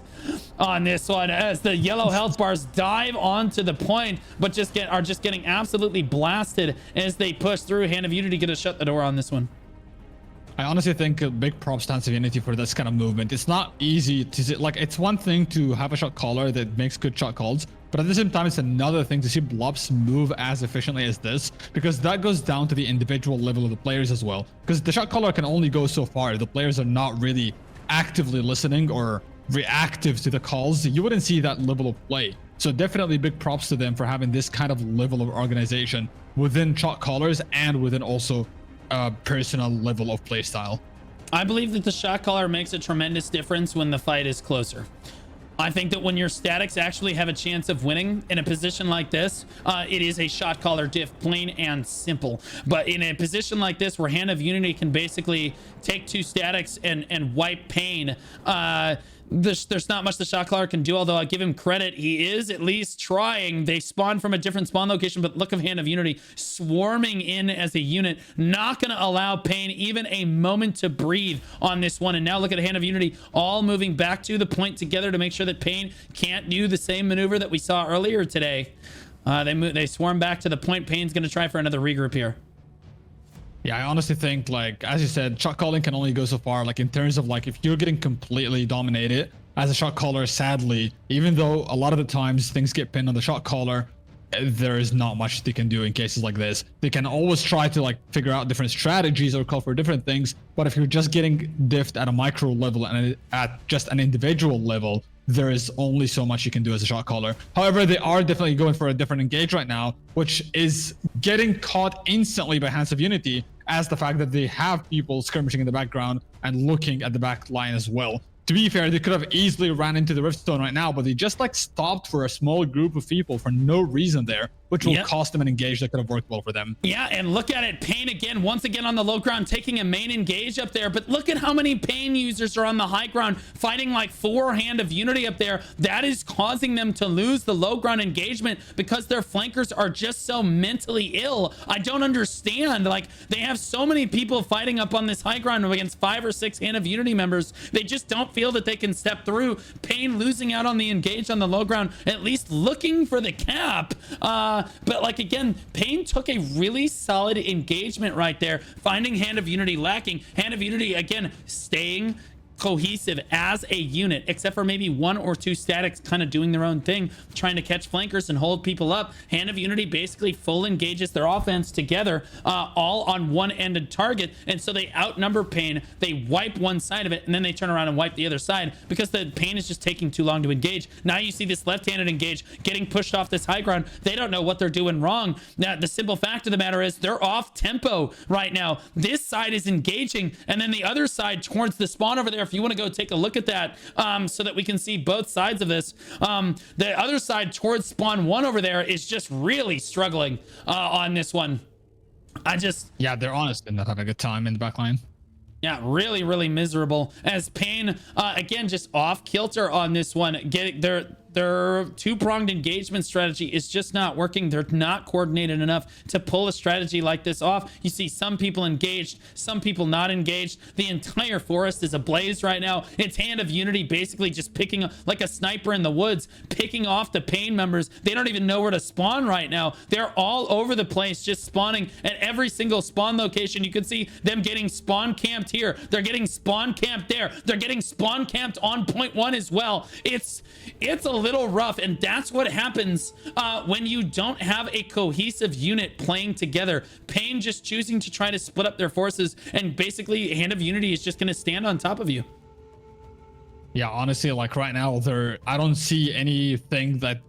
on this one, as the yellow health bars dive onto the point, but are just getting absolutely blasted as they push through. Hand of Unity gonna shut the door on this one. I honestly think big props to Hands of Unity for this kind of movement. It's not easy to see, like, it's one thing to have a shot caller that makes good shot calls, but at the same time, it's another thing to see blobs move as efficiently as this, because that goes down to the individual level of the players as well. Because the shot caller can only go so far. The players are not really actively listening or reactive to the calls. You wouldn't see that level of play. So definitely big props to them for having this kind of level of organization within shot callers and within also personal level of playstyle. I believe that the shot caller makes a tremendous difference when the fight is closer. I think that when your statics actually have a chance of winning in a position like this, it is a shot caller diff, plain and simple. But in a position like this where Hand of Unity can basically take 2 statics and wipe Pain, there's not much the shot caller can do, although I give him credit. He is at least trying. They spawn from a different spawn location, but look of Hand of Unity swarming in as a unit, not going to allow Pain even a moment to breathe on this one. And now look at Hand of Unity all moving back to the point together to make sure that Pain can't do the same maneuver that we saw earlier today. They swarm back to the point. Pain's going to try for another regroup here. Yeah, I honestly think, like, as you said, shot calling can only go so far. Like, in terms of, like, if you're getting completely dominated as a shot caller, sadly, even though a lot of the times things get pinned on the shot caller, there is not much they can do in cases like this. They can always try to, like, figure out different strategies or call for different things. But if you're just getting diffed at a micro level and at just an individual level, there is only so much you can do as a shot caller. However, they are definitely going for a different engage right now, which is getting caught instantly by Hands of Unity, as the fact that they have people skirmishing in the background and looking at the back line as well. To be fair, they could have easily ran into the Riftstone right now, but they just, like, stopped for a small group of people for no reason there, which will cost them an engage that could have worked well for them. Yeah, and look at it. Pain again, once again on the low ground, taking a main engage up there. But look at how many Pain users are on the high ground, fighting like 4 Hand of Unity up there. That is causing them to lose the low ground engagement because their flankers are just so mentally ill. I don't understand. Like, they have so many people fighting up on this high ground against 5 or 6 Hand of Unity members. They just don't feel that they can step through. Pain losing out on the engage on the low ground, at least looking for the cap. But like, again, Pain took a really solid engagement right there, finding Hand of Unity lacking. Hand of Unity, again, staying cohesive as a unit, except for maybe 1 or 2 statics kind of doing their own thing, trying to catch flankers and hold people up. Hand of Unity basically full engages their offense together, all on one ended target, and so they outnumber Pain. They wipe one side of it, and then they turn around and wipe the other side because the Pain is just taking too long to engage. Now you see this left-handed engage getting pushed off this high ground. They don't know what they're doing wrong. Now the simple fact of the matter is they're off tempo right now. This side is engaging, and then the other side towards the spawn over there, if you want to go take a look at that, so that we can see both sides of this, the other side towards spawn 1 over there is just really struggling on this one. Yeah, they're honest and not having a good time in the back line. Yeah, really, really miserable as Pain, again, just off kilter on this one. Getting their two-pronged engagement strategy is just not working. They're not coordinated enough to pull a strategy like this off. You see some people engaged, some people not engaged. The entire forest is ablaze right now. It's Hand of Unity basically just picking, like a sniper in the woods, picking off the Pain members. They don't even know where to spawn right now. They're all over the place, just spawning at every single spawn location. You can see them getting spawn camped here. They're getting spawn camped there. They're getting spawn camped on point 1 as well. It's a little rough, and that's what happens when you don't have a cohesive unit playing together. Pain just choosing to try to split up their forces, and basically Hand of Unity is just going to stand on top of you. Yeah, honestly, like right now, I don't see anything that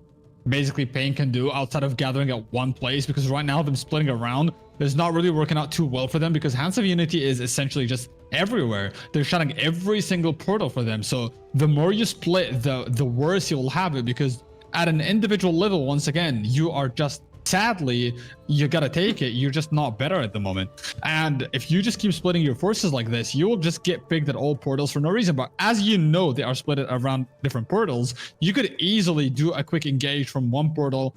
basically Pain can do outside of gathering at one place, because right now them splitting around is not really working out too well for them, because Hands of Unity is essentially just everywhere. They're shutting every single portal for them. So the more you split, the worse you'll have it, because at an individual level, once again, you are just, sadly, you gotta take it. You're just not better at the moment. And if you just keep splitting your forces like this, you'll just get picked at all portals for no reason. But as you know, they are split around different portals. You could easily do a quick engage from one portal,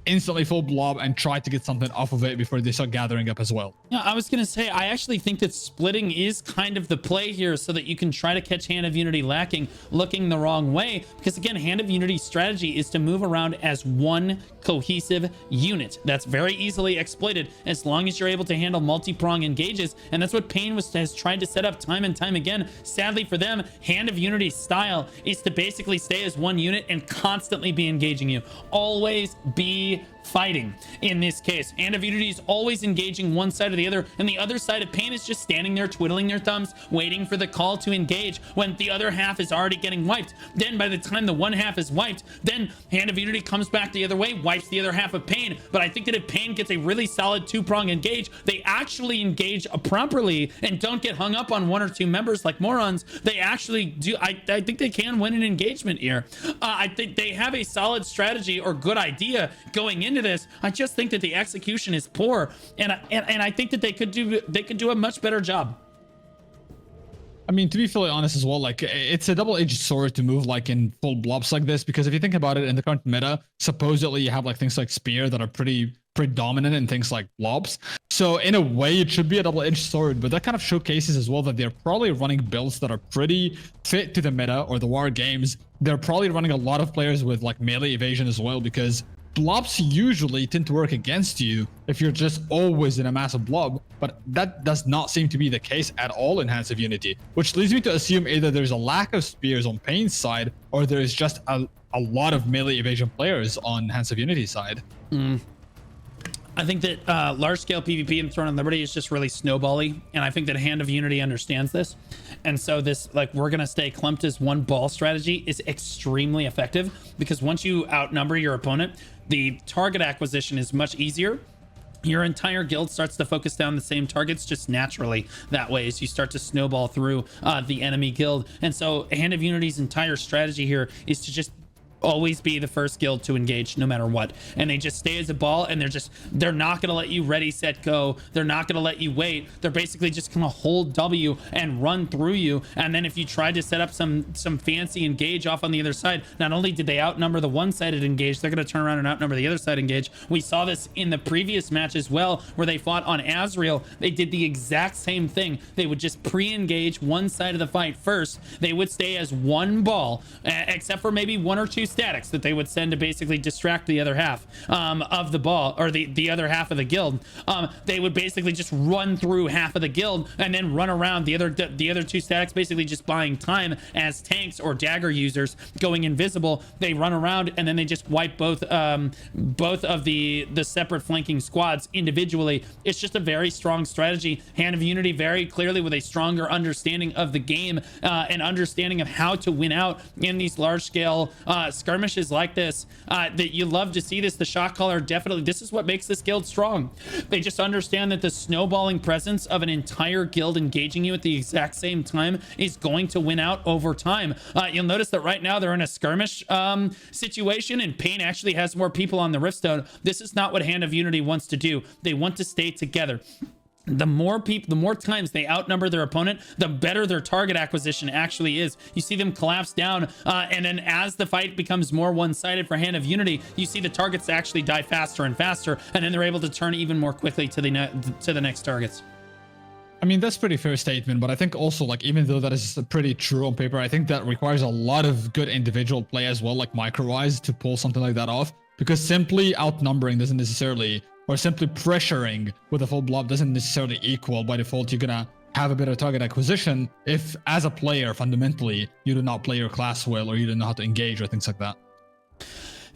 instantly full blob and try to get something off of it before they start gathering up as well. Yeah, I was gonna say, I actually think that splitting is kind of the play here, so that you can try to catch Hand of Unity looking the wrong way, because again, Hand of Unity's strategy is to move around as one cohesive unit. That's very easily exploited as long as you're able to handle multi-prong engages, and that's what Pain has tried to set up time and time again. Sadly for them, Hand of Unity's style is to basically stay as one unit and constantly be engaging you. Always be fighting. In this case, Hand of Unity is always engaging one side or the other, and the other side of Pain is just standing there twiddling their thumbs, waiting for the call to engage when the other half is already getting wiped. Then by the time the one half is wiped, then Hand of Unity comes back the other way, wipes the other half of Pain. But I think that if Pain gets a really solid two-prong engage, they actually engage properly and don't get hung up on one or two members like morons. They actually do. I think they can win an engagement here. I think they have a solid strategy or good idea going into this. I just think that the execution is poor, and I think that they could do a much better job. I mean, to be fully honest as well, like, it's a double-edged sword to move like in full blobs like this, because if you think about it, in the current meta, supposedly you have like things like Spear that are pretty predominant in things like blobs. So in a way, it should be a double-edged sword, but that kind of showcases as well that they're probably running builds that are pretty fit to the meta or the war games. They're probably running a lot of players with like melee evasion as well, because blobs usually tend to work against you if you're just always in a massive blob, but that does not seem to be the case at all in Hands of Unity, which leads me to assume either there's a lack of spears on Pain's side, or there's just a lot of melee evasion players on Hands of Unity side. I think that large-scale PvP in Throne of Liberty is just really snowbally, and I think that Hand of Unity understands this. And so this, like, we're going to stay clumped as one ball strategy is extremely effective, because once you outnumber your opponent, the target acquisition is much easier. Your entire guild starts to focus down the same targets just naturally that way as you start to snowball through the enemy guild. And so Hand of Unity's entire strategy here is to just always be the first guild to engage no matter what, and they just stay as a ball, and they're not going to let you ready, set, go. They're not going to let you wait. They're basically just going to hold W and run through you. And then if you try to set up some fancy engage off on the other side, not only did they outnumber the one-sided engage, they're going to turn around and outnumber the other side engage. We saw this in the previous match as well, where they fought on Azrael. They did the exact same thing. They would just pre-engage one side of the fight first. They would stay as one ball, except for maybe one or two statics that they would send to basically distract the other half of the ball, or the other half of the guild. They would basically just run through half of the guild and then run around the other two statics, basically just buying time as tanks or dagger users going invisible. They run around and then they just wipe both of the separate flanking squads individually. It's just a very strong strategy. Hand of Unity very clearly with a stronger understanding of the game and understanding of how to win out in these large scale skirmishes like this. That you love to see this. The shot caller, definitely, this is what makes this guild strong. They just understand that the snowballing presence of an entire guild engaging you at the exact same time is going to win out over time. You'll notice that right now they're in a skirmish situation, and Pain actually has more people on the Riftstone. This is not what Hand of Unity wants to do. They want to stay together. The more times they outnumber their opponent, the better their target acquisition actually is. You see them collapse down, and then as the fight becomes more one-sided for Hand of Unity, you see the targets actually die faster and faster, and then they're able to turn even more quickly to the next targets. I mean, that's a pretty fair statement, but I think also, like, even though that is pretty true on paper, I think that requires a lot of good individual play as well, like micro-wise, to pull something like that off, because simply outnumbering doesn't necessarily, or simply pressuring with a full blob doesn't necessarily equal by default. You're gonna have a better target acquisition if, as a player, fundamentally, you do not play your class well, or you don't know how to engage, or things like that.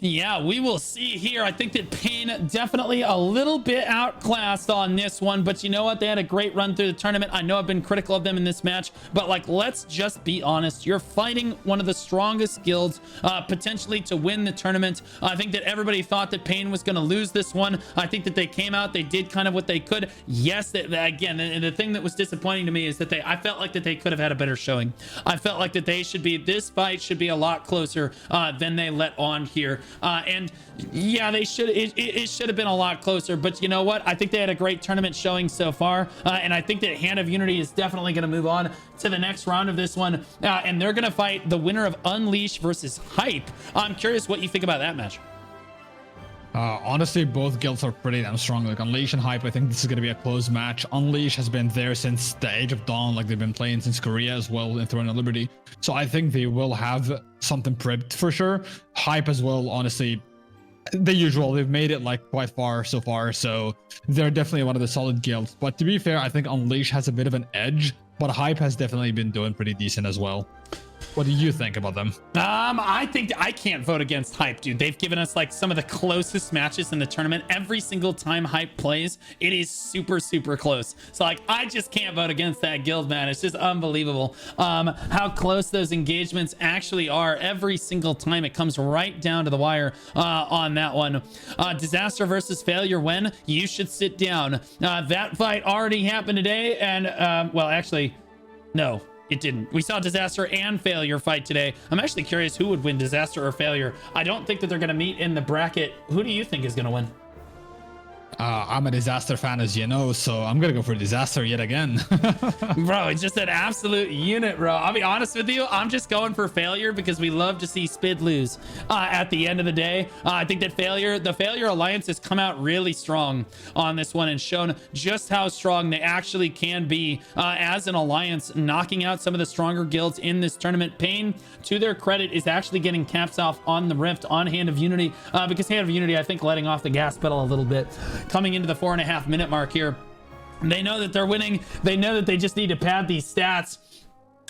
Yeah, we will see here. I think that Pain definitely a little bit outclassed on this one, but you know what? They had a great run through the tournament. I know I've been critical of them in this match, but like, let's just be honest. You're fighting one of the strongest guilds potentially to win the tournament. I think that everybody thought that Pain was going to lose this one. I think that they came out, they did kind of what they could. Yes, again, the thing that was disappointing to me is that I felt like that they could have had a better showing. I felt like that this fight should be a lot closer than they let on here. And yeah, it should have been a lot closer, but you know what? I think they had a great tournament showing so far. And I think that Hand of Unity is definitely going to move on to the next round of this one. And they're going to fight the winner of Unleash versus Hype. I'm curious what you think about that match. Honestly, both guilds are pretty damn strong. Like Unleash and Hype, I think this is going to be a close match. Unleash has been there since the Age of Dawn. Like they've been playing since Korea as well in Throne of Liberty. So I think they will have something prepped for sure. Hype as well, honestly, the usual. They've made it like quite far so far. So they're definitely one of the solid guilds. But to be fair, I think Unleash has a bit of an edge. But Hype has definitely been doing pretty decent as well. What do you think about them? I think I can't vote against Hype, dude. They've given us like some of the closest matches in the tournament. Every single time Hype plays, it is super, super close. So like, I just can't vote against that guild, man. It's just unbelievable how close those engagements actually are. Every single time it comes right down to the wire on that one. Disaster versus Failure when? You should sit down. That fight already happened today. And well, actually, no. It didn't. We saw Disaster and Failure fight today. I'm actually curious who would win, Disaster or Failure. I don't think that they're going to meet in the bracket. Who do you think is going to win? I'm a Disaster fan, as you know, so I'm gonna go for Disaster yet again. Bro, it's just an absolute unit, bro. I'll be honest with you, I'm just going for Failure because we love to see Spid lose at the end of the day. I think that the Failure Alliance has come out really strong on this one and shown just how strong they actually can be as an alliance, knocking out some of the stronger guilds in this tournament. Pain, to their credit, is actually getting caps off on the Rift on Hand of Unity because Hand of Unity, I think, letting off the gas pedal a little bit. Coming into the 4.5 minute mark here, they know that they're winning. They know that they just need to pad these stats.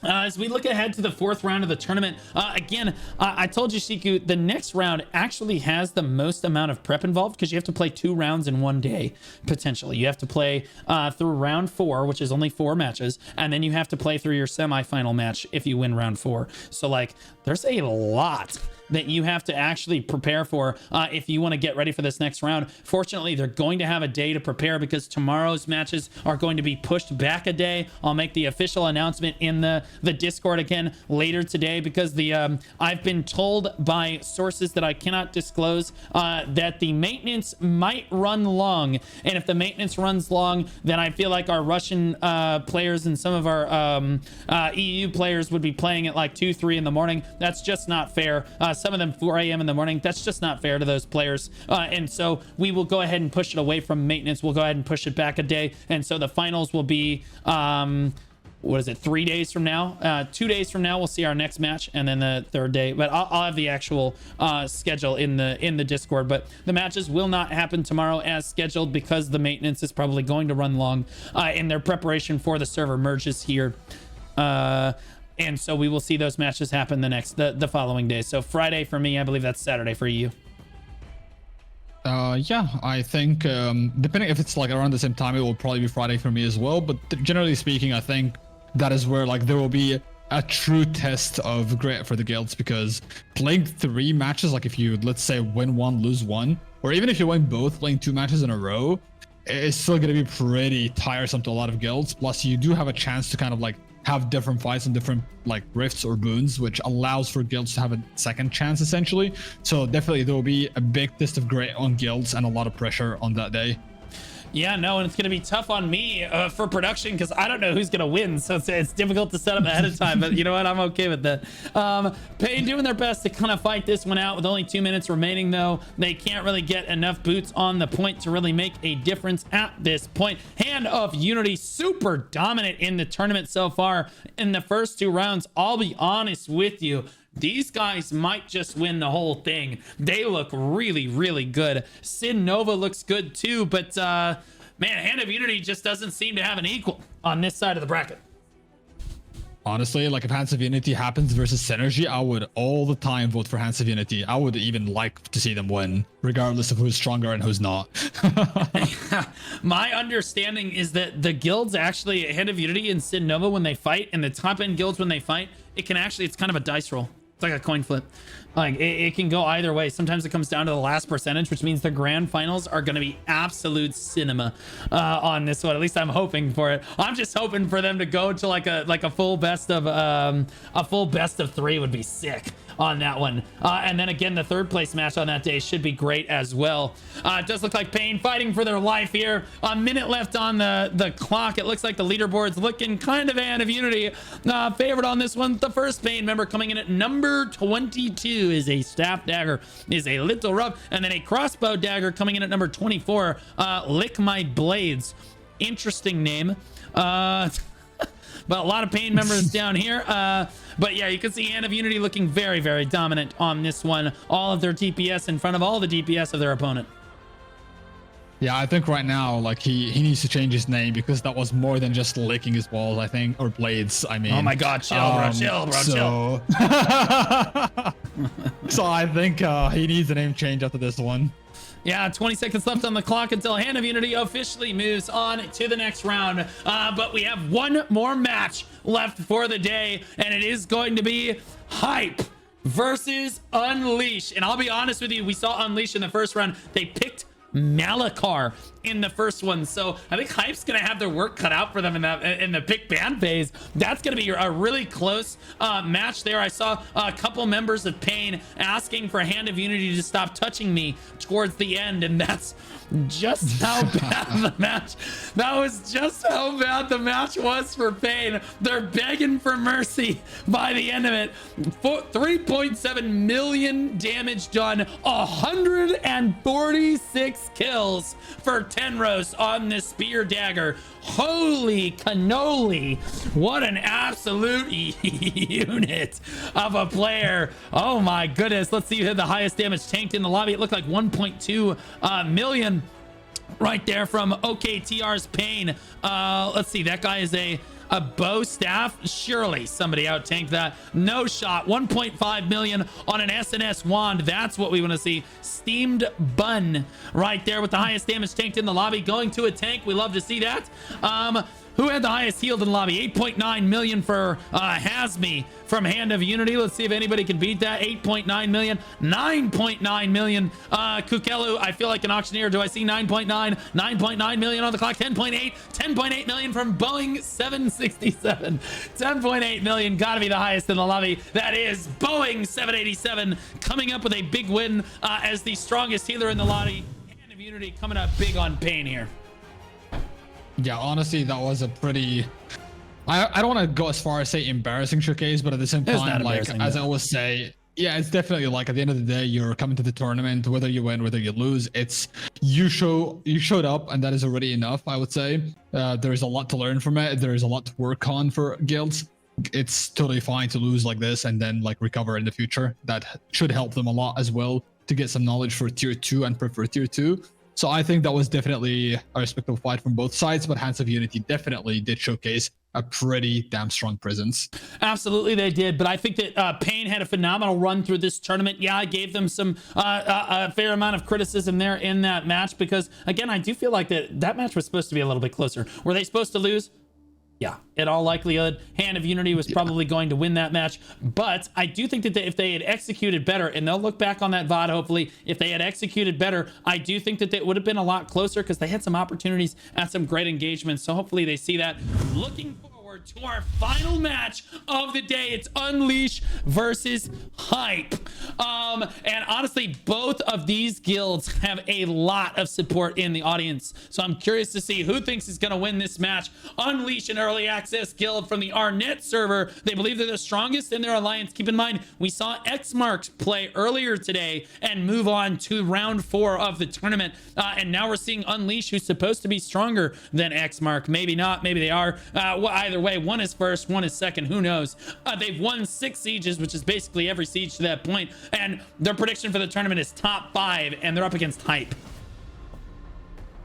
As we look ahead to the 4th round of the tournament, again, I told you, Shiku, the next round actually has the most amount of prep involved because you have to play 2 rounds in one day, potentially. You have to play through round 4, which is only 4 matches, and then you have to play through your semifinal match if you win round 4. So, like, there's a lot that you have to actually prepare for if you want to get ready for this next round. Fortunately, they're going to have a day to prepare because tomorrow's matches are going to be pushed back a day. I'll make the official announcement in the Discord again later today because I've been told by sources that I cannot disclose that the maintenance might run long. And if the maintenance runs long, then I feel like our Russian players and some of our EU players would be playing at like 2, 3 in the morning. That's just not fair. Some of them 4 a.m. in the morning. That's just not fair to those players. And so we will go ahead and push it away from maintenance. We'll go ahead and push it back a day. And so the finals will be, what is it, 3 days from now? 2 days from now, we'll see our next match. And then the 3rd day. But I'll have the actual schedule in the Discord. But the matches will not happen tomorrow as scheduled because the maintenance is probably going to run long in their preparation for the server merges here. And so we will see those matches happen the following day. So Friday for me, I believe that's Saturday for you. Yeah, I think depending if it's like around the same time, it will probably be Friday for me as well. But generally speaking, I think that is where like there will be a true test of grit for the guilds because playing 3 matches, like if you let's say win 1, lose 1, or even if you win both, playing 2 matches in a row, it's still going to be pretty tiresome to a lot of guilds. Plus, you do have a chance to kind of like have different fights and different like rifts or boons, which allows for guilds to have a second chance essentially. So definitely there will be a big test of grit on guilds and a lot of pressure on that day. Yeah, no, and it's going to be tough on me for production because I don't know who's going to win. So it's difficult to set up ahead of time. But you know what? I'm okay with that. Pain doing their best to kind of fight this one out with only 2 minutes remaining, though. They can't really get enough boots on the point to really make a difference at this point. Hand of Unity, super dominant in the tournament so far in the first 2 rounds. I'll be honest with you. These guys might just win the whole thing. They look really, really good. SYN Nova looks good too, but man, Hand of Unity just doesn't seem to have an equal on this side of the bracket. Honestly, like if Hands of Unity happens versus Synergy, I would all the time vote for Hands of Unity. I would even like to see them win, regardless of who's stronger and who's not. My understanding is that the guilds actually, Hand of Unity and SYN Nova, when they fight, and the top end guilds when they fight, it's kind of a dice roll. It's like a coin flip. Like it can go either way. Sometimes it comes down to the last percentage, which means the grand finals are going to be absolute cinema on this one. At least I'm hoping for it. I'm just hoping for them to go to like a full best of 3 would be sick on that one. And then again, the 3rd place match on that day should be great as well. It does look like Pain fighting for their life here. A minute left on the clock. It looks like the leaderboard's looking kind of Hand of Unity favored on this one. The first Pain member coming in at number number 22 is a staff dagger, is a little rough, and then a crossbow dagger coming in at number 24. Lick My Blades. Interesting name. But a lot of pain members down here. But yeah, you can see Hand of Unity looking very, very dominant on this one. All of their DPS in front of all the DPS of their opponent. Yeah, I think right now, like, he needs to change his name because that was more than just licking his balls, I think, or blades, I mean. Oh my god, chill, bro, chill, bro, chill. So I think he needs a name change after this one. Yeah, 20 seconds left on the clock until Hand of Unity officially moves on to the next round. But we have one more match left for the day, and it is going to be Hype versus Unleash. And I'll be honest with you, we saw Unleash in the first round. They picked Malachar in the first one, so I think Hype's gonna have their work cut out for them in the pick ban phase. That's gonna be a really close match there. I saw a couple members of Pain asking for Hand of Unity to stop touching me towards the end, and that's just how bad the match. That was just how bad the match was for Pain. They're begging for mercy by the end of it. 3.7 million damage done, 146 kills for Tenros on this spear dagger. Holy cannoli, what an absolute unit of a player. Oh my goodness. Let's see who had the highest damage tanked in the lobby. It looked like 1.2 million right there from OKTR's Pain. Let's see, that guy is a bow staff. Surely somebody out tanked that. No shot. 1.5 million on an SNS wand. That's what we want to see. Steamed Bun right there with the highest damage tanked in the lobby, going to a tank. We love to see that. Who had the highest healed in the lobby? 8.9 million for Hasmi from Hand of Unity. Let's see if anybody can beat that. 8.9 million, 9.9 million. Kukelu, I feel like an auctioneer. Do I see 9.9? 9.9 million on the clock. 10.8 million from Boeing 767. 10.8 million, gotta be the highest in the lobby. That is Boeing 787 coming up with a big win as the strongest healer in the lobby. Hand of Unity coming up big on Pain here. Yeah, honestly, that was a pretty... I don't want to go as far as say embarrassing showcase, but at the same time, like, as I always say, yeah, it's definitely like at the end of the day, you're coming to the tournament, whether you win, whether you lose, it's you showed up, and that is already enough, I would say. There's a lot to learn from it. There's a lot to work on for guilds. It's totally fine to lose like this and then like recover in the future. That should help them a lot as well to get some knowledge for tier 2 and prefer tier 2. So I think that was definitely a respectable fight from both sides, but Hands of Unity definitely did showcase a pretty damn strong presence. Absolutely, they did. But I think that Pain had a phenomenal run through this tournament. Yeah, I gave them some a fair amount of criticism there in that match because, again, I do feel like that match was supposed to be a little bit closer. Were they supposed to lose? Yeah, in all likelihood, Hand of Unity was probably going to win that match. But I do think that if they had executed better, and they'll look back on that VOD, hopefully, if they had executed better, I do think that it would have been a lot closer because they had some opportunities and some great engagements. So hopefully they see that. Looking forward to our final match of the day. It's Unleash versus Hype. And honestly, both of these guilds have a lot of support in the audience. So I'm curious to see who thinks is going to win this match. Unleash, an early access guild from the Arnett server. They believe they're the strongest in their alliance. Keep in mind, we saw Xmarks play earlier today and move on to round 4 of the tournament. And now we're seeing Unleash, who's supposed to be stronger than Xmark. Maybe not, maybe they are. Well, either way, one is first, one is second, who knows. They've won 6 sieges, which is basically every siege to that point, and their prediction for the tournament is top 5, and they're up against Hype.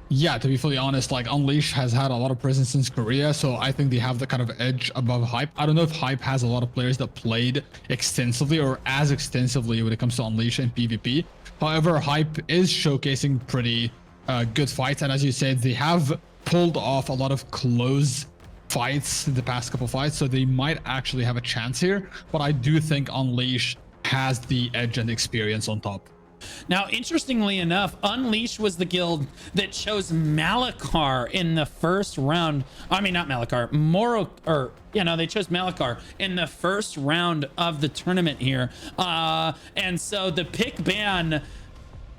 Yeah, to be fully honest, like Unleash has had a lot of presence since Korea, so I think they have the kind of edge above Hype. I don't know if Hype has a lot of players that played extensively or as extensively when it comes to Unleash and PvP. However, Hype is showcasing pretty good fights, and as you said, they have pulled off a lot of close fights in the past couple fights, so they might actually have a chance here. But I do think Unleash has the edge and experience on top. Now, interestingly enough, Unleash was the guild that chose Malachar in the first round. I mean, not Malachar, they chose Malachar in the first round of the tournament here. And so the pick ban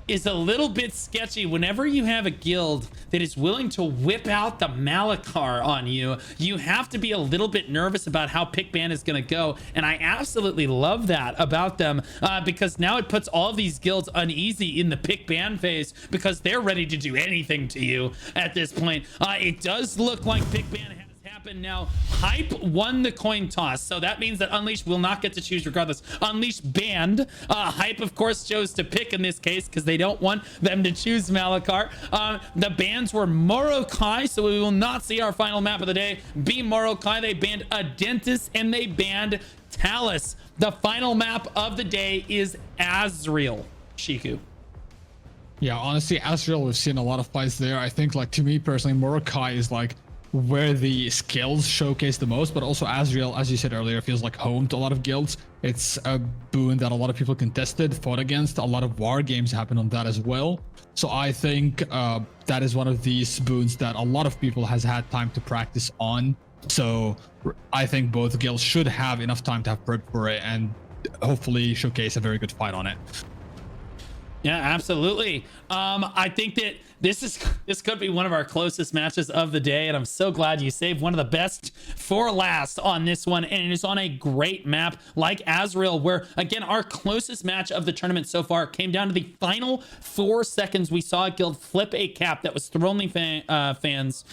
is a little bit sketchy. Whenever you have a guild that is willing to whip out the Malachar on you, you have to be a little bit nervous about how pick ban is going to go. And I absolutely love that about them, because now it puts all of these guilds uneasy in the pick ban phase because they're ready to do anything to you at this point. It does look like pick ban has happened now. Hype won the coin toss, so that means that Unleash will not get to choose regardless. Unleash banned. Hype, of course, chose to pick in this case because they don't want them to choose Malachar. The bans were Morokai, so we will not see our final map of the day be Morokai. They banned Adentis and they banned Talus. The final map of the day is Azrael. Shiku. Yeah, honestly, Azrael, we've seen a lot of fights there. I think, like, to me personally, Morokai is like where the skills showcase the most, but also Azrael, as you said earlier, feels like home to a lot of guilds. It's a boon that a lot of people contested, fought against. A lot of war games happen on that as well. So I think that is one of these boons that a lot of people has had time to practice on. So I think both guilds should have enough time to have prep for it and hopefully showcase a very good fight on it. Yeah, absolutely. I think that this could be one of our closest matches of the day, and I'm so glad you saved one of the best for last on this one. And it is on a great map like Azrael, where again our closest match of the tournament so far came down to the final 4 seconds. We saw a guild flip a cap that was Thronely fans.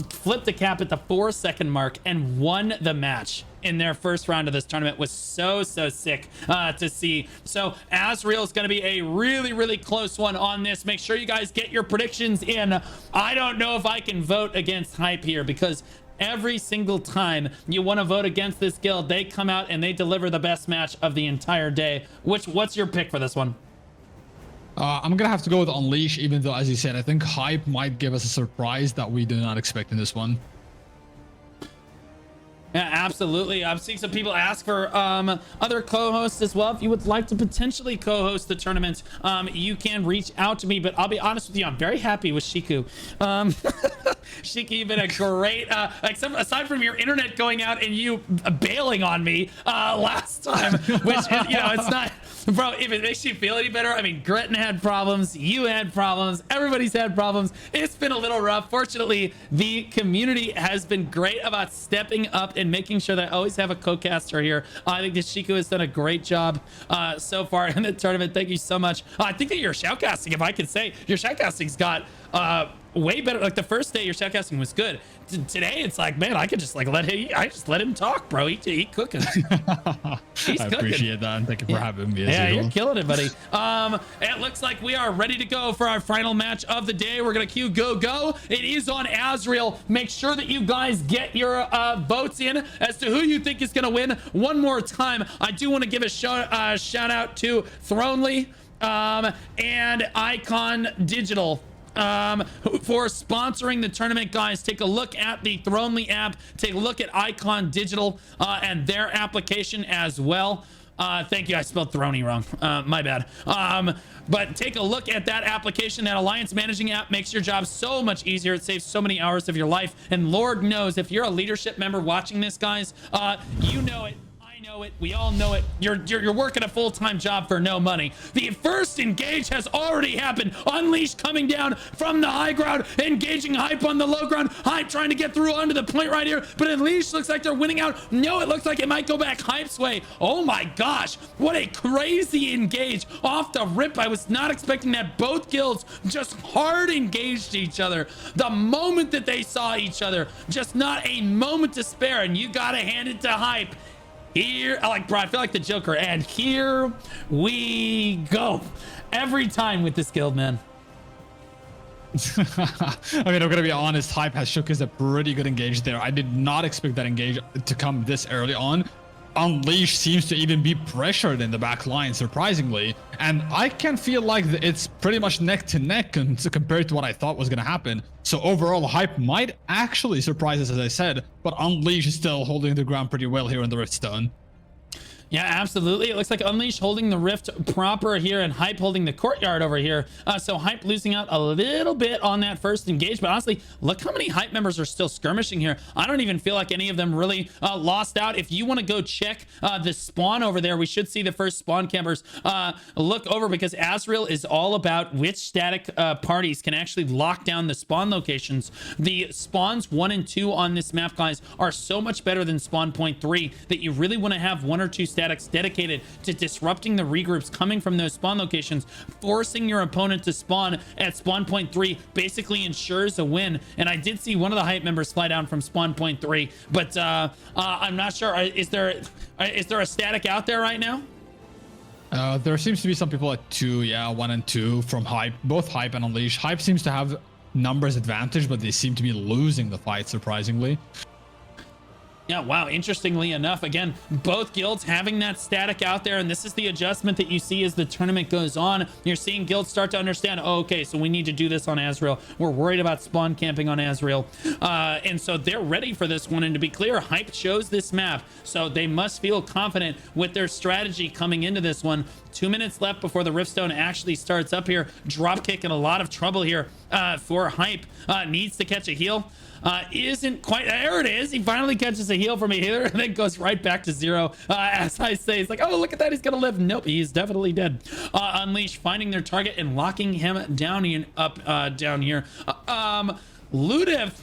Flipped the cap at the 4-second mark and won the match in their first round of this tournament. Was so sick to see. So Azrael is going to be a really close one on this. Make sure you guys get your predictions in. I don't know if I can vote against Hype here, because every single time you want to vote against this guild, they come out and they deliver the best match of the entire day. What's your pick for this one? I'm gonna have to go with Unleash, even though, as you said, I think Hype might give us a surprise that we do not expect in this one. Yeah, absolutely. I'm seeing some people ask for other co-hosts as well. If you would like to potentially co-host the tournament, you can reach out to me. But I'll be honest with you, I'm very happy with Shiku. Shiku, you've been a great, aside from your internet going out and you bailing on me last time, which is, you know, it's not, bro, if it makes you feel any better, I mean, Gretton had problems, you had problems, everybody's had problems. It's been a little rough. Fortunately, the community has been great about stepping up and making sure that I always have a co-caster here. I think that Shiku has done a great job so far in the tournament. Thank you so much. I think that your shoutcasting, if I could say, your shoutcasting's got way better. Like the first day your shoutcasting was good. Today it's like, man, I could just like let him talk, bro. He cooking. He's I appreciate that, and thank you for having me. Yeah, you're killing it, buddy. It looks like we are ready to go for our final match of the day. We're gonna cue go. It is on Azrael. Make sure that you guys get your votes in as to who you think is gonna win. One more time, I do want to give a shout out to Thronely and Icon Digital for sponsoring the tournament. Guys, take a look at the Thronely app, take a look at Icon Digital and their application as well. Thank you, I spelled Throney wrong, my bad. But take a look at that application. That Alliance Managing app makes your job so much easier. It saves so many hours of your life, and Lord knows if you're a leadership member watching this, guys, you know it. Know it, we all know it. You're working a full-time job for no money. The first engage has already happened. Unleash coming down from the high ground, engaging Hype on the low ground. Hype trying to get through onto the point right here, but Unleash looks like they're winning out. No, it looks like it might go back Hype's way. Oh my gosh, what a crazy engage off the rip. I was not expecting that. Both guilds just hard engaged each other the moment that they saw each other. Just not a moment to spare, and you gotta hand it to Hype. Here, I feel like the Joker, and here we go. Every time with this guild, man. I mean, I'm gonna be honest, Hype has showcased a pretty good engage there. I did not expect that engage to come this early on. Unleash seems to even be pressured in the back line, surprisingly, and I can feel like it's pretty much neck to neck compared to what I thought was going to happen. So overall, Hype might actually surprise us, as I said, but Unleash is still holding the ground pretty well here in the Riftstone. Yeah, absolutely. It looks like Unleash holding the Rift proper here and Hype holding the Courtyard over here. So Hype losing out a little bit on that first engage. But honestly, look how many Hype members are still skirmishing here. I don't even feel like any of them really lost out. If you want to go check the spawn over there, we should see the first spawn campers look over, because Azrael is all about which static parties can actually lock down the spawn locations. The spawns 1 and 2 on this map, guys, are so much better than spawn point 3 that you really want to have 1 or 2 statics dedicated to disrupting the regroups coming from those spawn locations. Forcing your opponent to spawn at spawn point 3 basically ensures a win. And I did see one of the Hype members fly down from spawn point 3, but I'm not sure. Is there a static out there right now? There seems to be some people at 2, yeah, 1 and 2 from Hype, both Hype and Unleash. Hype seems to have numbers advantage, but they seem to be losing the fight, surprisingly. Yeah, wow. Interestingly enough, again, both guilds having that static out there, and this is the adjustment that you see as the tournament goes on. You're seeing guilds start to understand, oh, okay, so we need to do this on Azrael. We're worried about spawn camping on Azrael. And so they're ready for this one. And to be clear, Hype chose this map, so they must feel confident with their strategy coming into this one. 2 minutes left before the Riftstone actually starts up here. Dropkick in a lot of trouble here for Hype. Needs to catch a heal. Isn't quite, there it is. He finally catches a heal from a healer and then goes right back to 0. As I say, it's like, oh, look at that, he's gonna live. Nope, he's definitely dead. Unleash finding their target and locking him down down here. Ludif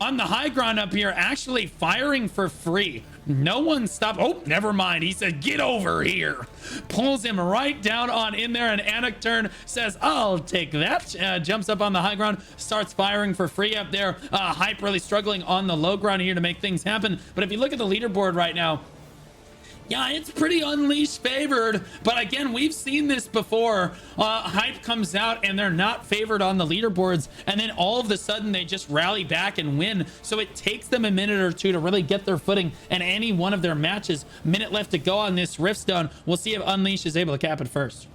on the high ground up here, actually firing for free. No one stopped. Oh, never mind. He said, get over here. Pulls him right down on in there. And Anacturn says, I'll take that. Jumps up on the high ground, starts firing for free up there. Hype really struggling on the low ground here to make things happen. But if you look at the leaderboard right now, yeah, it's pretty Unleashed favored, but again, we've seen this before. Hype comes out and they're not favored on the leaderboards, and then all of a sudden they just rally back and win. So it takes them a minute or two to really get their footing, and any one of their matches, minute left to go on this Riftstone. We'll see if Unleashed is able to cap it first.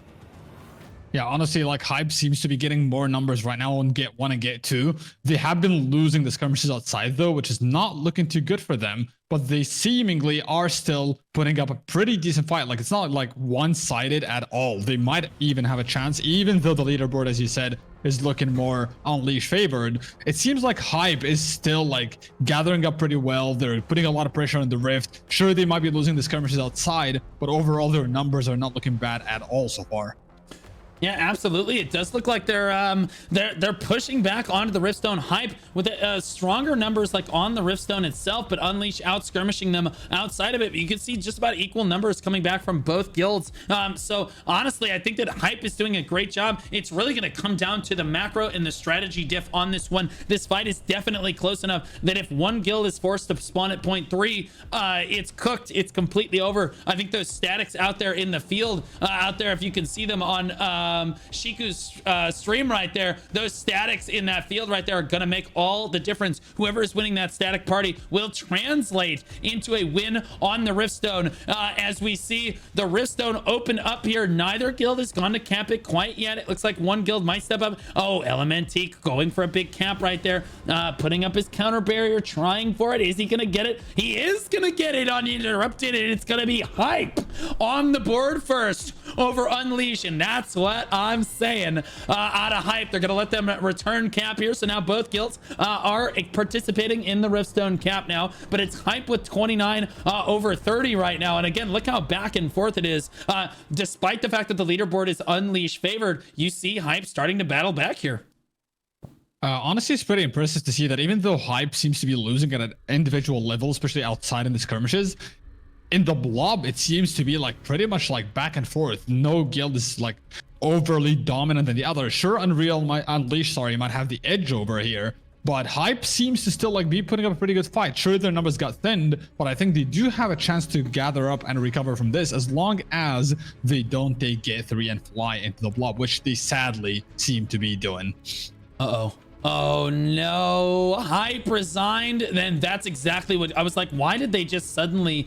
Yeah, honestly, like Hype seems to be getting more numbers right now on Gate 1 and Gate 2. They have been losing the skirmishes outside though, which is not looking too good for them, but they seemingly are still putting up a pretty decent fight. Like, it's not like one-sided at all. They might even have a chance, even though the leaderboard, as you said, is looking more Unleashed favored. It seems like Hype is still like gathering up pretty well. They're putting a lot of pressure on the Rift. Sure, they might be losing the skirmishes outside, but overall their numbers are not looking bad at all so far. Yeah, absolutely. It does look like they're pushing back onto the Riftstone. Hype with stronger numbers like on the Riftstone itself, but Unleash out skirmishing them outside of it. But you can see just about equal numbers coming back from both guilds. So honestly, I think that Hype is doing a great job. It's really going to come down to the macro and the strategy diff on this one. This fight is definitely close enough that if one guild is forced to spawn at point 3, it's cooked. It's completely over. I think those statics out there in the field, out there, if you can see them on Shiku's stream right there, those statics in that field right there are gonna make all the difference. Whoever is winning that static party will translate into a win on the Riftstone. As we see the Riftstone open up here, neither guild has gone to camp it quite yet. It looks like one guild might step up. Oh, Elementique going for a big camp right there, putting up his counter barrier, trying for it. Is he gonna get it? He is gonna get it uninterrupted, and it's gonna be Hype on the board first over Unleash, and that's what I'm saying. Out of Hype, they're gonna let them return cap here. So now both guilds are participating in the Riftstone cap now, but it's Hype with 29 over 30 right now. And again, look how back and forth it is. Despite the fact that the leaderboard is Unleash favored, you see Hype starting to battle back here. Honestly, it's pretty impressive to see that even though Hype seems to be losing at an individual level, especially outside in the skirmishes, in the blob, it seems to be like pretty much like back and forth. No guild is like overly dominant than the other. Sure, Unleash might have the edge over here, but Hype seems to still like be putting up a pretty good fight. Sure, their numbers got thinned, but I think they do have a chance to gather up and recover from this as long as they don't take Gate 3 and fly into the blob, which they sadly seem to be doing. Uh-oh. Oh no, Hype resigned. Then that's exactly what I was like, why did they just suddenly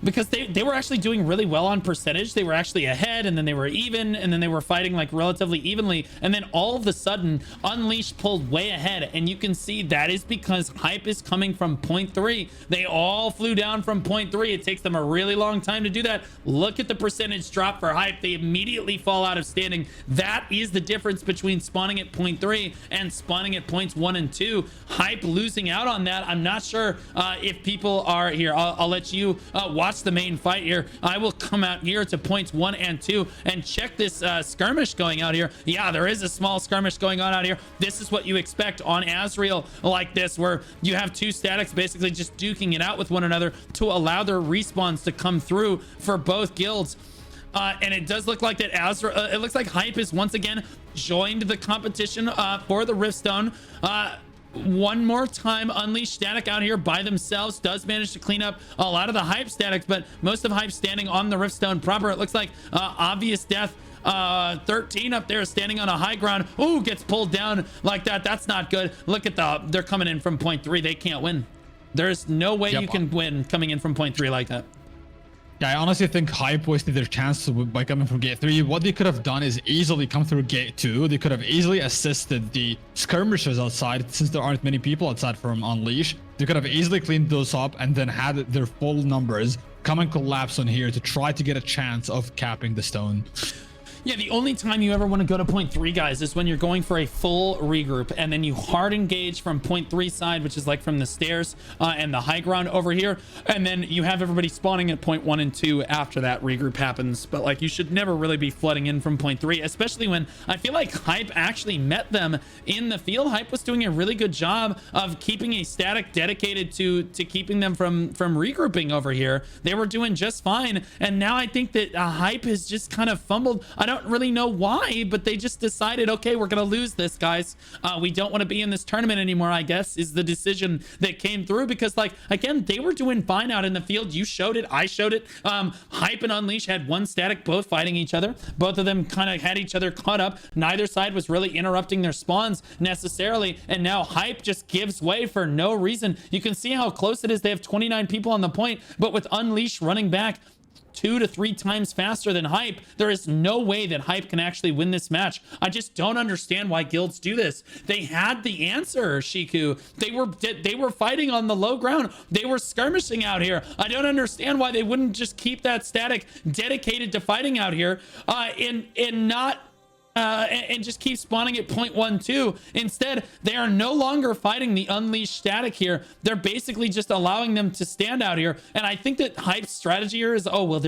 because they were actually doing really well on percentage. They were actually ahead, and then they were even, and then they were fighting like relatively evenly, and then all of a sudden Unleashed pulled way ahead, and you can see that is because Hype is coming from point 3. They all flew down from point 3. It takes them a really long time to do that. Look at the percentage drop for Hype. They immediately fall out of standing. That is the difference between spawning at point 3 and spawning at points 1 and 2. Hype losing out on that. I'm not sure if people are here. I'll let you watch the main fight here. I will come out here to points 1 and 2 and check this skirmish going out here. Yeah, there is a small skirmish going on out here. This is what you expect on Azrael like this, where you have two statics basically just duking it out with one another to allow their respawns to come through for both guilds. And it does look like that Azrael, it looks like Hype is once again joined the competition for the Riftstone. One more time, Unleashed static out here by themselves does manage to clean up a lot of the Hype statics, but most of Hype standing on the Riftstone proper. It looks like Obvious Death 13 up there standing on a high ground. Ooh, gets pulled down like that. That's not good. Look at they're coming in from point 3. They can't win. There's no way you can win coming in from point 3 like that. Yeah, I honestly think Hype wasted their chance by coming from gate 3. What they could have done is easily come through gate 2. They could have easily assisted the skirmishers outside, since there aren't many people outside from Unleash. They could have easily cleaned those up and then had their full numbers come and collapse on here to try to get a chance of capping the stone. Yeah, the only time you ever want to go to point 3, guys, is when you're going for a full regroup, and then you hard engage from point 3 side, which is like from the stairs and the high ground over here, and then you have everybody spawning at point 1 and 2 after that regroup happens. But like, you should never really be flooding in from point 3, especially when I feel like Hype actually met them in the field. Hype was doing a really good job of keeping a static dedicated to keeping them from regrouping over here. They were doing just fine, and now I think that Hype has just kind of fumbled. I don't really know why, but they just decided, okay, we're gonna lose this, guys. We don't want to be in this tournament anymore, I guess, is the decision that came through. Because like, again, they were doing fine out in the field. You showed it, I showed it. Hype and Unleash had one static, both fighting each other. Both of them kind of had each other caught up. Neither side was really interrupting their spawns necessarily, and now Hype just gives way for no reason. You can see how close it is. They have 29 people on the point, but with Unleash running back 2 to 3 times faster than Hype, there is no way that Hype can actually win this match. I just don't understand why guilds do this. They had the answer, Shiku. They were fighting on the low ground. They were skirmishing out here. I don't understand why they wouldn't just keep that static dedicated to fighting out here and not and just keep spawning at 0.12. Instead, they are no longer fighting the Unleashed static here. They're basically just allowing them to stand out here. And I think that Hype's strategy here is, oh, well,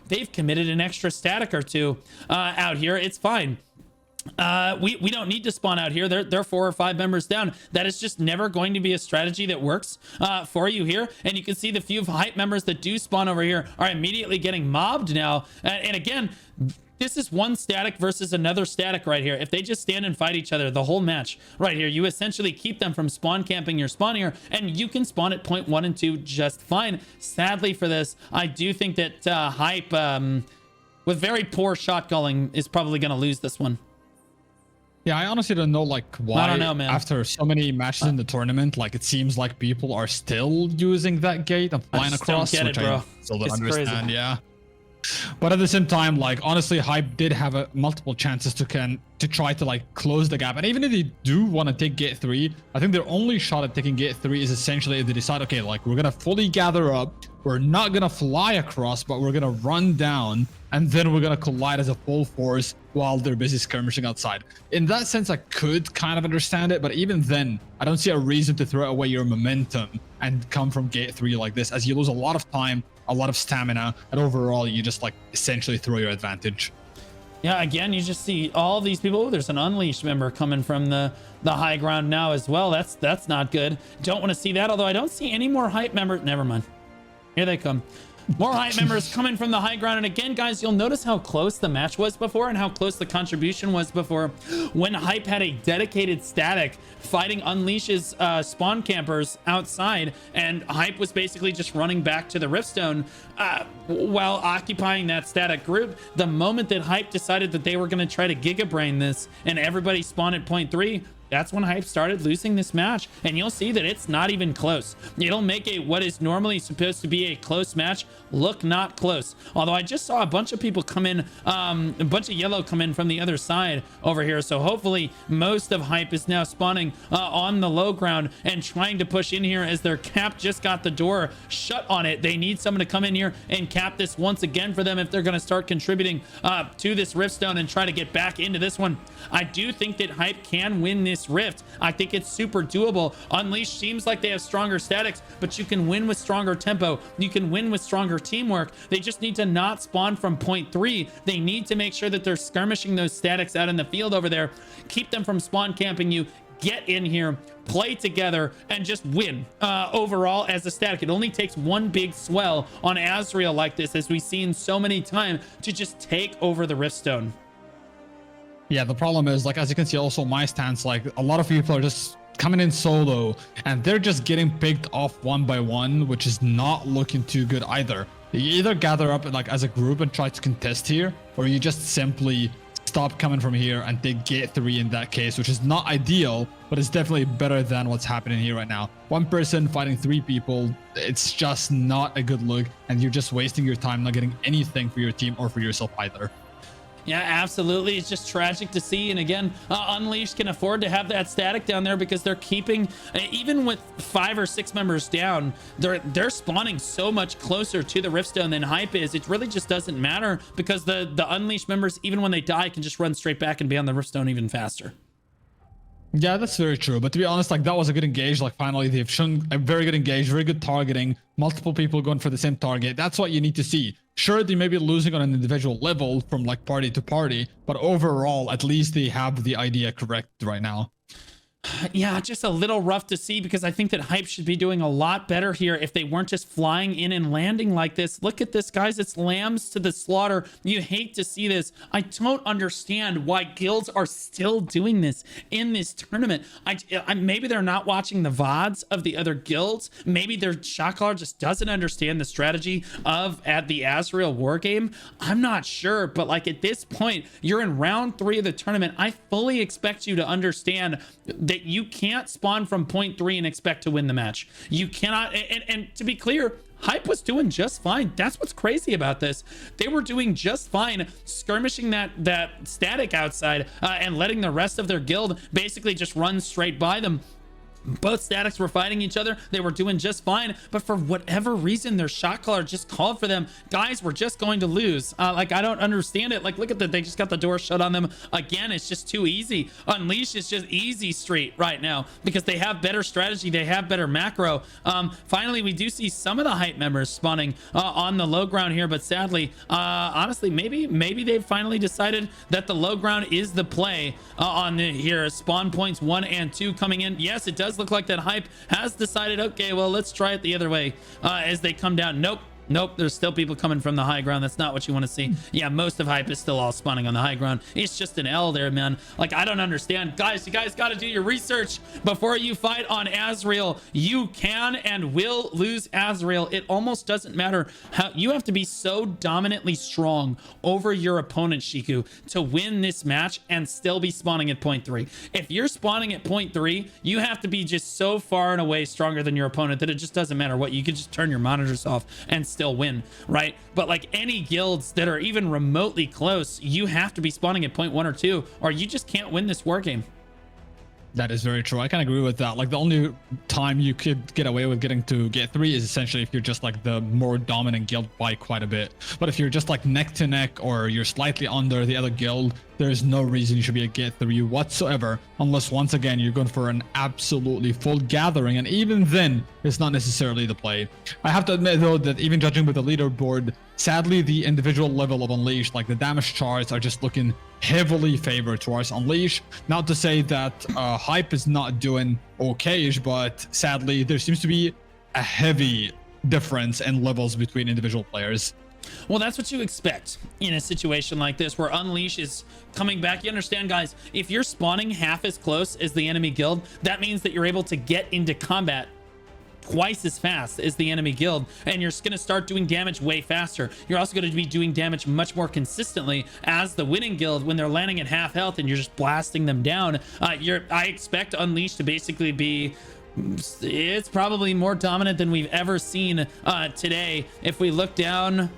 they've committed an extra static or 2 out here. It's fine. We don't need to spawn out here. They're 4 or 5 members down. That is just never going to be a strategy that works for you here. And you can see the few Hype members that do spawn over here are immediately getting mobbed now. And again, this is one static versus another static right here. If they just stand and fight each other the whole match right here, you essentially keep them from spawn camping your spawn here, and you can spawn at point 1 and 2 just fine. Sadly for this, I do think that Hype, with very poor shot calling, is probably going to lose this one. Yeah, I honestly don't know, like, why. I don't know, man. After so many matches in the tournament, like, it seems like people are still using that gate and flying across, don't get it, bro. I still don't It's understand. crazy. Yeah. But at the same time, like, honestly, Hype did have multiple chances to try to like close the gap. And even if they do want to take gate 3, I think their only shot at taking gate 3 is essentially if they decide, okay, like, we're gonna fully gather up, we're not gonna fly across, but we're gonna run down, and then we're gonna collide as a full force while they're busy skirmishing outside. In that sense, I could kind of understand it, but even then, I don't see a reason to throw away your momentum and come from gate 3 like this, as you lose a lot of time, a lot of stamina, and overall you just like essentially throw your advantage. Yeah, again, you just see all these people. Ooh, there's an Unleashed member coming from the high ground now as well. That's not good. Don't want to see that, although I don't see any more Hype members. Never mind. Here they come. More Hype members coming from the high ground. And again, guys, you'll notice how close the match was before and how close the contribution was before, when Hype had a dedicated static fighting Unleash's spawn campers outside, and Hype was basically just running back to the Riftstone while occupying that static group. The moment that Hype decided that they were going to try to Giga Brain this and everybody spawned at point 3, that's when Hype started losing this match. And you'll see that it's not even close. It'll make what is normally supposed to be a close match look not close. Although I just saw a bunch of people come in, a bunch of yellow come in from the other side over here. So hopefully most of Hype is now spawning on the low ground and trying to push in here, as their cap just got the door shut on it. They need someone to come in here and cap this once again for them if they're going to start contributing to this Riftstone and try to get back into this one. I do think that Hype can win this Rift. I think it's super doable. Unleashed seems like they have stronger statics, but you can win with stronger tempo. You can win with stronger teamwork. They just need to not spawn from point 3. They need to make sure that they're skirmishing those statics out in the field over there. Keep them from spawn camping you. Get in here, play together, and just win overall as a static. It only takes one big swell on Azrael like this, as we've seen so many times, to just take over the Riftstone. Yeah, the problem is, like, as you can see also my stance, like a lot of people are just coming in solo and they're just getting picked off one by one, which is not looking too good either. You either gather up like as a group and try to contest here, or you just simply stop coming from here and take gate 3 in that case, which is not ideal, but it's definitely better than what's happening here right now. One person fighting 3 people, it's just not a good look, and you're just wasting your time not getting anything for your team or for yourself either. Yeah, absolutely. It's just tragic to see. And again, Unleashed can afford to have that static down there because they're keeping, even with 5 or 6 members down, they're spawning so much closer to the Riftstone than Hype is. It really just doesn't matter, because the Unleashed members, even when they die, can just run straight back and be on the Riftstone even faster. Yeah, that's very true. But to be honest, like, that was a good engage. Like, finally, they've shown a very good engage, very good targeting, multiple people going for the same target. That's what you need to see. Sure, they may be losing on an individual level from like party to party, but overall, at least they have the idea correct right now. Yeah, just a little rough to see, because I think that Hype should be doing a lot better here if they weren't just flying in and landing like this. Look at this, guys. It's lambs to the slaughter. You hate to see this. I don't understand why guilds are still doing this in this tournament. Maybe they're not watching the VODs of the other guilds. Maybe their shotcaller just doesn't understand the strategy of the Azrael war game. I'm not sure, but like at this point, you're in round 3 of the tournament. I fully expect you to understand that you can't spawn from point 3 and expect to win the match. You cannot, and to be clear, Hype was doing just fine. That's what's crazy about this. They were doing just fine skirmishing that static outside and letting the rest of their guild basically just run straight by them. Both statics were fighting each other. They were doing just fine, but for whatever reason, their shot caller just called for them. Guys, we're just going to lose. Like, I don't understand it. Like, look at that. They just got the door shut on them again. It's just too easy. Unleashed is just easy street right now because they have better strategy. They have better macro. Finally, we do see some of the Hype members spawning on the low ground here, but sadly, honestly, maybe they've finally decided that the low ground is the play on here. Spawn points 1 and 2 coming in. Yes, it does look like that Hype has decided, okay, well, let's try it the other way as they come down. Nope, there's still people coming from the high ground. That's not what you want to see. Yeah, most of Hype is still all spawning on the high ground. It's just an L there, man. Like, I don't understand. Guys, you guys got to do your research before you fight on Azrael. You can and will lose Azrael. It almost doesn't matter how. You have to be so dominantly strong over your opponent, Shiku, to win this match and still be spawning at point 3. If you're spawning at point 3, you have to be just so far and away stronger than your opponent that it just doesn't matter what. You can just turn your monitors off and still win, right? But like any guilds that are even remotely close, you have to be spawning at point 1 or 2, or you just can't win this war game. That is very true. I can agree with that. Like, the only time you could get away with getting to gate 3 is essentially if you're just like the more dominant guild by quite a bit. But if you're just like neck to neck, or you're slightly under the other guild, there's no reason you should be at gate 3 whatsoever, unless once again you're going for an absolutely full gathering, and even then it's not necessarily the play. I have to admit though that even judging with the leaderboard, sadly the individual level of Unleashed, like the damage charts, are just looking heavily favored towards Unleashed. Not to say that Hype is not doing okay-ish, but sadly there seems to be a heavy difference in levels between individual players. Well, that's what you expect in a situation like this where Unleash is coming back. You understand, guys, if you're spawning half as close as the enemy guild, that means that you're able to get into combat twice as fast as the enemy guild, and you're going to start doing damage way faster. You're also going to be doing damage much more consistently as the winning guild when they're landing at half health and you're just blasting them down. I expect Unleashed to basically be, it's probably more dominant than we've ever seen today. If we look down,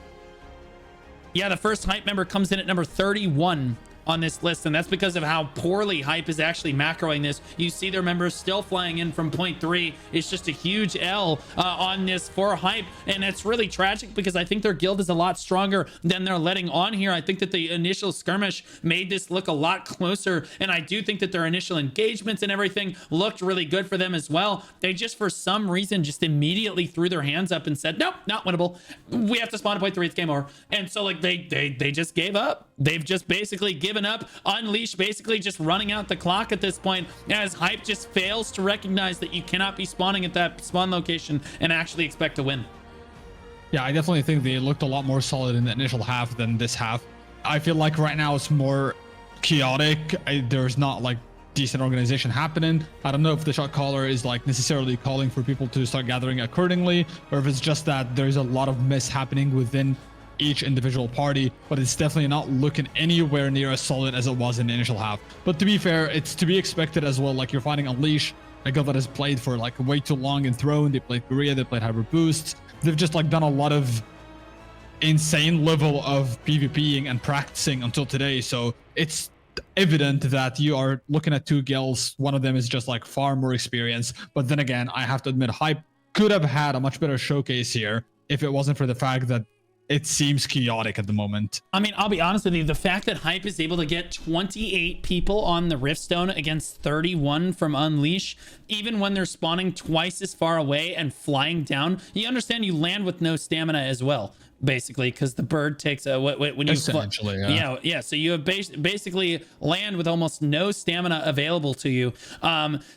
yeah, the first hype member comes in at number 31 on this list, and that's because of how poorly Hype is actually macroing this. You see their members still flying in from 0.3. It's just a huge L on this for Hype, and it's really tragic because I think their guild is a lot stronger than they're letting on here. I think that the initial skirmish made this look a lot closer, and I do think that their initial engagements and everything looked really good for them as well. They just, for some reason, just immediately threw their hands up and said, nope, not winnable. We have to spawn at 0.3. It's game over. And so like they just gave up. They've just basically given up. Unleashed basically just running out the clock at this point, as Hype just fails to recognize that you cannot be spawning at that spawn location and actually expect to win. Yeah, I definitely think they looked a lot more solid in the initial half than this half. I feel like right now it's more chaotic. There's not like decent organization happening. I don't know if the shot caller is like necessarily calling for people to start gathering accordingly, or if it's just that there's a lot of mess happening within each individual party, but it's definitely not looking anywhere near as solid as it was in the initial half. But to be fair, it's to be expected as well. Like, you're fighting Unleash, a guild that has played for like way too long in Throne. They played Korea, they played Hyper Boosts. They've just like done a lot of insane level of PvPing and practicing until today. So it's evident that you are looking at two guilds. One of them is just like far more experienced. But then again, I have to admit, Hype could have had a much better showcase here if it wasn't for the fact that it seems chaotic at the moment. I mean, I'll be honest with you. The fact that Hype is able to get 28 people on the Riftstone against 31 from Unleash, even when they're spawning twice as far away and flying down, you understand you land with no stamina as well, basically, because the bird takes a when you essentially, yeah. So you have basically land with almost no stamina available to you.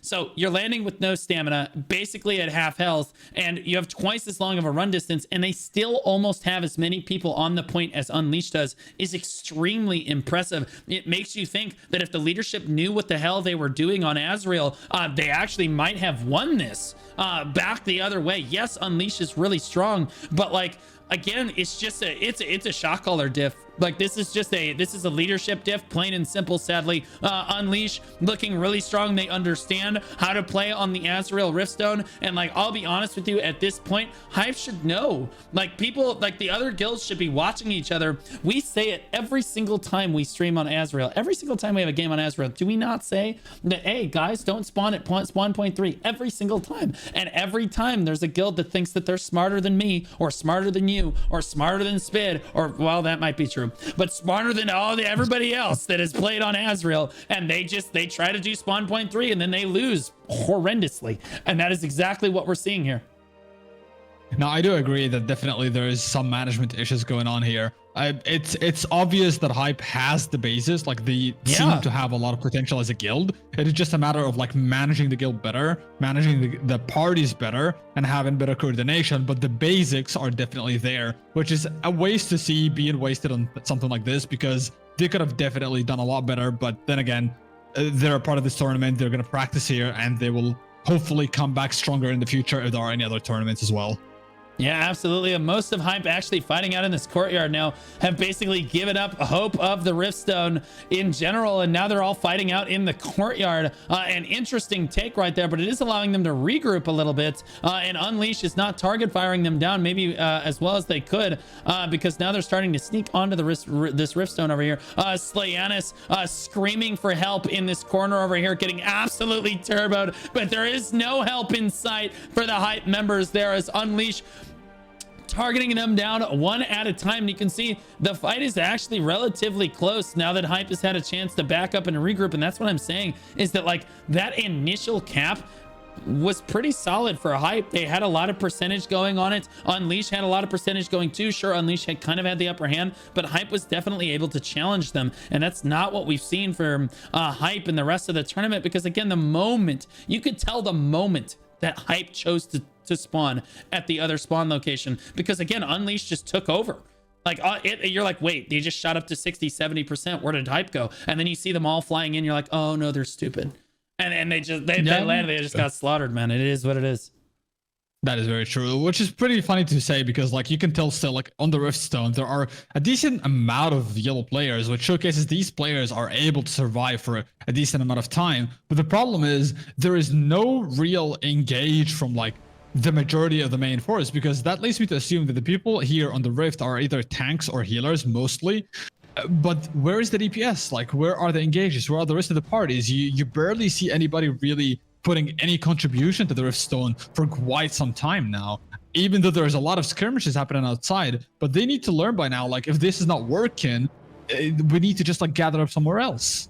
So you're landing with no stamina, basically at half health, and you have twice as long of a run distance, and they still almost have as many people on the point as Unleashed does. Is extremely impressive. It makes you think that if the leadership knew what the hell they were doing on Azrael, they actually might have won this back the other way. Yes, Unleashed is really strong, but like, again, it's just it's a shot caller diff. Like, this is a leadership diff, plain and simple. Sadly, Unleash looking really strong. They understand how to play on the Azrael Riftstone, and like, I'll be honest with you, at this point, Hype should know. Like, people, like the other guilds should be watching each other. We say it every single time we stream on Azrael. Every single time we have a game on Azrael, do we not say that, hey guys, don't spawn at spawn point 3 every single time? And every time there's a guild that thinks that they're smarter than me, or smarter than you, or smarter than Spid, or, well, that might be true, but smarter than everybody else that has played on Azrael, and they try to do spawn point 3 and then they lose horrendously. And that is exactly what we're seeing here. Now, I do agree that definitely there is some management issues going on here. It's obvious that Hype has the basis. Like, they seem to have a lot of potential as a guild. It is just a matter of like managing the guild better, managing the parties better, and having better coordination. But the basics are definitely there, which is a waste to see being wasted on something like this, because they could have definitely done a lot better. But then again, they're a part of this tournament. They're going to practice here, and they will hopefully come back stronger in the future if there are any other tournaments as well. Yeah, absolutely. And most of Hype actually fighting out in this courtyard now have basically given up hope of the Riftstone in general, and now they're all fighting out in the courtyard. An interesting take right there, but it is allowing them to regroup a little bit, and Unleash is not target firing them down maybe as well as they could, because now they're starting to sneak onto this Riftstone over here. Slayanis screaming for help in this corner over here, getting absolutely turboed, but there is no help in sight for the Hype members there, as Unleash targeting them down one at a time. And you can see the fight is actually relatively close now that Hype has had a chance to back up and regroup. And that's what I'm saying, is that like that initial cap was pretty solid for Hype. They had a lot of percentage going on it. Unleash had a lot of percentage going too. Sure, Unleash had kind of had the upper hand, but Hype was definitely able to challenge them. And that's not what we've seen from Hype in the rest of the tournament, because again, you could tell the moment that Hype chose to spawn at the other spawn location, because again, Unleash just took over. Like, you're like, wait, they just shot up to 60-70%. Where did Hype go? And then you see them all flying in. You're like, oh no, they're stupid. And they landed. They just got slaughtered, man. It is what it is. That is very true, which is pretty funny to say because like you can tell still like on the Riftstone there are a decent amount of yellow players, which showcases these players are able to survive for a decent amount of time. But the problem is there is no real engage from like the majority of the main force, because that leads me to assume that the people here on the Rift are either tanks or healers mostly. But where is the DPS? Like, where are the engages? Where are the rest of the parties? You barely see anybody really putting any contribution to the Riftstone for quite some time now, even though there's a lot of skirmishes happening outside. But they need to learn by now, like, if this is not working, we need to just like gather up somewhere else.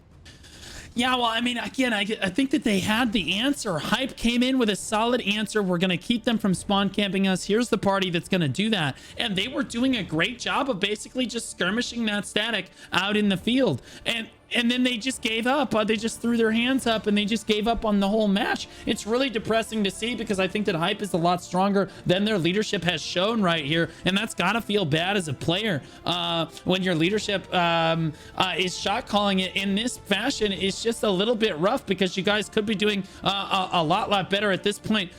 Yeah, well, I mean, again, I think that they had the answer. Hype came in with a solid answer. We're going to keep them from spawn camping us. Here's the party that's going to do that. And they were doing a great job of basically just skirmishing that static out in the field. And then they just gave up. They just threw their hands up and they just gave up on the whole match. It's really depressing to see because I think that Hype is a lot stronger than their leadership has shown right here. And that's got to feel bad as a player when your leadership is shot calling it in this fashion. It's just a little bit rough because you guys could be doing a lot better at this point.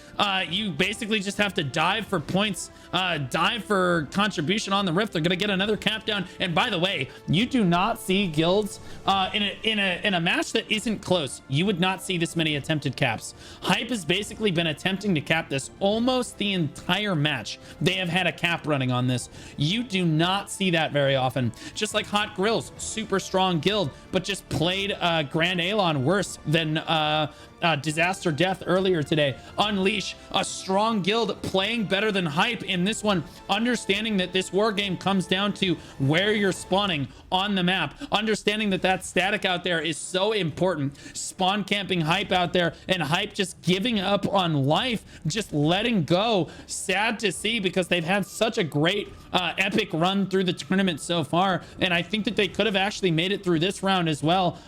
You basically just have to dive for points, dive for contribution on the Rift. They're going to get another cap down. And by the way, you do not see guilds in a match that isn't close. You would not see this many attempted caps. Hype has basically been attempting to cap this almost the entire match. They have had a cap running on this. You do not see that very often. Just like Hot Grills, super strong guild, but just played Grand Alon worse than Disaster Death earlier today. Unleash, a strong guild playing better than Hype in this one, understanding that this war game comes down to where you're spawning on the map, understanding that that static out there is so important. Spawn camping Hype out there, and Hype just giving up on life, just letting go. Sad to see because they've had such a great epic run through the tournament so far, and I think that they could have actually made it through this round as well.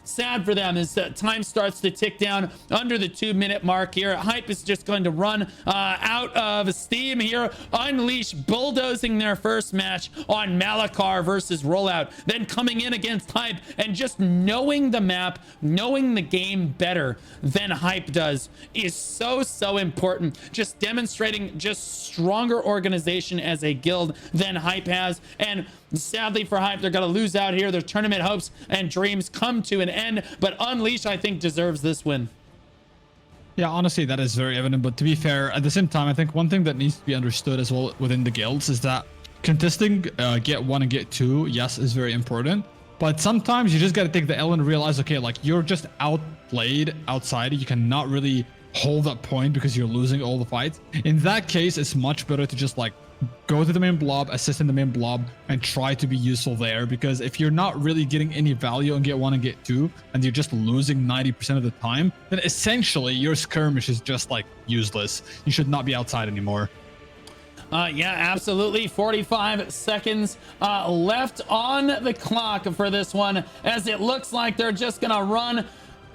Sad for them as time starts to tick down under the 2-minute mark here. Hype is just going to run out of steam here. Unleash bulldozing their first match on Malakar versus Rollout, then coming in against Hype and just knowing the map, knowing the game better than Hype does is so important. Just demonstrating just stronger organization as a guild than Hype has. And sadly for Hype, they're going to lose out here. Their tournament hopes and dreams come to an end, but Unleash, I think, deserves this win. Yeah, honestly, that is very evident. But to be fair, at the same time, I think one thing that needs to be understood as well within the guilds is that contesting get 1 and get 2, yes, is very important. But sometimes you just got to take the L and realize, okay, like you're just outplayed outside. You cannot really hold that point because you're losing all the fights. In that case, it's much better to just like go to the main blob, assist in the main blob, and try to be useful there. Because if you're not really getting any value on get 1 and get 2, and you're just losing 90% of the time, then essentially your skirmish is just like useless. You should not be outside anymore. Yeah, absolutely. 45 seconds left on the clock for this one, as it looks like they're just gonna run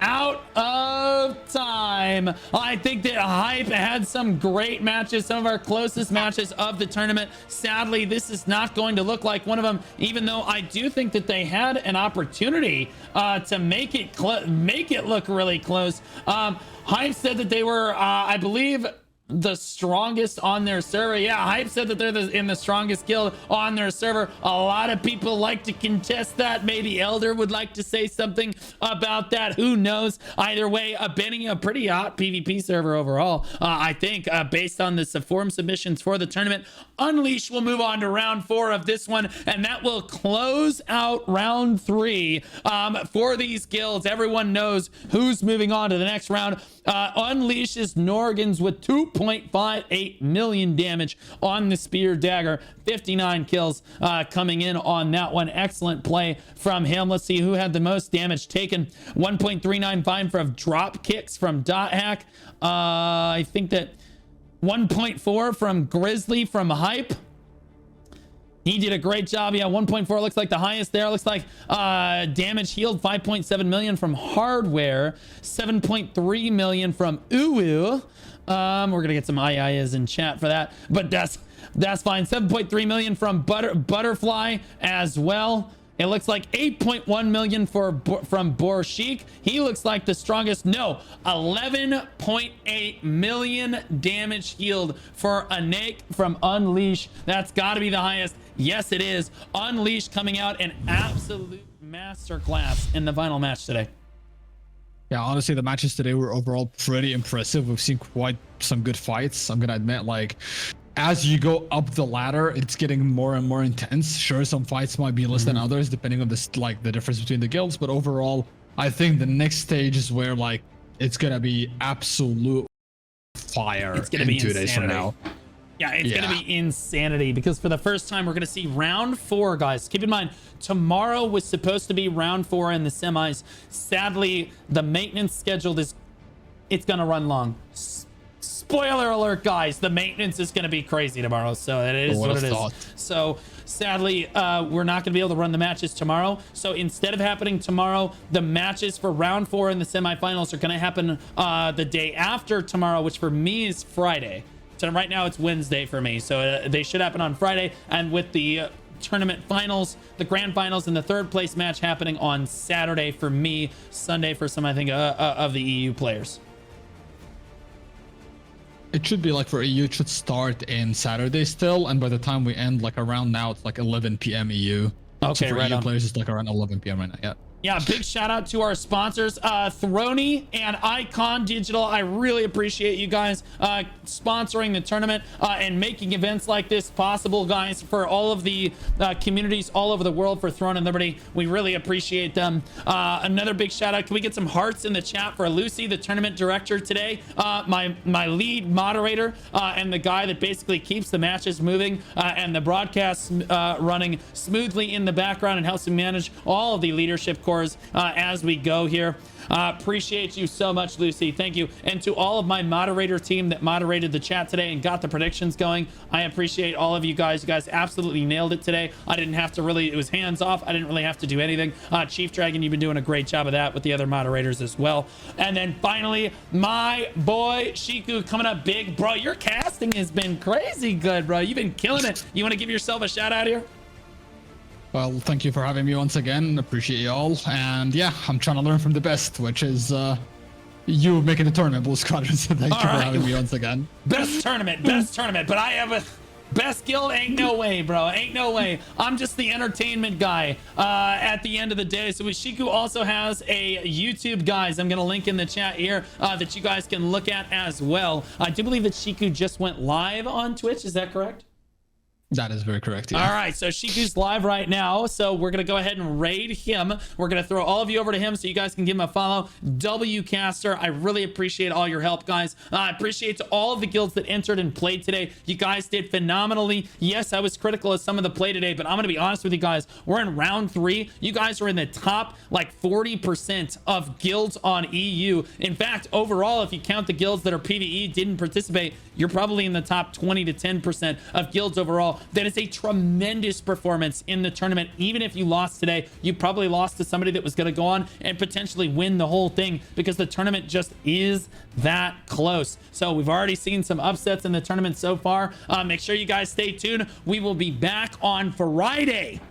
out of time. I think that Hype had some great matches, some of our closest matches of the tournament. Sadly, this is not going to look like one of them, even though I do think that they had an opportunity to make it look really close. Hype said that they were, I believe, the strongest on their server. Yeah, Hype said that they're in the strongest guild on their server. A lot of people like to contest that. Maybe Elder would like to say something about that. Who knows? Either way, Benny, a pretty hot PvP server overall, I think, based on the forum submissions for the tournament. Unleash will move on to round 4 of this one, and that will close out round 3 for these guilds. Everyone knows who's moving on to the next round. Unleash is Norgans with 2.58 million damage on the spear dagger, 59 kills coming in on that one. Excellent play from him. Let's see who had the most damage taken. 1.395 for drop kicks from Dot Hack. I think that 1.4 from Grizzly from Hype. He did a great job. Yeah, 1.4 looks like the highest there. Looks like damage healed 5.7 million from Hardware, 7.3 million from Uwu. We're gonna get some ayayas in chat for that, but that's fine. 7.3 million from Butterfly as well. It looks like 8.1 million from Borshik. He looks like the strongest. No, 11.8 million damage healed for Anake from Unleash. That's got to be the highest. Yes, it is. Unleash coming out an absolute masterclass in the final match today. Yeah, honestly, the matches today were overall pretty impressive. We've seen quite some good fights. I'm gonna admit, like, as you go up the ladder, it's getting more and more intense. Sure, some fights might be less than others, depending on this, like, the difference between the guilds. But overall, I think the next stage is where, like, it's gonna be absolute fire. It's gonna be 2 days from now. Yeah, it's gonna be insanity, because for the first time we're gonna see round 4, guys. Keep in mind, tomorrow was supposed to be round 4 in the semis. Sadly, the maintenance schedule it's gonna run long. Spoiler alert, guys, the maintenance is gonna be crazy tomorrow, so it is what it is. So sadly, we're not gonna be able to run the matches tomorrow. So instead of happening tomorrow, the matches for round 4 in the semifinals are gonna happen the day after tomorrow, which for me is Friday. So right now it's Wednesday for me, so they should happen on Friday. And with the tournament finals, the grand finals, and the 3rd place match happening on Saturday for me, Sunday for some, I think, of the EU players. It should be like for EU, it should start in Saturday still, and by the time we end, like around now, it's like 11 p.m. EU. Okay, so for right EU on. players, it's like around 11 p.m. right now. Yeah. Yeah, big shout out to our sponsors, Throny and Icon Digital. I really appreciate you guys sponsoring the tournament and making events like this possible, guys, for all of the communities all over the world for Throne and Liberty. We really appreciate them. Another big shout out. Can we get some hearts in the chat for Lucy, the tournament director today, my lead moderator, and the guy that basically keeps the matches moving and the broadcasts running smoothly in the background and helps me manage all of the leadership cores as we go here. Appreciate you so much, Lucy. Thank you. And to all of my moderator team that moderated the chat today and got the predictions going, I appreciate all of you guys. You guys absolutely nailed it today. I didn't have to really, it was hands off. I didn't really have to do anything. Chief Dragon, you've been doing a great job of that with the other moderators as well. And then finally, my boy Shiku coming up big. Bro, your casting has been crazy good, bro. You've been killing it. You want to give yourself a shout out here? Well, thank you for having me once again. Appreciate you all. And yeah, I'm trying to learn from the best, which is you making the tournament, Blue Squadron. So thank you for having me once again. Best tournament. But I have a best guild. Ain't no way, bro. Ain't no way. I'm just the entertainment guy at the end of the day. So Shiku also has a YouTube, guys. I'm going to link in the chat here that you guys can look at as well. I do believe that Shiku just went live on Twitch. Is that correct? That is very correct. Yeah. All right, so Shiku's live right now, so we're gonna go ahead and raid him. We're gonna throw all of you over to him so you guys can give him a follow. Wcaster, I really appreciate all your help, guys. I appreciate to all of the guilds that entered and played today. You guys did phenomenally. Yes, I was critical of some of the play today, but I'm gonna be honest with you guys. We're in round 3. You guys are in the top like 40% of guilds on EU. In fact, overall, if you count the guilds that are PvE didn't participate, you're probably in the top 20 to 10% of guilds overall. That is a tremendous performance in the tournament. Even if you lost today, you probably lost to somebody that was going to go on and potentially win the whole thing, because the tournament just is that close. So we've already seen some upsets in the tournament so far. Make sure you guys stay tuned. We will be back on Friday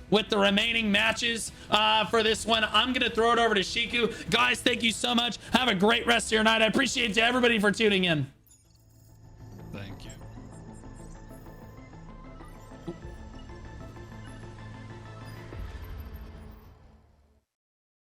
with the remaining matches for this one. I'm going to throw it over to Shiku. Guys, thank you so much. Have a great rest of your night. I appreciate everybody for tuning in. Thank you.